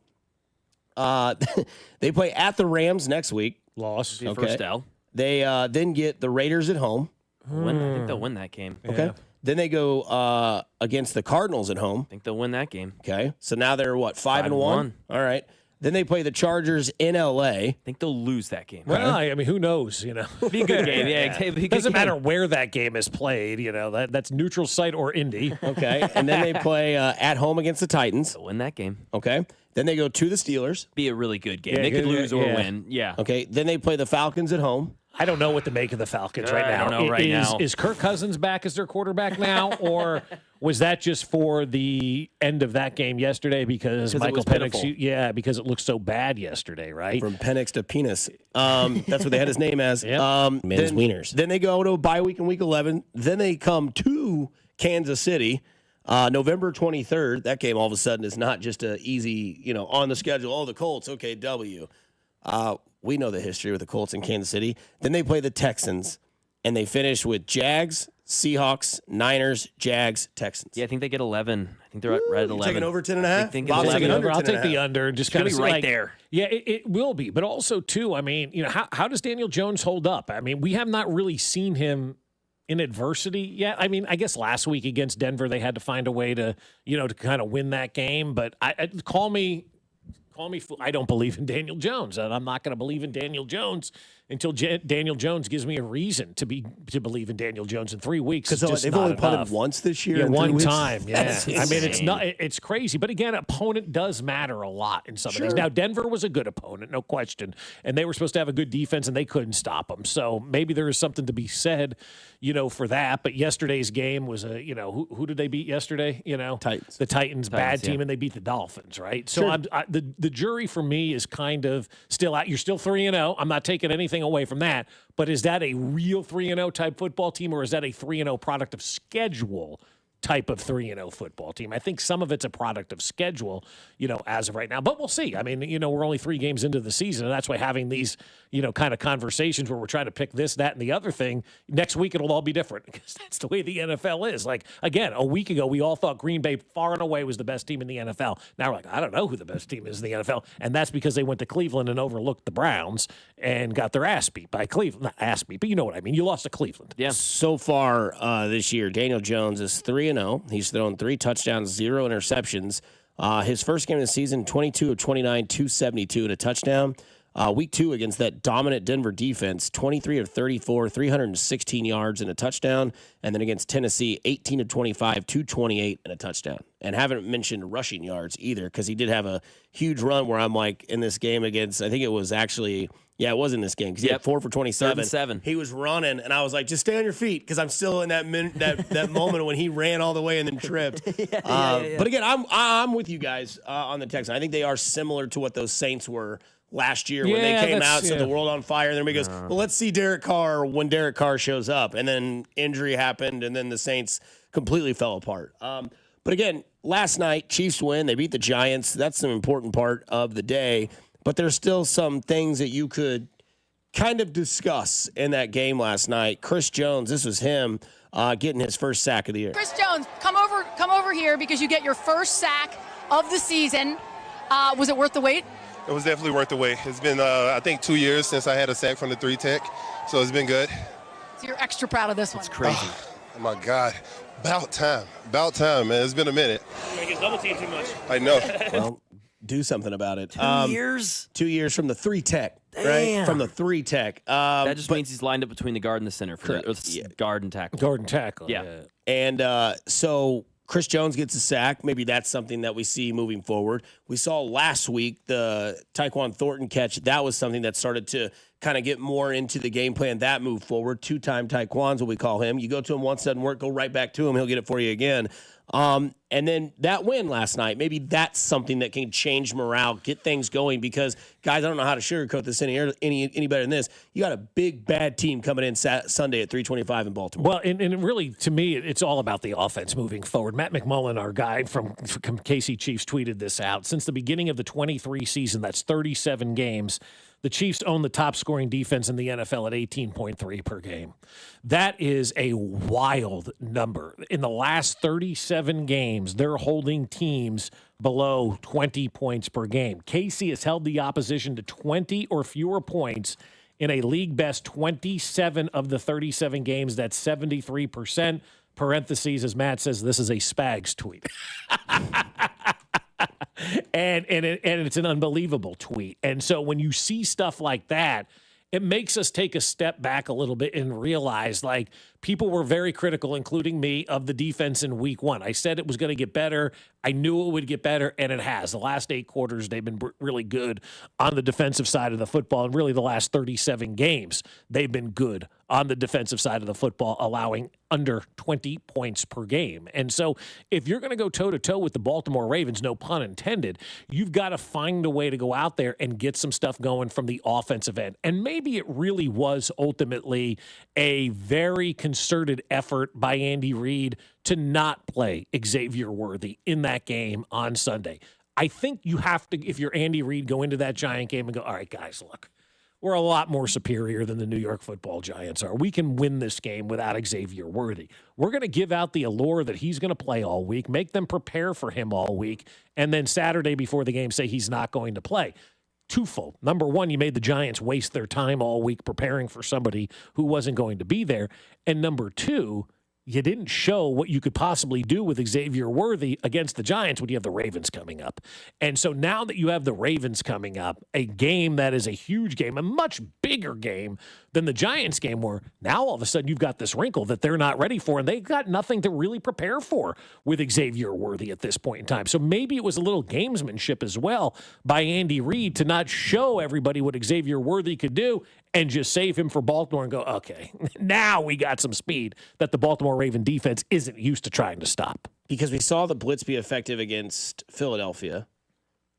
They play at the Rams next week. Loss. Okay. First L. They then get the Raiders at home. I think they'll win that game. Okay. Then they go against the Cardinals at home. I think they'll win that game. Okay. So now they're what, 5-1? All right. Then they play the Chargers in LA. I think they'll lose that game. Well, I mean, who knows? You know, be a good game. Yeah, it doesn't matter where that game is played. You know, that's neutral site or Indy. Okay, and then they play at home against the Titans. They'll win that game. Okay, then they go to the Steelers. Be a really good game. They could lose or win. Yeah. Okay, then they play the Falcons at home. I don't know what to make of the Falcons right now. I don't know right now. Is Kirk Cousins back as their quarterback now, or was that just for the end of that game yesterday because Michael Penix? Because it looked so bad yesterday, right? From Penix to penis. That's what they had his name as. Yep. His wieners. Then they go to a bye week in week 11. Then they come to Kansas City. November 23rd. That game all of a sudden is not just a easy, on the schedule. Oh, the Colts. Okay, W. We know the history with the Colts in Kansas City. Then they play the Texans, and they finish with Jags, Seahawks, Niners, Jags, Texans. Yeah, I think they get 11. I think they're right at 11. Taking over 10.5? Bob's taking over. I'll take the under. Just kind of right there. Yeah, it will be. But also, too, I mean, how does Daniel Jones hold up? I mean, we have not really seen him in adversity yet. I mean, I guess last week against Denver, they had to find a way to, to kind of win that game. But call me fool. I don't believe in Daniel Jones, and I'm not going to believe in Daniel Jones until Daniel Jones gives me a reason to believe in Daniel Jones in 3 weeks. Because they've only punted once this year. Yeah, one time. Yeah, I mean it's crazy. But again, opponent does matter a lot in some of these. Now Denver was a good opponent, no question, and they were supposed to have a good defense, and they couldn't stop them. So maybe there is something to be said, for that. But yesterday's game was who did they beat yesterday? Titans. The Titans bad team, and they beat the Dolphins, right? So the jury for me is kind of still out. You're still 3-0. I'm not taking anything away from that, but is that a real 3-0 type football team, or is that a 3-0 product of schedule type of 3-0 football team? I think some of it's a product of schedule, as of right now, but we'll see. I mean, we're only 3 games into the season, and that's why having these, kind of conversations where we're trying to pick this, that, and the other thing, next week it'll all be different because that's the way the NFL is. Like, again, a week ago, we all thought Green Bay far and away was the best team in the NFL. Now we're like, I don't know who the best team is in the NFL, and that's because they went to Cleveland and overlooked the Browns and got their ass beat by Cleveland. Not ass beat, but you know what I mean. You lost to Cleveland. Yeah. So far this year, Daniel Jones is 3-0. He's thrown 3 touchdowns, 0 interceptions. His first game of the season, 22 of 29, 272 and a touchdown. Week 2 against that dominant Denver defense, 23 of 34, 316 yards and a touchdown. And then against Tennessee, 18 of 25, 228 and a touchdown. And haven't mentioned rushing yards either, because he did have a huge run where I'm like, in this game against, I think it was actually, it was in this game, because he had 4 for 27. He was running, and I was like, just stay on your feet, because I'm still in that that moment when he ran all the way and then tripped. But again, I'm with you guys on the Texans. I think they are similar to what those Saints were last year when they came out, set the world on fire. And then everybody goes, well, let's see Derek Carr when Derek Carr shows up. And then injury happened, and then the Saints completely fell apart. But again, last night, Chiefs win. They beat the Giants. That's an important part of the day. But there's still some things that you could kind of discuss in that game last night. Chris Jones, this was him getting his first sack of the year. Chris Jones, come over here because you get your first sack of the season. Was it worth the wait? It was definitely worth the wait. It's been, I think, 2 years since I had a sack from the 3 tech, so it's been good. So you're extra proud of this one. It's crazy. Oh, my God. About time, man. It's been a minute. You're making double team too much. I know. Well, do something about it. 2 years? 2 years from the 3 tech, right? From the 3 tech. That just means he's lined up between the guard and the center for the guard and tackle. Guard and tackle. Yeah. And so Chris Jones gets a sack. Maybe that's something that we see moving forward. We saw last week the Taekwon Thornton catch. That was something that started to kind of get more into the game plan. That moved forward. 2-time Taekwon's what we call him. You go to him once, doesn't work, go right back to him. He'll get it for you again. And then that win last night, maybe that's something that can change morale, get things going, because, guys, I don't know how to sugarcoat this any better than this. You got a big, bad team coming in Sunday at 3:25 in Baltimore. Well, and really, to me, it's all about the offense moving forward. Matt McMullen, our guy from KC Chiefs, tweeted this out. Since the beginning of the 23 season, that's 37 games, the Chiefs own the top scoring defense in the NFL at 18.3 per game. That is a wild number. In the last 37 games, they're holding teams below 20 points per game. KC has held the opposition to 20 or fewer points in a league best 27 of the 37 games. That's 73%. Parentheses, as Matt says, this is a Spags tweet. And it's an unbelievable tweet. And so when you see stuff like that, it makes us take a step back a little bit and realize, like, people were very critical, including me, of the defense in week 1. I said it was going to get better. I knew it would get better, and it has. The last 8 quarters, they've been really good on the defensive side of the football, and really the last 37 games, they've been good on the defensive side of the football, allowing under 20 points per game. And so if you're going to go toe-to-toe with the Baltimore Ravens, no pun intended, you've got to find a way to go out there and get some stuff going from the offensive end. And maybe it really was ultimately a very concerted effort by Andy Reid to not play Xavier Worthy in that game on Sunday. I think you have to, if you're Andy Reid, go into that Giant game and go, all right, guys, look, we're a lot more superior than the New York Football Giants are. We can win this game without Xavier Worthy. We're going to give out the allure that he's going to play all week, make them prepare for him all week, and then Saturday before the game say he's not going to play. Twofold. Number one, you made the Giants waste their time all week preparing for somebody who wasn't going to be there. And number two, you didn't show what you could possibly do with Xavier Worthy against the Giants when you have the Ravens coming up. And so now that you have the Ravens coming up, a game that is a huge game, a much bigger game than the Giants game were, now all of a sudden you've got this wrinkle that they're not ready for, and they've got nothing to really prepare for with Xavier Worthy at this point in time. So maybe it was a little gamesmanship as well by Andy Reid to not show everybody what Xavier Worthy could do and just save him for Baltimore and go, okay, now we got some speed that the Baltimore Raven defense isn't used to trying to stop. Because we saw the blitz be effective against Philadelphia.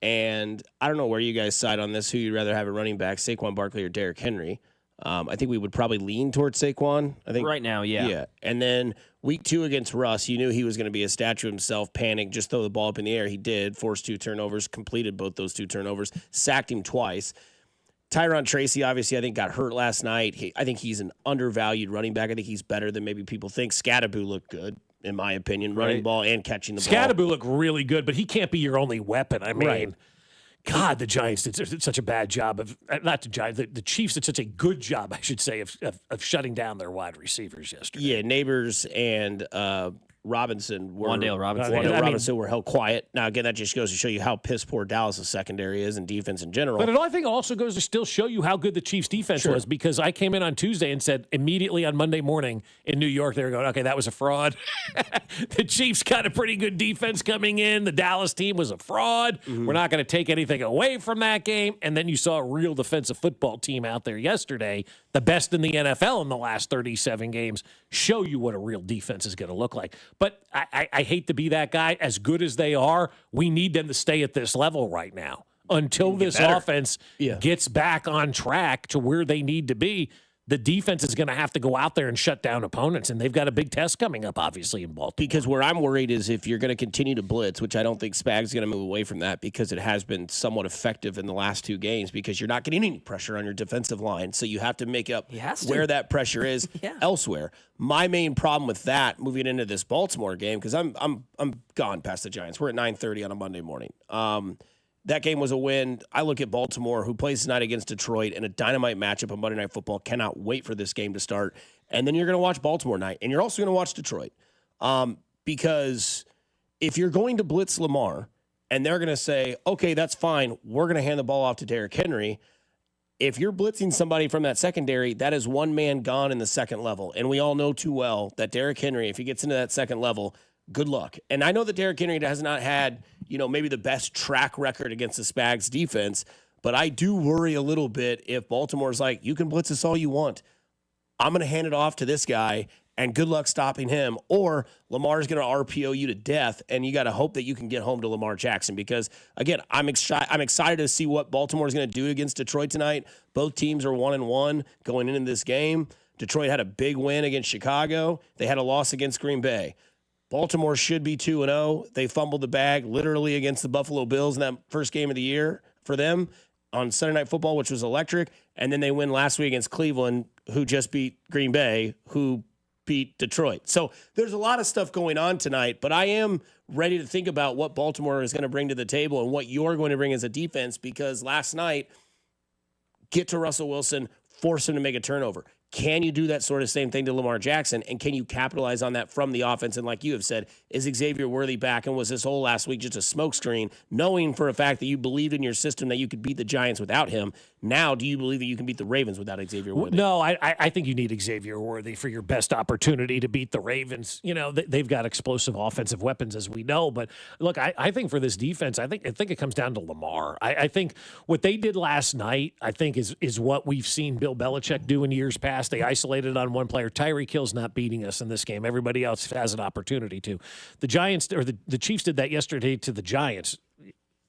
And I don't know where you guys side on this, who you'd rather have a running back, Saquon Barkley or Derrick Henry. I think we would probably lean towards Saquon. I think right now, yeah. Yeah. And then week 2 against Russ, you knew he was going to be a statue himself, panic, just throw the ball up in the air. He did, forced 2 turnovers, completed both those 2 turnovers, sacked him twice. Tyron Tracy, obviously, I think got hurt last night. I think he's an undervalued running back. I think he's better than maybe people think. Scatterboo looked good, in my opinion, running ball and catching the ball. Scatterboo looked really good, but he can't be your only weapon. I mean, God, the Giants did such a bad job of not the Giants. The Chiefs did such a good job, I should say, of shutting down their wide receivers yesterday. Yeah, Neighbors and Robinson were Wan'Dale were held quiet. Now again, that just goes to show you how piss poor Dallas' secondary is and defense in general. But I think it also goes to still show you how good the Chiefs defense was, because I came in on Tuesday and said immediately on Monday morning in New York, they were going, okay, that was a fraud. The Chiefs got a pretty good defense coming in. The Dallas team was a fraud. We're not going to take anything away from that game. And then you saw a real defensive football team out there yesterday, the best in the NFL in the last 37 games, show you what a real defense is going to look like. But I hate to be that guy. As good as they are, we need them to stay at this level right now until this offense gets back on track to where they need to be. The defense is going to have to go out there and shut down opponents, and they've got a big test coming up, obviously, in Baltimore. Because where I'm worried is if you're going to continue to blitz, which I don't think Spag's going to move away from that because it has been somewhat effective in the last 2 games because you're not getting any pressure on your defensive line, so you have to make up where that pressure is elsewhere. My main problem with that moving into this Baltimore game, because I'm gone past the Giants. We're at 9:30 on a Monday morning. That game was a win. I look at Baltimore, who plays tonight against Detroit in a dynamite matchup on Monday Night Football. Cannot wait for this game to start. And then you're going to watch Baltimore night, and you're also going to watch Detroit. Because if you're going to blitz Lamar, and they're going to say, okay, that's fine, we're going to hand the ball off to Derrick Henry. If you're blitzing somebody from that secondary, that is one man gone in the second level. And we all know too well that Derrick Henry, if he gets into that second level, good luck. And I know that Derrick Henry has not had, maybe the best track record against the Spags defense, but I do worry a little bit if Baltimore's like, you can blitz us all you want. I'm going to hand it off to this guy, and good luck stopping him. Or Lamar's going to RPO you to death, and you got to hope that you can get home to Lamar Jackson. Because, again, I'm excited to see what Baltimore's going to do against Detroit tonight. Both teams are 1-1 going into this game. Detroit had a big win against Chicago. They had a loss against Green Bay. Baltimore should be 2-0. They fumbled the bag literally against the Buffalo Bills in that first game of the year for them on Sunday Night Football, which was electric. And then they win last week against Cleveland, who just beat Green Bay, who beat Detroit. So there's a lot of stuff going on tonight, but I am ready to think about what Baltimore is going to bring to the table and what you're going to bring as a defense, because last night, get to Russell Wilson, force him to make a turnover. Can you do that sort of same thing to Lamar Jackson, and can you capitalize on that from the offense? And like you have said, is Xavier Worthy back, and was this whole last week just a smokescreen, knowing for a fact that you believed in your system that you could beat the Giants without him? Now, do you believe that you can beat the Ravens without Xavier Worthy? No, I think you need Xavier Worthy for your best opportunity to beat the Ravens. You know, they've got explosive offensive weapons, as we know. But look, I think for this defense, I think it comes down to Lamar. I think what they did last night, I think is what we've seen Bill Belichick do in years past. They isolated on one player. Tyreek Hill's not beating us in this game. Everybody else has an opportunity to. The Giants or the Chiefs did that yesterday to the Giants.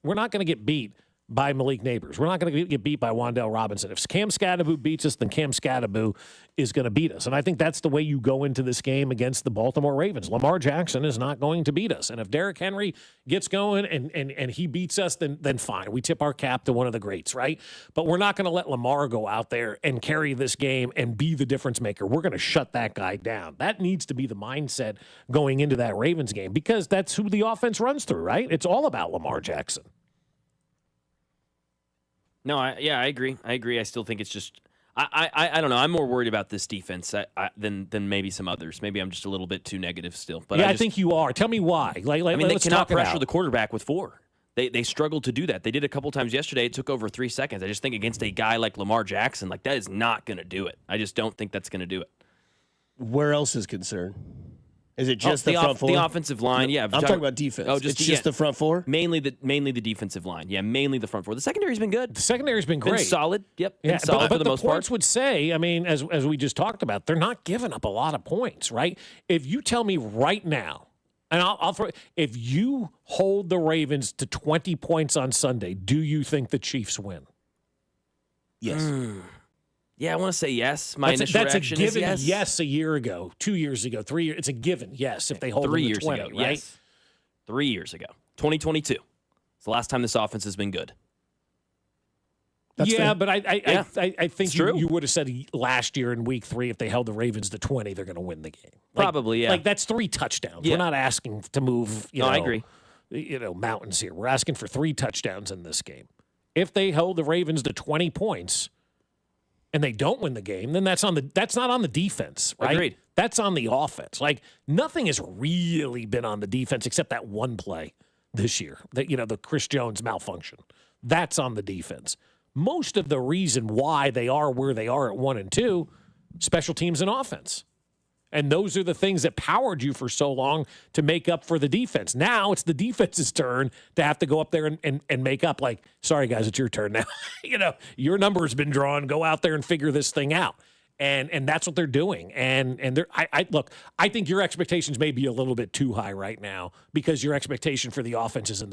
We're not going to get beat by Malik Neighbors. We're not going to get beat by Wan'Dale Robinson. If Cam Scatterbo beats us, then Cam Scatterbo is going to beat us. And I think that's the way you go into this game against the Baltimore Ravens. Lamar Jackson is not going to beat us. And if Derrick Henry gets going and he beats us, then fine. We tip our cap to one of the greats, right? But we're not going to let Lamar go out there and carry this game and be the difference maker. We're going to shut that guy down. That needs to be the mindset going into that Ravens game because that's who the offense runs through, right? It's all about Lamar Jackson. No, I agree. I still think it's just I don't know. I'm more worried about this defense than maybe some others. Maybe I'm just a little bit too negative still. But I think you are. Tell me why. I mean, they cannot pressure the quarterback with 4. They struggled to do that. They did a couple times yesterday. It took over 3 seconds. I just think against a guy like Lamar Jackson, that is not going to do it. I just don't think that's going to do it. Where else is concerned? Is it just the front 4? The offensive line, yeah. I'm talking about defense. Oh, just the front 4? Mainly the defensive line. Yeah, mainly the front 4. The secondary's been good. The secondary's been great. Been solid. Yep. Yeah, solid but for the most part. Would say, I mean, as we just talked about, they're not giving up a lot of points, right? If you tell me right now, and I'll throw, if you hold the Ravens to 20 points on Sunday, do you think the Chiefs win? Yes. Yeah, I want to say yes. My initial reaction is yes. Yes, a year ago, 2 years ago, 3 years. It's a given. Yes, if they hold 3 them years to 20, ago, right? Yes. 3 years ago, 2022. It's the last time this offense has been good. That's fair. But I think you would have said last year in week 3, if they held the Ravens to 20, they're going to win the game. Probably, yeah. Like that's 3 touchdowns. Yeah. We're not asking to move. I agree. Mountains here. We're asking for 3 touchdowns in this game. If they hold the Ravens to 20 points. And they don't win the game, then that's not on the defense, right? Agreed. That's on the offense. Like nothing has really been on the defense except that one play this year. That the Chris Jones malfunction. That's on the defense. Most of the reason why they are where they are at 1 and 2, special teams and offense. And those are the things that powered you for so long to make up for the defense. Now it's the defense's turn to have to go up there and make up. Like, sorry, guys, it's your turn now. Your number has been drawn. Go out there and figure this thing out. And that's what they're doing. And look, I think your expectations may be a little bit too high right now because your expectation for the offense is in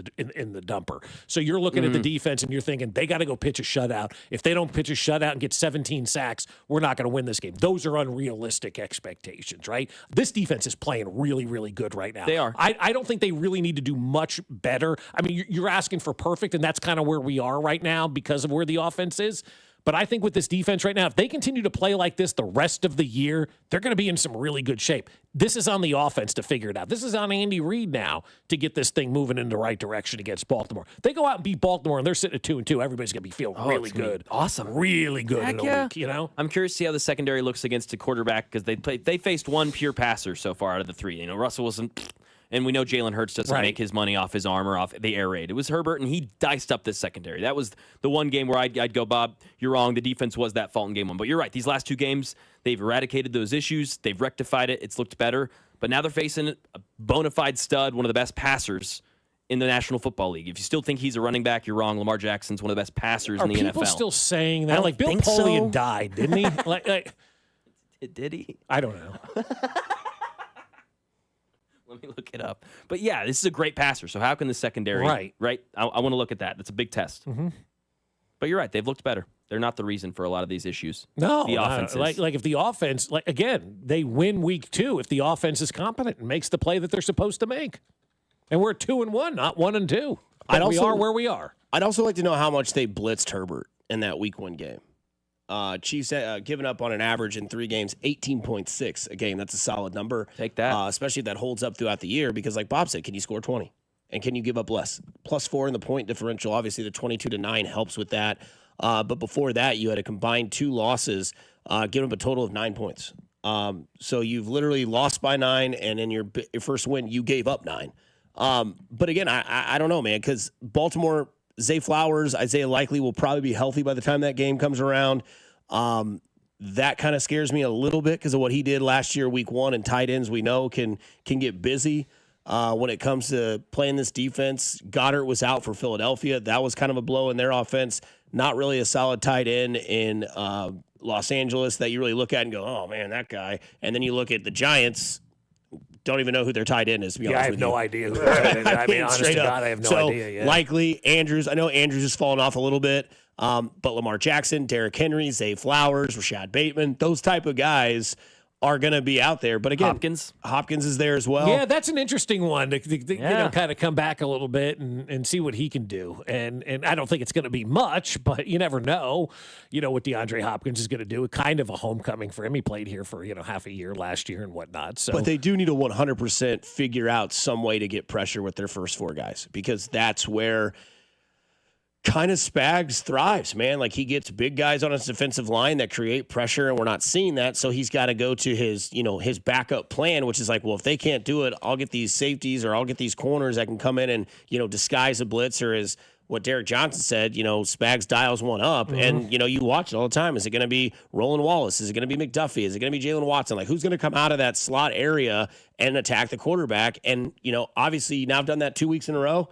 the dumper. So you're looking at the defense and you're thinking they got to go pitch a shutout. If they don't pitch a shutout and get 17 sacks, we're not going to win this game. Those are unrealistic expectations, right? This defense is playing really, really good right now. They are. I don't think they really need to do much better. I mean, you're asking for perfect, and that's kind of where we are right now because of where the offense is. But I think with this defense right now, if they continue to play like this the rest of the year, they're going to be in some really good shape. This is on the offense to figure it out. This is on Andy Reid now to get this thing moving in the right direction against Baltimore. They go out and beat Baltimore, and they're sitting at 2-2. Everybody's going to be feeling really good. Awesome. Really good in a week, I'm curious to see how the secondary looks against a quarterback because they faced one pure passer so far out of the 3. Russell wasn't... And we know Jalen Hurts doesn't make his money off his arm or off the air raid. It was Herbert, and he diced up this secondary. That was the one game where I'd go, Bob, you're wrong. The defense was that fault in game 1. But you're right. These last 2 games, they've eradicated those issues. They've rectified it. It's looked better. But now they're facing a bona fide stud, one of the best passers in the National Football League. If you still think he's a running back, you're wrong. Lamar Jackson's one of the best passers in the NFL. Are people still saying that? Like, Bill Polian died, didn't he? Did he? I don't know. Let me look it up. But yeah, this is a great passer. So how can the secondary? Right. I want to look at that. That's a big test. Mm-hmm. But you're right. They've looked better. They're not the reason for a lot of these issues. No, the offense. Like if the offense, again, they win week 2 if the offense is competent and makes the play that they're supposed to make. And we're 2-1, not 1-2. But we are where we are. I'd also like to know how much they blitzed Herbert in that week 1 game. Chiefs giving up on an average in 3 games, 18.6 a game. That's a solid number. Take that. Especially if that holds up throughout the year because like Bob said, can you score 20? And can you give up less? +4 in the point differential. Obviously, the 22-9 helps with that. But before that, you had a combined 2 losses, giving up a total of 9 points. So you've literally lost by 9, and in your first win, you gave up 9. But again, I don't know, man, because Baltimore Zay Flowers, Isaiah Likely will probably be healthy by the time that game comes around. That kind of scares me a little bit because of what he did last year, week 1, and tight ends we know can get busy when it comes to playing this defense. Goddard was out for Philadelphia. That was kind of a blow in their offense. Not really a solid tight end in Los Angeles that you really look at and go, oh, man, that guy. And then you look at the Giants, don't even know who their tight end is, to be honest I have with no you. idea who their tight end is. I mean, honest to God, I have no idea. Yeah. Likely, Andrews. I know Andrews has fallen off a little bit, but Lamar Jackson, Derrick Henry, Zay Flowers, Rashad Bateman, those type of guys are going to be out there. But again, Hopkins is there as well. Yeah, that's an interesting one to you know, kind of come back a little bit and see what he can do. And I don't think it's going to be much, but you never know, you know, what DeAndre Hopkins is going to do. Kind of a homecoming for him. He played here for, you know, half a year last year and whatnot. So, but they do need to 100% figure out some way to get pressure with their first 4 guys, because that's where kind of Spags thrives, man. Like, he gets big guys on his defensive line that create pressure, and we're not seeing that. So he's got to go to his, you know, his backup plan, which is like, well, if they can't do it, I'll get these safeties or I'll get these corners that can come in and, you know, disguise a blitz, or as what Derek Johnson said, you know, Spags dials one up, and, you know, you watch it all the time. Is it going to be Roland Wallace? Is it going to be McDuffie? Is it going to be Jalen Watson? Like, who's going to come out of that slot area and attack the quarterback? And, you know, obviously now I've done that 2 weeks in a row.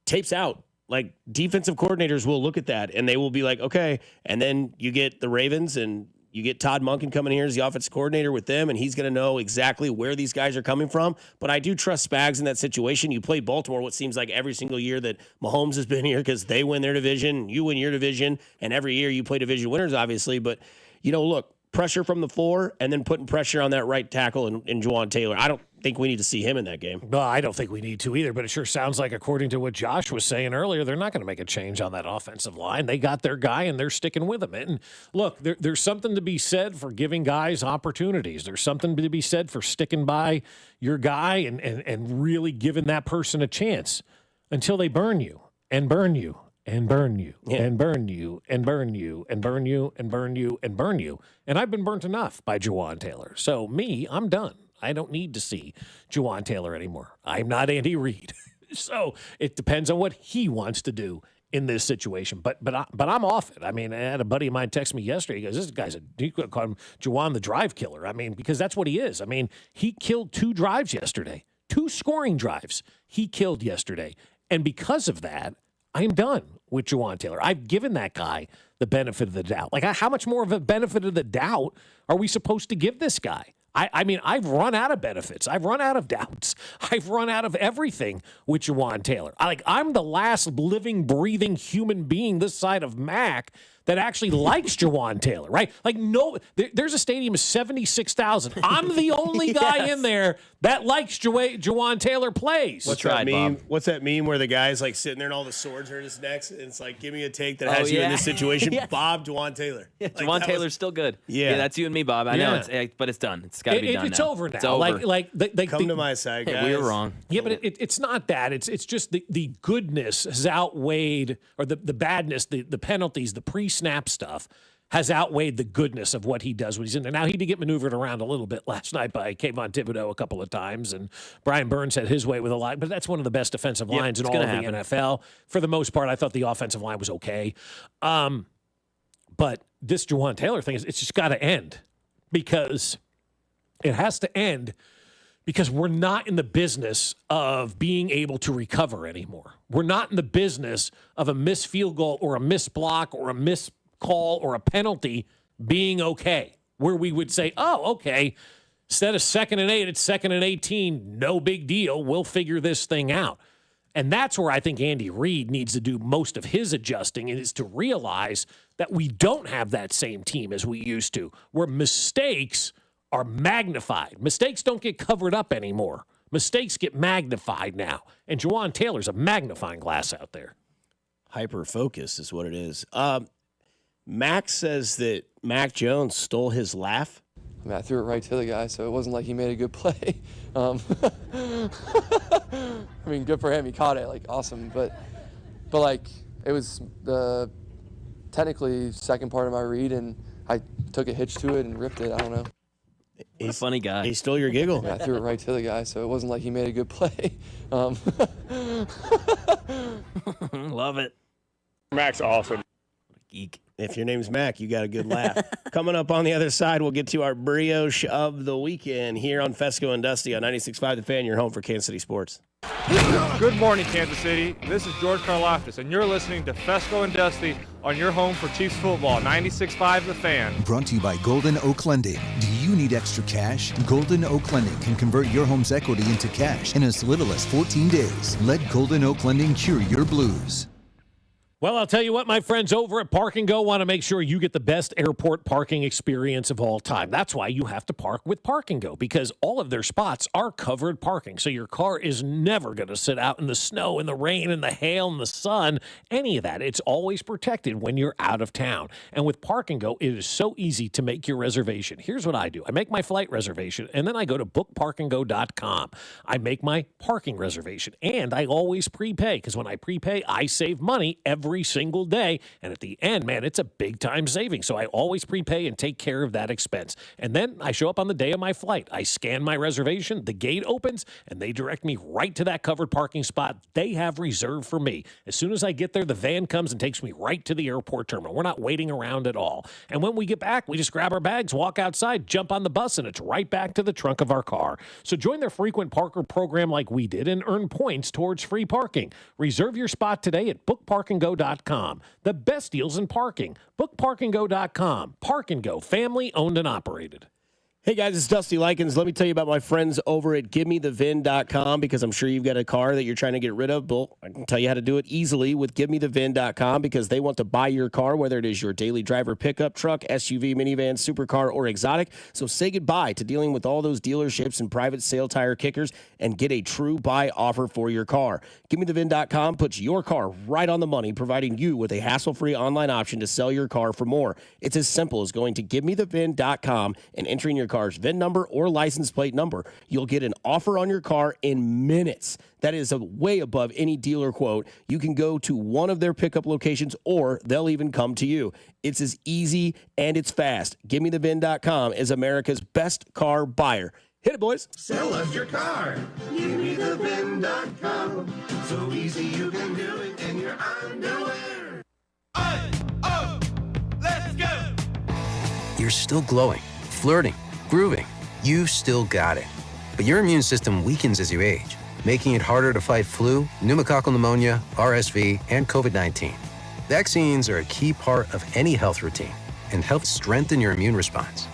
Tape's out. Like, defensive coordinators will look at that and they will be like, okay. And then you get the Ravens and you get Todd Monken coming here as the offensive coordinator with them, and he's going to know exactly where these guys are coming from. But I do trust Spags in that situation. You play Baltimore what seems like every single year that Mahomes has been here, because they win their division, you win your division, and every year you play division winners, obviously. But, you know, look, pressure from the 4 and then putting pressure on that right tackle in Juwan Taylor. I don't think we need to see him in that game. No, I don't think we need to either, but it sure sounds like, according to what Josh was saying earlier, they're not going to make a change on that offensive line. They got their guy and they're sticking with him. And look, there's something to be said for giving guys opportunities. There's something to be said for sticking by your guy and really giving that person a chance until they burn you and burn you and burn you and burn you and burn you and burn you and burn you and burn you. And I've been burnt enough by Juwan Taylor. So I'm done. I don't need to see Juwan Taylor anymore. I'm not Andy Reid. So it depends on what he wants to do in this situation. But I'm off it. I mean, I had a buddy of mine text me yesterday. He goes, this guy's you could call him Juwan the drive killer. I mean, because that's what he is. I mean, he killed 2 drives yesterday. 2 scoring drives he killed yesterday. And because of that, I'm done with Juwan Taylor. I've given that guy the benefit of the doubt. Like, how much more of a benefit of the doubt are we supposed to give this guy? I mean, I've run out of benefits. I've run out of doubts. I've run out of everything with Juwan Taylor. I'm the last living, breathing human being this side of Mac that actually likes Juwan Taylor, right? Like, no, there's a stadium of 76,000. I'm the only guy in there that likes Juwan Taylor plays. What's that meme? What's that meme where the guy's like sitting there and all the swords are in his neck? And it's like, give me a take that has you in this situation. Bob, Juwan Taylor. Yeah, like, Juwan Taylor's still good. Yeah, that's you and me, Bob. I know, but it's done. It's got to be done. It's now. over now. It's over. They come to my side, guys. We were wrong. Yeah, but it's not that. It's just the goodness has outweighed, or the badness, the penalties, the pre-snap stuff has outweighed the goodness of what he does when he's in there. Now, he did get maneuvered around a little bit last night by Kayvon Thibodeau a couple of times, and Brian Burns had his way with a lot, but that's one of the best defensive lines in all of the NFL. For the most part, I thought the offensive line was okay. But this Juwan Taylor thing, it's just got to end, because it has to end, because we're not in the business of being able to recover anymore. We're not in the business of a missed field goal or a missed block or a missed call or a penalty being okay, where we would say, oh, okay, instead of 2nd and 8, it's 2nd and 18, no big deal, we'll figure this thing out. And that's where I think Andy Reid needs to do most of his adjusting, is to realize that we don't have that same team as we used to, where mistakes are magnified. Mistakes don't get covered up anymore. Mistakes get magnified now. And Juwan Taylor's a magnifying glass out there. Hyper-focused is what it is. Max says that Mac Jones stole his laugh. I mean, I threw it right to the guy, so it wasn't like he made a good play. I mean, good for him. He caught it, like, awesome. But like, it was the technically second part of my read, and I took a hitch to it and ripped it. I don't know. He's a funny guy. He stole your giggle. Yeah, I threw it right to the guy, so it wasn't like he made a good play. Love it. Mac's awesome. Geek. If your name's Mac, you got a good laugh. Coming up on the other side, we'll get to our brioche of the weekend here on Fescoe and Dusty on 96.5 The Fan, your home for Kansas City sports. Good morning, Kansas City. This is George Karlaftis, and you're listening to Fescoe and Dusty on your home for Chiefs football, 96.5 The Fan. Brought to you by Golden Oak Lending. Do you need extra cash? Golden Oak Lending can convert your home's equity into cash in as little as 14 days. Let Golden Oak Lending cure your blues. Well, I'll tell you what, my friends over at Park and Go want to make sure you get the best airport parking experience of all time. That's why you have to park with Park and Go, because all of their spots are covered parking. So your car is never going to sit out in the snow and the rain and the hail and the sun, any of that. It's always protected when you're out of town. And with Park and Go, it is so easy to make your reservation. Here's what I do. I make my flight reservation, and then I go to bookparkandgo.com. I make my parking reservation, and I always prepay, because when I prepay, I save money every single day. And at the end, man, it's a big time saving. So I always prepay and take care of that expense. And then I show up on the day of my flight. I scan my reservation, the gate opens, and they direct me right to that covered parking spot they have reserved for me. As soon as I get there, the van comes and takes me right to the airport terminal. We're not waiting around at all. And when we get back, we just grab our bags, walk outside, jump on the bus, and it's right back to the trunk of our car. So join their frequent parker program like we did and earn points towards free parking. Reserve your spot today at bookparkandgo.com. The best deals in parking. Bookparkandgo.com. Park and Go, family owned and operated. Hey guys, it's Dusty Likens. Let me tell you about my friends over at GiveMeTheVin.com, because I'm sure you've got a car that you're trying to get rid of. Well, I can tell you how to do it easily with GiveMeTheVin.com, because they want to buy your car, whether it is your daily driver pickup truck, SUV, minivan, supercar, or exotic. So say goodbye to dealing with all those dealerships and private sale tire kickers and get a true buy offer for your car. GiveMeTheVin.com puts your car right on the money, providing you with a hassle-free online option to sell your car for more. It's as simple as going to GiveMeTheVin.com and entering your car's VIN number or license plate number. You'll get an offer on your car in minutes. That is way above any dealer quote. You can go to one of their pickup locations, or they'll even come to you. It's as easy and it's fast. GiveMeTheVin.com is America's best car buyer. Hit it, boys. Sell us your car. GiveMeTheVin.com. So easy you can do it in your underwear. Oh, let's go. You're still glowing, flirting, grooving. You still got it. But your immune system weakens as you age, making it harder to fight flu, pneumococcal pneumonia, RSV, and COVID-19. Vaccines are a key part of any health routine and help strengthen your immune response.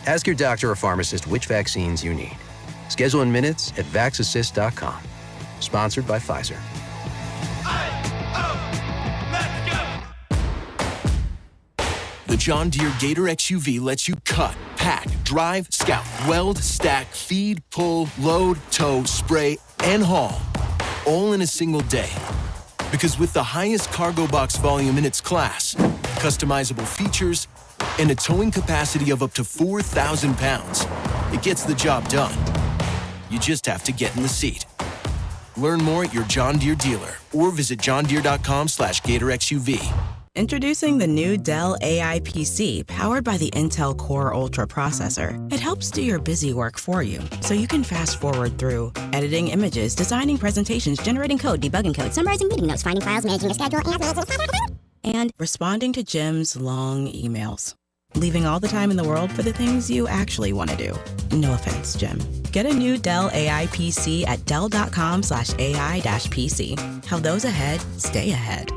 Ask your doctor or pharmacist which vaccines you need. Schedule in minutes at vaxassist.com. Sponsored by Pfizer. The John Deere Gator XUV lets you cut, pack, drive, scout, weld, stack, feed, pull, load, tow, spray, and haul, all in a single day. Because with the highest cargo box volume in its class, customizable features, and a towing capacity of up to 4,000 pounds, it gets the job done. You just have to get in the seat. Learn more at your John Deere dealer or visit johndeere.com/Gator XUV. Introducing the new Dell AI PC powered by the Intel Core Ultra processor. It helps do your busy work for you, so you can fast forward through editing images, designing presentations, generating code, debugging code, summarizing meeting notes, finding files, managing your schedule, and responding to Jim's long emails. Leaving all the time in the world for the things you actually want to do. No offense, Jim. Get a new Dell AI PC at dell.com/AI-PC. How those ahead stay ahead.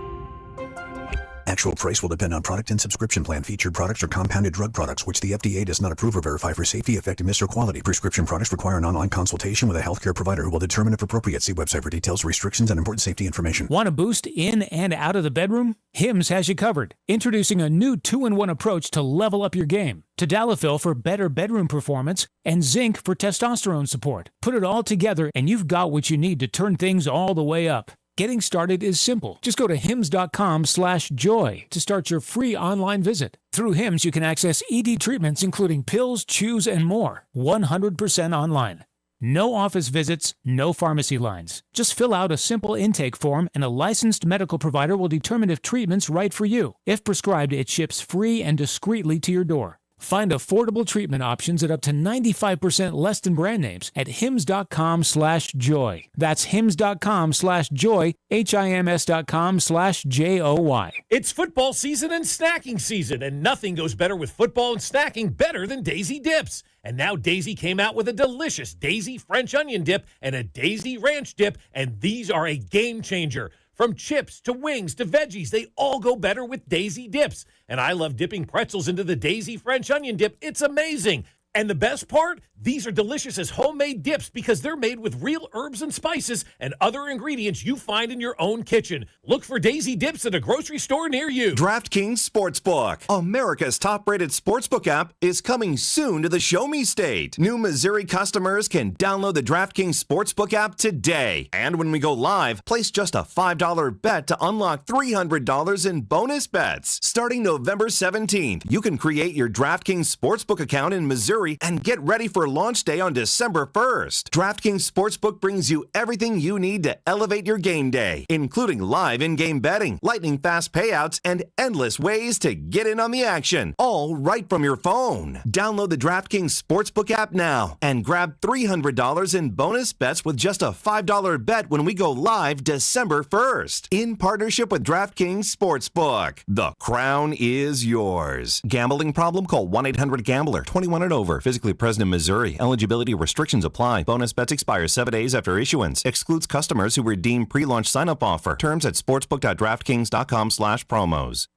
Actual price will depend on product and subscription plan. Featured products are compounded drug products, which the FDA does not approve or verify for safety, effectiveness, or quality. Prescription products require an online consultation with a healthcare provider who will determine if appropriate. See website for details, restrictions, and important safety information. Want a boost in and out of the bedroom? Hims has you covered. Introducing a new 2-in-1 approach to level up your game. Tadalafil for better bedroom performance and zinc for testosterone support. Put it all together and you've got what you need to turn things all the way up. Getting started is simple. Just go to hims.com/joy to start your free online visit. Through Hims, you can access ED treatments including pills, chews, and more. 100% online. No office visits, no pharmacy lines. Just fill out a simple intake form and a licensed medical provider will determine if treatment's right for you. If prescribed, it ships free and discreetly to your door. Find affordable treatment options at up to 95% less than brand names at hims.com/joy. That's hims.com/joy, HIMS.com/JOY. It's football season and snacking season, and nothing goes better with football and snacking better than Daisy Dips. And now Daisy came out with a delicious Daisy French onion dip and a Daisy ranch dip, and these are a game changer. From chips to wings to veggies, they all go better with Daisy Dips. And I love dipping pretzels into the Daisy French onion dip. It's amazing. And the best part, these are delicious as homemade dips because they're made with real herbs and spices and other ingredients you find in your own kitchen. Look for Daisy Dips at a grocery store near you. DraftKings Sportsbook, America's top-rated sportsbook app, is coming soon to the Show Me State. New Missouri customers can download the DraftKings Sportsbook app today. And when we go live, place just a $5 bet to unlock $300 in bonus bets. Starting November 17th, you can create your DraftKings Sportsbook account in Missouri and get ready for launch day on December 1st. DraftKings Sportsbook brings you everything you need to elevate your game day, including live in-game betting, lightning-fast payouts, and endless ways to get in on the action, all right from your phone. Download the DraftKings Sportsbook app now and grab $300 in bonus bets with just a $5 bet when we go live December 1st. In partnership with DraftKings Sportsbook, the crown is yours. Gambling problem? Call 1-800-GAMBLER. 21 and over. Physically present in Missouri. Eligibility restrictions apply. Bonus bets expire 7 days after issuance. Excludes customers who redeem pre-launch sign-up offer. Terms at sportsbook.draftkings.com/promos.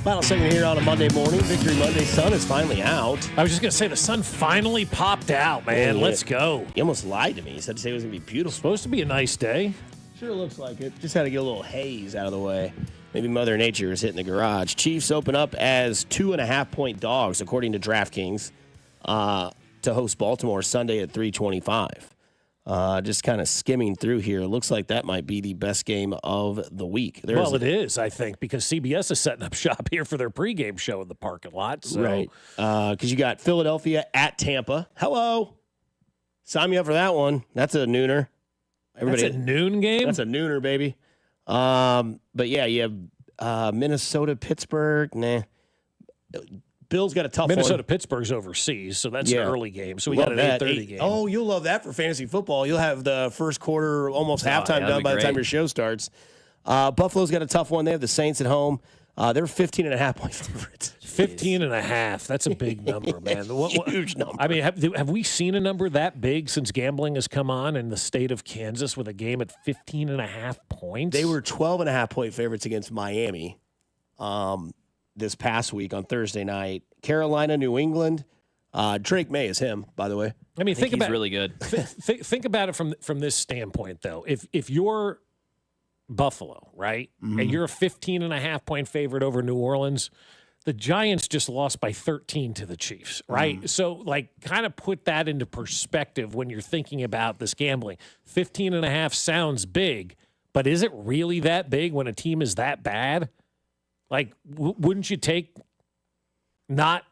Final segment here on a Monday morning. Victory Monday. Sun is finally out. I was just going to say, the sun finally popped out, man. Yeah. Let's go. He almost lied to me. He said today was going to be beautiful. Supposed to be a nice day. Sure looks like it. Just had to get a little haze out of the way. Maybe Mother Nature is hitting the garage. Chiefs open up as 2.5-point dogs, according to DraftKings, to host Baltimore Sunday at 3:25. Just kind of skimming through here. It looks like that might be the best game of the week. It is, I think, because CBS is setting up shop here for their pregame show in the parking lot. So. Right. Because you got Philadelphia at Tampa. Hello. Sign me up for that one. That's a nooner. That's a noon game? That's a nooner, baby. But, yeah, you have Minnesota, Pittsburgh. Nah. Bill's got a tough one. Minnesota-Pittsburgh's overseas, so that's an early game. So we got an 8:30 game. Oh, you'll love that for fantasy football. You'll have the first quarter, almost halftime done by the time your show starts. Buffalo's got a tough one. They have the Saints at home. They're 15.5-point favorites. 15.5. That's a big number, man. Huge number. I mean, have we seen a number that big since gambling has come on in the state of Kansas with a game at 15.5 points? They were 12.5-point favorites against Miami this past week on Thursday night. Carolina, New England. Drake May is him, by the way. I mean, think about he's really good. Think about it from this standpoint, though. If you're Buffalo, right, and you're a 15.5-point favorite over New Orleans, the Giants just lost by 13 to the Chiefs, right? So, kind of put that into perspective when you're thinking about this gambling. 15.5 sounds big, but is it really that big when a team is that bad? Wouldn't you take not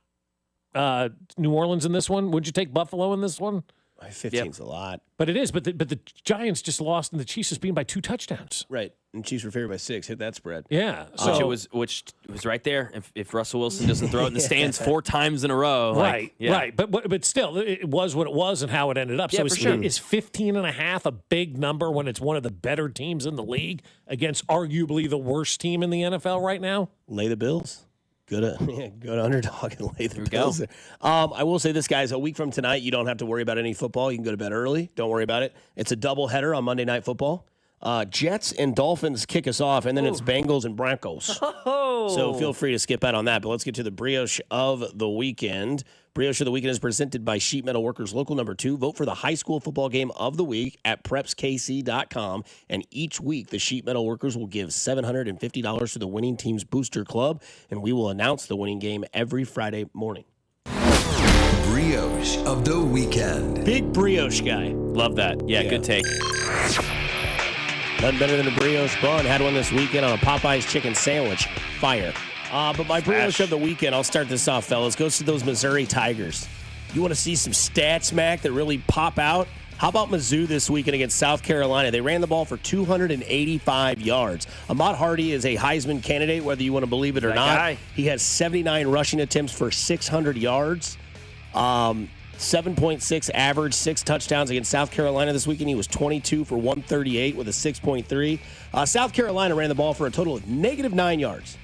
New Orleans in this one? Would you take Buffalo in this one? 15's a lot. But it is. But the Giants just lost, and the Chiefs is beaten by 2 touchdowns. Right. And Chiefs were favored by 6. Hit that spread. Yeah. So which was right there. If Russell Wilson doesn't throw it in the stands 4 times in a row. Right. But still, it was what it was and how it ended up. Yeah, so for sure. Is 15.5 a big number when it's one of the better teams in the league against arguably the worst team in the NFL right now? Lay the Bills. Good underdog and lay the Bills. I will say this, guys. A week from tonight, you don't have to worry about any football. You can go to bed early. Don't worry about it. It's a doubleheader on Monday Night Football. Jets and Dolphins kick us off, and then it's Bengals and Broncos. So feel free to skip out on that. But let's get to the brioche of the weekend. Brioche of the weekend is presented by Sheet Metal Workers Local Number 2. Vote for the high school football game of the week at prepskc.com. And each week, the Sheet Metal Workers will give $750 to the winning team's booster club, and we will announce the winning game every Friday morning. Brioche of the weekend. Big brioche guy. Love that. Yeah, good take. Nothing better than a brioche bun. Had one this weekend on a Popeye's chicken sandwich. Fire. But my brioche of the weekend, I'll start this off, fellas, goes to those Missouri Tigers. You want to see some stats, Mac, that really pop out? How about Mizzou this weekend against South Carolina? They ran the ball for 285 yards. Ahmad Hardy is a Heisman candidate, whether you want to believe it or not. Guy. He has 79 rushing attempts for 600 yards. 7.6 average, 6 touchdowns against South Carolina this weekend. He was 22 for 138 with a 6.3. South Carolina ran the ball for a total of -9 yards.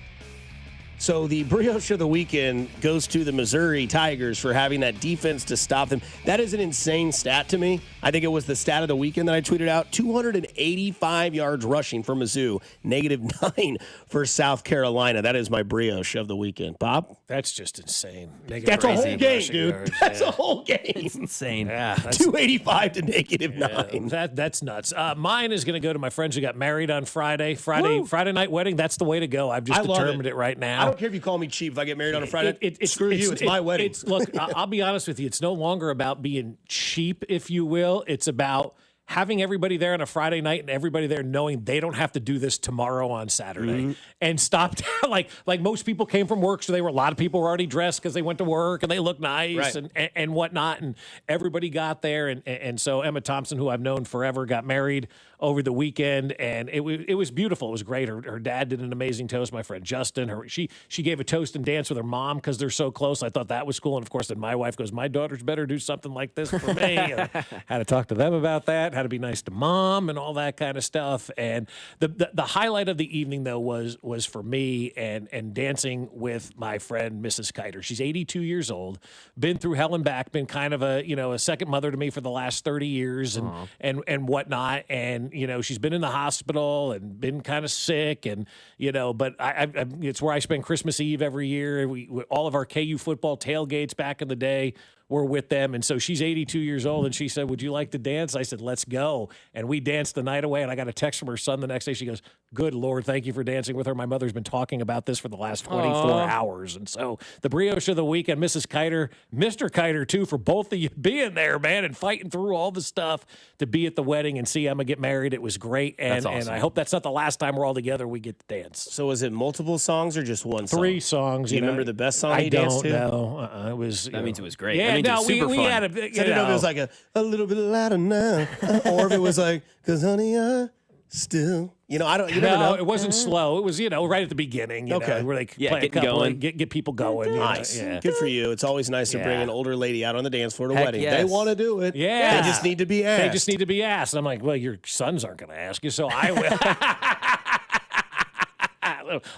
So the brioche of the weekend goes to the Missouri Tigers for having that defense to stop them. That is an insane stat to me. I think it was the stat of the weekend that I tweeted out. 285 yards rushing for Mizzou, -9 for South Carolina. That is my brioche of the weekend. Bob? That's just insane. That's a whole game, dude. That's a whole game. It's insane. Yeah, 285 to -9. That's nuts. Mine is going to go to my friends who got married on Friday. Friday night wedding. That's the way to go. I've just determined it right now. I don't care if you call me cheap if I get married on a Friday. Screw you. It's my wedding. Look, I'll be honest with you. It's no longer about being cheap, if you will. It's about having everybody there on a Friday night and everybody there knowing they don't have to do this tomorrow on Saturday and stop like most people came from work. So a lot of people were already dressed because they went to work and they looked nice and whatnot. And everybody got there. And so Emma Thompson, who I've known forever, got married over the weekend, and it was beautiful. It was great. Her dad did an amazing toast. My friend Justin, she gave a toast and dance with her mom because they're so close. I thought that was cool. And of course, then my wife goes, "My daughters better do something like this for me." And had to talk to them about that. Had to be nice to mom and all that kind of stuff. And the highlight of the evening though was for me and dancing with my friend Mrs. Kiter. She's 82 years old, been through hell and back, been kind of a second mother to me for the last 30 years and whatnot. And she's been in the hospital and been kind of sick, and but I it's where I spend Christmas Eve every year. All of our KU football tailgates back in the day were with them, and so she's 82 years old, and she said, "Would you like to dance?" I said, "Let's go," and we danced the night away. And I got a text from her son the next day. She goes, "Good Lord, thank you for dancing with her. My mother's been talking about this for the last 24 hours." And so the brioche of the weekend, Mrs. Kiter, Mr. Kiter too, for both of you being there, man, and fighting through all the stuff to be at the wedding and see Emma get married. It was great, and awesome. and I hope that's not the last time we're all together. We get to dance. So was it multiple songs or just one song? 3 songs. Do you remember the best song he danced to? I don't know. It was. That means it was great. Yeah, that means it was super fun. I didn't know if it was like a little bit louder now, or if it was like, "'Cause honey, I still," I don't. You never know. It wasn't slow. It was right at the beginning. Okay, where they play getting a couple going. Get people going. Nice, Yeah. good for you. It's always nice to bring an older lady out on the dance floor at a Heck wedding. yes. They want to do it. Yeah, they just need to be asked. They just need to be asked. And I'm like, well, your sons aren't going to ask you, so I will.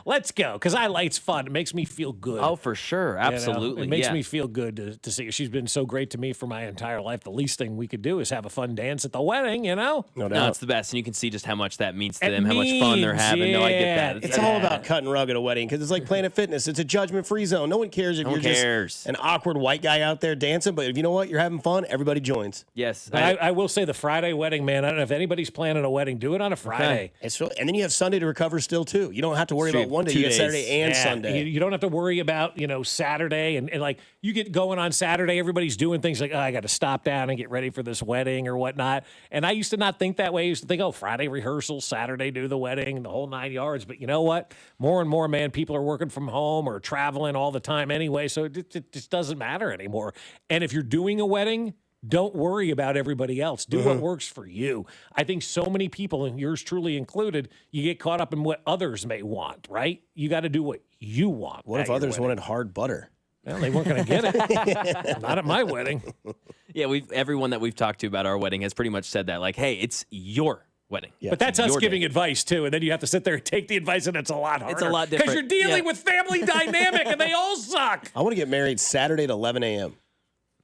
Let's go, because it's fun. It makes me feel good. Oh, for sure. Absolutely. It makes me feel good to see her. She's been so great to me for my entire life. The least thing we could do is have a fun dance at the wedding, No doubt. No, it's the best. And you can see just how much that means to them, how much fun they're having. No, I get that. It's all about cut and rug at a wedding, because it's like Planet Fitness. It's a judgment-free zone. No one cares if you're just an awkward white guy out there dancing, but if you know what, you're having fun, everybody joins. Yes. I will say the Friday wedding, man, I don't know if anybody's planning a wedding, do it on a Friday. Okay. And then you have Sunday to recover still, too. You don't have to worry about one day. You get Saturday and Sunday. You don't have to worry about, Saturday. And like, you get going on Saturday, everybody's doing things like, I got to stop down and get ready for this wedding or whatnot. And I used to not think that way. I used to think, Friday rehearsal, Saturday do the wedding, the whole 9 yards. But you know what? More and more, man, people are working from home or traveling all the time anyway. So it just doesn't matter anymore. And if you're doing a wedding, don't worry about everybody else. Do what works for you. I think so many people, and yours truly included, you get caught up in what others may want, right? You got to do what you want. What if others wanted hard butter? Well, they weren't going to get it. Not at my wedding. Yeah, everyone that we've talked to about our wedding has pretty much said that. Like, hey, it's your wedding. Yeah, but that's us giving advice, too. And then you have to sit there and take the advice, and it's a lot harder. It's a lot different. Because you're dealing with family dynamic, and they all suck. I want to get married Saturday at 11 a.m.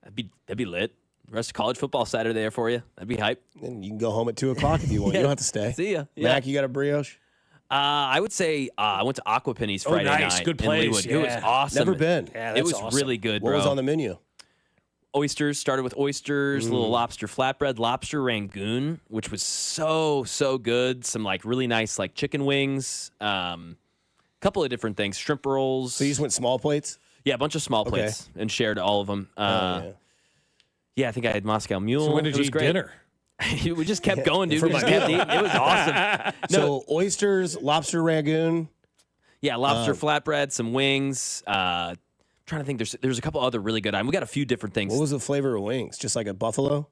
That'd be lit. The rest of college football Saturday there for you. That'd be hype. And you can go home at 2 o'clock if you want. You don't have to stay. See ya. Mac, you got a brioche? I would say I went to Aqua Penny's Friday night. Good place. In Leawood. It was awesome. Never been. Yeah, it was awesome. really good, What bro. was on the menu? Oysters. Started with oysters, little lobster flatbread, lobster rangoon, which was so good. Some really nice chicken wings. Couple of different things. Shrimp rolls. So you just went small plates? Yeah, a bunch of small plates and shared all of them. Yeah, I think I had Moscow Mule. So when did you eat dinner? We just kept going, dude. We just kept eating. It was awesome. So oysters, lobster ragoon. Yeah, lobster flatbread, some wings. Trying to think. There's a couple other really good items. We got a few different things. What was the flavor of wings? Just like a buffalo?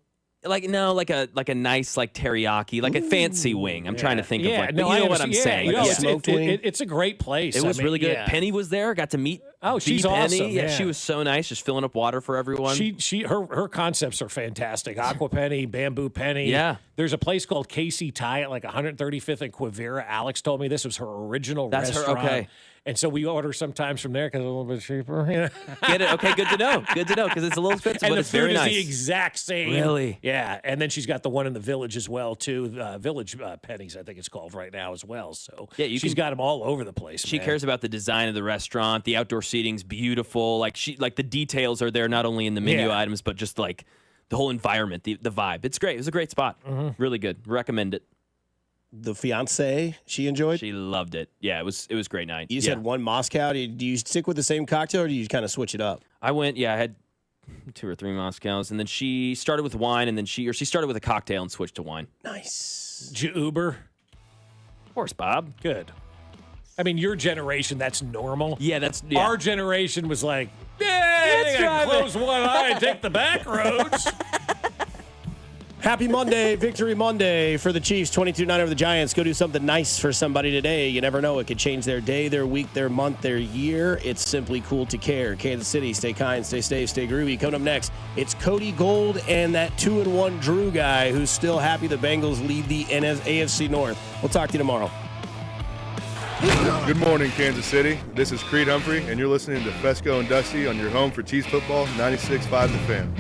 Like a nice like teriyaki, like a fancy wing. I'm trying to think of like, but you know what I'm saying. You know, smoked wing. It's a great place. It was really good. Yeah. Penny was there. Got to meet. Oh, she's Penny. awesome. Yeah, she was so nice, just filling up water for everyone. Her concepts are fantastic. Aqua Penny, Bamboo Penny. Yeah. There's a place called Casey Thai at like 135th and Quivira. Alex told me this was her original restaurant. Okay. And so we order sometimes from there because it's a little bit cheaper. Get it? Okay, good to know. Good to know because it's a little expensive, but the it's very food is nice. the exact same. Really? Yeah. And then she's got the one in the Village as well too. Village Pennies, I think it's called right now as well. So yeah, she's got them all over the place. She man. cares about the design of the restaurant. The outdoor seating's beautiful. Like the details are there not only in the menu items, but just like the whole environment, the vibe. It's great. It was a great spot. Mm-hmm. Really good. Recommend it. The fiance, she enjoyed? She loved it. Yeah, it was a great night. You just had one Moscow. Do you stick with the same cocktail or do you kind of switch it up? I had 2 or 3 Moscows, and then she started with wine, and then she started with a cocktail and switched to wine. Nice. Did you Uber? Of course, Bob. Good. I mean, your generation, that's normal. Yeah, Our generation was like, I gotta close one eye and take the back roads. Happy Monday, Victory Monday for the Chiefs, 22-9 over the Giants. Go do something nice for somebody today. You never know. It could change their day, their week, their month, their year. It's simply cool to care. Kansas City, stay kind, stay safe, stay groovy. Coming up next, it's Cody Gold and that 2-1 Drew guy who's still happy the Bengals lead the AFC North. We'll talk to you tomorrow. Good morning, Kansas City. This is Creed Humphrey, and you're listening to Fescoe and Dusty on your home for Chiefs football, 96.5 The Fan.